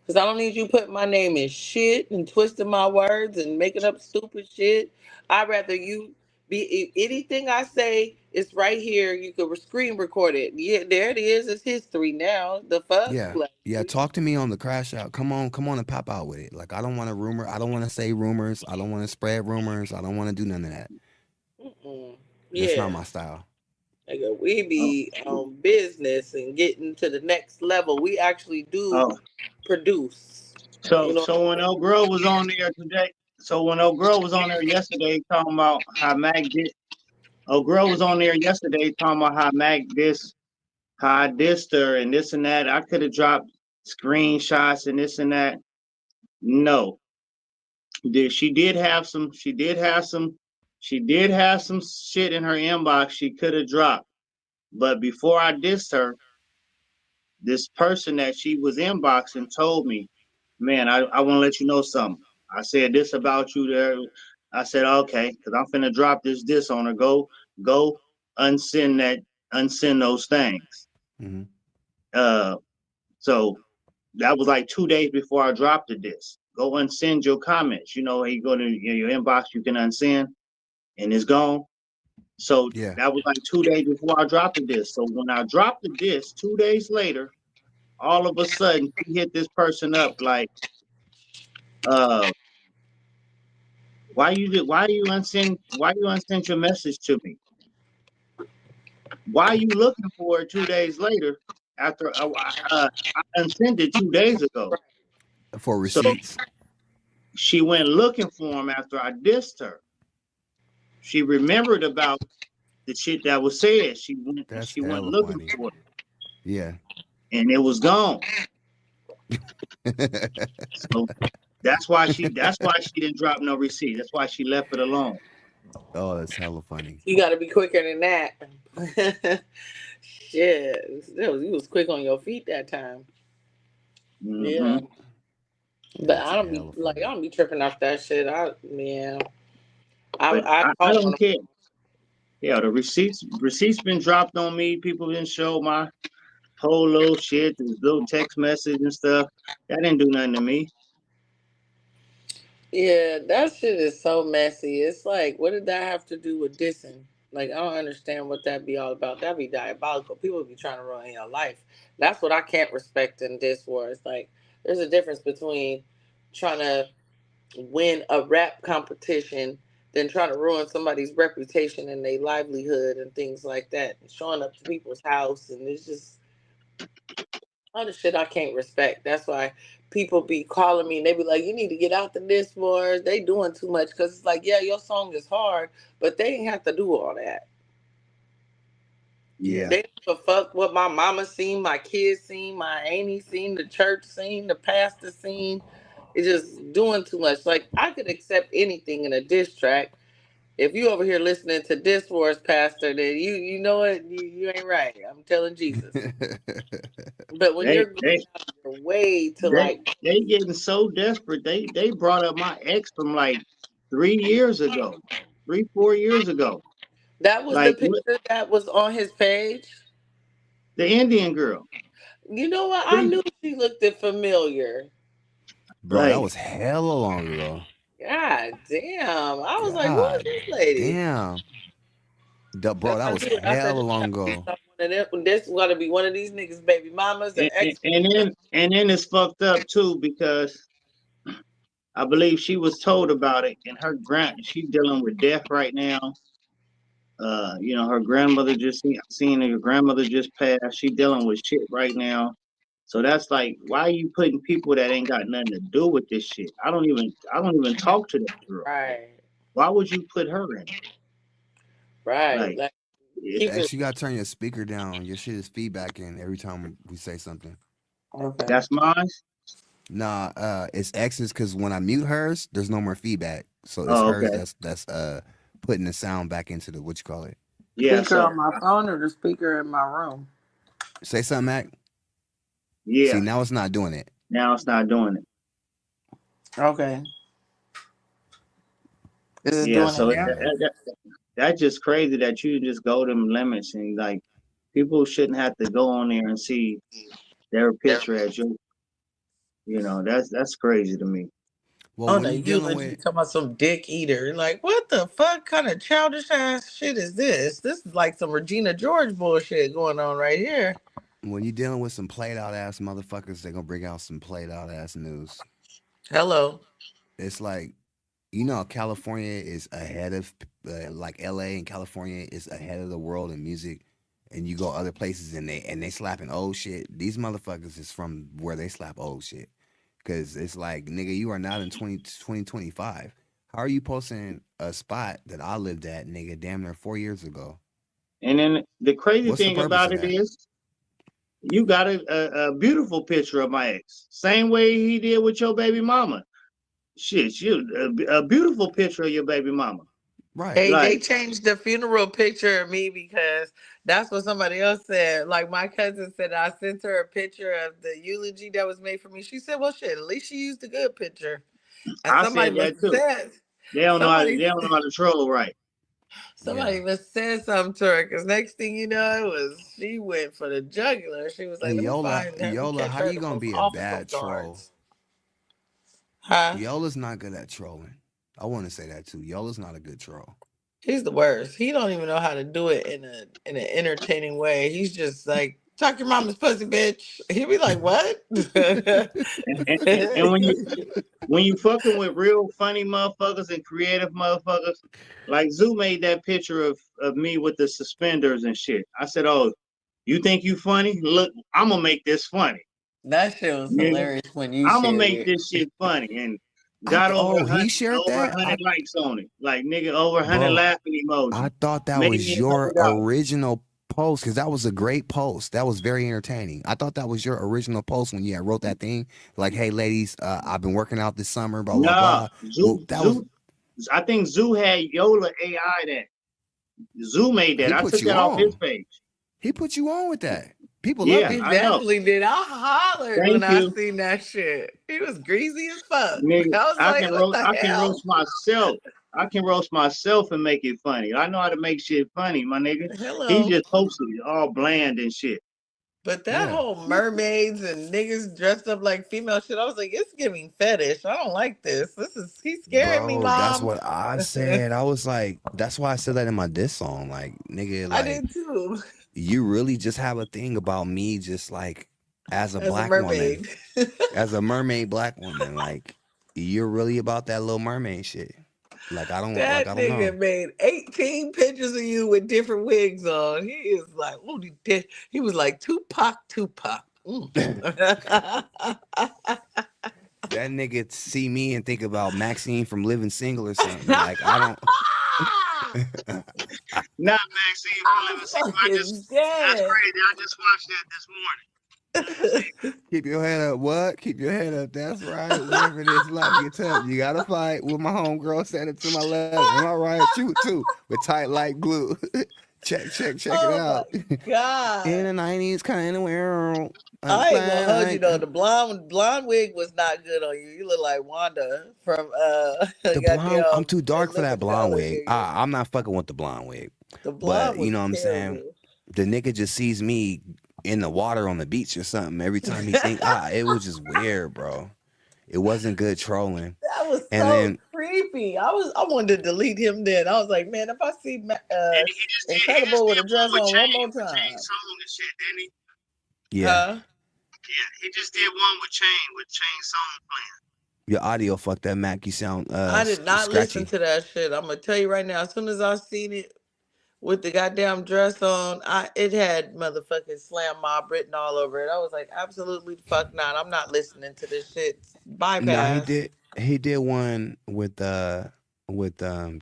Because I don't need you putting my name in shit and twisting my words and making up stupid shit. I'd rather you be anything I say. It's right here. You could screen record it. Yeah, there it is. It's history now. The fuck. Yeah, yeah. Talk to me on the crash out. Come on and pop out with it. Like, I don't want to rumor. I don't want to say rumors. I don't want to spread rumors. I don't want to do none of that. That's not my style. Nigga, we be on business and getting to the next level. We actually do produce. So when old girl was on there today, yesterday talking about how Mac did. Old girl was on there yesterday talking about how Mac how I dissed her and this and that. I could have dropped screenshots and this and that. No, she did have some shit in her inbox she could have dropped. But before I dissed her, this person that she was inboxing told me, man, I want to let you know something. I said this about you there. I said, okay, because I'm finna drop this on her. Go unsend those things. Mm-hmm. So that was like 2 days before I dropped the disc. Go unsend your comments. You go to your inbox, you can unsend, and it's gone. So that was like 2 days before I dropped the disc. So when I dropped the disc 2 days later, all of a sudden she hit this person up like, why you unsend your message to me? Why are you looking for it 2 days later after I unsent it 2 days ago? For receipts. So she went looking for him after I dissed her. She remembered about the shit that was said. She went looking for it. Yeah. And it was gone. So that's why she didn't drop no receipt. That's why she left it alone. Oh, that's hella funny. You got to be quicker than that. Shit, you was quick on your feet that time. Mm-hmm. Yeah, but I don't be tripping off that shit. I don't care. Yeah, the receipts been dropped on me. People didn't show my whole little shit, this little text message and stuff. That didn't do nothing to me. Yeah, that shit is so messy. It's like, what did that have to do with dissing? Like, I don't understand what that be all about. That be diabolical. People be trying to ruin your life. That's what I can't respect in diss wars. Like, there's a difference between trying to win a rap competition than trying to ruin somebody's reputation and their livelihood and things like that. And showing up to people's house, and it's just all the shit I can't respect. That's why people be calling me and they be like, you need to get out the diss wars. They doing too much. Because it's like, yeah, your song is hard, but they ain't have to do all that. Yeah. They don't give a fuck what my mama seen, my kids seen, my auntie seen, the church seen, the pastor seen. It's just doing too much. Like, I could accept anything in a diss track. If you over here listening to diss wars, pastor, then you know what? You ain't right. I'm telling Jesus. But when you're going out of your way to they getting so desperate, they brought up my ex from like 3 years ago, 4 years ago. That was like the picture that was on his page. The Indian girl. You know what? I knew she looked familiar. Bro, that was hella long ago. God damn. I was like, who is this lady? Damn. Bro, that was hella long ago. This got to be one of these niggas' baby mamas. And then it's fucked up too, because I believe she was told about it, and she's dealing with death right now. Her grandmother just her grandmother just passed. She dealing with shit right now. So that's like, why are you putting people that ain't got nothing to do with this shit? I don't even talk to that girl. Right. Why would you put her in? Right. Actually, you gotta turn your speaker down. Your shit is feedbacking every time we say something. Okay. That's mine? Nah, it's X's, because when I mute hers, there's no more feedback. So it's hers that's putting the sound back into the, what you call it? Yeah. Speaker on my phone or the speaker in my room? Say something, Mac. Yeah. See, now it's not doing it. Now it's not doing it. Okay. Is it doing it? That's just crazy that you just go them limits, and like, people shouldn't have to go on there and see their picture as you. That's crazy to me. Well, when you talking about some dick eater, like, what the fuck kind of childish ass shit is this? This is like some Regina George bullshit going on right here. When you're dealing with some played out ass motherfuckers, they're gonna bring out some played out ass news. Hello. It's like, California is ahead of like LA, and California is ahead of the world in music. And you go other places and they slapping old shit. These motherfuckers is from where they slap old shit. Cause it's like, nigga, you are not in 2025. How are you posting a spot that I lived at, nigga, damn near 4 years ago? And then the crazy thing about it is, you got a beautiful picture of my ex. Same way he did with your baby mama. shit, a beautiful picture of your baby mama. Right. Hey, they Like, changed the funeral picture of me because that's what somebody else said. Like my cousin said, I sent her a picture of the eulogy that was made for me. She said, "Well, shit, at least she used a good picture." And I somebody said must that have too. said, They don't know how somebody, to troll right. somebody must have said something to her. Because next thing you know, it was she went for the jugular. She was like, And "Let me Yola, find her. Let me catch how her you the gonna most be a awful bad troll? guards." Huh? Yola's not good at trolling. I want to say that too. Yola's not a good troll. He's the worst. He don't even know how to do it in an entertaining way. He's just like, "Talk your mama's pussy, bitch." He'd be like, "What?" And when you fucking with real funny motherfuckers and creative motherfuckers, like Zoo made that picture of me with the suspenders and shit. I said, "Oh, you think you funny? Look, I'm gonna make this funny. That shit was Nigga, hilarious when you I'm gonna shared make it. this shit funny." And got He shared over that. 100 likes on it. Like nigga, over 100 Bro, laughing emoji. I thought that Made was me your $100. original post because that was a great post. That was very entertaining. I thought that was your original post when you had wrote that thing. Like, hey, ladies, I've been working out this summer, blah, blah, Nah, blah. Well, that was, I think Zoo had Yola AI that. Zoo made that. he I put took you that off his on. page. He put you on with that. People loved Yeah, He it. I know. definitely did. I hollered when Thank I you. seen that shit. He was greasy as fuck. Nigga, I was like, "What I the can hell?" roast myself. I can roast myself and make it funny. I know how to make shit funny, my nigga. He Hello. just posted it all bland and shit. But that Yeah. whole mermaids and niggas dressed up like female shit, I was like, it's giving fetish. I don't like this. He's scaring me, Bro, that's mom. what I said. I was like, that's why I said that in my diss song. Like, nigga, I like, did too. you really just have a thing about me just like as a As a black woman, mermaid. as a mermaid black woman. Like, you're really about that little mermaid shit. Like, I don't That know. nigga made 18 pictures of you with different wigs on. He is like, oh, he was like Tupac. That nigga see me and think about Maxine from Living Single or something. Like, I don't. Not Maxine from Living Single. That's Dead. crazy. I just watched that this morning. Keep your head up. What? Keep your head up. That's right. Whenever this life gets tough, you gotta fight. With my homegirl standing to my left. Am I right? Shoot too. With tight like glue. check it Oh out. my God. In the 90s, kind of world. I ain't gonna hold you though. The blonde wig was not good on you. You look like Wanda from The blonde, I'm too dark for that Living blonde Color, wig. nigga. I'm not fucking with the blonde wig. The But blonde was you know what I'm saying? terrible. The nigga just sees me in the water on the beach or something every time he think it was just weird, bro. It wasn't good trolling. That was And so then creepy. I wanted to delete him then. I was like, man, if I see He just Incredible with a did one dress with on one Chain more Song time. and shit, didn't he? yeah, Huh? Yeah, he just did one with Chain Song playing. your audio fucked up, Mac. You sound I did not scratchy. listen to that shit. I'm gonna tell you right now, as soon as I seen it with the goddamn dress on, it had motherfucking Slam Mob written all over it. I was like, absolutely the fuck not. I'm not listening to this shit. No, Bypass. he did one with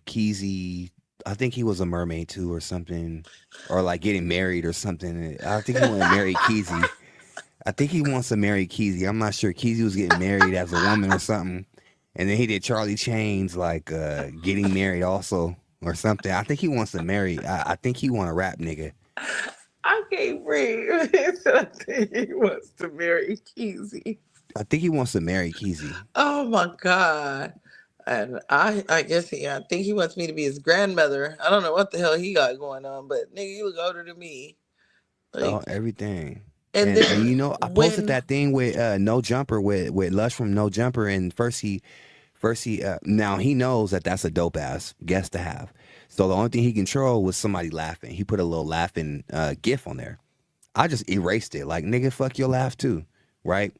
Keezy. I think he was a mermaid too or something. Or like getting married or something. I think he wanted to marry Keezy. I think he wants to marry Keezy. I'm not sure. Keezy was getting married as a woman or something. And then he did Charlie Chain's like getting married also or something. I think he wants to marry. I think he want a rap nigga. I can't breathe. I think he wants to marry Keezy. I think he wants to marry Keezy. Oh my God. And I guess I think he wants me to be his grandmother. I don't know what the hell he got going on, but nigga, you look older than me. Oh, Like, everything. and And then you know, I posted that thing with No Jumper with Lush from No Jumper, and first he now he knows that that's a dope ass guest to have. So the only thing he controlled was somebody laughing. He put a little laughing gif on there. I just erased it. Like, nigga, fuck your laugh too, right?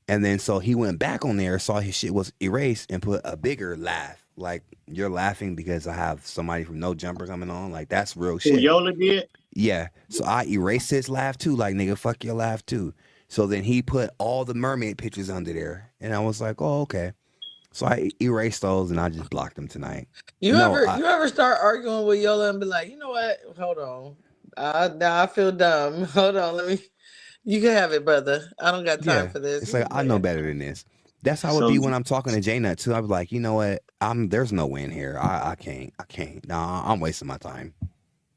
And then so he went back on there, saw his shit was erased, and put a bigger laugh. Like, you're laughing because I have somebody from No Jumper coming on. Like, that's real Who shit. Yola did? Yeah. So I erased his laugh too. Like, nigga, fuck your laugh too. So then he put all the mermaid pictures under there. And I was like, oh, okay. So I erased those and I just blocked them tonight. you ever start arguing with Yola and be like, you know what? Hold on. Now I feel dumb. Hold on, you can have it, brother. I don't got time Yeah. for this. It's You like, can I know have it. better than this. That's how it So be when I'm talking to J Nut too. I'm like, you know what? There's no win here. I can't. Nah, I'm wasting my time.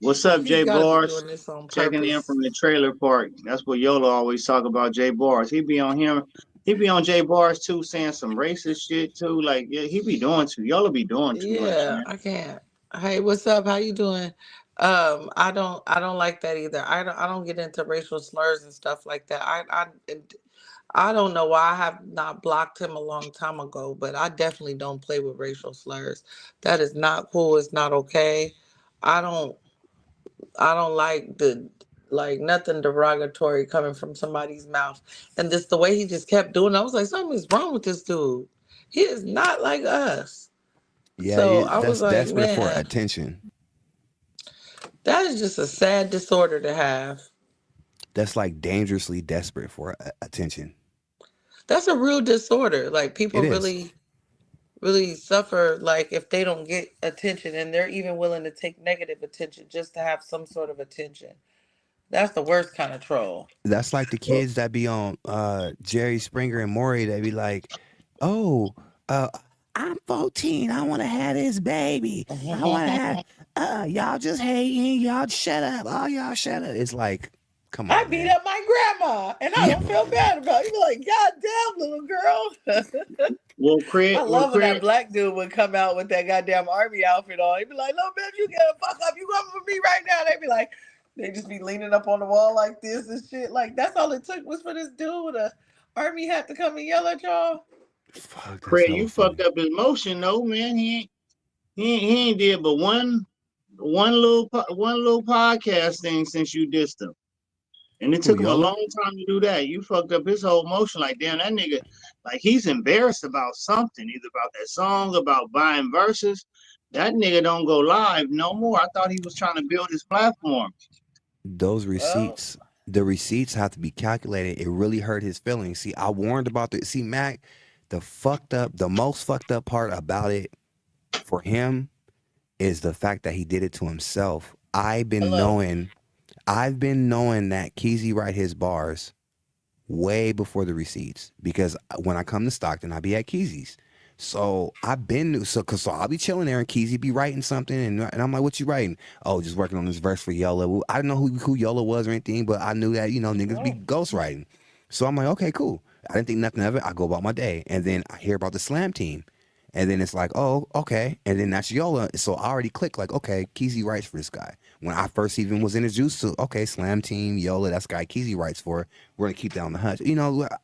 what's up, He's Jay got to be Bars? doing this on Checking in purpose. from the trailer park. That's what Yola always talk about, Jay Bars. He be on him. He be on Jay Bars too, saying some racist shit too. Like, yeah, he be doing too. Yola be doing too much, Yeah, man. I can't. Hey, what's up? How you doing? I don't like that either. I don't get into racial slurs and stuff like that. I don't know why I have not blocked him a long time ago, but I definitely don't play with racial slurs. That is not cool. It's not okay. I don't I don't like nothing derogatory coming from somebody's mouth. And just the way he just kept doing it, I was like, something's wrong with this dude. He is not like us. Yeah, So I was that's like, desperate for man, attention. that is just a sad disorder to have. That's like dangerously desperate for attention. That's a real disorder. Like people It is. really suffer like if they don't get attention and they're even willing to take negative attention just to have some sort of attention. That's the worst kind of troll. That's like the kids that be on Jerry Springer and Maury. They be like, "Oh, I'm 14. I want to have this baby. I want to have. Y'all just hating. Y'all shut up. Oh, y'all shut up." It's like, come I on, beat man. up my grandma and I don't feel bad about it. You be like, God damn, little girl. Well, I Craig, love when that black dude would come out with that goddamn army outfit on. He'd be like, "Little bitch, you get the fuck up. You coming for me right now." They'd be like, they just be leaning up on the wall like this and shit. Like, that's all it took was for this dude with a army hat to come and yell at y'all. Fuck, that's Craig, hella you funny. fucked up his motion, though, man. He ain't did but one little podcast thing since you dissed him. And it Who, took him a Yola? long time to do that. You fucked up his whole motion. Like, damn, that nigga, like, he's embarrassed about something, either about that song, about buying verses. That nigga don't go live no more. I thought he was trying to build his platform. Those Well, receipts, the receipts have to be calculated. It really hurt his feelings. See, I warned about the. See, Mac, the most fucked up part about it for him is the fact that he did it to himself. I've been hello. knowing that Keezy write his bars way before the receipts because when I come to Stockton, I be at Keezy's. So I've been so I'll be chilling there and Keezy be writing something and I'm like, "What you writing?" "Oh, just working on this verse for Yola." I didn't know who Yola was or anything, but I knew that niggas be ghostwriting. So I'm like, okay, cool. I didn't think nothing of it. I go about my day, and then I hear about the Slam team. And then it's like, oh, okay. And then that's Yola. So I already clicked like, okay, Keezy writes for this guy. When I first even was introduced to, okay, Slam Team, Yola, that's guy Keezy writes for. We're going to keep that on the hunt.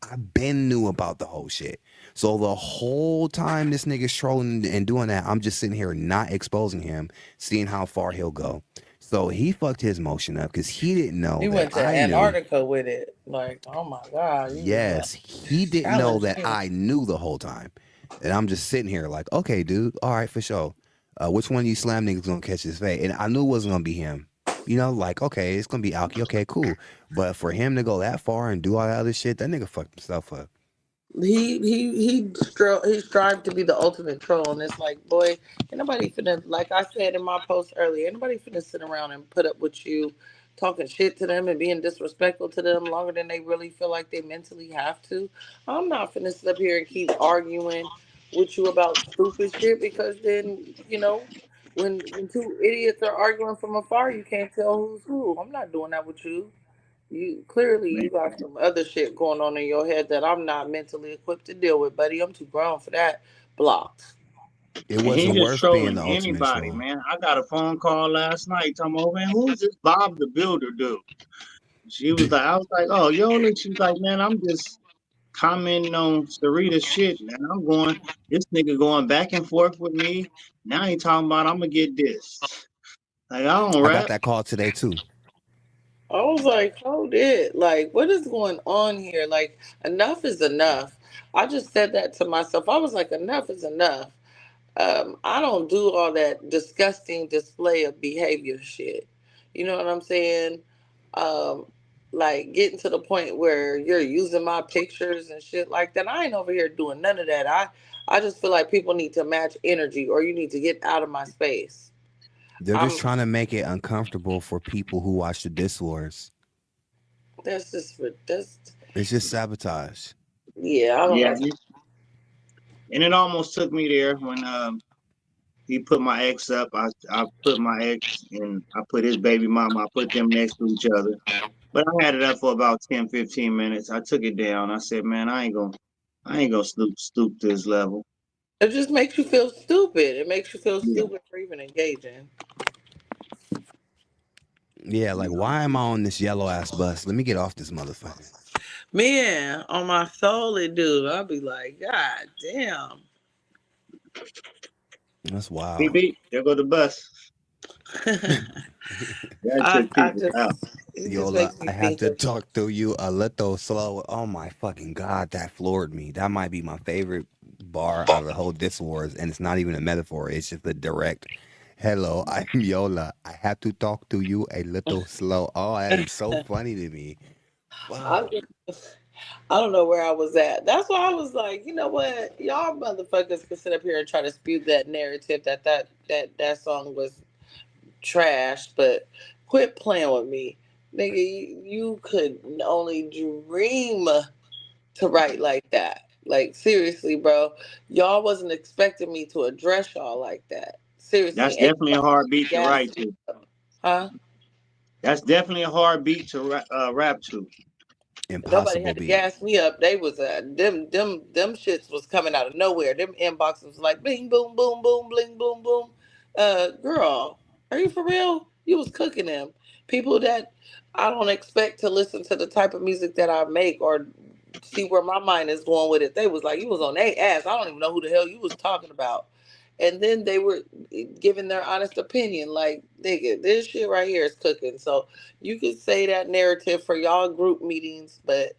I been knew about the whole shit. So the whole time this nigga's trolling and doing that, I'm just sitting here not exposing him, seeing how far he'll go. So he fucked his motion up because he didn't know He that went to I knew. Antarctica with it. Like, oh my God. Yes, he didn't know Challenge that me. I knew the whole time. And I'm just sitting here like, okay, dude, all right, for sure. Which one of you slam niggas gonna catch his fate? And I knew it wasn't gonna be him. Like, okay, it's gonna be Alki. Okay, cool. But for him to go that far and do all that other shit, that nigga fucked himself up. He strived to be the ultimate troll, and it's like, boy, ain't nobody finna, like I said in my post earlier, ain't nobody finna sit around and put up with you talking shit to them and being disrespectful to them longer than they really feel like they mentally have to. I'm not finna sit up here and keep arguing with you about stupid shit because then when two idiots are arguing from afar, you can't tell who's who. I'm not doing that with you. You got some other shit going on in your head that I'm not mentally equipped to deal with, buddy. I'm too grown for that. Blocked. It And he wasn't just worth being trolling the ultimate anybody, troll. man. I got a phone call last night talking about, man, who's this Bob the Builder dude? I was like, oh, Yola. She's like, man, I'm just commenting on Sarita's shit. And this nigga going back and forth with me. Now he talking about I'm gonna get this. Like, I don't I got rap. that call today too. I was like, hold it. Like, what is going on here? Like, enough is enough. I just said that to myself. I was like, enough is enough. I don't do all that disgusting display of behavior shit. You know what I'm saying? Um, like getting to the point where you're using my pictures and shit like that. I ain't over here doing none of that. I just feel like people need to match energy, or you need to get out of my space. They're just I'm trying to make it uncomfortable for people who watch the diss wars. that's just that's It's just sabotage. yeah. I don't Yeah, have And it almost took me there when he put my ex up. I put my ex and I put his baby mama. I put them next to each other. But I had it up for about 10, 15 minutes. I took it down. I said, man, I ain't gonna stoop to this level. It just makes you feel stupid. It makes you feel Yeah. stupid for even engaging. Yeah, like why am I on this yellow ass bus? Let me get off this motherfucker. Man, on my soul it do. I'll be like, God damn. That's wild. Beep, beep. There go the bus. That took people out. Yola, I have to talk to you a little slow. Oh my fucking God, that floored me. That might be my favorite bar out of the whole Diss Wars, and it's not even a metaphor. It's just a direct, hello, I'm Yola. I have to talk to you a little slow. Oh, that is so funny to me. Wow. I don't know where I was at. That's why I was like, you know what? Y'all motherfuckers can sit up here and try to spew that narrative that song was trash, but quit playing with me. Nigga, you could only dream to write like that. Like, seriously, bro. Y'all wasn't expecting me to address y'all like that. Seriously. That's definitely a hard beat to write to. Huh? That's definitely a hard beat to rap to. Nobody had to gas me up. They was them shits was coming out of nowhere. Them inboxes was like bling boom boom boom bling boom boom. Girl, are you for real? You was cooking them. People that I don't expect to listen to the type of music that I make or see where my mind is going with it. They was like, you was on their ass. I don't even know who the hell you was talking about. And then they were giving their honest opinion, like, nigga, this shit right here is cooking. So you could say that narrative for y'all group meetings, but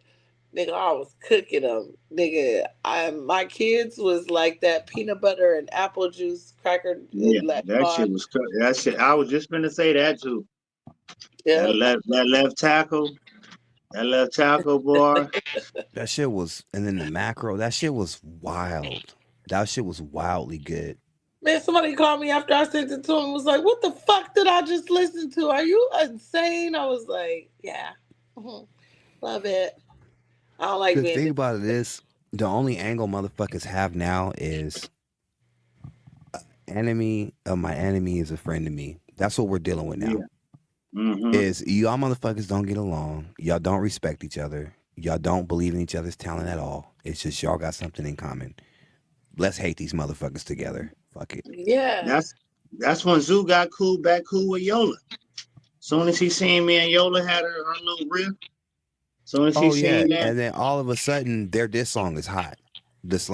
nigga, I was cooking them. Nigga, my kids was like that peanut butter and apple juice cracker. Yeah, that shit was that shit. I was just gonna say that too. Yeah. That left tackle. That left tackle, boy. That shit was, and then the macro, that shit was wild. That shit was wildly good. Man, somebody called me after I sent it to him and was like, what the fuck did I just listen to? Are you insane? I was like, yeah. Love it. I don't like The being thing about it is, the only angle motherfuckers have now is enemy of my enemy is a friend of me. That's what we're dealing with now. Is y'all motherfuckers don't get along. Y'all don't respect each other. Y'all don't believe in each other's talent at all. It's just y'all got something in common. Let's hate these motherfuckers together. Fuck it. Yeah. That's when Zoo got cool with Yola. Soon as he seen me and Yola had her little riff. Soon as he seen that. And then all of a sudden their diss song is hot. Oh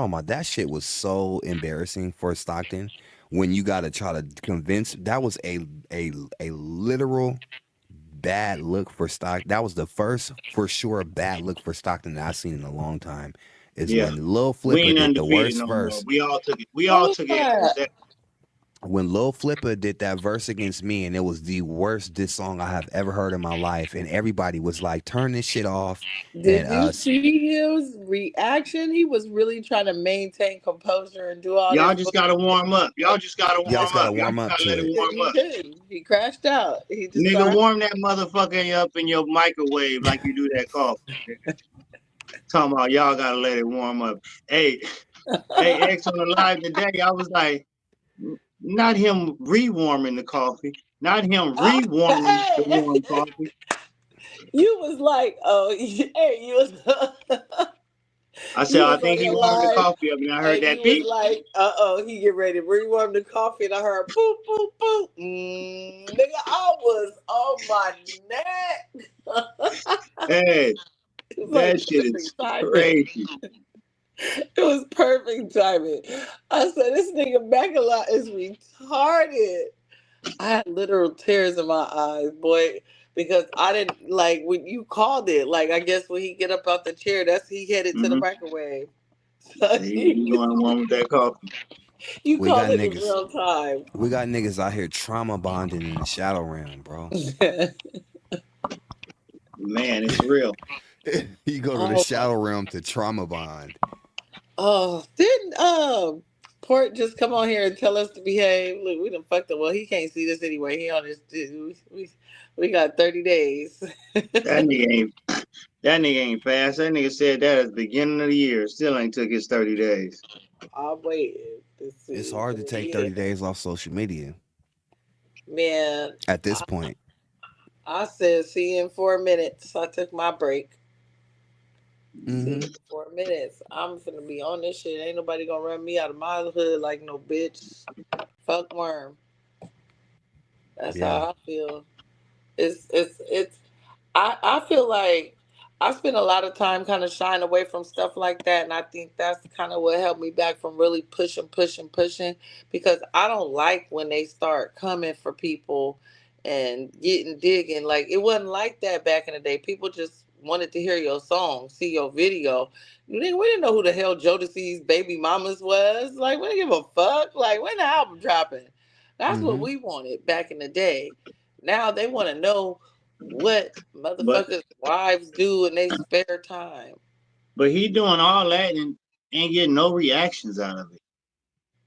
my, that shit was so embarrassing for Stockton when you got to try to convince. That was a literal bad look for Stockton. That was the first for sure bad look for Stockton that I've seen in a long time. Is when Lil Flipper did the worst verse. We all took it. We all took it. When Lil Flipper did that verse against me, and it was the worst diss song I have ever heard in my life, and everybody was like, "Turn this shit off." Did you see his reaction? He was really trying to maintain composure and do all. Y'all just gotta warm up. Y'all just gotta warm up to it. Warm up. He crashed out. He just Nigga, warm that motherfucker up in your microwave like you do that coffee. Talking about y'all gotta let it warm up. Hey, X on the live today, I was like, not him rewarming the coffee, not him rewarming the warm coffee. You was like, oh, hey, you was. I said, I think he warmed the coffee up, and I heard that beep. Was like, he get ready to rewarm the coffee, and I heard boop, boop, boop. Nigga, I was on my neck. Hey, that shit is crazy. It was perfect timing. I said, this nigga Baccalot is retarded. I had literal tears in my eyes, boy, because I didn't like when you called it. Like, I guess when he get up out the chair, he headed to the microwave. So you going warm with that coffee? You called it in real time. We got niggas out here trauma bonding in the shadow realm, bro. Man, it's real. You go to the shadow realm to trauma bond. Oh, didn't Port just come on here and tell us to behave? Look, we done fucked up. Well, he can't see this anyway. He on his we got 30 days. That That nigga ain't fast. That nigga said that at the beginning of the year. Still ain't took his 30 days. I waited to see. It's hard to take 30 days off social media Man, at this point. I said, see you in 4 minutes. I took my break. See you in 4 minutes. I'm finna be on this shit. Ain't nobody gonna run me out of my hood like no bitch. Fuck worm. That's how I feel. It's I feel like I spend a lot of time kind of shying away from stuff like that, and I think that's kind of what held me back from really pushing, because I don't like when they start coming for people and getting digging. Like it wasn't like that back in the day. People just wanted to hear your song, see your video. We didn't know who the hell Jodeci's baby mamas was. Like we didn't give a fuck. Like when the album dropping? That's what we wanted back in the day. Now they want to know what motherfuckers' wives do in their spare time. But he doing all that and ain't getting no reactions out of it.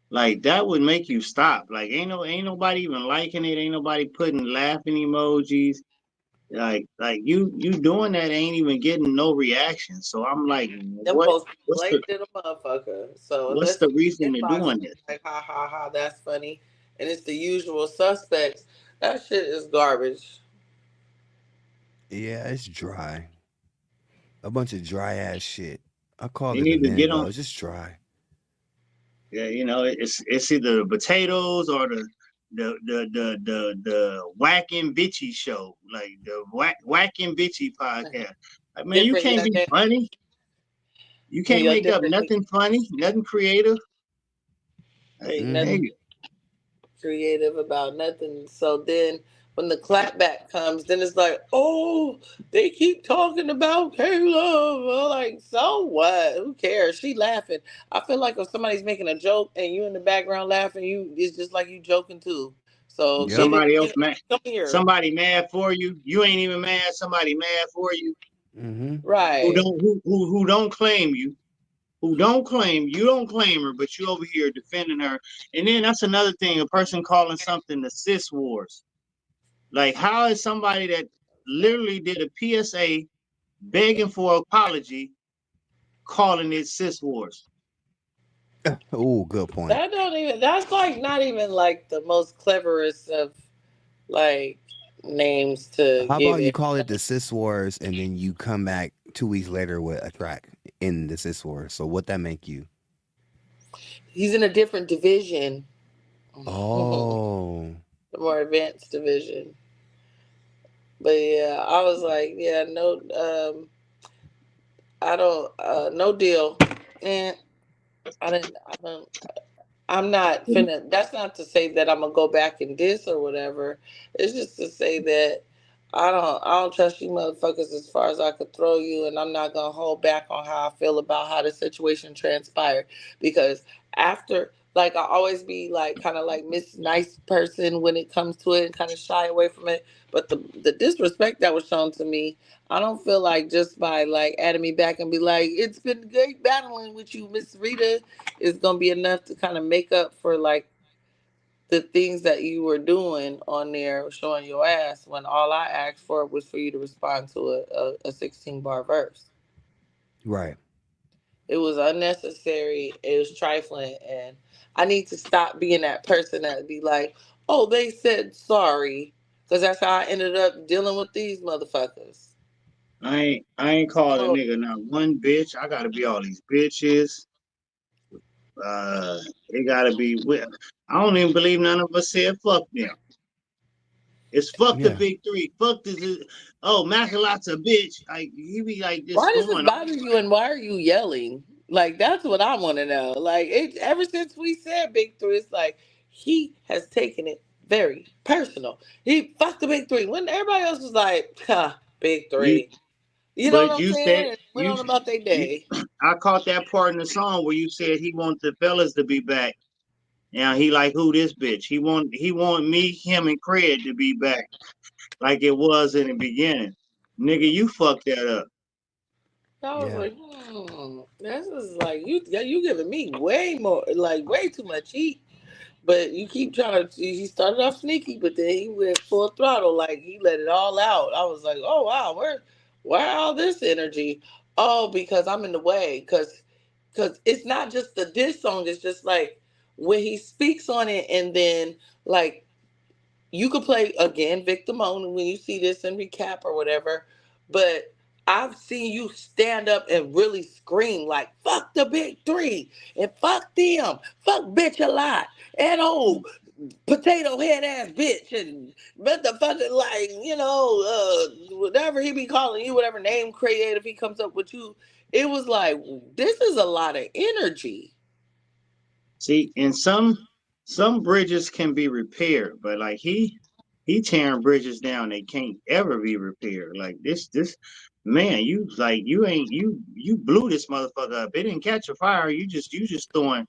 Like that would make you stop. Like ain't nobody even liking it. Ain't nobody putting laughing emojis. Like you doing that ain't even getting no reaction. So I'm like, Them posts late to the motherfucker. So what's unless the you reason to inbox doing me this? like ha ha ha, that's funny, and it's the usual suspects, that shit is garbage. Yeah, it's dry. A bunch of dry ass shit. I called You it a need to minute get ago. on. It's just dry. Yeah, it's either the potatoes or the whacking bitchy show, like the whacking bitchy podcast. Like, man, you can't be funny. You can't make up nothing funny, nothing creative. Ain't nothing creative about nothing. So then when the clapback comes, then it's like, oh, they keep talking about Kayla. Well, like, so what? Who cares? She laughing. I feel like if somebody's making a joke and you in the background laughing, it's just like you joking too. So Somebody else get mad. it, come here. Somebody mad for you. You ain't even mad. Somebody mad for you. Right. Who don't claim you. Who don't claim you don't claim her, but you over here defending her. And then that's another thing, a person calling something the sis wars. Like, how is somebody that literally did a PSA begging for apology calling it sis wars? Oh, good point. That's like not even like the most cleverest of like names to How give about you it. call it the Sis Wars and then you come back 2 weeks later with a track in the Sis Wars? So what that make you? He's in a different division. Oh. The more advanced division. But yeah, I was like, yeah, no, I don't, no deal. And I'm not finna, that's not to say that I'm gonna go back and diss or whatever. It's just to say that I don't trust you motherfuckers as far as I could throw you, and I'm not gonna hold back on how I feel about how the situation transpired. Because after, like, I always be like kind of like Miss Nice person when it comes to it and kind of shy away from it. But the disrespect that was shown to me, I don't feel like just by like adding me back and be like, it's been great battling with you, Miss Rita, is gonna be enough to kind of make up for like the things that you were doing on there showing your ass when all I asked for was for you to respond to a 16 bar verse. Right. It was unnecessary, it was trifling, and I need to stop being that person that be like, oh, they said sorry, because that's how I ended up dealing with these motherfuckers. I ain't called a nigga not one bitch. I gotta be all these bitches. It gotta be. I don't even believe none of us said fuck them. It's fuck the big three. Fuck this. Oh, Macalat's a bitch. Like he be like this. Why does it bother you, and why are you yelling? Like that's what I want to know. Like ever since we said Big Three, it's like he has taken it very personal. He fucked the Big Three when everybody else was like, Big Three. You know what I'm saying? And went on about their day. I caught that part in the song where you said he want the fellas to be back. Now he like, who this bitch? He want me, him, and Craig to be back like it was in the beginning. Nigga, you fucked that up. I was like, this is like you giving me way more, like way too much heat. But you keep trying to. He started off sneaky, but then he went full throttle. Like he let it all out. I was like, oh wow, Why all this energy? Oh, because I'm in the way. Because it's not just the diss song. It's just like when he speaks on it, and then like you could play again Victor Moan when you see this in recap or whatever. But I've seen you stand up and really scream like "fuck the big three" and "fuck them," "fuck bitch a lot," and "oh potato head ass bitch," and motherfucking like whatever he be calling you, whatever name creative he comes up with you. It was like this is a lot of energy. See, and some bridges can be repaired, but like he tearing bridges down they can't ever be repaired. Like this man, you blew this motherfucker up. It didn't catch a fire. You just throwing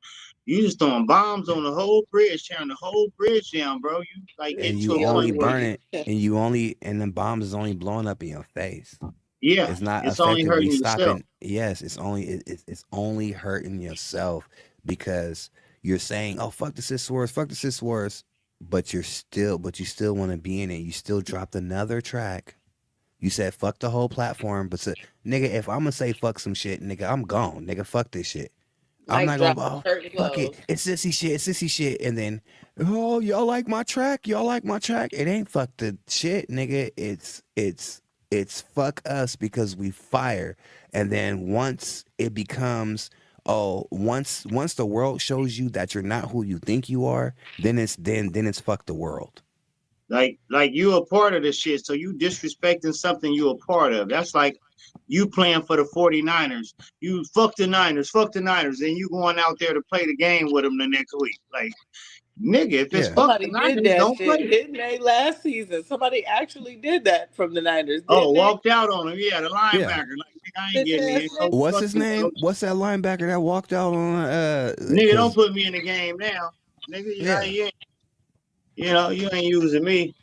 bombs on the whole bridge, tearing the whole bridge down, bro. You like And getting to you a point only where burn it, and the bomb is only blowing up in your face. yeah, It's not it's only effectively hurting yourself. stopping. Yes, it's only hurting yourself because you're saying, "Oh, fuck the sis wars, fuck the sis wars," but you still want to be in it. You still dropped another track. You said fuck the whole platform, but nigga, if I'm gonna say fuck some shit, nigga, I'm gone, nigga. Fuck this shit. I'm Mike not gonna. dropped Oh, curtain fuck it. clothes. It's sissy shit, and then, oh, y'all like my track? Y'all like my track? It ain't fuck the shit, nigga. It's fuck us because we fire, and then once it becomes, once the world shows you that you're not who you think you are, then it's fuck the world. Like you a part of this shit, so you disrespecting something you a part of. That's like you playing for the 49ers. You fuck the Niners, and you going out there to play the game with them the next week. Like, nigga, if it's Yeah. fuck the Somebody did Niners, that don't shit, play. didn't they, last season? Somebody actually did that from the Niners, Oh, didn't they? walked out on him. Yeah, the linebacker. Yeah. Like, nigga, I ain't Bitch getting ass in. nigga. Coach, What's fuck his you, name? coach. What's that linebacker that walked out on? Nigga, don't Cause put me in the game now. Nigga, yeah, you ain't using me.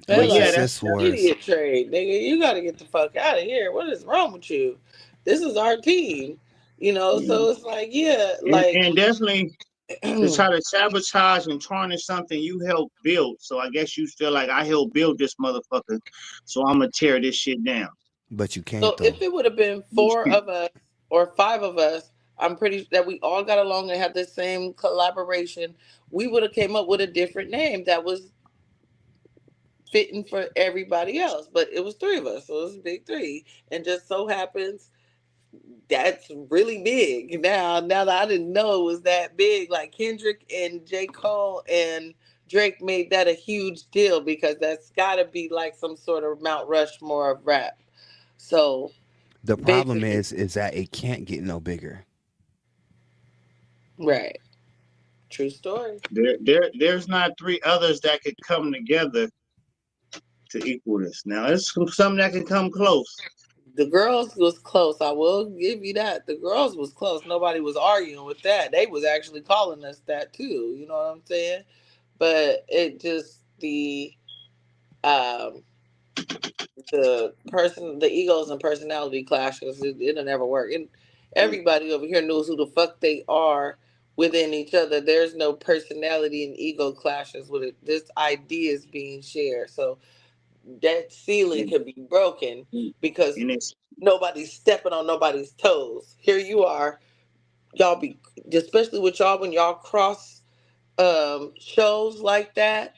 They But what's the yeah, like that's sis an wars? idiot trade, nigga. You got to get the fuck out of here. What is wrong with you? This is our team, So it's like, yeah, like and definitely to try to sabotage and tarnish something you helped build. So I guess you feel like I helped build this motherfucker, so I'm gonna tear this shit down. But you can't so. though. If it would have been four of us or five of us, I'm pretty that we all got along and had the same collaboration. We would have came up with a different name that was fitting for everybody else. But it was three of us, so it was a big three, and just so happens that's really big now that I didn't know it was that big. Like Kendrick and J. Cole and Drake made that a huge deal because that's gotta be like some sort of Mount Rushmore of rap. So The problem basically, is that it can't get no bigger. right. True story. There's not three others that could come together to equal this. Now there's some that can come close. The girls was close. I will give you that. The girls was close. Nobody was arguing with that. They was actually calling us that too. You know what I'm saying? But it just um the egos and personality clashes, it'll never work. And everybody over here knows who the fuck they are within each other. There's no personality and ego clashes with it. This idea is being shared. So that ceiling And, could be broken because and it's nobody's stepping on nobody's toes. Here you are, y'all be especially with y'all when y'all cross shows like that,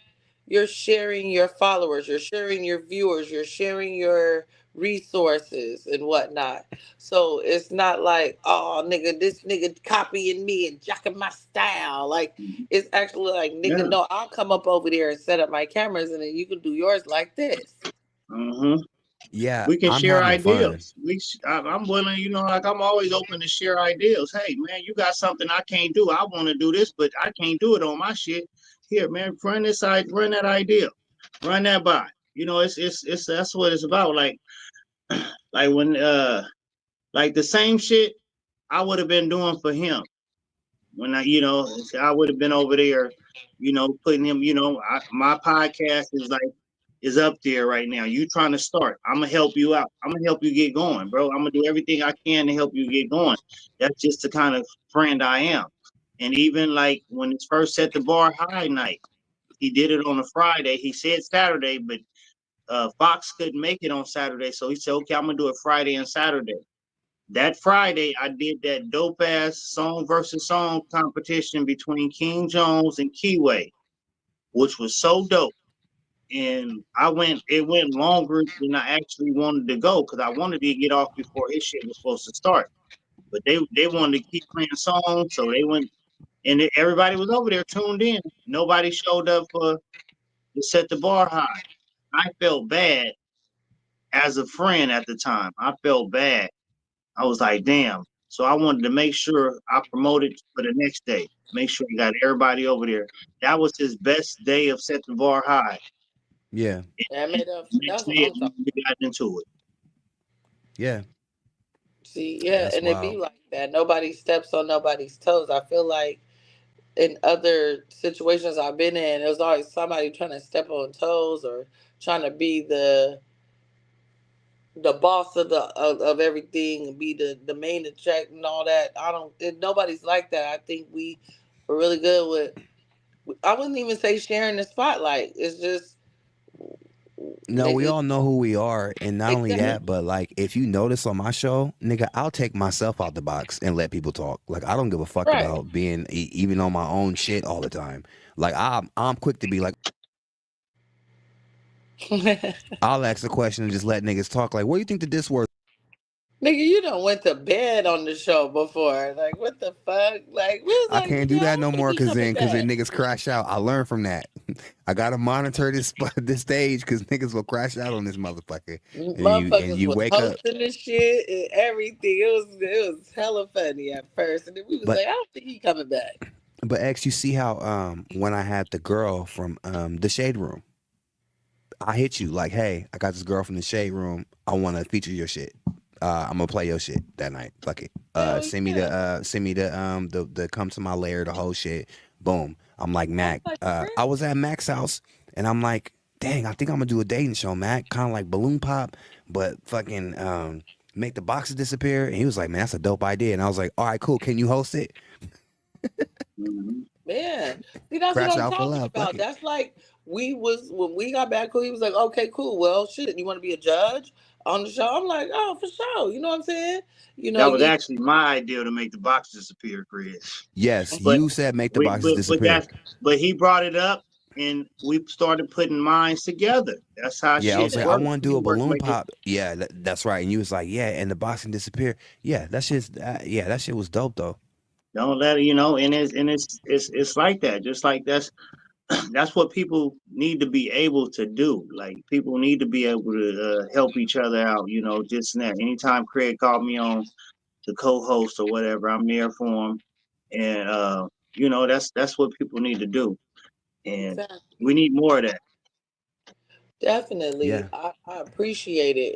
you're sharing your followers, you're sharing your viewers, you're sharing your resources and whatnot. So it's not like, oh nigga, this nigga copying me and jacking my style. Like it's actually like, nigga, yeah. no, I'll come up over there and set up my cameras and then you can do yours like this. Yeah, We can I'm share having fun. ideas. I'm willing, like I'm always open to share ideas. Hey, man, you got something I can't do. I want to do this, but I can't do it on my shit. Here, man, run that idea, run that by. It's that's what it's about. Like when like the same shit I would have been doing for him when I would have been over there, putting him. My podcast is up there right now. You trying to start. I'm gonna help you out. I'm gonna help you get going, bro. I'm gonna do everything I can to help you get going. That's just the kind of friend I am. And even like when it's first set the bar high night, he did it on a Friday. He said Saturday, but Fox couldn't make it on Saturday, so he said, "Okay, I'm gonna do it Friday and Saturday." That Friday, I did that dope ass song versus song competition between King Jones and Keyway, which was so dope. And it went longer than I actually wanted to go because I wanted to get off before his shit was supposed to start. But they wanted to keep playing songs, so they went, and everybody was over there tuned in. Nobody showed up to set the bar high. I felt bad as a friend at the time. I felt bad. I was like, damn. So I wanted to make sure I promoted for the next day. Make sure you got everybody over there. That was his best day of set the bar high. Yeah. That made up. Next That's what day, I'm talking. we got into it. Yeah. See, yeah, That's and it be wild. like that. Nobody steps on nobody's toes. I feel like in other situations I've been in, there's always somebody trying to step on toes or trying to be the boss of everything and be the main attract and all that. Nobody's like that. I think we were really good with. I wouldn't even say sharing the spotlight. It's just No, we nigga. all know who we are, and not only Exactly. that, but like if you notice on my show, nigga, I'll take myself out the box and let people talk. Like I don't give a fuck Right. about being even on my own shit all the time. Like I'm quick to be like, I'll ask a question and just let niggas talk. Like, what do you think that this was? Nigga, you done went to bed on the show before. Like, what the fuck? Like, we was I like, can't nigga, do I that don't no think more he coming because then back. niggas crash out. I learned from that. I gotta monitor this stage because niggas will crash out on this motherfucker. And Motherfuckers you was wake up. hosting the shit and everything. It was hella funny at first, and then we was But like, I don't think he coming back. but X, you see how when I had the girl from the Shade Room, I hit you like, hey, I got this girl from the Shade Room. I want to feature your shit. I'm gonna play your shit that night. Fuck it. Send me the come to my lair, the whole shit. Boom. I'm like Mac. I was at Mac's house and I'm like, dang, I think I'm gonna do a dating show, Mac. Kind of like balloon pop, but fucking make the boxes disappear. And he was like, man, that's a dope idea. And I was like, all right, cool. Can you host it? Man, see, that's what Crash I'm out for talking love. Fuck about. it. That's like we was when we got back cool. He was like, okay, cool. Well, shit, you want to be a judge on the show? I'm like, oh, for sure. You know what I'm saying? You know, That was you actually my idea to make the box disappear, Chris. Yes, But you said make the boxes disappear. but he brought it up and we started putting minds together. That's how Yeah, I was shit like, I works. want to do a balloon pop. Yeah, that's right. And you was like, yeah, and the boxing disappear. Yeah, that shit was dope though. Don't let it, and it's like that. Just like that's what people need to be able to do. Like people need to be able to help each other out. This and that. Anytime Craig called me on the co-host or whatever, I'm there for him. And that's what people need to do. And exactly. we need more of that. Definitely, Yeah. I appreciate it.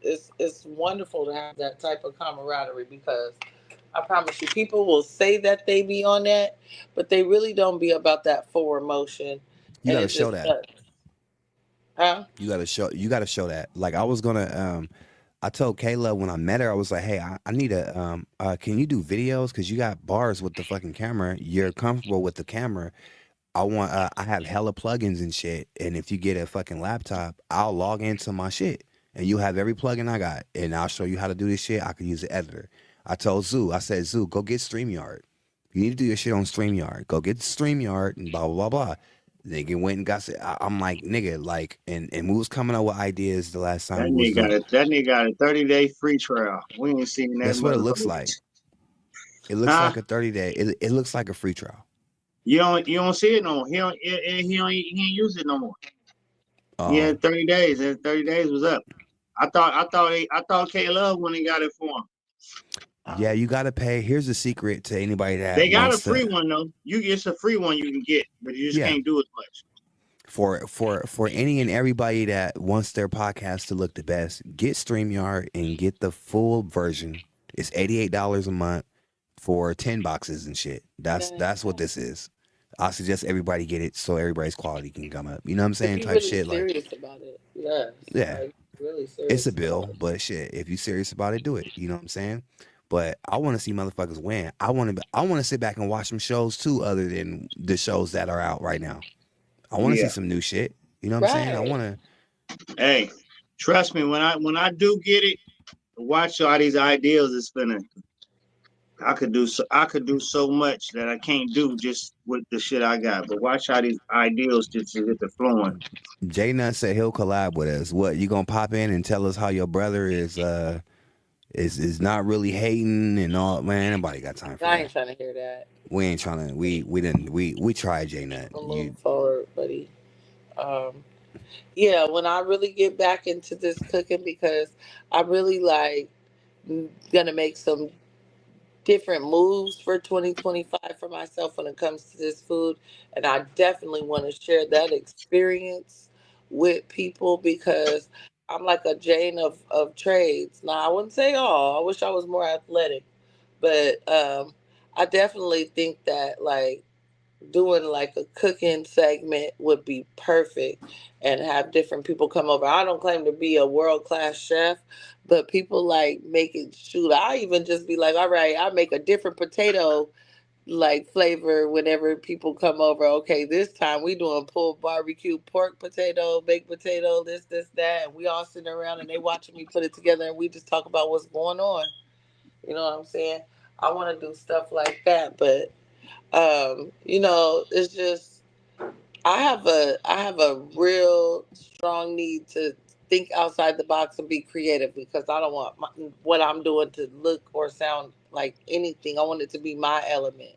It's wonderful to have that type of camaraderie because I promise you, people will say that they be on that, but they really don't be about that forward motion, You and gotta it show just that. sucks. Huh? You gotta show that. Like I was gonna I told Kayla when I met her, I was like, hey, I need can you do videos? Because you got bars with the fucking camera. You're comfortable with the camera. I have hella plugins and shit. And if you get a fucking laptop, I'll log into my shit. And you have every plugin I got. And I'll show you how to do this shit. I can use the editor. I told Zoo, I said, Zoo, go get StreamYard. You need to do your shit on StreamYard. Go get StreamYard and blah, blah, blah, blah. Nigga went and got I'm like, nigga, like, and we was coming up with ideas the last time That we was nigga got a 30-day free trial. We ain't seen that. That's what it looks like. It looks like a 30-day. It looks like a free trial. You don't see it no more. He ain't use it no more. He had 30 days, and 30 days was up. I thought K Love went and got it for him. Yeah, you gotta pay. Here's a secret to anybody that They got a wants free to, one though. It's a free one you can get, but you just can't do as much. for any and everybody that wants their podcast to look the best, get StreamYard and get the full version. It's $88 a month for 10 boxes and shit. That's what this is. I suggest everybody get it so everybody's quality can come up. You know what I'm saying? If you Type really shit like serious about it, yes. yeah. Like, really serious. It's a bill, but shit, if you serious about it, do it. You know what I'm saying? But I want to see motherfuckers win. I want to sit back and watch some shows too, other than the shows that are out right now. I want to see some new shit. You know what I'm saying? I want to. Hey, trust me, when I do get it, watch all these ideals it's finna. I could do so much that I can't do just with the shit I got. But watch how these ideals just get the flowing. J Nut said he'll collab with us. What, you gonna pop in and tell us how your brother is not really hating and all? Man, nobody got time for I that. ain't trying to hear that. We ain't trying to. We tried J Nut. I'm moving forward, buddy. Yeah, when I really get back into this cooking, because I really like gonna make some different moves for 2025 for myself when it comes to this food, and I definitely want to share that experience with people because I'm like a Jane of trades. Now I wouldn't say all. I wish I was more athletic, but I definitely think that like doing like a cooking segment would be perfect and have different people come over. I don't claim to be a world class chef, but people like making shoot. I even just be like, all right, I make a different potato like flavor whenever people come over. Okay, this time we doing pulled barbecue pork potato, baked potato, this, that, and we all sitting around and they watching me put it together and we just talk about what's going on. You know what I'm saying? I want to do stuff like that, but it's just I have a real strong need to think outside the box and be creative because I don't want what I'm doing to look or sound like anything. I want it to be my element.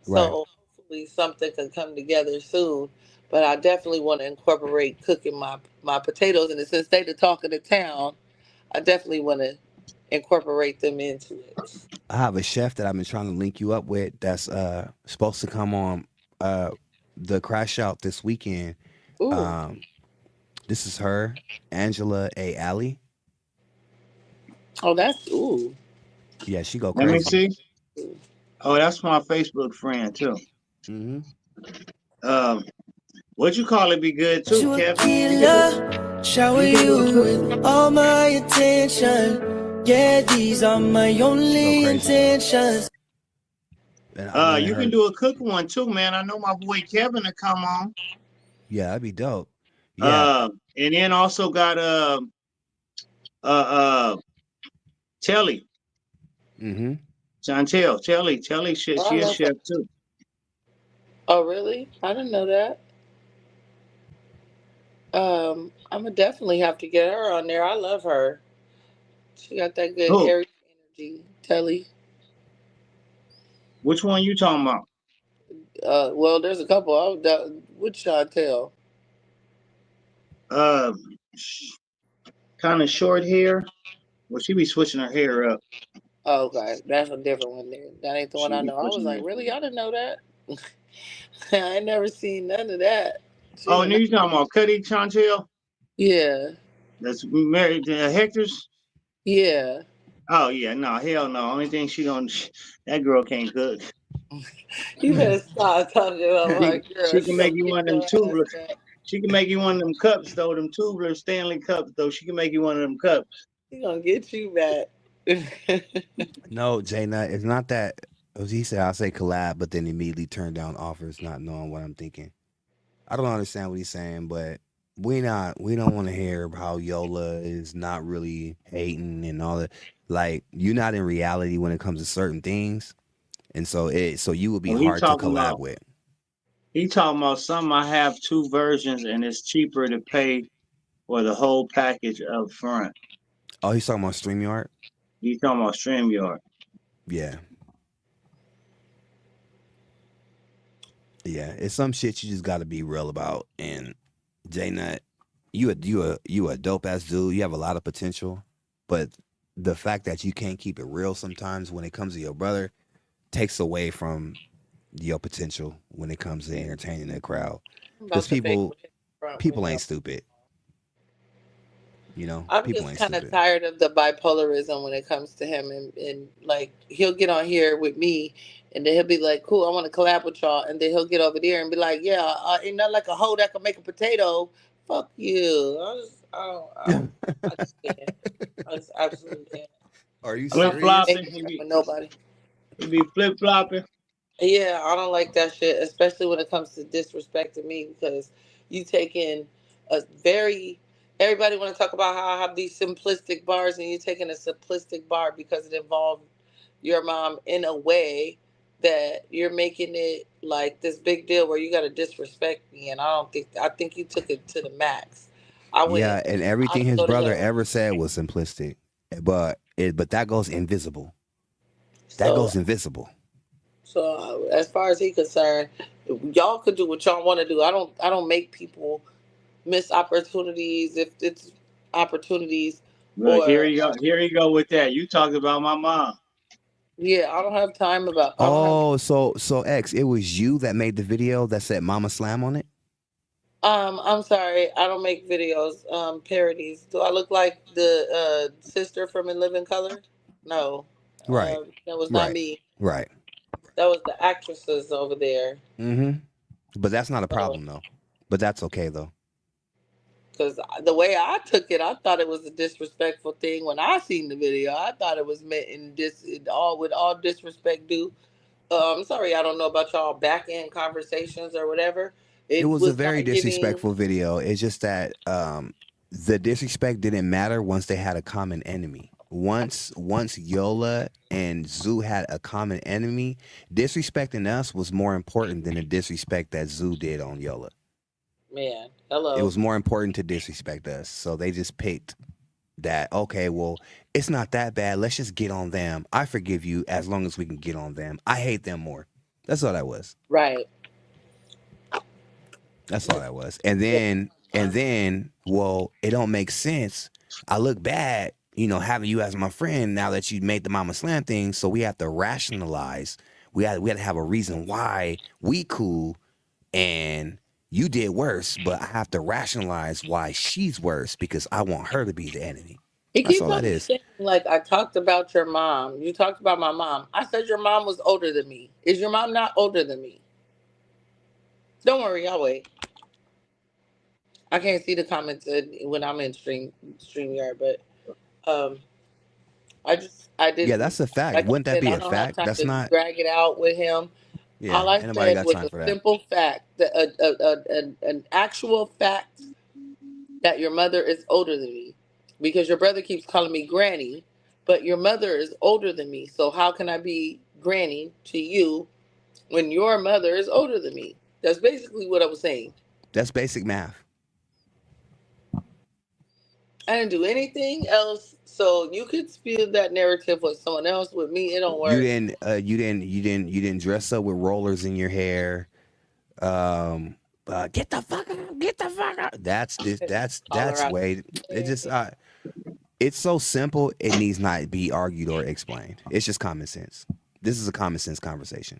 Right. So hopefully something can come together soon. But I definitely want to incorporate cooking my potatoes, and since they the talk of the town, I definitely want to incorporate them into it. I have a chef that I've been trying to link you up with that's supposed to come on uh the crash out this weekend. Ooh, Um this is her, Angela A. Alley. oh, that's ooh. Yeah, she go Let me crazy. see. Oh, that's my Facebook friend too. Mm-hmm. Um, what you call it? Be good too, You a Kevin. killer, shower You can do a you cook. with all my attention. Yeah, these are my She go only crazy though. intentions. And I wanted You her. can do a cook one too, man. I know my boy Kevin to come on. Yeah, that'd be dope. Yeah. And then also got uh Telly, Mm-hmm. Telly, Oh, I she a love her. chef too. Oh, really? I didn't know that. I'm gonna definitely have to get her on there. I love her. She got that good Who? airy energy. Telly. Which one you talking about? Well, there's a couple. Which Chantel? Uh, kind of short hair. Well, she be switching her hair up. Oh, okay, that's a different one there. That ain't the one She I be know. I was switching like, her. really? I didn't know that. I ain't never seen none of that. She Oh, done. and you talking about Cuddy Chantel? Yeah, That's married to Hector's. yeah. Oh yeah, no, hell no. Only thing she gonna that girl can't cook. You better stop talking about my girl. She can She make gonna you get one of them your ass tubular. back. She can make you one of them cups though, them tubular Stanley cups though. She can make you one of them cups. She gonna get you back. No, J Nut, it's not that. He said I'll say collab, but then immediately turn down offers, not knowing what I'm thinking. I don't understand what he's saying, but we don't want to hear how Yola is not really hating and all that. Like, you're not in reality when it comes to certain things, and so you would be Oh, hard to collab with. he talking about some. I have two versions, and it's cheaper to pay for the whole package up front. Oh, he's talking about StreamYard. He's talking about StreamYard. Yeah, yeah. It's some shit you just got to be real about. And J Nut, you a dope ass dude. You have a lot of potential, but the fact that you can't keep it real sometimes when it comes to your brother takes away from your potential when it comes to entertaining the crowd. I'm Because about to fake front people ain't window. stupid. You know, I'm people just ain't kind of stupid. tired of the bipolarism when it comes to him, and like he'll get on here with me, and then he'll be like, "Cool, I want to collab with y'all," and then he'll get over there and be like, "Yeah, ain't nothing like a hoe that can make a potato." Fuck you. I just can't. I just absolutely can't. Are you I'm Flip not gonna serious? flopping. make it with nobody. He be flip flopping. Yeah, I don't like that shit, especially when it comes to disrespecting me because you taking a very Everybody want to talk about how I have these simplistic bars, and you're taking a simplistic bar because it involved your mom in a way that you're making it like this big deal where you got to disrespect me, and I think you took it to the max. Yeah, and I everything didn't his go to brother him. ever said was simplistic, but that goes invisible. That So goes invisible. as far as he concerned, y'all could do what y'all want to do. I don't make people miss opportunities if it's opportunities Look, here or you go. Here you go with that. You talked about my mom. yeah, I don't have time about. I don't have. Oh, so X, it was you that made the video that said Mama Slam on it? I'm sorry, I don't make videos, parodies. Do I look like the sister from In Living Color? No, Right. that was not Right. me. Right. That was the actresses over there. Mm-hmm. But that's not a So, problem though. But that's okay though. because the way I took it, I thought it was a disrespectful thing. When I seen the video, I thought it was meant in all with all disrespect due. I'm sorry, I don't know about y'all back end conversations or whatever. It It was a was very not giving. disrespectful video. It's just that the disrespect didn't matter once they had a common enemy. Once Yola and Zoo had a common enemy, disrespecting us was more important than the disrespect that Zoo did on Yola. Man, It hello. was more important to disrespect us. So they just picked that, okay, well, it's not that bad. Let's just get on them. I forgive you as long as we can get on them. I hate them more. That's all that was. Right. That's all that was. And then, well, it don't make sense. I look bad, having you as my friend now that you made the Mama Slam thing. So we have to rationalize. We had to have a reason why we cool and you did worse, but I have to rationalize why she's worse because I want her to be the enemy. He That's keeps all that on is. saying, like, I talked about your mom. You talked about my mom. I said your mom was older than me. Is your mom not older than me? Don't worry, I'll wait. I can't see the comments when I'm in StreamYard, but um, I Yeah, didn't, that's a fact. like I Wouldn't that said, be I a don't have fact? time That's to not. drag it out with him. Yeah, All I ain't nobody said got was time a for that. simple fact, that an actual fact that your mother is older than me, because your brother keeps calling me granny, but your mother is older than me. So how can I be granny to you when your mother is older than me? That's basically what I was saying. That's basic math. I didn't do anything else, so you could spew that narrative with someone else. With me, it don't You work. didn't. You didn't dress up with rollers in your hair. Get the fuck out. Get the fuck out. That's this. Call her That's out. way. It just. It's so simple. It needs not be argued or explained. It's just common sense. This is a common sense conversation.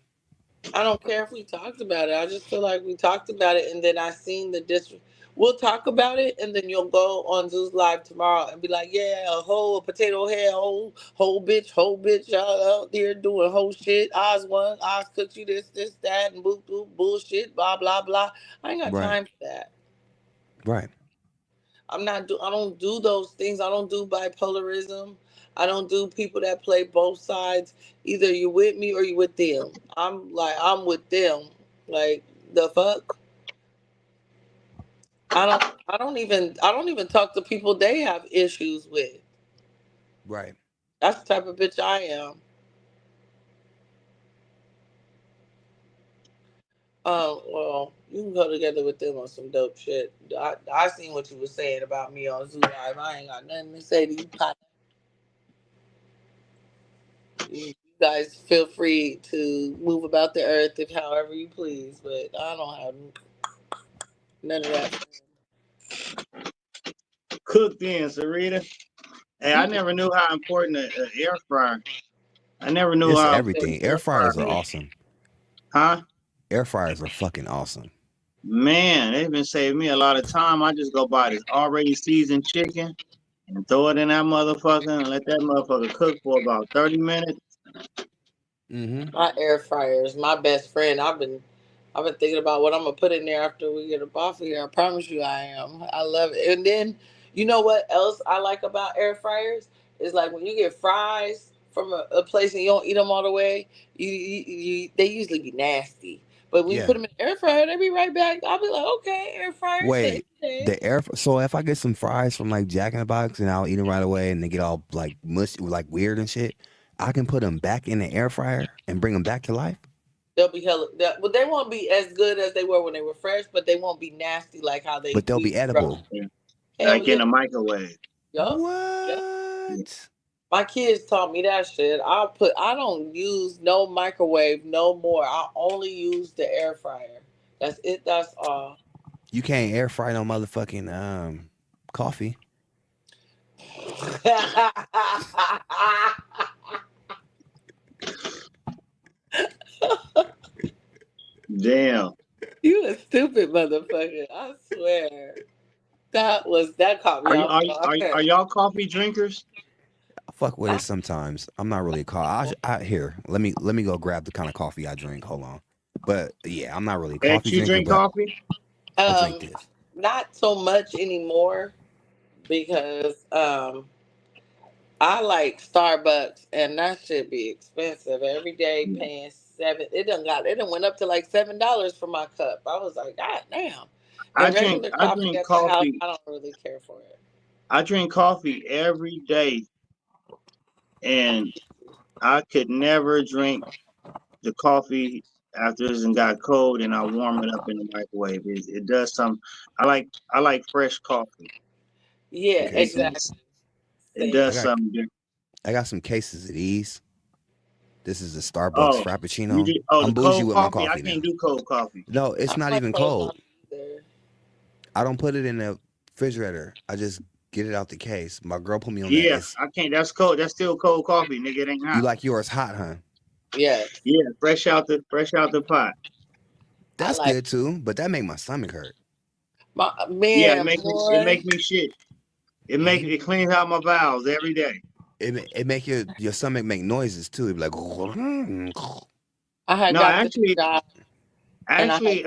I don't care if we talked about it. I just feel like we talked about it, and then I seen the district. We'll talk about it, and then you'll go on Zeus Live tomorrow and be like, "Yeah, a whole potato head, whole bitch, y'all out there doing whole shit. Oz won, Oz cooked you this, that, and boop, boop, bullshit, blah, blah, blah." I ain't got Right. time for that. Right. I don't do those things. I don't do bipolarism. I don't do people that play both sides. Either you with me or you with them. I'm with them. Like the fuck? I don't even talk to people they have issues with. Right. That's the type of bitch I am. Well, you can go together with them on some dope shit. I seen what you was saying about me on Zoo Live. I ain't got nothing to say to you, partner. You guys feel free to move about the earth if however you please, but I don't have none of that. Cooked in, Sarita. Hey, I never knew how important an air fryer. I never knew It's how important everything. Air fryers are is. awesome. Huh? Air fryers are fucking awesome. Man, they've been saving me a lot of time. I just go buy this already seasoned chicken and throw it in that motherfucker and let that motherfucker cook for about 30 minutes. Mm-hmm. My air fryer is my best friend. I've been thinking about what I'm gonna put in there after we get up off of here. I promise you, I am. I love it. And then, you know what else I like about air fryers is like when you get fries from a place and you don't eat them all the way. They usually be nasty. But when you Yeah. put them in the air fryer, they be right back. I'll be like, okay, air fryer, Wait, say. so if I get some fries from like Jack in the Box and I'll eat them right away and they get all like mushy, like weird and shit, I can put them back in the air fryer and bring them back to life. They'll be well, they won't be as good as they were when they were fresh, but they won't be nasty like how But they'll we be edible. Hell Like yeah. in a microwave. Yup. What? My kids taught me that shit. I don't use no microwave no more. I only use the air fryer. That's it. That's all. You can't air fry no motherfucking coffee. Damn. You a stupid motherfucker. I swear. That caught me off guard. Are y'all coffee drinkers? I fuck with it sometimes. I'm not really here. Let me go grab the kind of coffee I drink. Hold on. But yeah, I'm not really a coffee You drinker. drink But coffee? I'll drink this. Not so much anymore because I like Starbucks and that should be expensive every day. Paying $7. It done went up to like $7 for my cup. I was like, God damn. I And drink regular coffee at the house, coffee. I don't really care for it. I drink coffee every day, and I could never drink the coffee after it's got cold, and I warm it up in the microwave. It does some. I like fresh coffee. Yeah, Okay, exactly. It does something different. I got some cases of these. This is a Starbucks Oh, Frappuccino. the I'm bougie cold with my coffee. I coffee now. can't do cold coffee. No, it's not even cold. There. I don't put it in the refrigerator. I just get it out the case. My girl put me on Yeah, that. I can't. That's cold. That's still cold coffee, nigga. It ain't hot. You like yours hot, huh? Yeah. Yeah, fresh out the pot. That's good too, but that make my stomach hurt. Yeah, it make me shit. It cleans out my bowels every day. It make your stomach make noises too. It be like I had no, got the job. actually,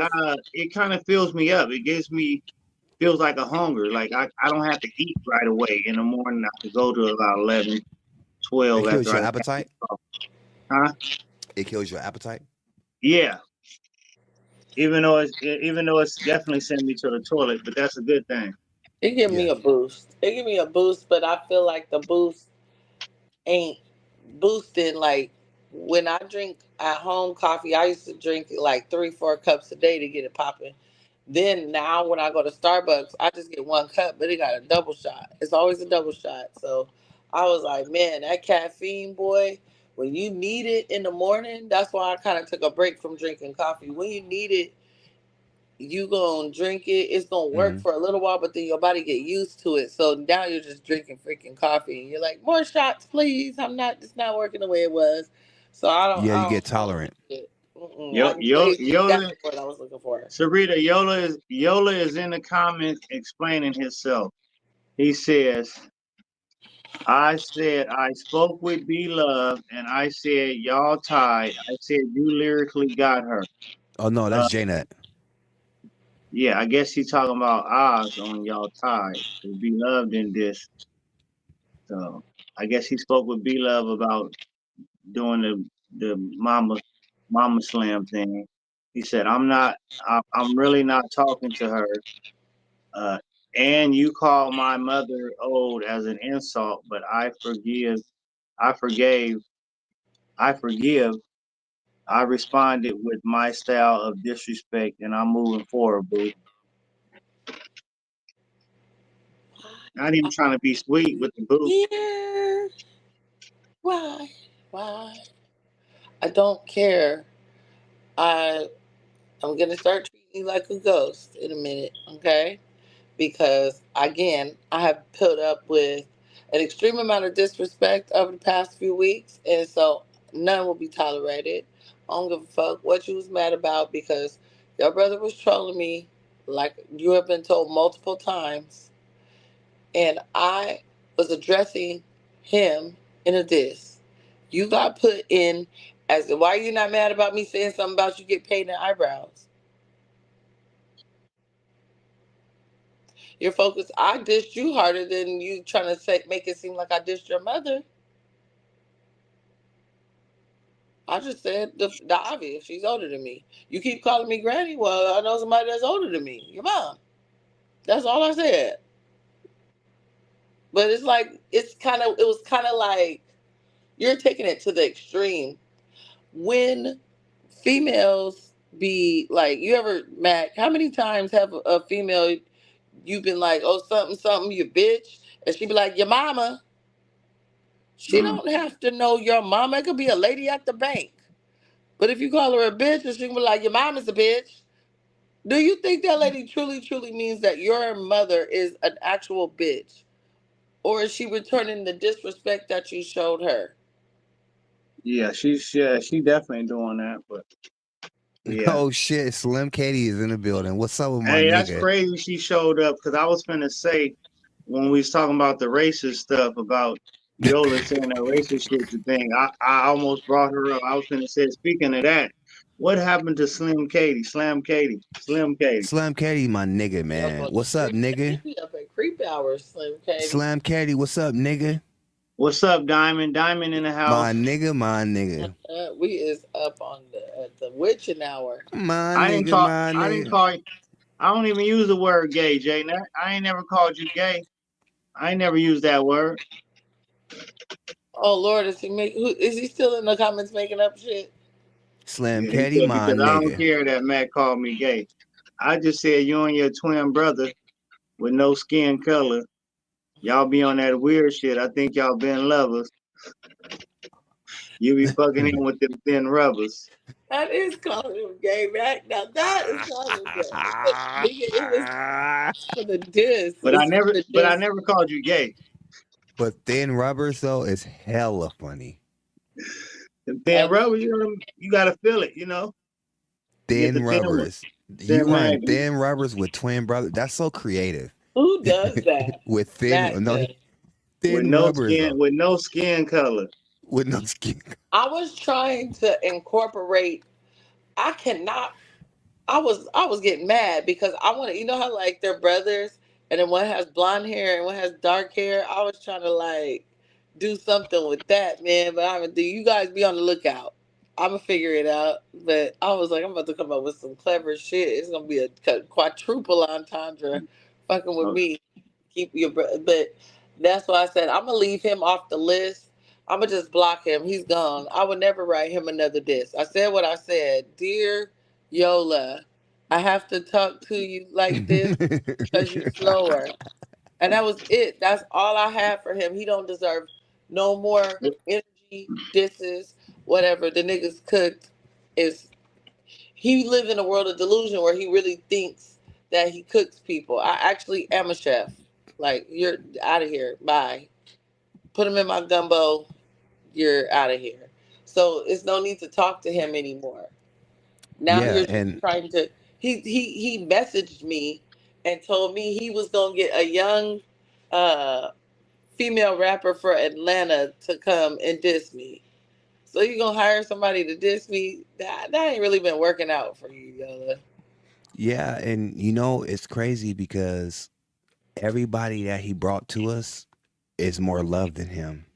it kind of fills me up. It feels like a hunger. Like I don't have to eat right away in the morning. I can go to about 11, 12 It kills after your I appetite. Huh? It kills your appetite. Yeah. Even though it's definitely sent me to the toilet, but that's a good thing. It give me a boost. It give me a boost, but I feel like the boost ain't boosting. Like when I drink at home coffee, I used to drink like 3-4 cups a day to get it popping. Then now when I go to Starbucks, I just get 1 cup, but it got a double shot. It's always a double shot. So I was like, man, that caffeine, boy, when you need it in the morning, that's why I kind of took a break from drinking coffee. When you need it, you gonna drink it. It's gonna work for a little while, but then your body get used to it. So now you're just drinking freaking coffee, and you're like, more shots, please. It's not working the way it was. So I don't. Yeah, I you don't get tolerant. Yola, That's what I was looking for. Sarita, Yola is in the comments explaining himself. He says, I said I spoke with B Love and I said y'all tied. I said you lyrically got her. Oh no, that's J-Net. Yeah, I guess he's talking about Oz on y'all tied. B Love in this. So I guess he spoke with B Love about doing the mama slam thing. He said, I'm really not talking to her. And you call my mother old as an insult, but I forgive. I forgive. I responded with my style of disrespect, and I'm moving forward, boo. Not even trying to be sweet with the boo. Yeah. Why? I don't care. I'm gonna start treating you like a ghost in a minute, okay? Because again, I have put up with an extreme amount of disrespect over the past few weeks, and so none will be tolerated. I don't give a fuck what you was mad about because your brother was trolling me like you have been told multiple times, and I was addressing him in a diss. You got put in as why are you not mad about me saying something about you get paid in eyebrows? You're focused. I dissed you harder than you trying to make it seem like I dissed your mother. I just said the obvious. She's older than me. You keep calling me granny. Well, I know somebody that's older than me. Your mom. That's all I said. But it's like it was kind of like you're taking it to the extreme. When females be like, you ever, Mac? How many times have a female you've been like, oh something something, you bitch, and she be like, your mama. She don't have to know your mama. It could be a lady at the bank. But if you call her a bitch, and she can be like, your mom is a bitch. Do you think that lady truly, truly means that your mother is an actual bitch? Or is she returning the disrespect that you showed her? Yeah, she definitely doing that, but yeah. Oh shit, Slim Katie is in the building. What's up with my Hey, that's nigga? crazy she showed up because I was finna say when we was talking about the racist stuff about Yola saying that racist shit the thing, I almost brought her up. I was finna say, speaking of that, what happened to Slim Katie? Slim Katie. Slim Katie, my nigga, man. What's up, He nigga? be up at creep hours, Slim Katie. Slim Katie, what's up, nigga? What's up, Diamond? Diamond in the house. My nigga. We is up on the witching hour. My nigga. I didn't call you. I don't even use the word gay, Jay. I ain't never called you gay. I ain't never used that word. Oh Lord, is he still in the comments making up shit? Slim Katie, my because nigga. I don't care that Matt called me gay. I just said you and your twin brother with no skin color, y'all be on that weird shit. I think y'all been lovers. You be fucking him with them thin rubbers. That is calling him gay, Mac. Now that is calling him gay. But nigga, it was for the diss. But I never called you gay. But thin rubbers though is hella funny. The thin rubbers, you gotta feel it, Thin rubbers. You man. run thin rubbers with twin brothers. That's so creative. Who does that? With thin with no rubbers skin, with no skin color. With no skin. I was trying to incorporate. I was getting mad because I want to. You know how like they're brothers, and then one has blonde hair and one has dark hair. I was trying to like do something with that, man. But I'm gonna do. You guys be on the lookout. I'm gonna figure it out. But I was like, I'm about to come up with some clever shit. It's gonna be a quadruple entendre, fucking with me. Keep your, but that's why I said I'm gonna leave him off the list. I'm gonna just block him. He's gone. I would never write him another diss. I said what I said. Dear Yola, I have to talk to you like this because you're slower. And that was it. That's all I had for him. He don't deserve no more energy, disses, whatever. The niggas cooked is he live in a world of delusion where he really thinks that he cooks people. I actually am a chef. Like, you're out of here. Bye. Put him in my gumbo. You're out of here. So it's no need to talk to him anymore. Now you're trying to. He messaged me and told me he was gonna get a young female rapper for Atlanta to come and diss me. So you gonna hire somebody to diss me? That ain't really been working out for you, Yola. Yeah, and it's crazy because everybody that he brought to us is more loved than him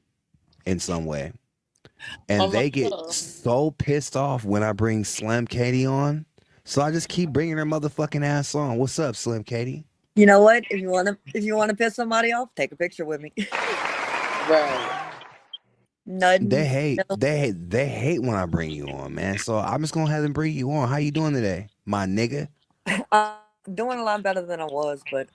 in some way. And they get so pissed off when I bring Slim Katie on. So I just keep bringing her motherfucking ass on. What's up, Slim Katie? You know what? If you want to piss somebody off, take a picture with me. Right. Nothing. They hate when I bring you on, man. So I'm just gonna have them bring you on. How you doing today, my nigga? Doing a lot better than I was, but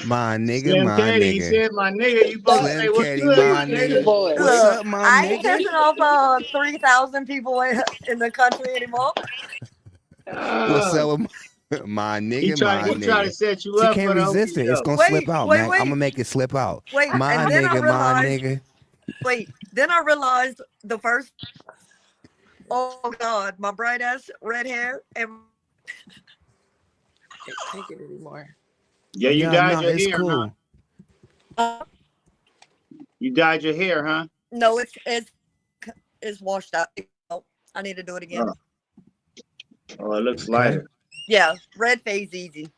my nigga, Slim my Katie, nigga. You said my nigga. You supposed to say what's Katie, good, my nigga. What's up, my I nigga? ain't pissing off 3,000 people in the country anymore. What's up with my nigga? He tried to set you she up can't for the resist it. It's gonna slip out, man. I'm gonna make it slip out. Wait, my and then nigga, I realized, my nigga. Wait, then I realized the first. Oh God, my bright ass red hair and. I can't take it anymore. Yeah, you dyed your hair, cool. Huh? You dyed your hair, huh? No, it's washed out. Oh, I need to do it again. Oh, it looks lighter. Yeah, red fades easy.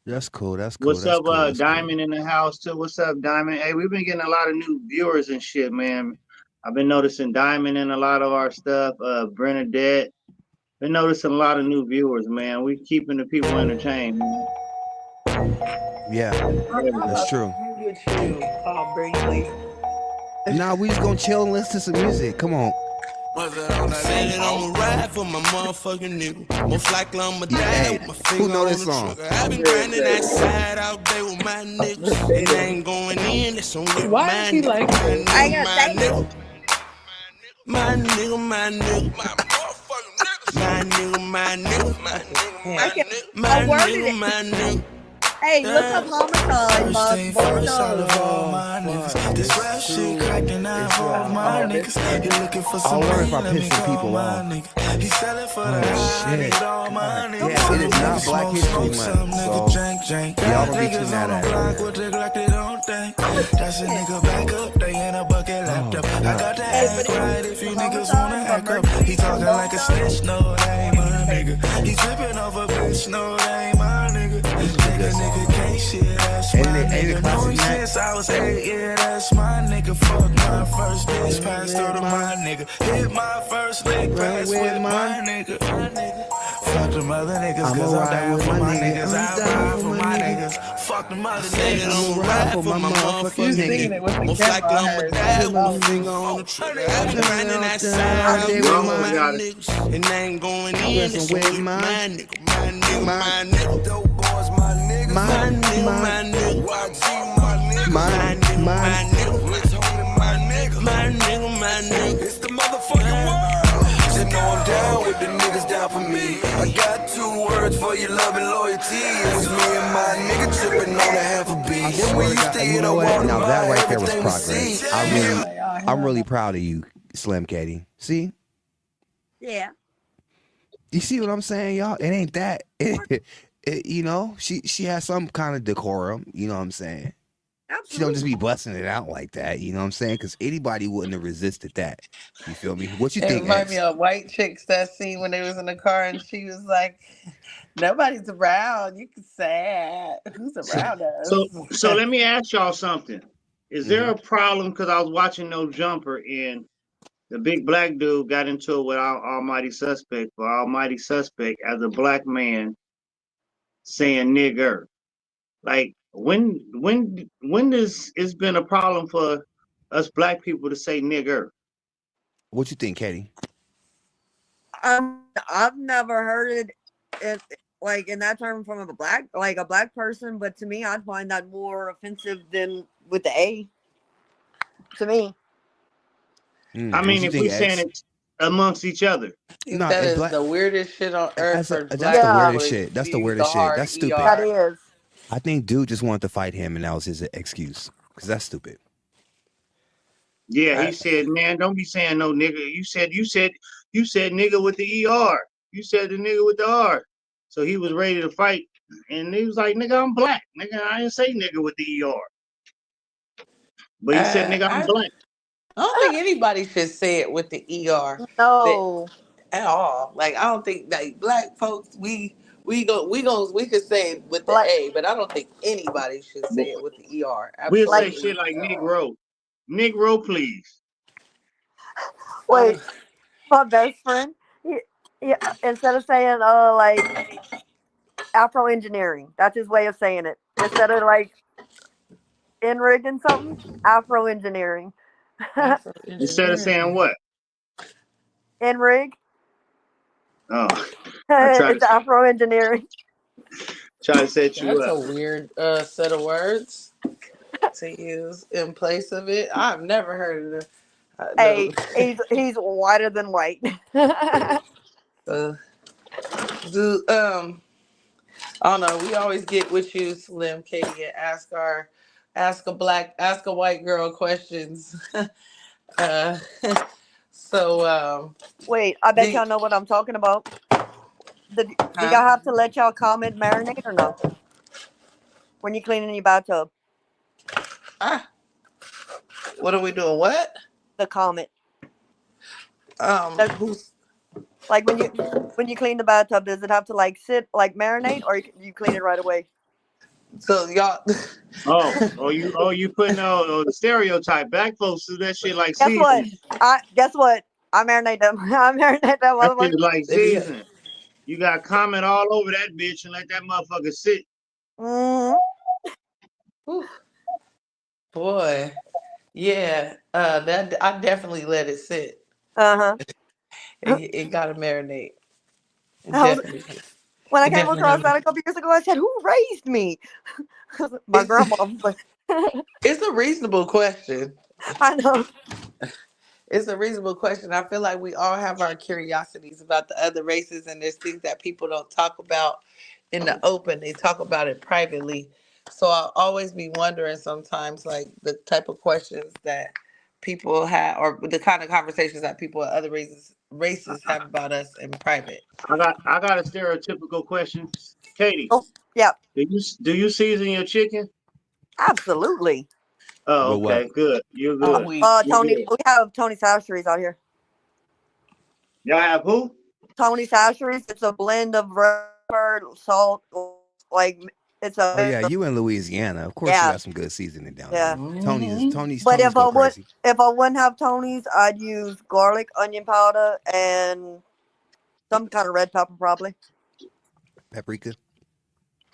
That's cool. That's cool. What's up, Diamond in the house too? What's up, Diamond? Hey, we've been getting a lot of new viewers and shit, man. I've been noticing Diamond in a lot of our stuff. Bernadette. Been noticing a lot of new viewers, man. We keeping the people entertained, man. Yeah, that's true. With you, Brinkley. Nah, we just gonna chill and listen to some music. Come on. Said it, I'ma ride for my motherfucking nigga. Most likely I'ma die with my finger know on this the song? trigger. I've been grinding that side all day with my niggas. And they ain't going in, that's on with Why my is he nigga. like this? My nigga, my nigga, my nigga, my motherfucking nigga. My nigga, my nigga, my nigga, my nigga, my nigga. Hey, look up Homicide, First thing first, I love all my niggas. This rap shit cracking out for all my niggas. You looking for some money, let me call my nigga. He selling for the high, I need all my niggas. Yeah, it is not Black History Month, so y'all don't be too mad at it. With the Glock, they don't think. That's a nigga back up, they in a bucket laptop. I got to act right if you niggas wanna act up. He talking like a snitch, no, that ain't my nigga. He tripping off a bitch, no, that ain't my nigga. Nigga can't shit, that's my nigga. Known since I was 8, yeah, that's my nigga. Fuck my first bitch, passed through to my nigga. Hit my first lick, pass with my nigga. Fuck them other niggas, cause I'm down for my niggas. I ride for my niggas. Fuck them other niggas. I'm ride for my motherfucking niggas. Most likely I'ma die with my finger on the trigger. I be grinding that side out with my niggas. And I ain't going in, it's with my nigga. My nigga, my nigga. Dope boys, my nigga. My nigga, my nigga. YG, my nigga. My nigga, my nigga. Rich homie, my nigga. My nigga, my nigga. It's the motherfucking world. Just know I'm down with the niggas down for me. I got 2 words for your love and loyalty. It was me and my nigga tripping on a half a beat. And we used to hit a water. Now that right there was progress. I'm really proud of you, Slim Katie. See? Yeah. You see what I'm saying, y'all? It ain't that. You know, she has some kind of decorum. You know what I'm saying? Absolutely. She don't just be busting it out like that. You know what I'm saying? Because anybody wouldn't have resisted that. You feel me? What you It think, reminded X? me of White Chicks, that scene when they was in the car and she was like, nobody's around. You can say it. Who's around us? So let me ask y'all something. Is there a problem? Because I was watching No Jumper and the big black dude got into it with Almighty Suspect, for Almighty Suspect as a black man saying nigger. Like when does it's been a problem for us black people to say nigger? What you think, Katie? I've never heard it like in that term from a black person, but to me, I'd find that more offensive than with the A. To me, I mean, if we're saying it amongst each other, That is the weirdest shit on earth for That's black the weirdest people shit. That's the to use weirdest shit. hard That's stupid. ER. that is. I think dude just wanted to fight him, and that was his excuse. Because that's stupid. yeah, he said, "Man, don't be saying no nigga. You said nigga with the ER. You said the nigga with the R." So he was ready to fight, and he was like, "Nigga, I'm black. Nigga, I didn't say nigga with the ER." But he said, "Nigga, I'm black." I don't think anybody should say it with the ER. No. At all. Like I don't think like black folks we could say it with the A, but I don't think anybody should say it with the ER. We'll Absolutely. say shit like Negro. Negro, please. Wait, my best friend, instead of saying like Afro engineering, that's his way of saying it. Instead of like rigging something, Afro engineering. Instead of saying what? Rig. Oh, I It's Afro engineering. try to set you That's up. a weird set of words to use in place of it. I've never heard of it. Hey, he's whiter than white. I don't know. We always get with you, Slim Katie, and ask a white girl questions. Wait, I bet y'all know what I'm talking about. Do y'all have to let y'all comment marinate or no? When you're cleaning your bathtub. What are we doing? What? The comment. Who's like when you clean the bathtub, does it have to like sit like marinate or you clean it right away? So y'all. You putting the stereotype. Black folks do that shit like Guess what? seasoning. Guess what? I marinate them. I marinate that That shit motherfucker. is like seasoning. You got comment all over that bitch and let that motherfucker sit. Mm-hmm. Boy, yeah, that I definitely let it sit. Uh-huh. It got to marinate. It I was, definitely, when I it came definitely across got that to. a couple years ago, I said, "Who raised me?" My grandma. But It's a reasonable question. I know. It's a reasonable question. I feel like we all have our curiosities about the other races, and there's things that people don't talk about in the open. They talk about it privately. So I'll always be wondering sometimes, like the type of questions that people have, or the kind of conversations that people of other races have about us in private. I got a stereotypical question. Katie, Oh, yeah, do you season your chicken? absolutely. Oh, With what? okay, good. You're I'm good. weak. You're Tony, good. we have Tony Sasheries out here. Y'all have who? Tony Sasheries. It's a blend of pepper, salt, like it's Oh yeah, a you in Louisiana. Of course you yeah, got some good seasoning down yeah. there. Mhm. But Tony's go crazy. if I wouldn't have Tony's, I'd use garlic, onion powder, and some kind of red pepper, probably Paprika.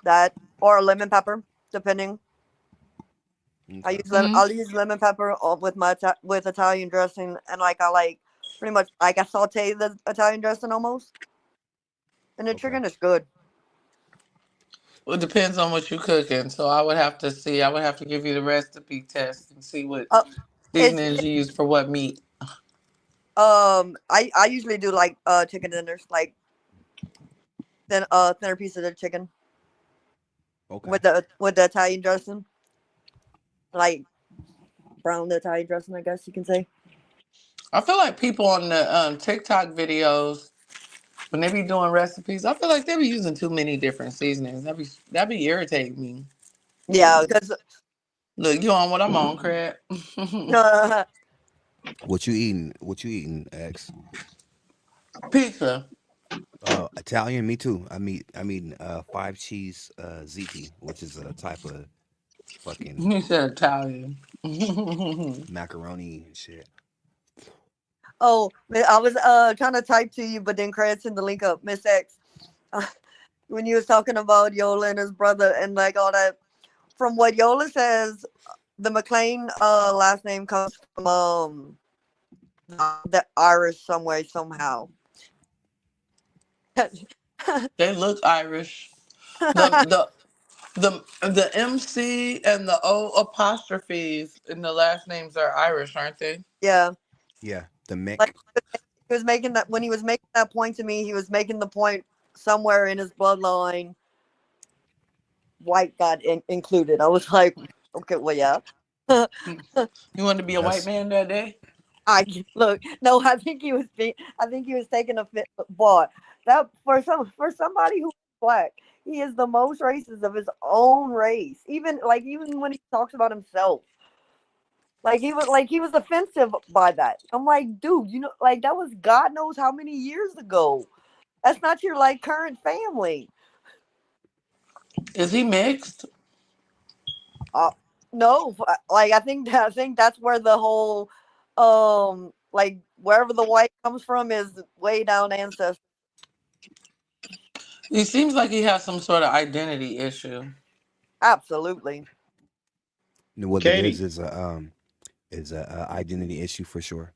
that, or lemon pepper, depending. Okay. I'll use lemon pepper with with Italian dressing, and I like pretty much like I saute the Italian dressing almost, and the chicken is good. Well, it depends on what you're cooking. So I would have to see. I would have to give you the recipe test and see what It's seasonings you use for what meat. I usually do like chicken dinners, like thinner piece of the chicken Okay. with the Italian dressing, like brown Italian dressing, I guess you can say. I feel like people on the TikTok videos when they be doing recipes, I feel like they be using too many different seasonings. That be irritating me. Yeah, because Look, you on what I'm on, Craig? What you eating? What you eating, X? Pizza. Italian, me too. I'm eating 5 cheese ziti, which is a type of fucking You said Italian. macaroni and shit. oh, I was trying to type to you, but then Craig sent the link up, Miss X. When you was talking about Yola and his brother and like all that, from what Yola says, the McLean last name comes from the Irish somewhere somehow. They look Irish. The MC and the O apostrophes in the last names are Irish, aren't they? Yeah, Yeah, the like Mick. he was making that when he was making that point to me. He was making the point somewhere in his bloodline, white got included. I was like, okay, well, yeah. You wanted to be a white That's man that day? I look. No, I think he was being. I think he was taking a fit. But that for somebody who's black, he is the most racist of his own race. Even when he talks about himself, he was offensive by that. I'm like, dude, that was God knows how many years ago. That's not your current family. Is he mixed? No, I think that's where the whole wherever the white comes from is way down ancestry. He seems like he has some sort of identity issue. Absolutely. what it Katie, is a identity issue for sure,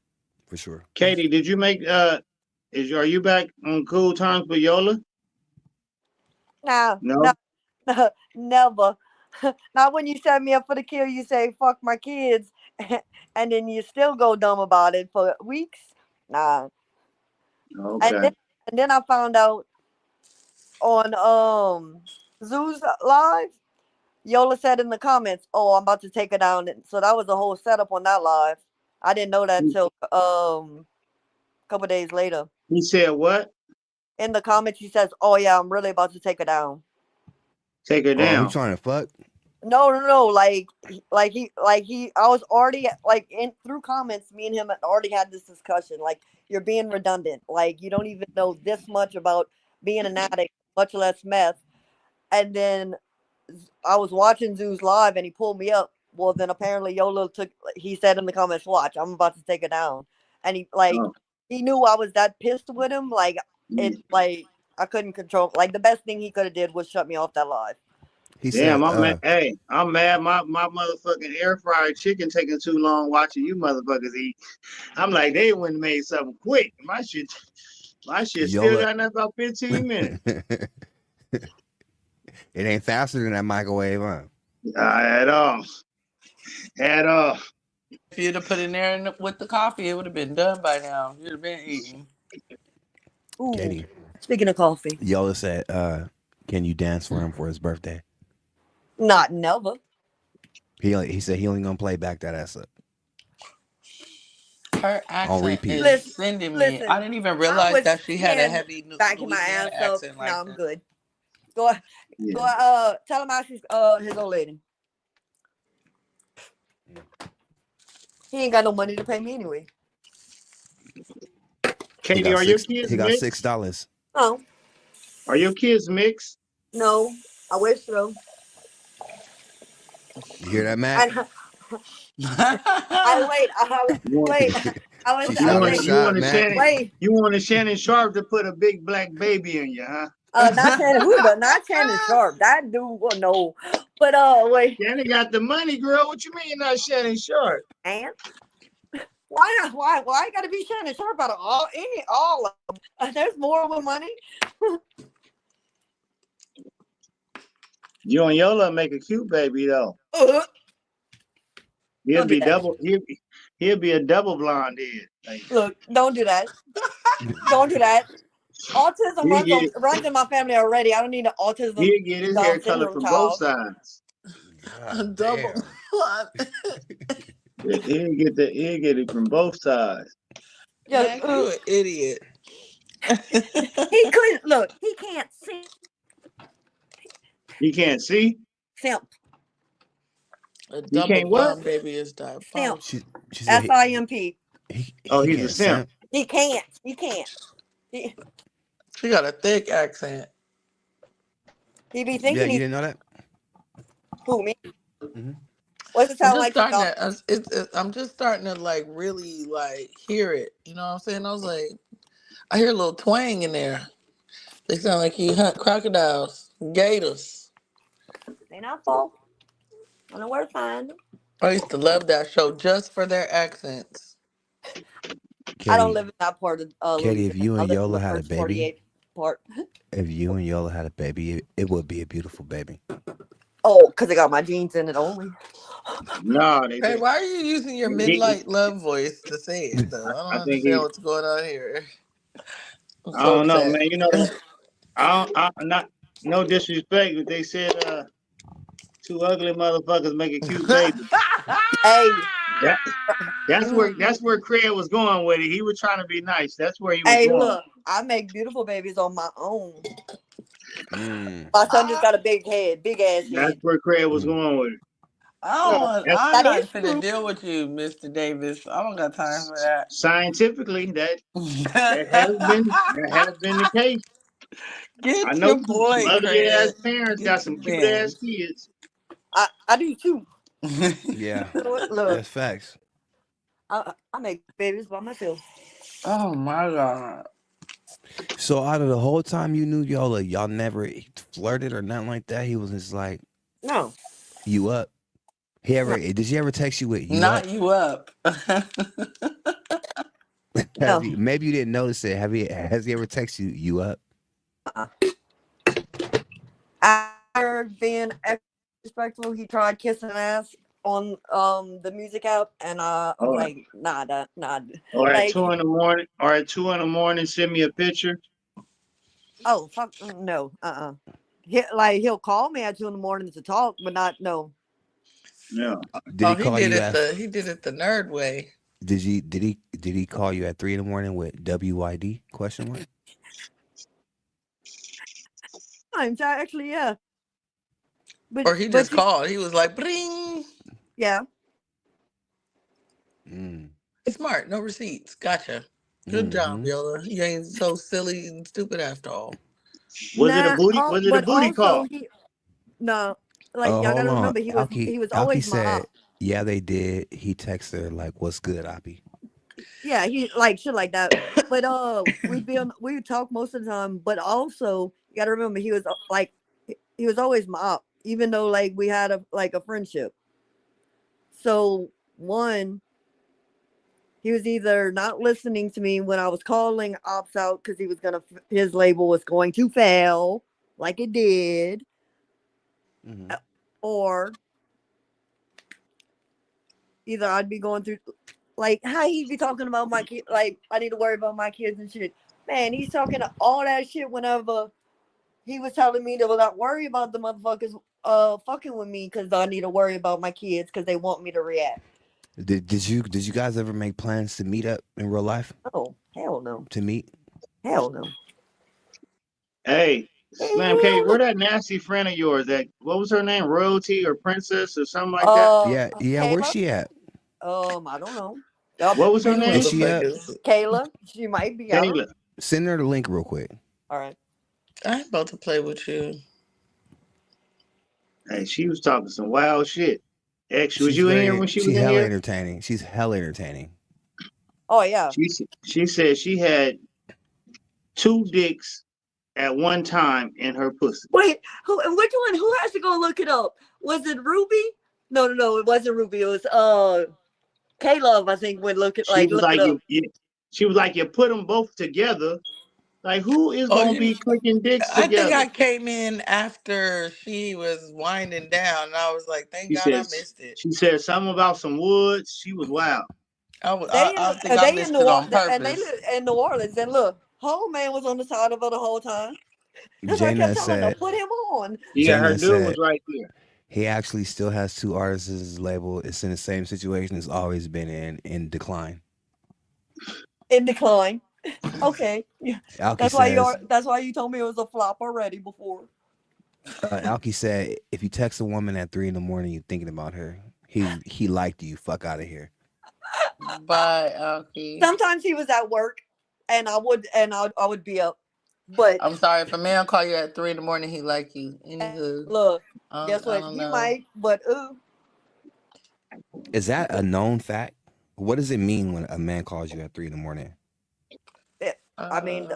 for sure. Katie, did you make are you back on cool terms with Yola? No, No. no, never. Not when you set me up for the kill. You say "fuck my kids," and then you still go dumb about it for weeks. Nah. And Okay. then, I found out on Zoo's live. Yola said in the comments, "Oh, I'm about to take her down." And so that was a whole setup on that live. I didn't know that till a couple days later. He said what? In the comments, he says, "Oh yeah, I'm really about to take her down." Take her Oh, he down. trying to fuck? No, no, no. I was already in through comments. Me and him had already had this discussion. Like, you're being redundant. Like, you don't even know this much about being an addict, much less meth. And then I was watching Zeus live and he pulled me up. Well, then apparently Yola he said in the comments, watch, I'm about to take it down. And he knew I was that pissed with him. Like, I couldn't control. Like, the best thing he could have did was shut me off that live. Damn, I'm mad. Hey, I'm mad. My motherfucking air fryer chicken taking too long watching you motherfuckers eat. I'm like, they wouldn't have made something quick. My shit still got nothing about 15 minutes. It ain't faster than that microwave, huh? At all. At all. If you'd have put in there with the coffee, it would have been done by now. You'd have been eating. Ooh, Katie. Speaking of coffee. Yola said, can you dance for him for his birthday? Not never. He said he only gonna play back that ass up. Her accent repeat. is sending me. I didn't even realize that she had a heavy backing my Louisiana ass up. accent like no, I'm that. good. Go tell him how she's his old lady. He ain't got no money to pay me anyway. Katie, are your kids He got mixed? $6. Oh. Are your kids mixed? No, I wish so. You hear that, Matt? You want a Shannon Sharpe to put a big black baby in you, huh? Not Shannon Sharpe. That dude, well, no. But wait. Shannon got the money, girl. What you mean not Shannon Sharpe? And why not? Why gotta be Shannon Sharpe out of all of them? There's more with money. You and Yola make a cute baby though. He'll be double. He'll be a double blonde head. Like, look, don't do that. Don't do that. Autism runs in my family already. I don't need an autism. He'll get his hair color from both sides. Double. He'll get it from both sides. Yeah, you an idiot. He couldn't look. He can't see. He can't see. Simp. A double blonde baby is diabolical. SIMP. He's a simp. He can't. She got a thick accent. He be thinking. Yeah, you didn't know that? Who, me? Mm-hmm. What's it sound like? I'm just starting to like really like hear it. You know what I'm saying? I was like, I hear a little twang in there. They sound like you hunt crocodiles, gators. They not full. I know where to find them. I used to love that show just for their accents. Katie, I don't live in that part of Katie, if you and Yola had a baby, part. if you and Yola had a baby, it would be a beautiful baby. Oh, because it got my genes in it only. No, hey, why are you using your midlight love voice to say it though? I don't understand what's going on here. I don't know, man. You know, I not no disrespect, but they said two ugly motherfuckers make a cute baby. Hey, that's where Craig was going with it. He was trying to be nice. That's where he was going. Look, I make beautiful babies on my own. My son just got a big head, big ass head. That's where Craig was going with it. I'm not finna deal with you, Mr. Davis. I don't got time for that. Scientifically, that has been the case. I know your boy, ugly ass parents got some cute ass kids. I do too. Yeah, Look, that's facts. I make babies by myself. Oh my god! So out of the whole time you knew Yola, y'all never flirted or nothing like that. He was just like, no, you up? Did she ever text you with you not up? you up? No. Maybe you didn't notice it. Has he ever texted you up? After being disrespectful, he tried kissing ass on the music app, and I was like, nah. Or like, at 2 in the morning, send me a picture. Oh fuck no, he'll call me at 2 in the morning to talk, but not no. Yeah. Did he call you he did it the nerd way. Did he call you at 3 in the morning with WYD ? Actually, yeah. But, or he just called. He was like, bring. Yeah. Smart. No receipts. Gotcha. Good job, Yola. You ain't so silly and stupid after all. Was it a booty? Was it a booty call? No. Like Oh, y'all hold gotta on. remember, he was Alki always my said, op. yeah, they did. He texted her like, "What's good, Oppie?" Yeah, he like shit like that. But we would talk most of the time. But also, you gotta remember, he was like he was always my op, even though like we had a friendship. So one, he was either not listening to me when I was calling ops out because his label was going to fail, like it did, or either I'd be going through, like, how he'd be talking about my kid, like I need to worry about my kids and shit. Man, he's talking all that shit whenever he was telling me to not worry about the motherfuckers fucking with me because I need to worry about my kids because they want me to react. Did you guys ever make plans to meet up in real life? Oh, hell no. To meet? Hell no. Hey, Slim K, where that nasty friend of yours? What was her name? Royalty or Princess or something like that? Yeah. Where's Kayla? she at? I don't know. What was her Who name? Is she up? Kayla. She might be. I don't know. Kayla. Send her the link real quick. All right. I'm about to play with you. Hey, she was talking some wild shit. X, was She's you in here when she was in hella here? entertaining. She's hella entertaining. Oh yeah. She said she had 2 dicks at one time in her pussy. Wait, which one? Who has to go look it up? Was it Ruby? No, it wasn't Ruby. It was Caleb, I think, would look it up. She was like, you put them both together. Like, who is gonna be clicking dicks I together? think I came in after she was winding down, and I was like, "Thank God I missed it." She said something about some woods. She was wild. I think I missed it on purpose. And they live in New Orleans. And look, whole man was on the side of her the whole time. That's why I kept telling her, put him on. Yeah, her dude was right there. He actually still has 2 artists in his label. It's in the same situation it's always been in decline. In decline. Okay. Yeah. Alki That's why you told me it was a flop already before. Alki said, if you text a woman at 3 a.m, you're thinking about her. He liked you. Fuck out of here. Bye, Alki. Sometimes he was at work, and I would be up. But I'm sorry, if a man call you at 3 a.m, he like you. Anywho, look, guess what? He might, but Is that a known fact? What does it mean when a man calls you at 3 a.m? I mean,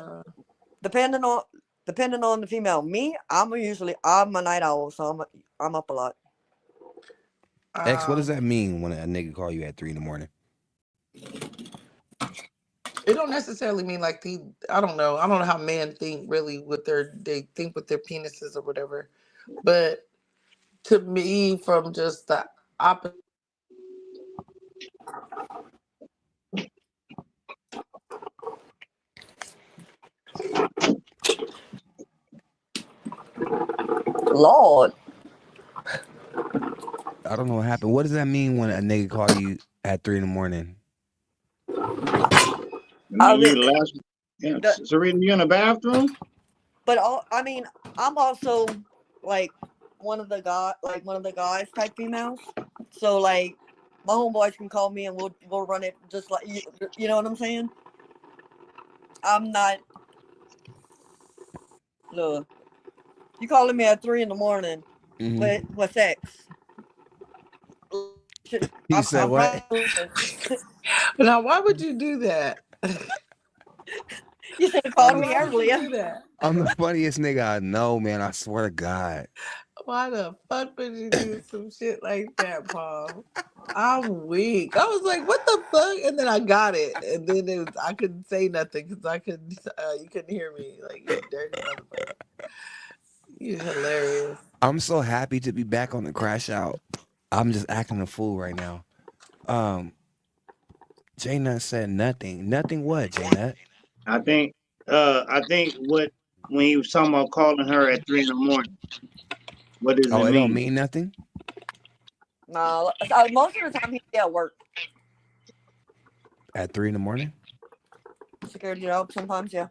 depending on the female. Me, I'm a night owl, so I'm up a lot. X, what does that mean when a nigga call you at 3 a.m? It don't necessarily mean like I don't know how men think really they think with their penises or whatever, but to me, from just the opposite. Lord. I don't know what happened. What does that mean when a nigga call you at 3 a.m? Serena, you in the bathroom? But I'm also like one of the guys type females. So like my homeboys can call me and we'll run it just like you know what I'm saying? I'm not. Look, you calling me at 3 a.m. with sex? You said what? Now, why would you do that? You should have called me earlier. I'm the funniest nigga I know, man. I swear to God. Why the fuck would you do some shit like that, Paul? I'm weak. I was like, what the fuck? And then I got it. And then I couldn't say nothing because you couldn't hear me. Like, you dirty motherfucker. You're hilarious. I'm so happy to be back on the Crash Out. I'm just acting a fool right now. J Nut said nothing. Nothing what, J Nut? I think when he was talking about calling her at 3 a.m, what does it mean? It don't mean nothing? No, most of the time he'd be at work. At 3 a.m? Security job sometimes, yeah.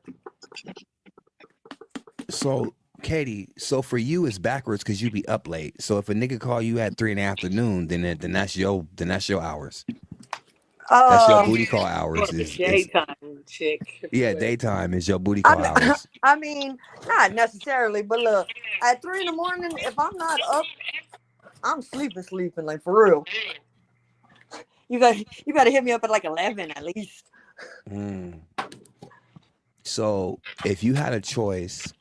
So, Katie, for you it's backwards because you be up late. So if a nigga call you at 3 p.m, then that's your hours. That's your booty call hours. Daytime chick. Yeah, daytime is your booty call hours. I mean, not necessarily, but look, at 3 a.m, if I'm not up I'm sleeping, like for real. You better hit me up at like 11 at least. So if you had a choice,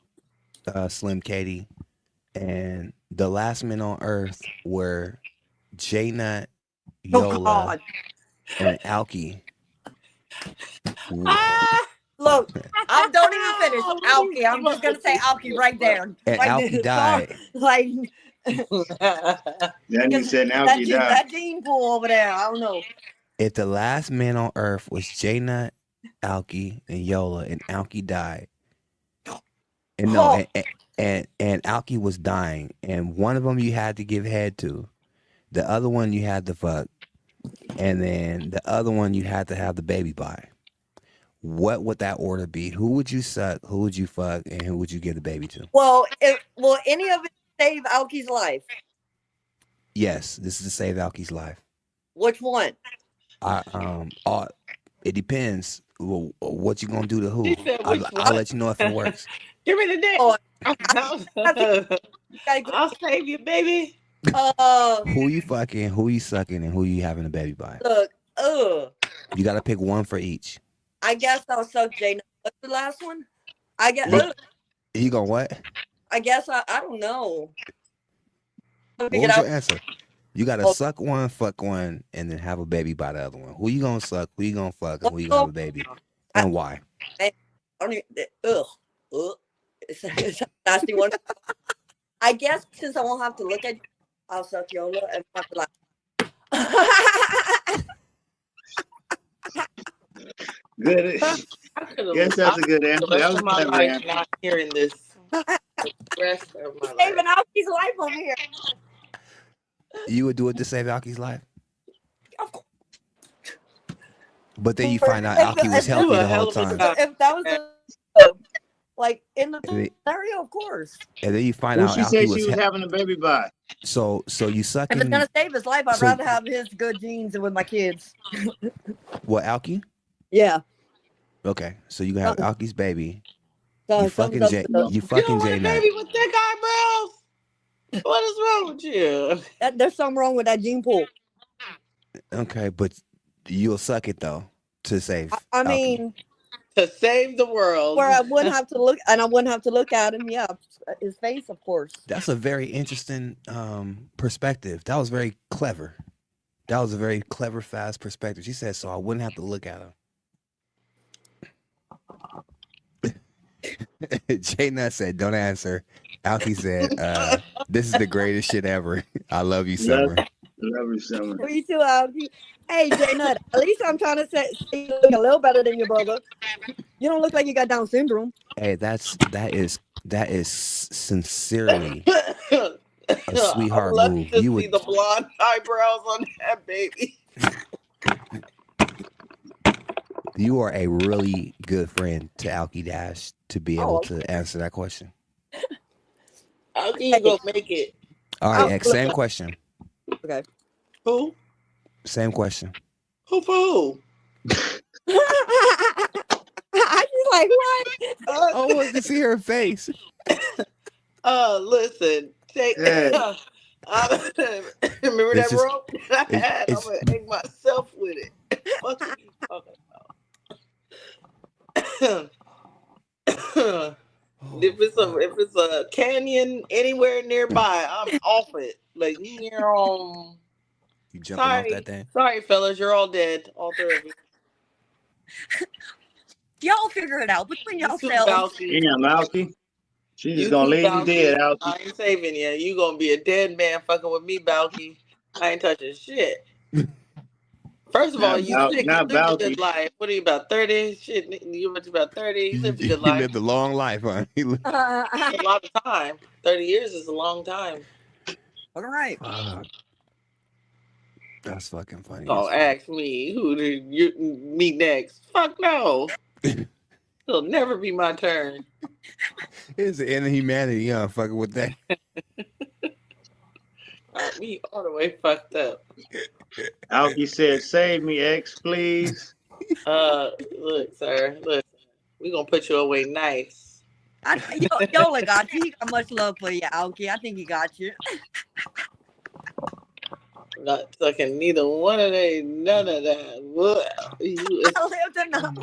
Slim Katie, and the last men on Earth were J Nut, Yola, and Alki. Look, I don't even finish. Alki. I'm just gonna say Alki right there. And Right Alki there. died. Like Then you said Alki died. that gene pool over there. I don't know. If the last man on Earth was J Nut, Alki, and Yola, and Alki died, and no, and Alki was dying, and one of them you had to give head to, the other one you had to fuck, and then the other one you had to have the baby by. What would that order be? Who would you suck? Who would you fuck? And who would you give the baby to? Well, will any of it save Alki's life? Yes, this is to save Alki's life. Which one? It depends. What you gonna do to who? She said, I'll let you know if it works. Give me the dick. I'll save you, baby. Who you fucking, who you sucking, and who you having a baby by? Look, You gotta pick one for each. I guess I'll suck J Nut. What's the last one? I guess. You gonna what? I guess I don't know. What was your answer? You gotta suck one, fuck one, and then have a baby by the other one. Who you gonna suck? Who you gonna fuck? And who you gonna have a baby? And why? I don't even. It's a nasty one. I guess since I won't have to look at you, I'll suck Yola and fuck the last. Good. Yes, that's a good answer. The rest That was of my a life answer. not hearing this. The rest of my life. Saving Alki's life over here. You would do it to save Alki's life? But then you find out Alki was healthy the whole time. If that was like in the scenario, of course. And then you find Who out she Alki said was she was having a baby by? So you If it's sucking gonna save his life, I'd rather have his good genes than with my kids. what, Alki? Yeah. Okay, so you can have Alki's baby. So You fucking J Baby Nut. with thick eyebrows. What is wrong with you? There's something wrong with that gene pool. Okay, but you'll suck it though to save. I Alki. mean, to save the world, where I wouldn't have to look, and I wouldn't have to look at him. Yeah, his face, of course. That's a very interesting perspective. That was very clever. That was a very clever, fast perspective. She said, so I wouldn't have to look at him. J Nut said, don't answer. Alki said, this is the greatest shit ever. I love you, Summer. Love you, Summer. Me too, Alki. Hey, J Nut, at least I'm trying to say you look a little better than your brother. You don't look like you got Down syndrome. Hey, that is sincerely a sweetheart I'd love move. to You see would the blonde eyebrows on that baby. You are a really good friend to Alki Dash to be able to answer that question. Alki, you gonna make it. All right, X, same question. Okay. Who? Same question. Who for who? I just like what? I want to see her face. Listen, take. Remember It's that just- rope I had? I'm gonna hang myself with it. What are you talking about? If it's a canyon anywhere nearby, I'm off it. Like You jumping off that thing? Sorry, fellas, you're all dead. All three of you. Y'all figure it out between You too, yourselves. Balky. Damn, Alki. She's You just gonna too, leave you Balky. dead, Alki. I ain't saving you. You gonna be a dead man fucking with me, Balky. I ain't touching shit. First of all, you sick. You lived a good life. What are you, about 30? Shit, you went to about 30. You lived a good He life. lived a long life, huh? He lived- That's a lot of time. 30 years is a long time. All right. That's fucking funny. Oh, ask me who did you meet next? Fuck no. It'll never be my turn. It's the end of humanity, huh? Fucking with that. Got me all the way fucked up. Alki said, "Save me, X, please." Look, sir. Listen, we gonna put you away nice. Yola got you. He got much love for you, Alki. I think he got you. Not sucking neither one of they, none of that. Well,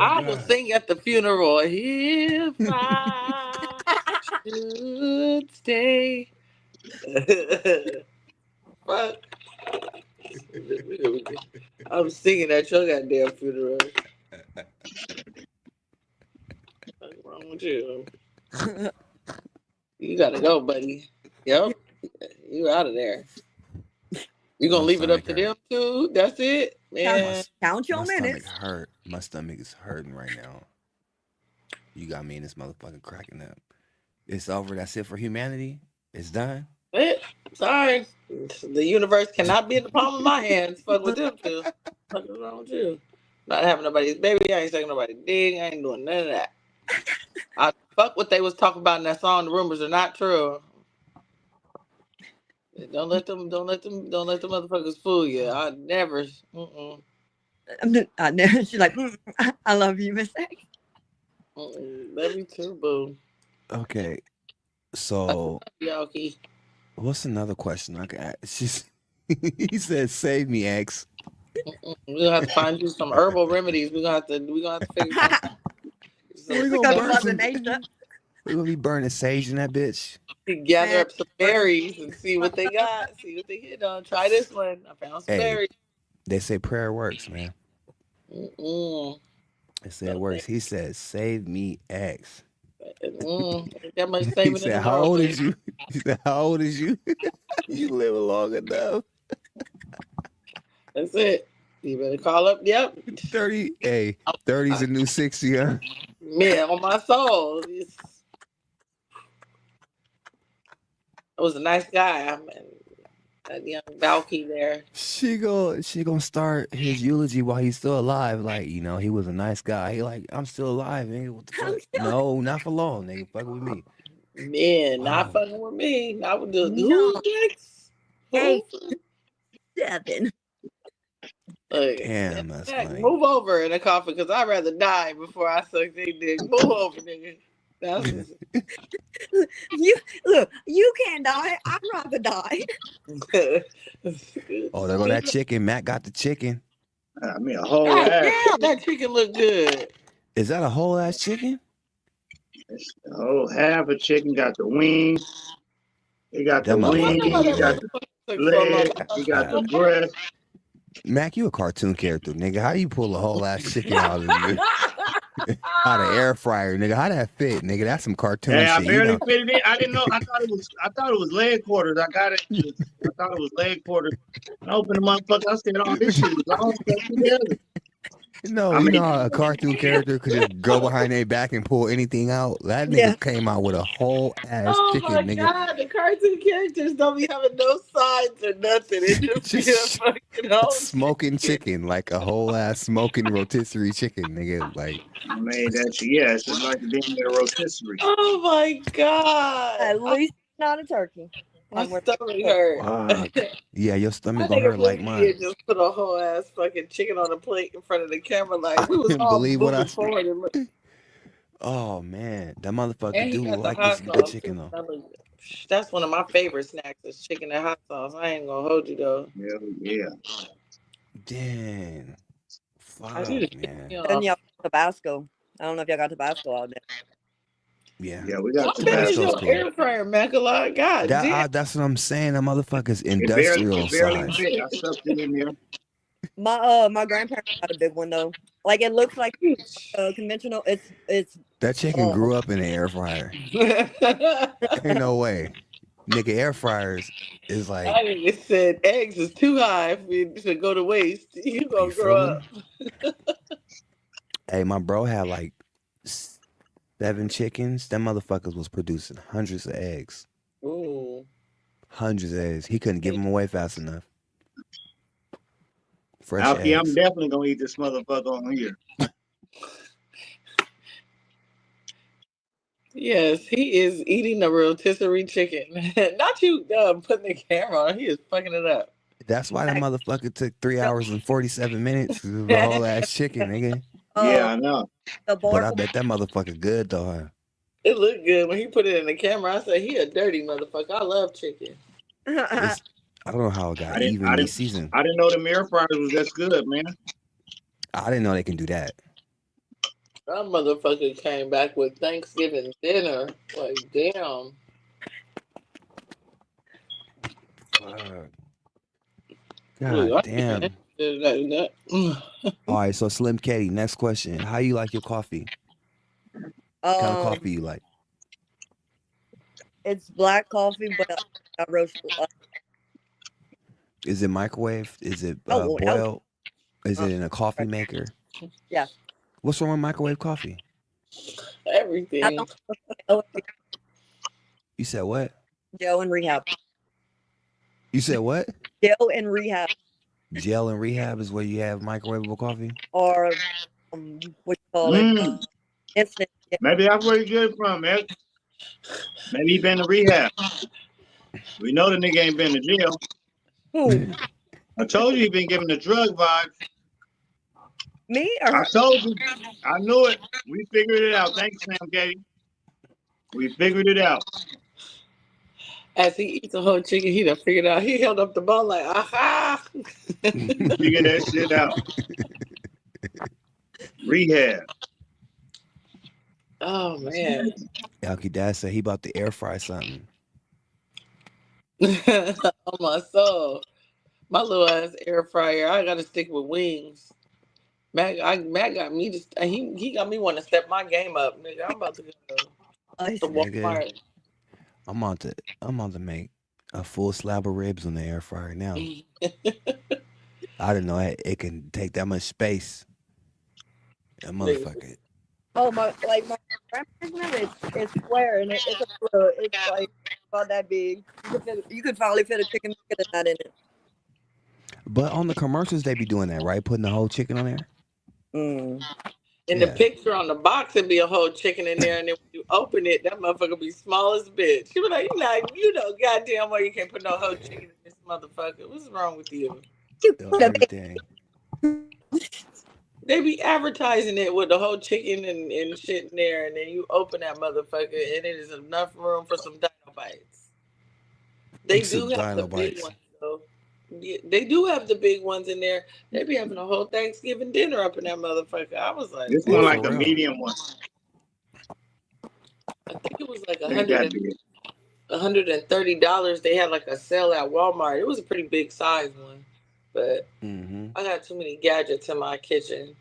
I will sing at the funeral. If I should stay. Fuck. I'm singing at your goddamn funeral. What's wrong with you? You gotta go, buddy. Yep. You out of there. You gonna leave it up to them too? That's it? Man. Count your My minutes. stomach hurt. My stomach is hurting right now. You got me in this motherfucking cracking up. It's over. That's it for humanity. It's done. Sorry. The universe cannot be in the palm of my hands. Fuck with them too. What's wrong with you? Not having nobody's baby. I ain't sucking nobody's dick. I ain't doing none of that. I fuck what they was talking about in that song. The rumors are not true. Don't let them motherfuckers fool you. I never. I never. She's like, I love you, Miss X. Love you too, boo. Okay. So, Yoki. what's another question I could ask? He said, "Save me, X." We're gonna have to find you some herbal remedies. We're gonna have to figure something. We're gonna be burning sage in that bitch. Gather up some berries and see what they got. See what they hit on. Try this one. I found some berries. They say prayer works, man. They say it works. He said, "Save me, X." That much He saving in said, the "How world, old baby. is you?" He said, "How old is you?" You live long enough. That's it. You better call up. Yep. 30. Hey, 30's a new 60, huh? Man, on my soul. It was a nice guy. I mean, that young Valky there. She gonna start his eulogy while he's still alive. Like, he was a nice guy. He like, I'm still alive, nigga. What the fuck? No, not for long, nigga. Fuck with me. Man, not fucking with me. Not with the No. next. 7. Damn, that's funny. Move over in a coffin because I'd rather die before I suck their dick. Move over, nigga. That's You can't die. I'd rather die. Oh, there go that chicken. Matt got the chicken. I mean, a whole God ass. damn, that chicken look good. Is that a whole ass chicken? It's a whole half a chicken. Got the wings. He got That the wings. motherfucker. He got the leg. He got the breast. Mac, you a cartoon character, nigga. How you pull a whole ass chicken out of the out of air fryer, nigga? How that fit, nigga? That's some cartoon Hey, I shit. barely fit it in. I didn't know. I thought it was leg quarters. I got it. I thought it was leg quarters. I opened the motherfucker. I said, "Oh, this shit is all stuck together." No, you know how a cartoon character could just go behind their back and pull anything out? That nigga came out with a whole ass chicken, my nigga. God, the cartoon characters don't be having no sides or nothing. It just be a fucking whole Smoking chicken, like a whole ass smoking rotisserie chicken, nigga. Like, I made that shit. Yeah, it's just like being a rotisserie. Oh my God. At least not a turkey. My stomach hurt. yeah, your I stomach think gonna hurt like mine. just put a whole ass fucking chicken on a plate in front of the camera like we was all Believe what I moving forward and look. Oh man, that motherfucker And he do got the like hot this good sauce, chicken too. though. That's one of my favorite snacks is chicken and hot sauce. I ain't gonna hold you though. Yeah. Damn. Fuck, do man. And y'all Tabasco. I don't know if y'all got Tabasco out there. Yeah. Yeah, we got Finish Tabasco's your cool. air fryer, Mackala. God damn. That's what I'm saying. That motherfucker's It industrial barely size. fit. I stuffed it in there. My grandparents got a big one though. Like it looks like conventional. It's That chicken grew up in an air fryer. Ain't no way. Nigga, air fryers is like, I just said eggs is too high for you to go to waste. You gonna grow up. hey, my bro had like 7 chickens. Them motherfuckers was producing hundreds of eggs. Ooh. Hundreds of eggs. He couldn't give them away fast enough. Fresh Alfie, eggs. I'm definitely gonna eat this motherfucker on here. Yes, he is eating the rotisserie chicken. Not you putting the camera on. He is fucking it up. That's why that motherfucker took 3 hours and 47 minutes. It was a whole ass chicken, nigga. Yeah, I know. But I bet that motherfucker good though. Huh? It looked good when he put it in the camera. I said, he a dirty motherfucker. I love chicken. I don't know how it I got didn't, I evenly didn't, seasoned. I didn't know the air fryers was that good, man. I didn't know they can do that. That motherfucker came back with Thanksgiving dinner. Like, damn. God damn. That. All right, so Slim Katie, next question. How you like your coffee? What kind of coffee you like? It's black coffee, but I roast. Is it microwave? Is it Oh, boiled? Is it in a coffee maker? Yeah. What's wrong with microwave coffee? Everything. You said what? Jail and rehab. You said what? Jail and rehab. Jail and rehab is where you have microwavable coffee? Or what you call it? Instant. Maybe that's where you get it from, man. Maybe he been to rehab. We know the nigga ain't been to jail. Who? I told you he been giving the drug vibes. Me or I told you. I knew it. We figured it out. Thanks, Sam Katie. We figured it out. As he eats a whole chicken, he done figured out. He held up the bone like, aha! Figure that shit out. Rehab. Oh, man. Alky Dad said he about to air fry something. On my soul. My little ass air fryer. I gotta stick with wings. Matt got me to. He got me want to step my game up, nigga. I'm about to go to Walmart. I'm on to make a full slab of ribs on the air fryer now. I didn't know it can take that much space. That motherfucker. Oh my grandma's it's square and it's like about that big. You could probably fit a chicken nugget in that in it. But on the commercials, they be doing that, right? Putting the whole chicken on there. In the picture on the box, it'd be a whole chicken in there, and then when you open it, that motherfucker be small as a bitch. You be like, you know, goddamn well you can't put no whole chicken in this motherfucker. What's wrong with you? Everything. They be advertising it with the whole chicken and shit in there, and then you open that motherfucker, and it is enough room for some dino bites. They do have the big ones, though. Yeah, they do have the big ones in there. They be having a whole Thanksgiving dinner up in that motherfucker. I was like, this one like the medium one. I think it was like $130. They had like a sale at Walmart. It was a pretty big size one, but I got too many gadgets in my kitchen.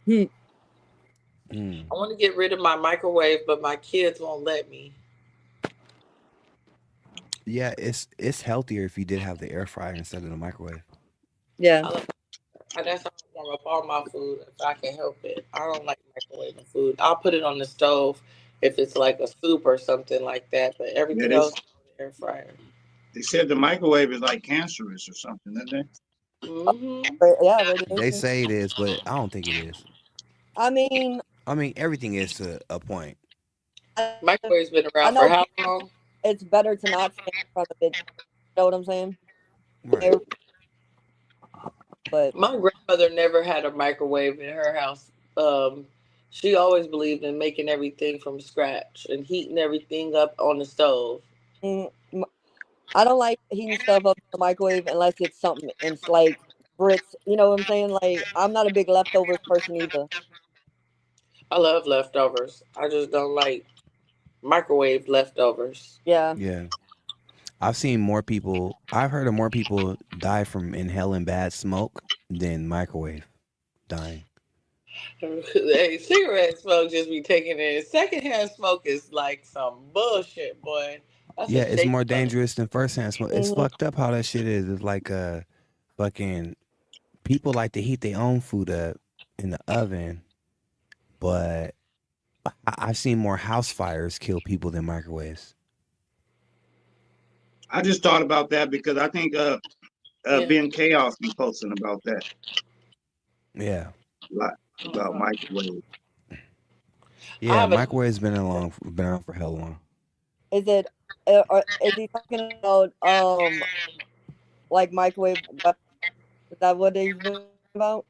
I want to get rid of my microwave, but my kids won't let me. Yeah, it's healthier if you did have the air fryer instead of the microwave. Yeah. That's how I warm up all my food if I can help it. I don't like microwaving food. I'll put it on the stove if it's like a soup or something like that, but everything else is the air fryer. They said the microwave is like cancerous or something, didn't they? Yeah, radiation. They say it is, but I don't think it is. I mean, everything is to a point. Microwave's been around for how long? It's better to not stand in front of it. You know what I'm saying? Right. But my grandmother never had a microwave in her house. She always believed in making everything from scratch and heating everything up on the stove. I don't like heating stuff up in the microwave unless it's something it's like grits. You know what I'm saying? Like I'm not a big leftovers person either. I love leftovers. I just don't like microwave leftovers. Yeah. Yeah. I've heard of more people die from inhaling bad smoke than microwave dying. Hey, cigarette smoke just be taking it. Secondhand smoke is like some bullshit, boy. Yeah, it's more dangerous than firsthand smoke. It's fucked up how that shit is. It's like fucking people like to heat their own food up in the oven, but I've seen more house fires kill people than microwaves. I just thought about that because I think Ben Chaos be posting about that. Yeah. About microwave. Yeah, microwave's been around for hell long. Is it? Is he talking about like microwave? Is that what he's about?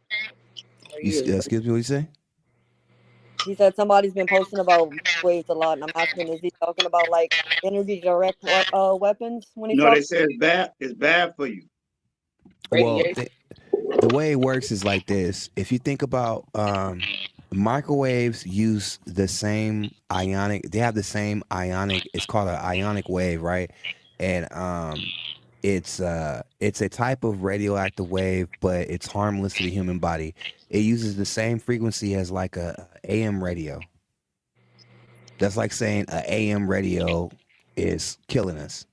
Excuse me, what you say? He said somebody's been posting about microwaves a lot, and I'm asking, is he talking about like energy direct weapons when he's No, they talking? say it's bad. It's bad for you. Well, the way it works is like this. If you think about microwaves use the same ionic, they have the same ionic, it's called an ionic wave, right? And it's a type of radioactive wave, but it's harmless to the human body. It uses the same frequency as like a AM radio. That's like saying a AM radio is killing us.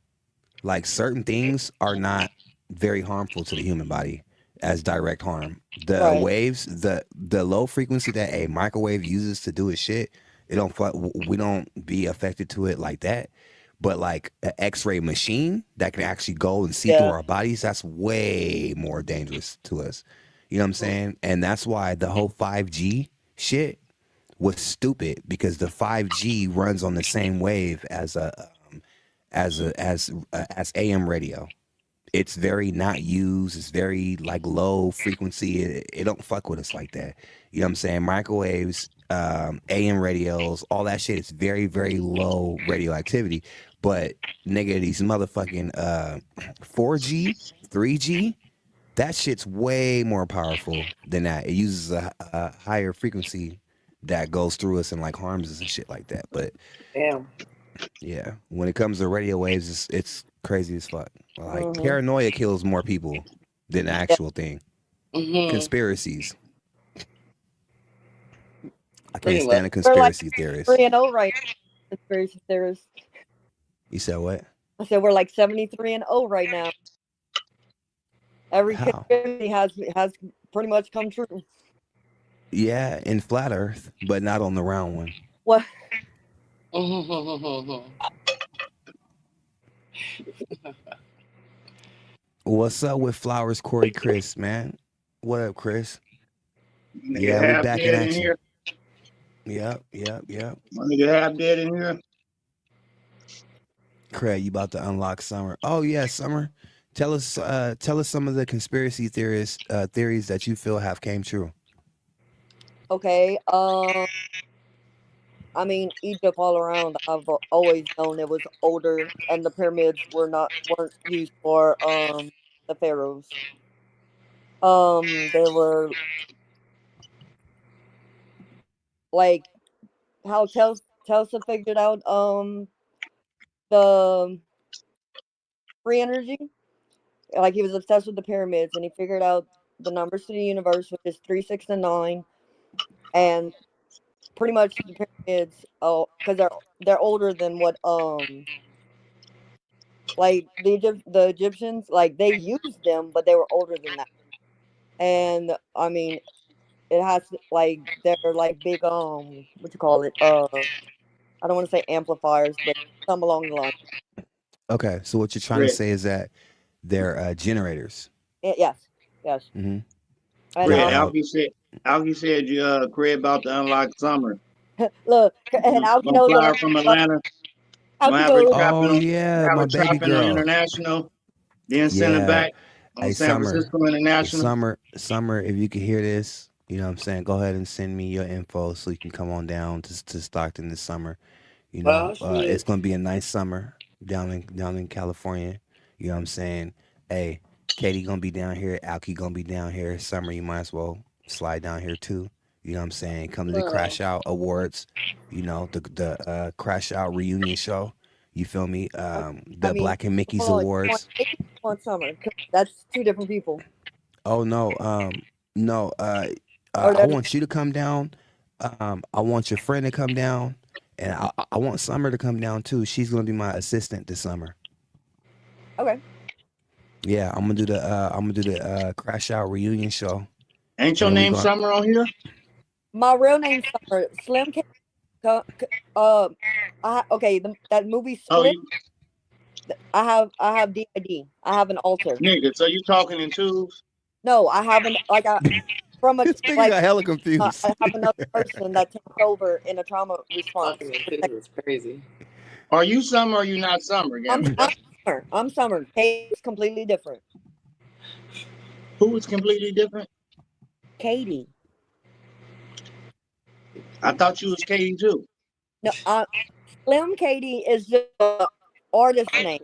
Like certain things are not very harmful to the human body as direct harm. The Right. waves, the low frequency that a microwave uses to do its shit, we don't be affected to it like that. But like an X-ray machine that can actually go and see through Yeah. our bodies, that's way more dangerous to us. You know what I'm saying? And that's why the whole 5G shit was stupid, because the 5G runs on the same wave as as AM radio. It's very not used. It's very like low frequency. It don't fuck with us like that. You know what I'm saying? Microwaves, AM radios, all that shit. It's very very low radioactivity. But nigga, these motherfucking 4G, 3G, that shit's way more powerful than that. It uses a higher frequency that goes through us and like harms us and shit like that. But Damn. yeah, when it comes to radio waves, it's crazy as fuck. Like Mhm. paranoia kills more people than the actual thing. Conspiracies. I can't stand a We're like conspiracy theorist. 3-0 right now. Conspiracy theorists. You said what? I said we're like 73-0 right now. Every How? conspiracy has pretty much come true. Yeah, in flat Earth, but not on the round one. What? What's up with Flowers, Corey, Chris, man? What up, Chris? Nigga Yeah, we half back dead in in action. here. Yep. My nigga half dead in here. Craig, you about to unlock Summer. Oh yeah, Summer. Tell us some of the conspiracy theories that you feel have came true. Okay. I mean, Egypt all around. I've always known it was older, and the pyramids weren't used for the pharaohs. They were like how Telsa figured out the free energy. Like he was obsessed with the pyramids, and he figured out the numbers to the universe, which is 3, 6, and 9, and pretty much the pyramids. Oh, because they're older than what like the Egyptians, like they used them, but they were older than that. And I mean, it has like they're like big what you call it? I don't want to say amplifiers, but some along the line. Okay, so what you're trying to say is that they're generators. Yes. Mm-hmm. And, Craig, Alki said you Craig about to unlock Summer. look, and Alki Gonna knows what fly I'm her from talking about. Atlanta. Alki Have her knows. trapping Oh yeah, have my her baby trapping on girl. international, then send her Yeah. back on Hey, San Francisco International. Summer, if you can hear this, you know what I'm saying, go ahead and send me your info so you can come on down to Stockton this summer. You know, Oh, shit. it's gonna be a nice summer down in California. You know what I'm saying? Hey, Katie gonna be down here, Alki gonna be down here. Summer, you might as well slide down here too. You know what I'm saying? Come to the Crash Out Awards, you know, the Crash Out reunion show. You feel me? The Black and Mickey's Awards. On Summer. 'Cause that's two different people. Oh no, no. Or I that- want you to come down. I want your friend to come down, and I want Summer to come down too. She's gonna be my assistant this summer. Okay. Yeah, I'm gonna do the Crash Out reunion show. Ain't your And we name gonna- Summer on here? My real name's Summer. Slim. Okay. That movie Split. I have DID. I have an alter. Nigga, so you talking in tubes? No, I haven't. Like from a nigga like got hella confused. I have another person that takes over in a trauma response. It's crazy. Are you Summer or are you not Summer? I'm Summer. I'm Summer. Katie's completely different. Who is completely different? Katie. I thought you was Katie too. No, Slim Katie is just an artist name.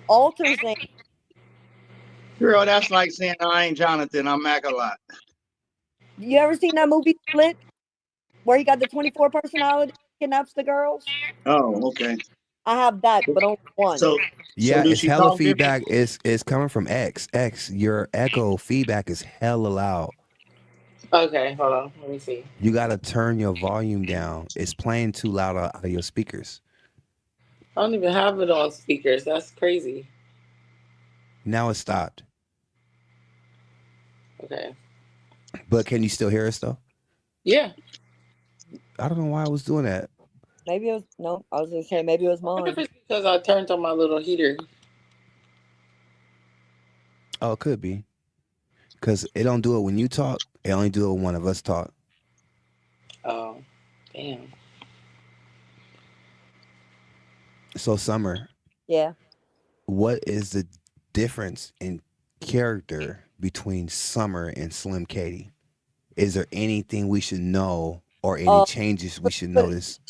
Alter's name. Girl, that's like saying I ain't Jonathan, I'm Mac-a-Lot. You ever seen that movie Split, where he got the 24 personality, kidnaps the girls? Oh, okay. I have that, but only one. So Yeah, do it's she hella talk different? feedback. It's coming from X. X, your echo feedback is hella loud. Okay, hold on. Let me see. You gotta turn your volume down. It's playing too loud out of your speakers. I don't even have it on speakers. That's crazy. Now it stopped. Okay. But can you still hear us though? Yeah. I don't know why I was doing that. Maybe it was no. I was gonna say maybe it was I wonder mine. if it's because I turned on my little heater. Oh, it could be. Because it don't do it when you talk. It only do it when one of us talk. Oh, damn. So Summer, Yeah. what is the difference in character between Summer and Slim Katie? Is there anything we should know or any changes we should notice?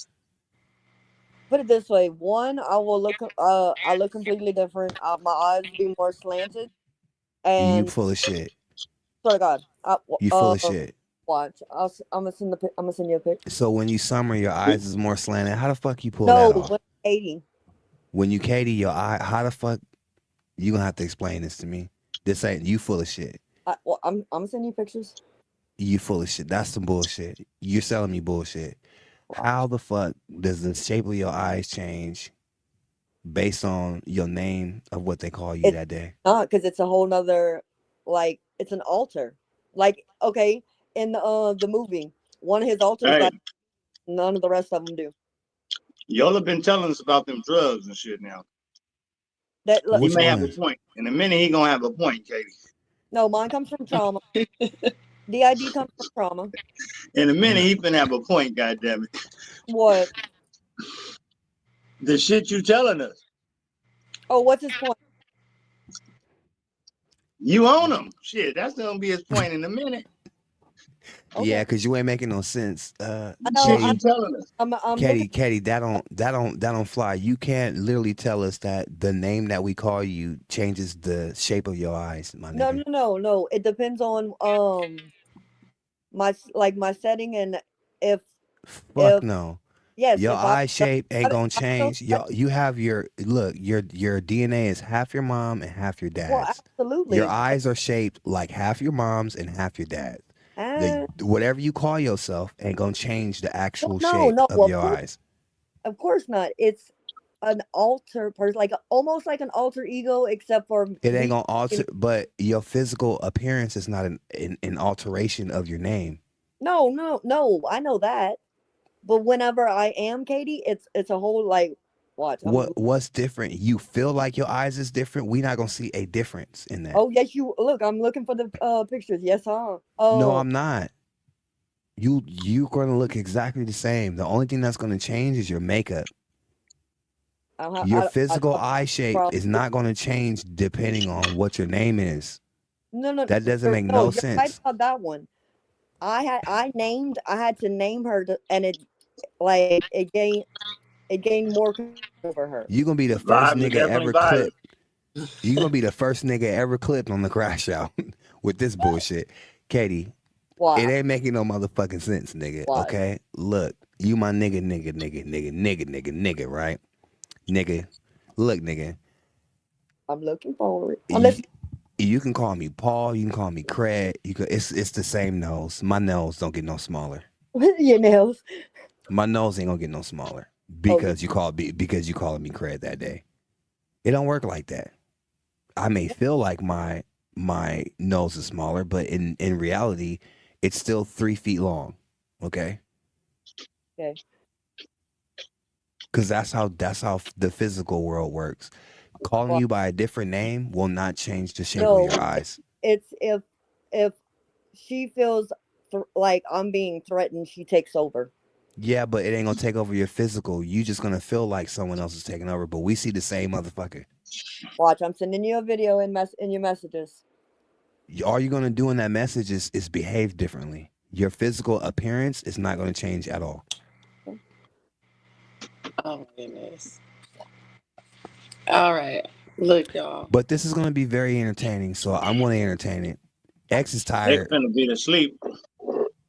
Put it this way: one, I look completely different. My eyes be more slanted, You and full of shit. swear to God, You full of shit. watch. I'm gonna send I'm gonna send you a picture. So when you Summer, your eyes is more slanted. How the fuck you pull No, that off? when 80. When you Katie, your eye, how the fuck? You gonna have to explain this to me. This ain't you full of shit. I'm gonna send you pictures. You full of shit. That's some bullshit. You're selling me bullshit. How the fuck does the shape of your eyes change based on your name of what they call you that day? Not because it's a whole nother, like it's an altar. Like okay, in the movie, one of his altars, Hey. like none of the rest of them do. Y'all have been telling us about them drugs and shit now. That he may have a point. In a minute, he gonna have a point, Katie. No, mine comes from trauma. DID comes from trauma. In a minute, he finna have a point, goddammit. What? The shit you telling us. Oh, what's his point? You own him. Shit, that's gonna be his point in a minute. Yeah, because you ain't making no sense. Shit you telling us. I'm Katie, that don't fly. You can't literally tell us that the name that we call you changes the shape of your eyes, my nigga. No. It depends on my setting and if Fuck no. Yes, Your if I eye shape ain't gonna change. I don't- You have your DNA is half your mom and half your dad's. Well, absolutely. Your eyes are shaped like half your mom's and half your dad's. Whatever you call yourself ain't gonna change the actual shape of your eyes. Of course not. It's an alter person, like almost like an alter ego, except for It ain't gonna alter, but your physical appearance is not an alteration of your name. No. I know that, but whenever I am Katie, it's a whole like watch. What's different? You feel like your eyes is different. We not gonna see a difference in that. Oh yes, you look. I'm looking for the pictures. Yes, huh? Oh No, I'm not. You're gonna look exactly the same. The only thing that's gonna change is your makeup. Your physical eye shape is not gonna change depending on what your name is. No. That doesn't make no you're sense. right about that one. I had to name her, and it gained more control over her. You're gonna be the first nigga ever clipped. You're gonna be the first nigga ever clipped on the crash out with this bullshit. Katie, it ain't making no motherfucking sense, nigga. Why? Okay? Look, you my nigga, right? Nigga. Look, nigga. I'm looking for it. You can call me Paul, you can call me Craig. It's the same nose. My nose don't get no smaller. Your nails. My nose ain't gonna get no smaller because you calling me Craig that day. It don't work like that. I may feel like my nose is smaller, but in reality, it's still 3 feet long. Okay. Okay. Because that's how the physical world works. Calling you by a different name will not change the shape of your eyes. It's if she feels like I'm being threatened, she takes over. Yeah, but it ain't gonna take over your physical. You just gonna feel like someone else is taking over. But we see the same motherfucker. Watch, I'm sending you a video in your messages. All you're gonna do in that message is behave differently. Your physical appearance is not going to change at all. Oh my goodness. All right. Look, y'all. But this is going to be very entertaining, so I'm going to entertain it. X is They tired. finna be asleep.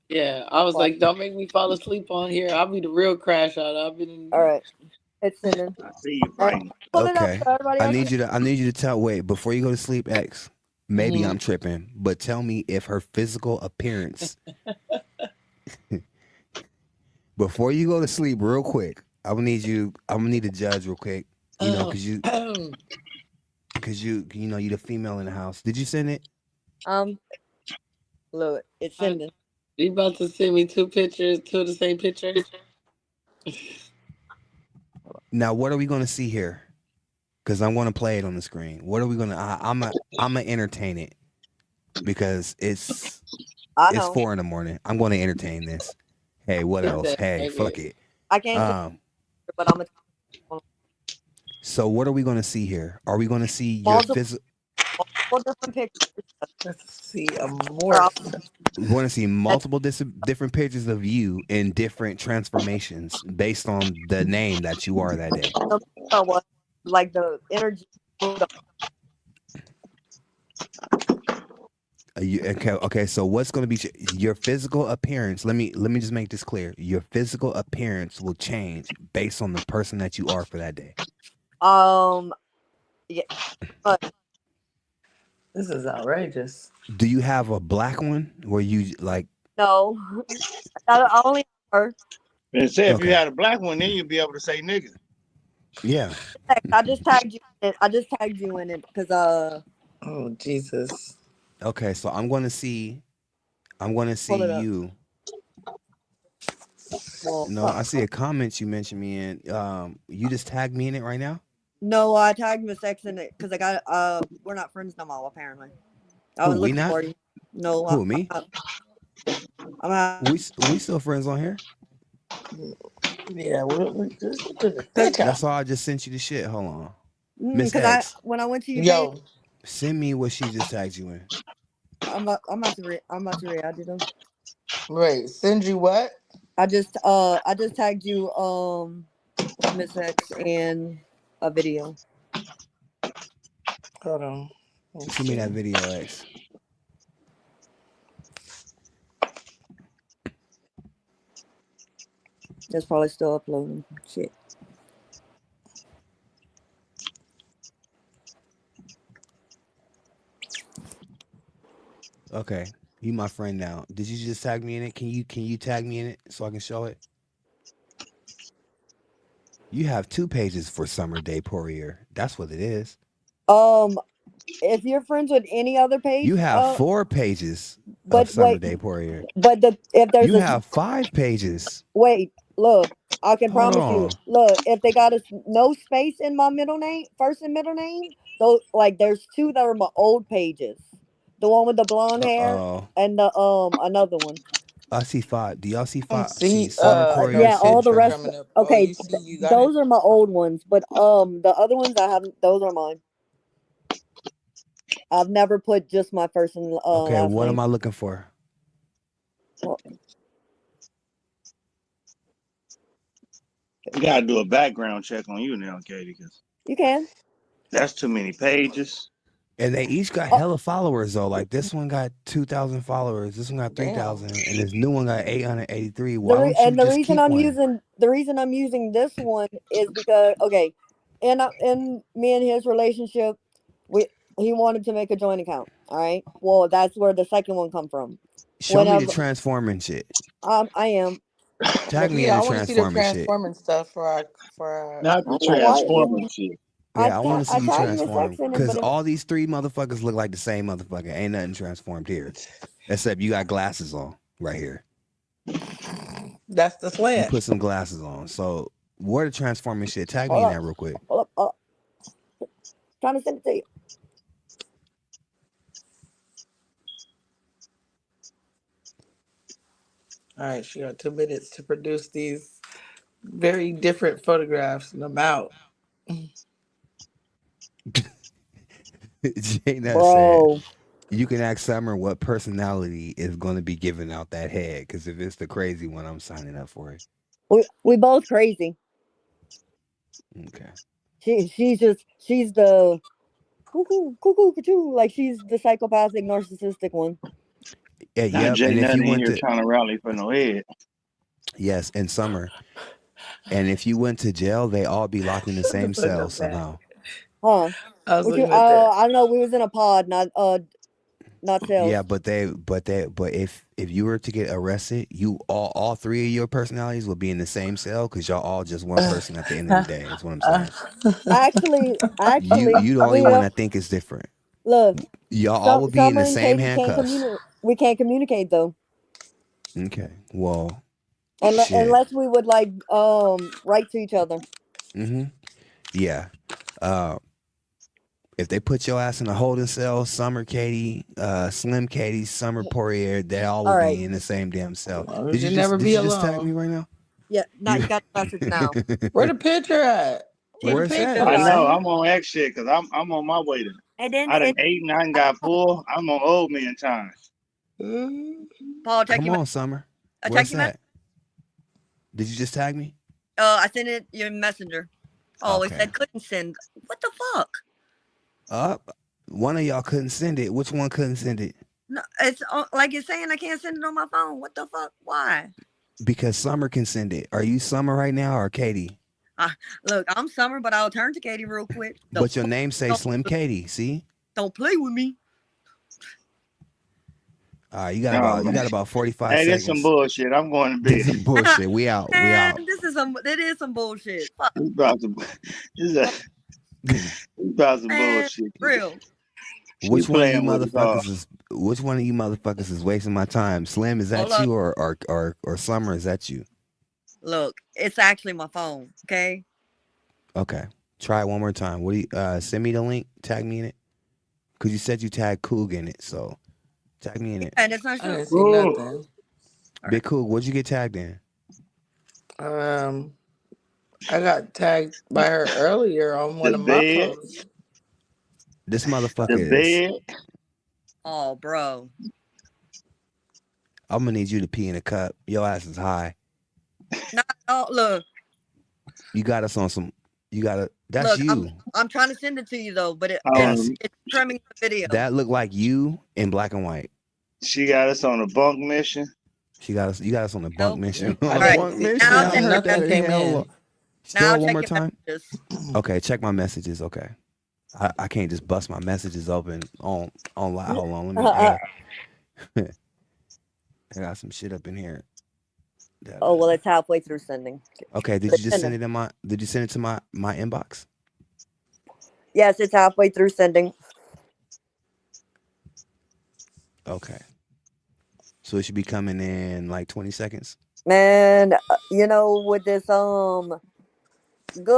Yeah, I was like, don't make me fall asleep on here. I'll be the real crash out. I've been. All right. It's sending. I see you fighting. Pull it up Okay. so everybody I else need you to tell, wait, before you go to sleep, X, maybe I'm tripping, but tell me if her physical appearance before you go to sleep real quick. I'm gonna need to judge real quick. You know, cause you you the female in the house. Did you send it? Look, it's sending. You about to send me two of the same picture? Now, what are we gonna see here? Because I'm gonna play it on the screen. What are we gonna? I'm gonna entertain it because it's 4 a.m. I'm gonna entertain this. Hey, what else? Hey, fuck it. I can't. But I'm gonna. So what are we gonna see here? Are we gonna see your Multiple physical? different pictures. Let's see a more. We want to see multiple different pictures of you in different transformations based on the name that you are that day. What, like the energy. Okay. So what's going to be your physical appearance? Let me just make this clear. Your physical appearance will change based on the person that you are for that day. Yeah. This is outrageous. Do you have a black one where you like? No, I only her. And say if you had a black one, then you'd be able to say nigga. Yeah. I just tagged you in it. I just tagged you in it because Oh Jesus. Okay, so I'm going to see you. Well, No, I see a comment you mentioned me in. You just tagged me in it right now? No, I tagged Miss X in it because I got we're not friends no more apparently. I was looking for you. No, Who, me? I'm we still friends on here? Yeah, that's all. I just sent you the shit. Hold on, Miss because X. When I went to your page, send me what she just tagged you in. I'm about to read. I did them. Wait, send you what? I just tagged you Miss X and a video. Hold on. Send me that video, X. It's probably still uploading. Shit. Okay, you my friend now. Did you just tag me in it? Can you tag me in it so I can show it? You have 2 pages for Summer Day Poirier. That's what it is. If you're friends with any other page, you have 4 pages of Summer Day Poirier. But if there's you have 5 pages. Wait, look, I can Hold promise on. you. Look, if they got no space in my middle name, first and middle name, those like there's 2 that are my old pages. The one with the blonde hair and the another one. I see 5. Do y'all see 5? See, Summer Poirier. Yeah, all the rest. coming up. Okay, you got those are my old ones, but the other ones I haven't. Those are mine. I've never put just my first and okay, last what name. am I looking for? Well, you gotta do a background check on you now, Katie, because you can. That's too many pages. And they each got hella followers though. Like this one got 2,000 followers. This one got 3,000, and this new one got 883. Why don't you just keep one? The reason I'm using this one is because in me and his relationship, he wanted to make a joint account. All right. Well, that's where the second one come from. Show me the transforming shit. I am. Tag me in the transforming shit. Transforming stuff for our not the transforming shit. Yeah, I want to see you transform because all these 3 motherfuckers look like the same motherfucker. Ain't nothing transformed here, except you got glasses on right here. That's the slant. You put some glasses on. So where the transforming shit? Tag me in that real quick. Hold up. Trying to send it to you. All right, she got 2 minutes to produce these very different photographs, and I'm out. Ain't that sad? You can ask Summer what personality is going to be giving out that head. Because if it's the crazy one, I'm signing up for it. We both crazy. Okay. She's the cuckoo, like she's the psychopathic narcissistic one. Yeah, Not yep. Jay And if you Nutty went here to trying to rally for no head. yes, in Summer, and if you went to jail, they all be locked in the same cell somehow. Huh? I was What you, looking at that. I don't know. We was in a pod, not cells. Yeah, but if you were to get arrested, you all three of your personalities would be in the same cell because y'all all just one person at the end of the day. That's what I'm saying. Actually, You the only one that think it's different. look, Y'all all will be in Summer the and same Katie can't handcuffs. communicate. We can't communicate though, Okay. Well, shit. unless we would like write to each other. Yeah. If they put your ass in a holding cell, Summer Katie, Slim Katie, Summer Poirier, they all will All right. be in the same damn cell. long Did as you you never just be tag me alone. right now? Yeah, now you got the message now. Where the picture at? Where it's at? I know. I'm on X shit because I'm on my way to. And then I done ate and I done got full. I'm on old man time. Paul, check Come your on, Summer. check Where's your that? Did you just tag me? I sent it your messenger. Oh, Okay. it said couldn't send. What the fuck? One of y'all couldn't send it. Which one couldn't send it? No, it's like it's saying I can't send it on my phone. What the fuck? Why? Because Summer can send it. Are you Summer right now or Katie? Look, I'm Summer, but I'll turn to Katie real quick. But your name say Slim Katie. See? Don't play with me. You got about 45 hey, seconds. That's some bullshit. I'm going to bed. This some bullshit. We out. We Man, out. It is some bullshit. Fuck. We about some bullshit. Real. Which one of you motherfuckers is wasting my time? Slim, is that you or Summer, is that you? Look, it's actually my phone. Okay. Okay. Try it one more time. What do you send me the link? Tag me in it. Cause you said you tagged Coog in it, so tag me in it. And it's not I sure. didn't see nothing. Big Coog, what'd you get tagged in? I got tagged by her earlier on one of my posts. This motherfucker is. Oh, bro. I'm gonna need you to pee in a cup. Your ass is high. Look. You got us on some. You gotta. That's look, you. I'm trying to send it to you though, but it's trimming the video. That looked like you in black and white. She got us on a bunk mission. You got us on a bunk mission. All right. Now nothing came in. Still one more time. Okay, check my messages. Okay, I can't just bust my messages open on live. Hold on, let me. I got some shit up in here. Oh well, it's halfway through sending. Okay, did you just send it in my? Did you send it to my inbox? Yes, it's halfway through sending. Okay. So it should be coming in like 20 seconds. Man, with this good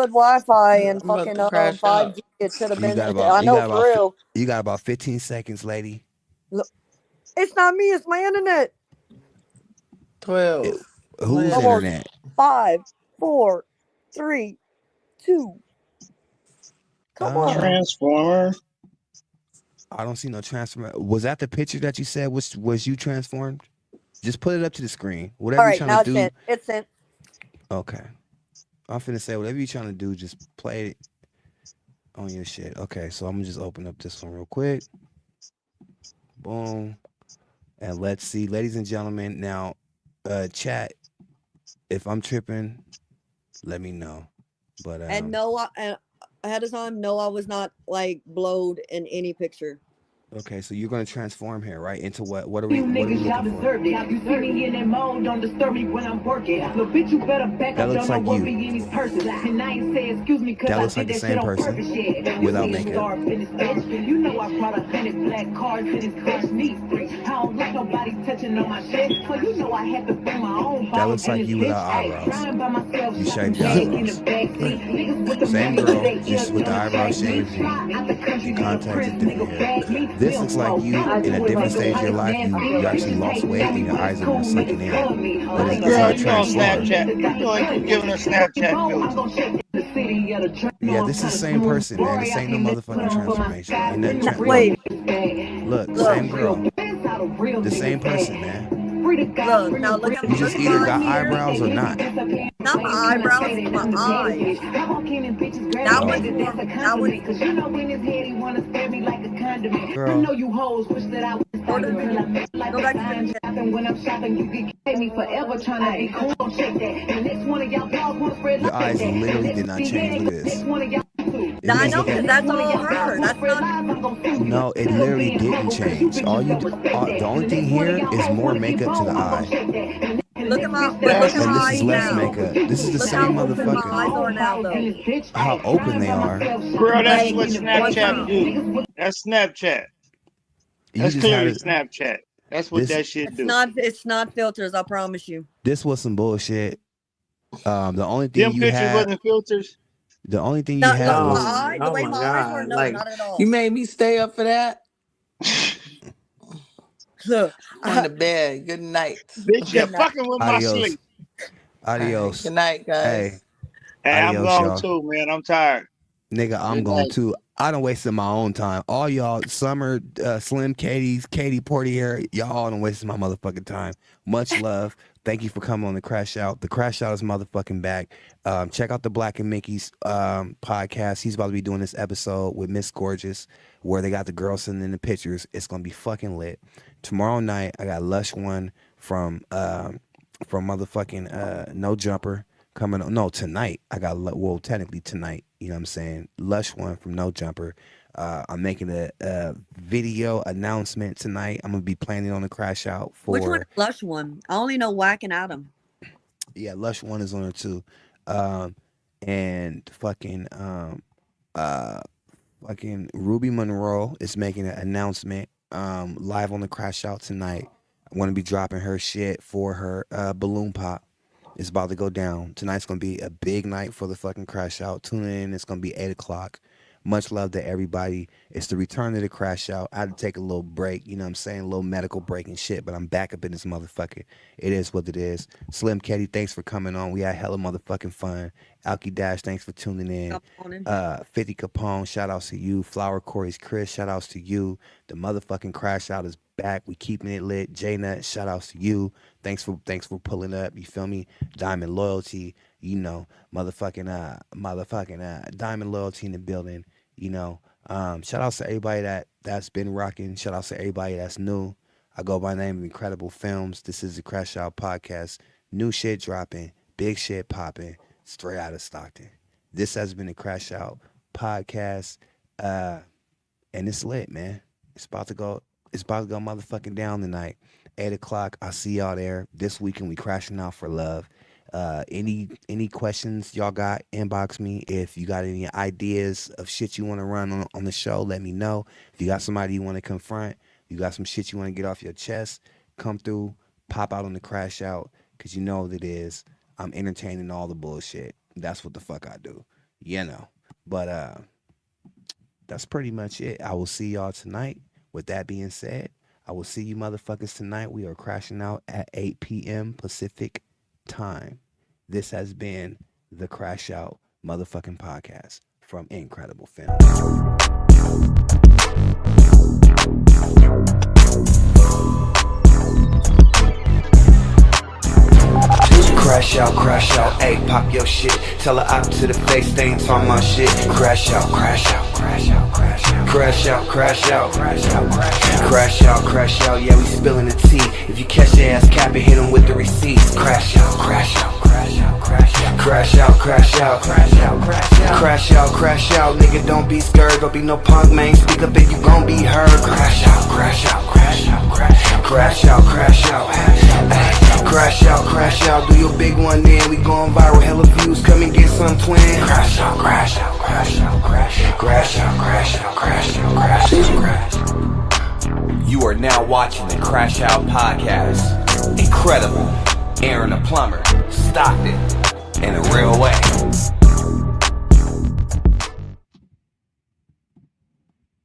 Wi-Fi and fucking 5G, it should have been. I know for real. You got about 15 seconds, lady. Look, it's not me. It's my internet. 12. Whose internet? 5, 4, 3, 2. Come on. Transformer. I don't see no transformer. Was that the picture that you said was you transformed? Just put it up to the screen. Whatever you're trying to do. It's sent. Okay. I'm finna say whatever you're trying to do, just play it on your shit. Okay, so I'm gonna just open up this one real quick. Boom. And let's see, ladies and gentlemen. Now, chat. If I'm tripping, let me know. But And no, ahead of time, no, I was not like blowed in any picture. Okay, so you're gonna transform here, right? Into what? What are we looking for? That looks like you. That looks like the same person without makeup. That looks like you without eyebrows. You shaved your eyebrows. Same girl, just with the eyebrows shaved and contacts and different hair. This looks like you in a different stage of your life. You actually lost weight and your eyes are more sunken in. But it's not transformed. You're giving her Snapchat Yeah, this is the same person, man. This ain't no motherfucking transformation. Ain't nothing Wait. Look, same girl. The same person, man. Look, now look at You just look either my got here. eyebrows or not. Not my eyebrows, my eyes. That one's more. That one's. Girl. Go back to Your eyes literally did not change. Look at this. I know, because that's all her. That's not. No, it literally didn't change. The only thing here is more makeup to the eye. Look at my, And this is less now. makeup. This is the Look same how open my eyes motherfucker. are now, though. How open they are. Girl, that's what Snapchat do. That's Snapchat. That's clearly Snapchat. That's what that shit do. It's not filters, I promise you. This was some bullshit. The only thing Them you pictures had. wasn't filters. The only thing you had No, was. The way my eyes were, no, like, not at all. you made me stay up for that. Look, on the bed. Good night. Bitch, you're fucking with my Adios. sleep. Adios. Good night, guys. Hey, I'm Adios, gone y'all. too, man. I'm tired. Nigga, I'm Good going night. too. I done wasted my own time. All y'all, Summer, Slim, Katie Portier, y'all all done wasted my motherfucking time. Much love. Thank you for coming on the Crash Out. The Crash Out is motherfucking back. Check out the Black and Mickey's podcast. He's about to be doing this episode with Miss Gorgeous, where they got the girls sending in the pictures. It's gonna be fucking lit. Tomorrow night, I got Lush One from motherfucking No Jumper coming on. No, tonight I got, well, technically tonight, you know what I'm saying, Lush One from No Jumper. I'm making a video announcement tonight. I'm gonna be planning on the Crash Out for. Which one? Lush One. I only know Whack and Adam. Yeah, Lush One is on it too. And fucking Ruby Monroe is making an announcement live on the Crash Out tonight. I want to be dropping her shit for her balloon pop. It's about to go down. Tonight's going to be a big night for the fucking Crash Out. Tune in. It's going to be 8 o'clock. Much love to everybody. It's the return of the Crash Out. I had to take a little break, you know what I'm saying? A little medical break and shit, but I'm back up in this motherfucker. It is what it is. Slim Katie, thanks for coming on. We had hella motherfucking fun. Alki Dash, thanks for tuning in. 50 Capone, shout outs to you. Flower Corey's Chris, shout outs to you. The motherfucking Crash Out is back. We keeping it lit. J-Nut, shout outs to you. Thanks for pulling up. You feel me? Diamond Loyalty, you know, motherfucking Diamond Loyalty in the building, you know. Shout outs to everybody that's been rocking. Shout outs to everybody that's new. I go by the name of Incredible Films. This is the Crash Out Podcast. New shit dropping, big shit popping, straight out of Stockton. This has been the Crash Out Podcast. And it's lit, man. It's about to go motherfucking down tonight. 8 o'clock. I'll see y'all there. This weekend we crashing out for love. Any questions y'all got, inbox me. If you got any ideas of shit you want to run on the show, let me know. If you got somebody you want to confront, you got some shit you want to get off your chest, come through, pop out on the Crash Out, because you know what it is. I'm entertaining all the bullshit. That's what the fuck I do, you know. But that's pretty much it. I will see y'all tonight. With that being said, I will see you motherfuckers tonight. We are crashing out at 8 p.m. Pacific time. This has been the Crash Out motherfucking podcast from Incredible Film. Crash out, ayy, pop your shit. Tell her out to the face, they ain't talking my shit. Crash out. Crash out, yeah, we spilling the tea. If you catch your ass cap and hit them with the receipts. Crash out. Nigga, don't be scared, don't be no punk, man. Speak up and you gon' be heard. Crash out. Do your big one then, we going viral, hella views, come and get some twin. Crash out. You are now watching the Crash Out Podcast. Incredible. Aaron the Plumber, Stockton, and